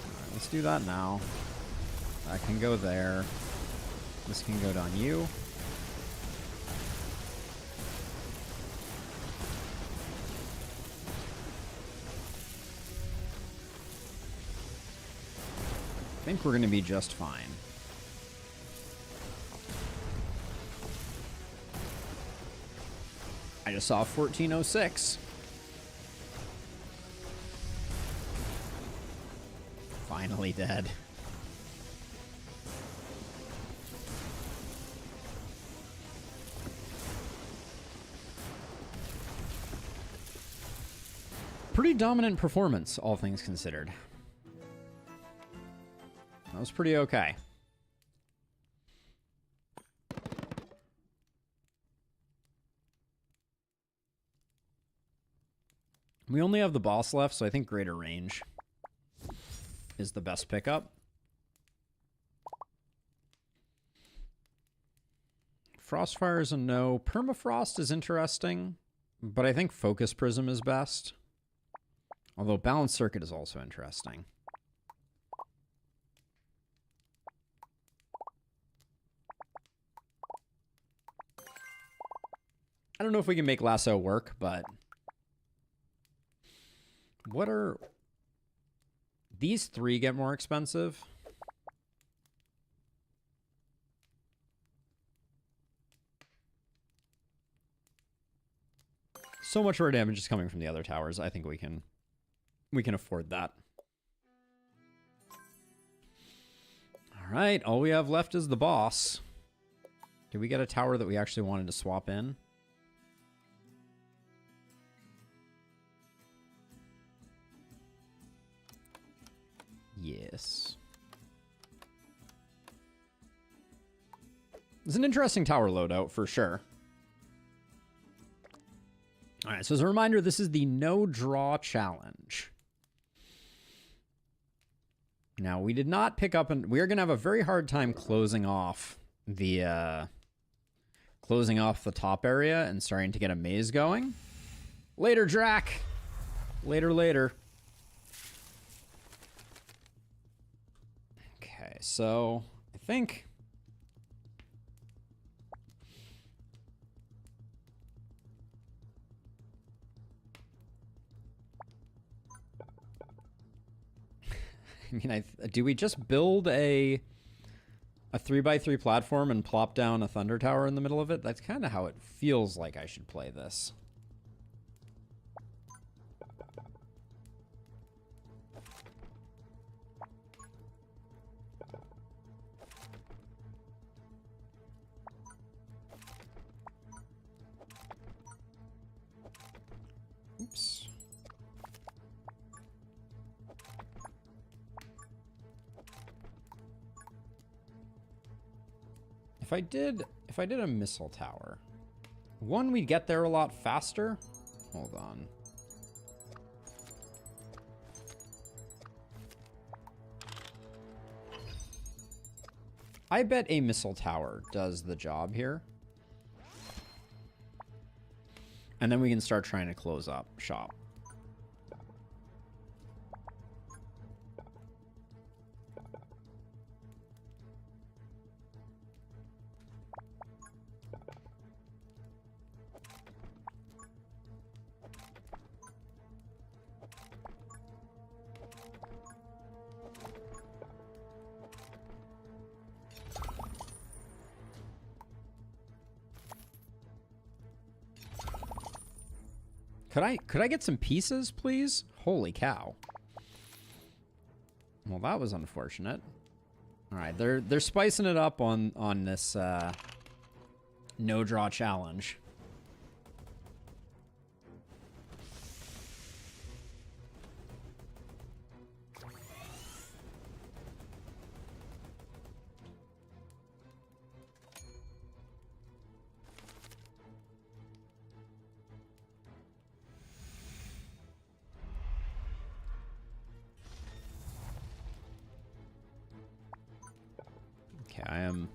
Alright, let's do that now. That can go there. This can go down you. I think we're going to be just fine. I just saw 1406. Finally dead. Pretty dominant performance, all things considered. That was pretty okay. We only have the boss left, so I think greater range is the best pickup. Frostfire is a no. Permafrost is interesting, but I think Focus Prism is best. Although Balanced Circuit is also interesting. I don't know if we can make Lasso work, but... What are... These three get more expensive. So much of our damage is coming from the other towers. I think we can afford that. All right, all we have left is the boss. Did we get a tower that we actually wanted to swap in? Yes. It's an interesting tower loadout for sure. All right, so as a reminder, this is the no draw challenge. Now, we did not pick up, and we are going to have a very hard time closing off the top area and starting to get a maze going. Later, Drac. Later. Okay, so I think do we just build a 3x3 platform and plop down a thunder tower in the middle of it? That's kind of how it feels like I should play this. Oops. If I did a missile tower, one, we'd get there a lot faster. Hold on. I bet a missile tower does the job here. And then we can start trying to close up shop. Could I get some pieces, please? Holy cow. Well, that was unfortunate. All right, they're spicing it up on this no draw challenge. I am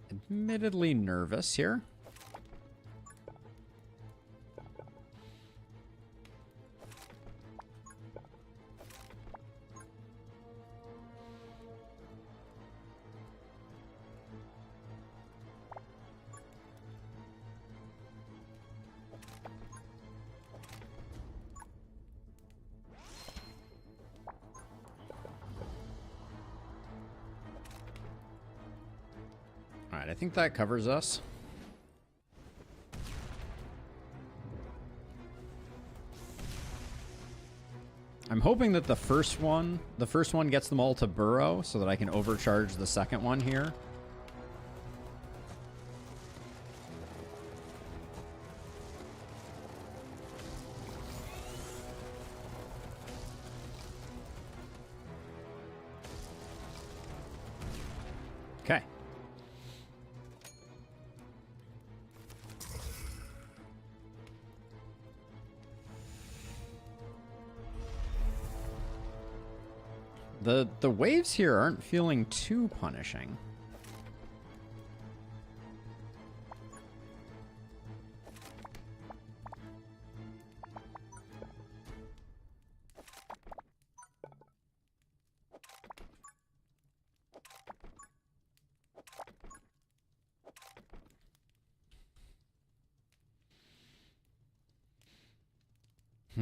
admittedly nervous here. Alright, I think that covers us. I'm hoping that the first one gets them all to burrow so that I can overcharge the second one here. The waves here aren't feeling too punishing.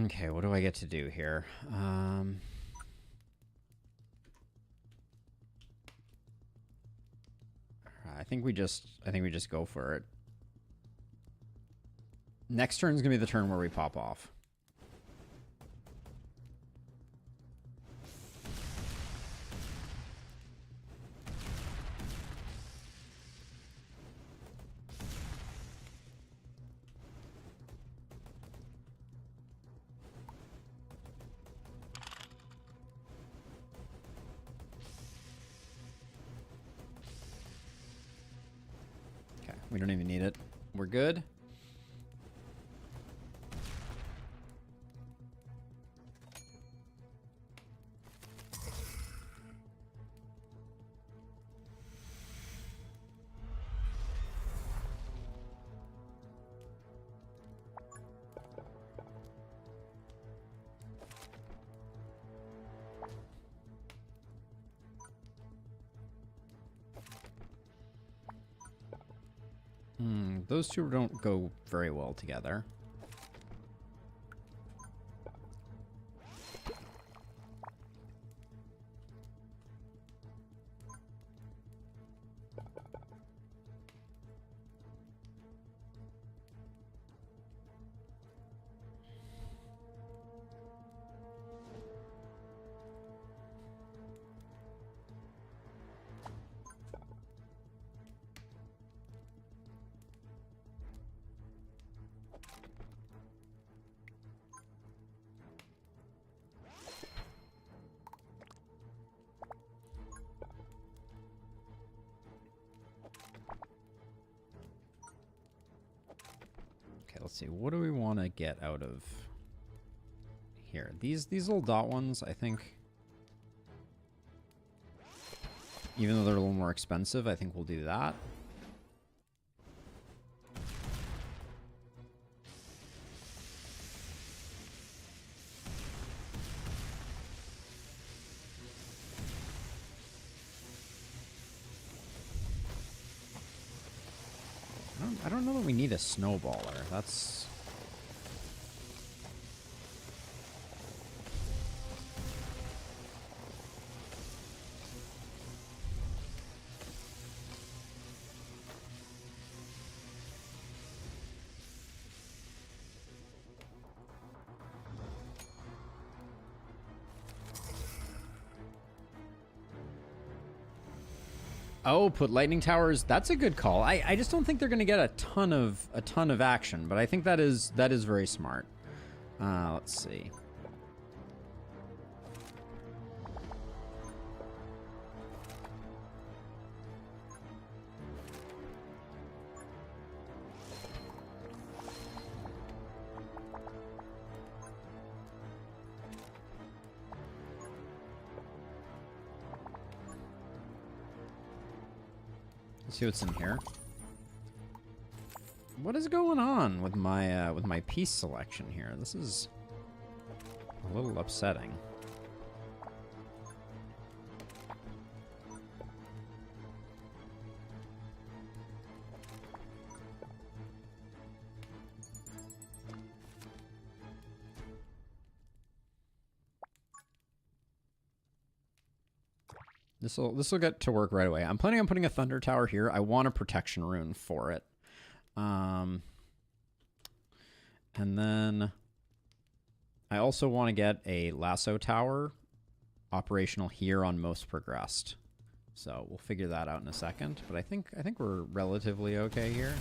Okay, what do I get to do here? I think we just go for it. Next turn is gonna be the turn where we pop off. We don't even need it. We're good. Those two don't go very well together. Let's see, what do we want to get out of here? These little dot ones, I think, even though they're a little more expensive, I think we'll do that. I don't know that we need a snowballer. That's... Oh, put lightning towers. That's a good call. I just don't think they're going to get a ton of action, but I think that is very smart. Let's see. Let's see what's in here. What is going on with my piece selection here? This is a little upsetting. This will get to work right away. I'm planning on putting a thunder tower here. I want a protection rune for it. And then I also want to get a lasso tower operational here on most progressed. So we'll figure that out in a second. But I think we're relatively okay here.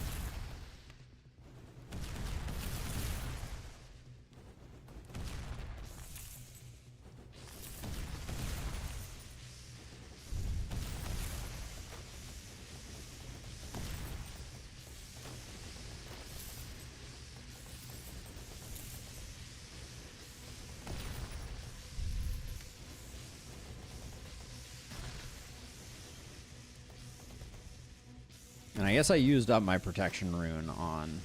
And I guess I used up my protection rune on...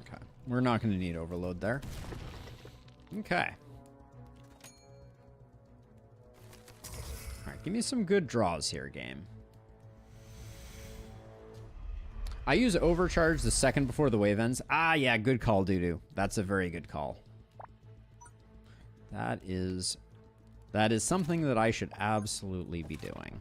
Okay. We're not going to need overload there. Okay. Alright, give me some good draws here, game. I use overcharge the second before the wave ends. Ah, yeah, good call, Doodoo. That's a very good call. That is something that I should absolutely be doing.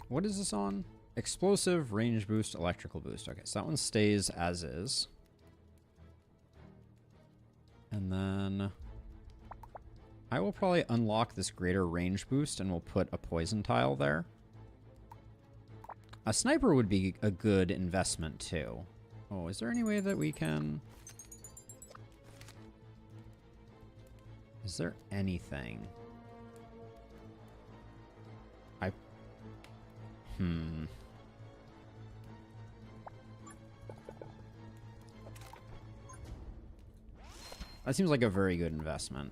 What is this on? Explosive, range boost, electrical boost. Okay, so that one stays as is. And then I will probably unlock this greater range boost and we'll put a poison tile there. A sniper would be a good investment too. Oh, is there any way that we can... Is there anything? That seems like a very good investment.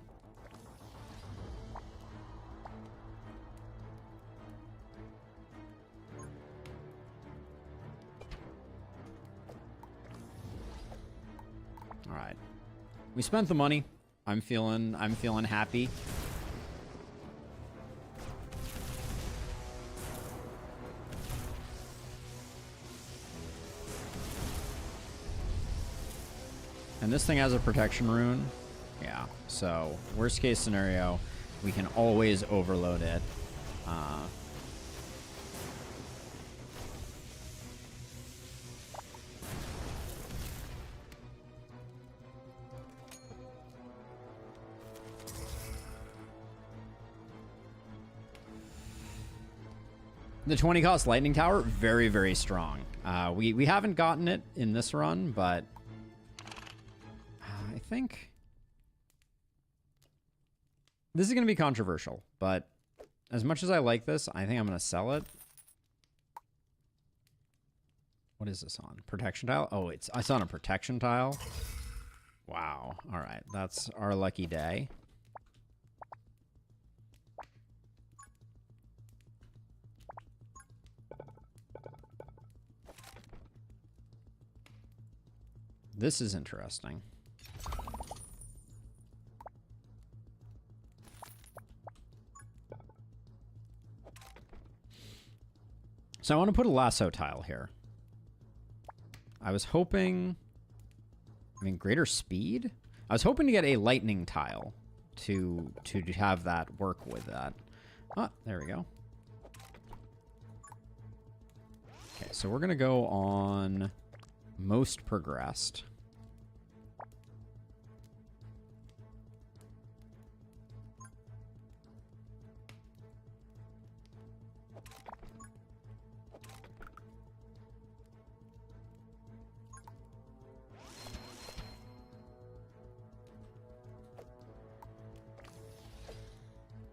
All right. We spent the money. I'm feeling happy. And this thing has a protection rune. Yeah, so worst case scenario, we can always overload it. The 20 cost lightning tower, very, very strong. We haven't gotten it in this run, but I think this is going to be controversial, but as much as I like this, I think I'm going to sell it. What is this on? Protection tile? Oh, it's on a protection tile. Wow. All right. That's our lucky day. This is interesting. So I want to put a lasso tile here. I was hoping... I mean, greater speed? I was hoping to get a lightning tile to have that work with that. Ah, there we go. Okay, so we're going to go on most progressed.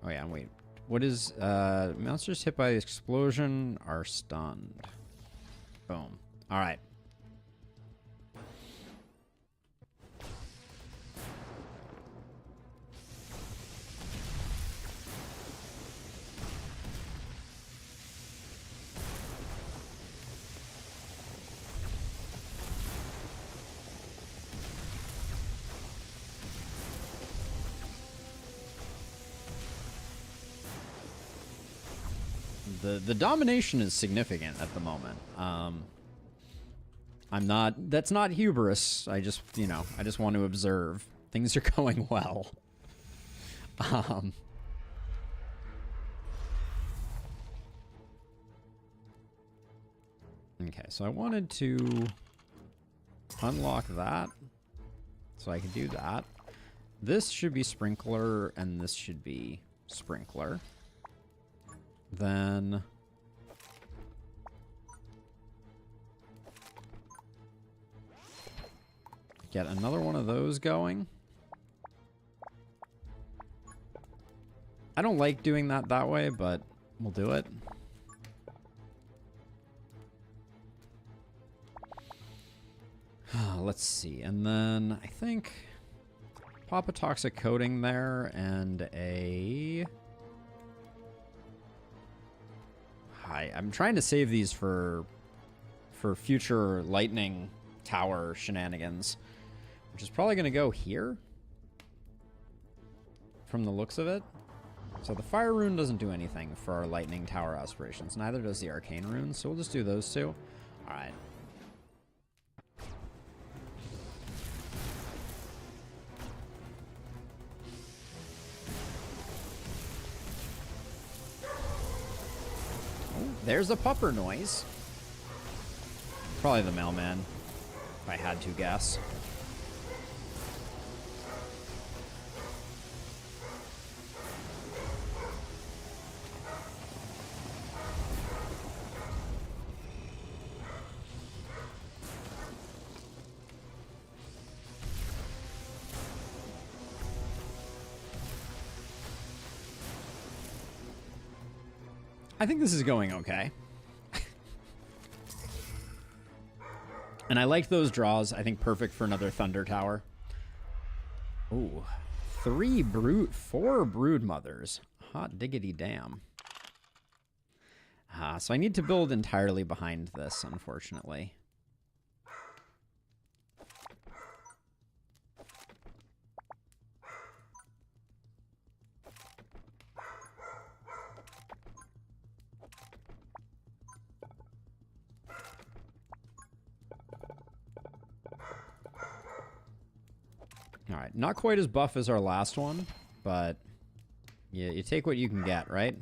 Oh yeah, wait. What is monsters hit by the explosion are stunned. Boom. All right. The domination is significant at the moment. I'm not, that's not hubris. I just, you know, I just want to observe. Things are going well. Okay, so I wanted to unlock that so I can do that. This should be sprinkler, and this should be sprinkler. Then get another one of those going. I don't like doing that way, but we'll do it. Let's see, and then I think pop a toxic coating there and a... I'm trying to save these for future lightning tower shenanigans, which is probably going to go here from the looks of it. So the fire rune doesn't do anything for our lightning tower aspirations. Neither does the arcane rune, so we'll just do those two. All right. There's a pupper noise. Probably the mailman, if I had to guess. I think this is going okay. And I like those draws. I think perfect for another Thunder Tower. Ooh. 4 brood mothers. Hot diggity damn. So I need to build entirely behind this, unfortunately. All right, not quite as buff as our last one, but yeah, you take what you can get, right?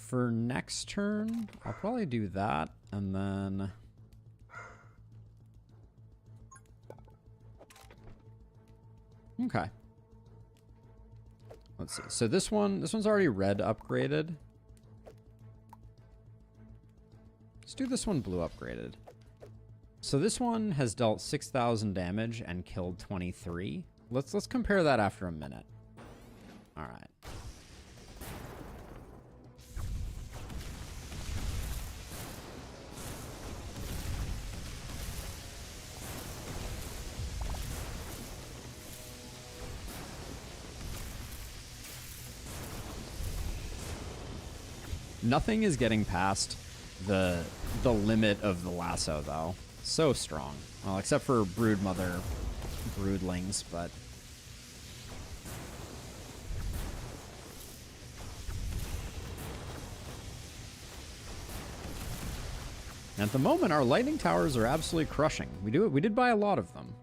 For next turn, I'll probably do that, and then... Okay. Let's see. So this one's already red upgraded. Let's do this one blue upgraded. So this one has dealt 6,000 damage and killed 23. Let's compare that after a minute. All right. Nothing is getting past the limit of the lasso, though. So strong. Well, except for broodmother broodlings, but... At the moment, our lightning towers are absolutely crushing. We did buy a lot of them.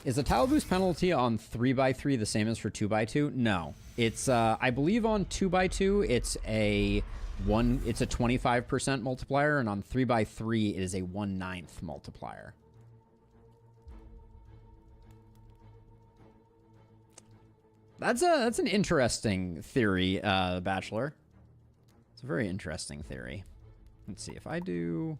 Is the tile boost penalty on 3x3 the same as for 2x2? No. It's, I believe on 2x2, it's a 25% multiplier, and on 3x3, it is a 1/9 multiplier. That's an interesting theory, Bachelor. It's a very interesting theory. Let's see, if I do...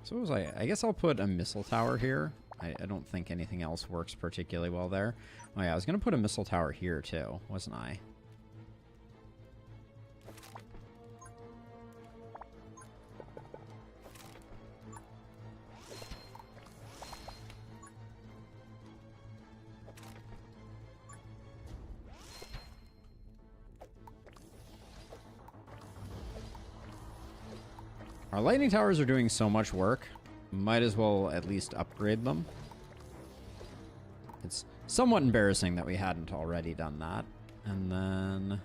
So I guess I'll put a missile tower here. I don't think anything else works particularly well there. Oh yeah, I was going to put a missile tower here too, wasn't I? Our lightning towers are doing so much work. Might as well at least upgrade them. It's somewhat embarrassing that we hadn't already done that. And then...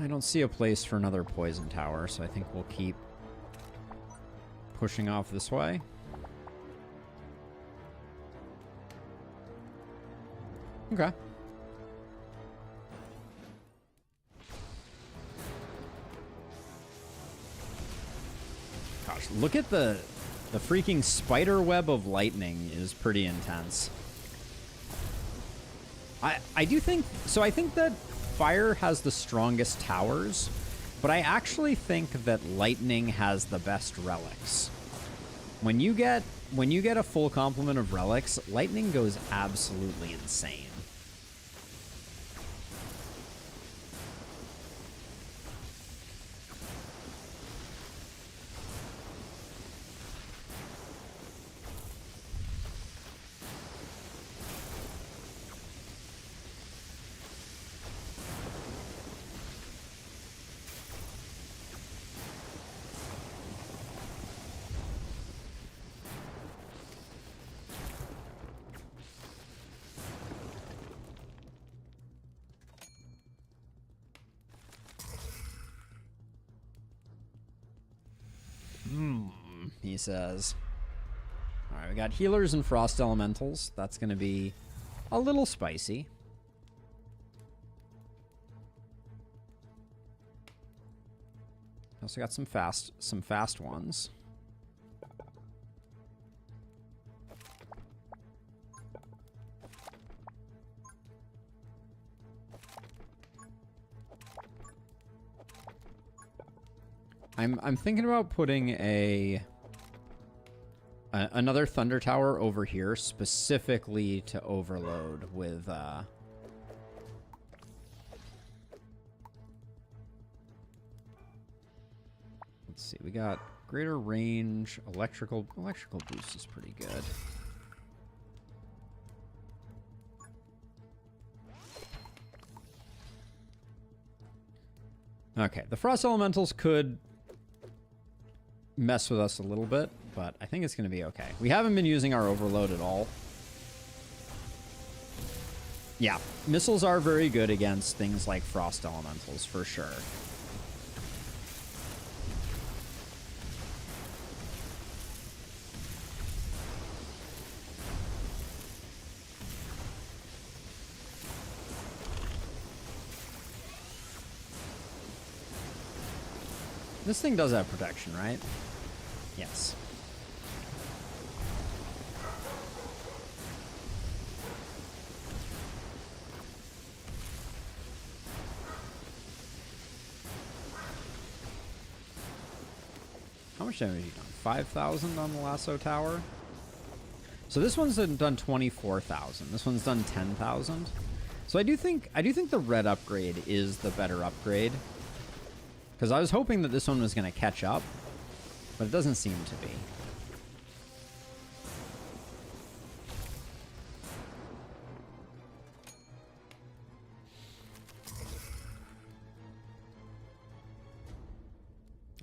I don't see a place for another poison tower, so I think we'll keep pushing off this way. Okay. Gosh, look at the freaking spider web of lightning is pretty intense. I do think so. I think that fire has the strongest towers, but I actually think that lightning has the best relics. When you get a full complement of relics, lightning goes absolutely insane. He says. Alright, we got healers and frost elementals. That's going to be a little spicy. Also got some fast ones. I'm thinking about putting another thunder tower over here specifically to overload with let's see, we got greater range, electrical boost is pretty good. Okay, the frost elementals could mess with us a little bit, but I think it's going to be okay. We haven't been using our overload at all. Yeah, missiles are very good against things like frost elementals, for sure. This thing does have protection, right? Yes. How much damage have you done? 5,000 on the lasso tower? So this one's done 24,000. This one's done 10,000. So I do think the red upgrade is the better upgrade. Because I was hoping that this one was going to catch up, but it doesn't seem to be.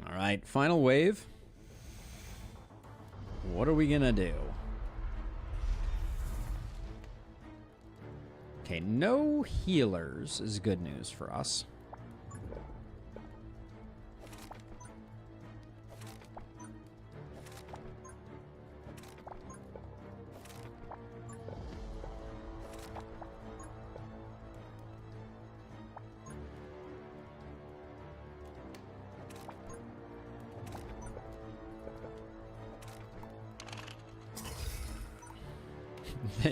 All right, final wave. What are we going to do? Okay, no healers is good news for us.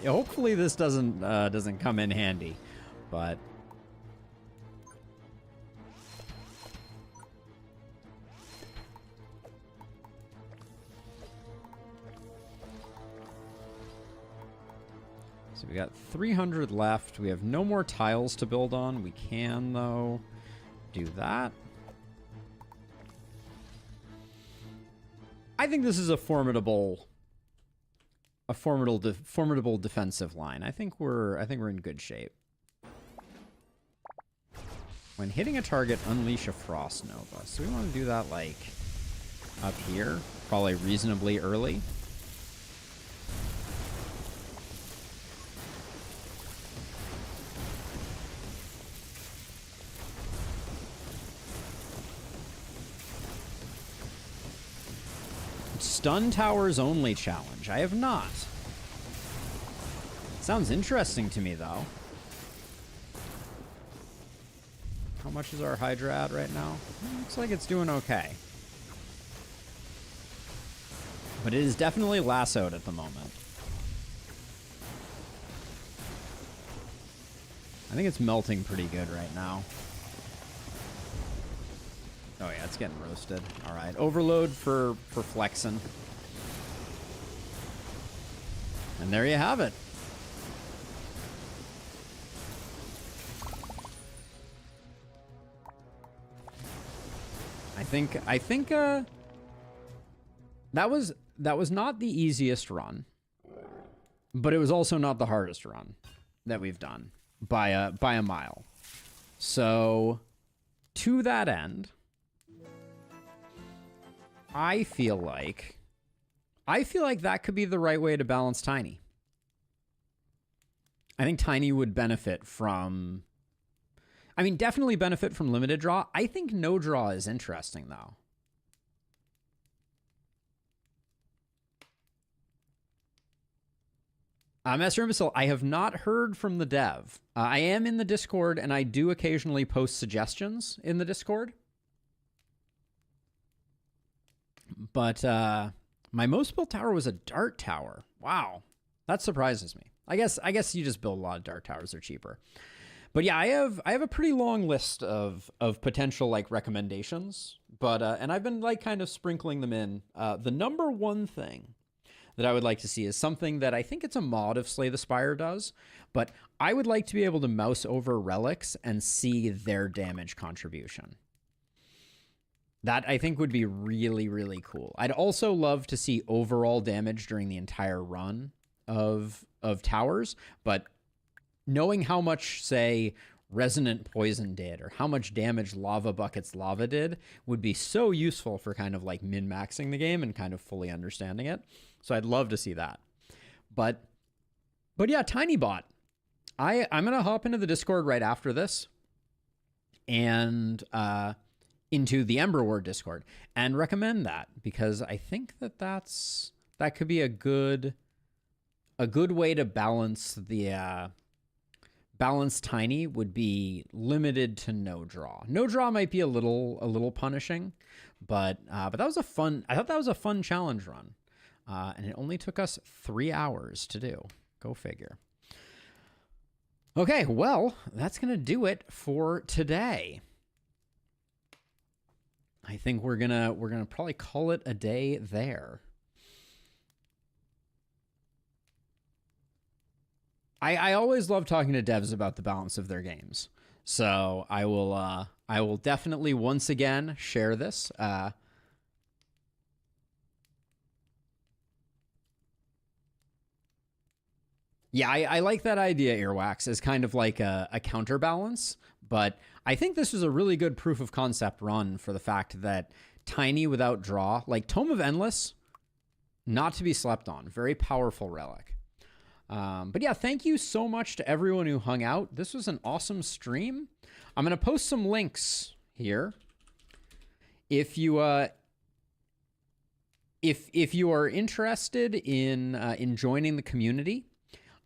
Hopefully this doesn't come in handy, but so we got 300 left. We have no more tiles to build on. We can though do that. I think this is a formidable defensive line. I think we're in good shape. When hitting a target, unleash a Frost Nova. So we want to do that, like, up here. Probably reasonably early. Stun towers only challenge. I have not. Sounds interesting to me, though. How much is our Hydra at right now? Looks like it's doing okay. But it is definitely lassoed at the moment. I think it's melting pretty good right now. Oh yeah, it's getting roasted. All right, overload for flexing. And there you have it. I think that was not the easiest run, but it was also not the hardest run that we've done by a mile. So to that end, I feel like that could be the right way to balance Tiny. I think Tiny would benefit from, I mean, definitely benefit from limited draw. I think no draw is interesting, though. Master Imbecile, I have not heard from the dev. I am in the Discord, and I do occasionally post suggestions in the Discord. But my most built tower was a dart tower. Wow, that surprises me. I guess you just build a lot of dart towers; they're cheaper. But yeah, I have a pretty long list of potential like recommendations. But and I've been like kind of sprinkling them in. The number one thing that I would like to see is something that I think it's a mod of Slay the Spire does, but I would like to be able to mouse over relics and see their damage contribution. That I think would be really, really cool. I'd also love to see overall damage during the entire run of towers, but knowing how much, say, Resonant Poison did or how much damage Lava Bucket's Lava did would be so useful for kind of like min-maxing the game and kind of fully understanding it. So I'd love to see that. But yeah, TinyBot. I'm going to hop into the Discord right after this and into the Emberward Discord and recommend that, because I think that could be a good way to balance the balance Tiny would be limited to no draw. No draw might be a little punishing, but that was a fun. I thought that was a fun challenge run, and it only took us 3 hours to do. Go figure. Okay, well, that's gonna do it for today. I think we're gonna probably call it a day there. I always love talking to devs about the balance of their games. So I will definitely once again share this. Yeah, I like that idea, Earwax, as kind of like a counterbalance. But I think this was a really good proof of concept run for the fact that Tiny without draw, like Tome of Endless, not to be slept on. Very powerful relic. But yeah, thank you so much to everyone who hung out. This was an awesome stream. I'm going to post some links here. If you if you are interested in joining the community,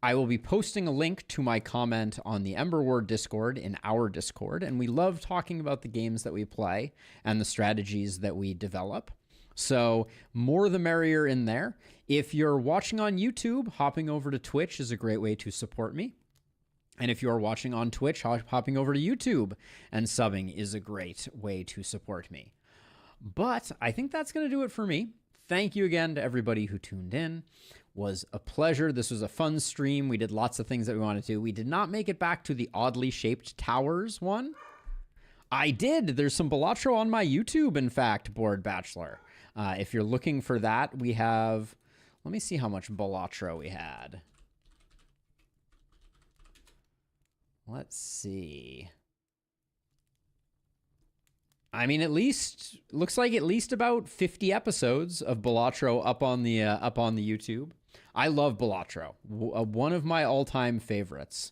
I will be posting a link to my comment on the Emberward Discord in our Discord, and we love talking about the games that we play and the strategies that we develop. So more the merrier in there. If you're watching on YouTube, hopping over to Twitch is a great way to support me. And if you are watching on Twitch, hopping over to YouTube and subbing is a great way to support me. But I think that's going to do it for me. Thank you again to everybody who tuned in. Was a pleasure. This was a fun stream. We did lots of things that we wanted to. We did not make it back to the oddly shaped towers one. I did. There's some Balatro on my YouTube, in fact, Bored Bachelor. If you're looking for that, we have... Let me see how much Balatro we had. Let's see. I mean, at least looks like at least about 50 episodes of Balatro up on the YouTube. I love Balatro. One of my all-time favorites.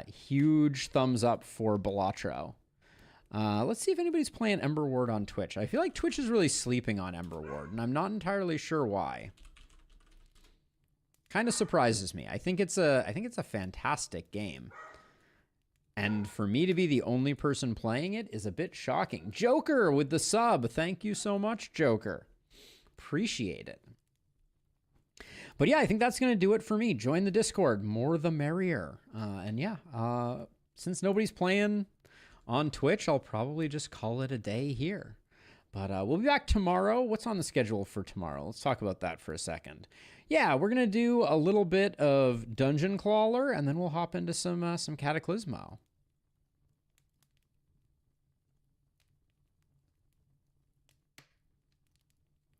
Huge thumbs up for Balatro. Let's see if anybody's playing Emberward on Twitch. I feel like Twitch is really sleeping on Emberward, and I'm not entirely sure why. Kind of surprises me. I think it's a fantastic game. And for me to be the only person playing it is a bit shocking. Joker with the sub. Thank you so much, Joker. Appreciate it. But yeah, I think that's going to do it for me. Join the Discord. More the merrier. And yeah, since nobody's playing on Twitch, I'll probably just call it a day here. But we'll be back tomorrow. What's on the schedule for tomorrow? Let's talk about that for a second. Yeah, we're going to do a little bit of Dungeon Crawler, and then we'll hop into some Cataclysmo.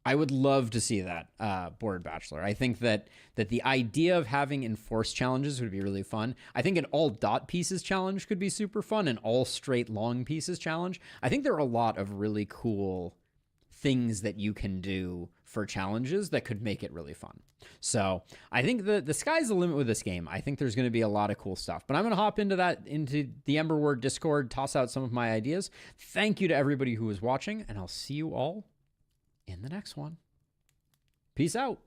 I would love to see that, Board Bachelor. I think that the idea of having enforced challenges would be really fun. I think an all dot pieces challenge could be super fun, an all straight long pieces challenge. I think there are a lot of really cool things that you can do for challenges that could make it really fun. So I think the sky's the limit with this game. I think there's going to be a lot of cool stuff. But I'm going to hop into the Emberward Discord, toss out some of my ideas. Thank you to everybody who was watching, and I'll see you all in the next one. Peace out.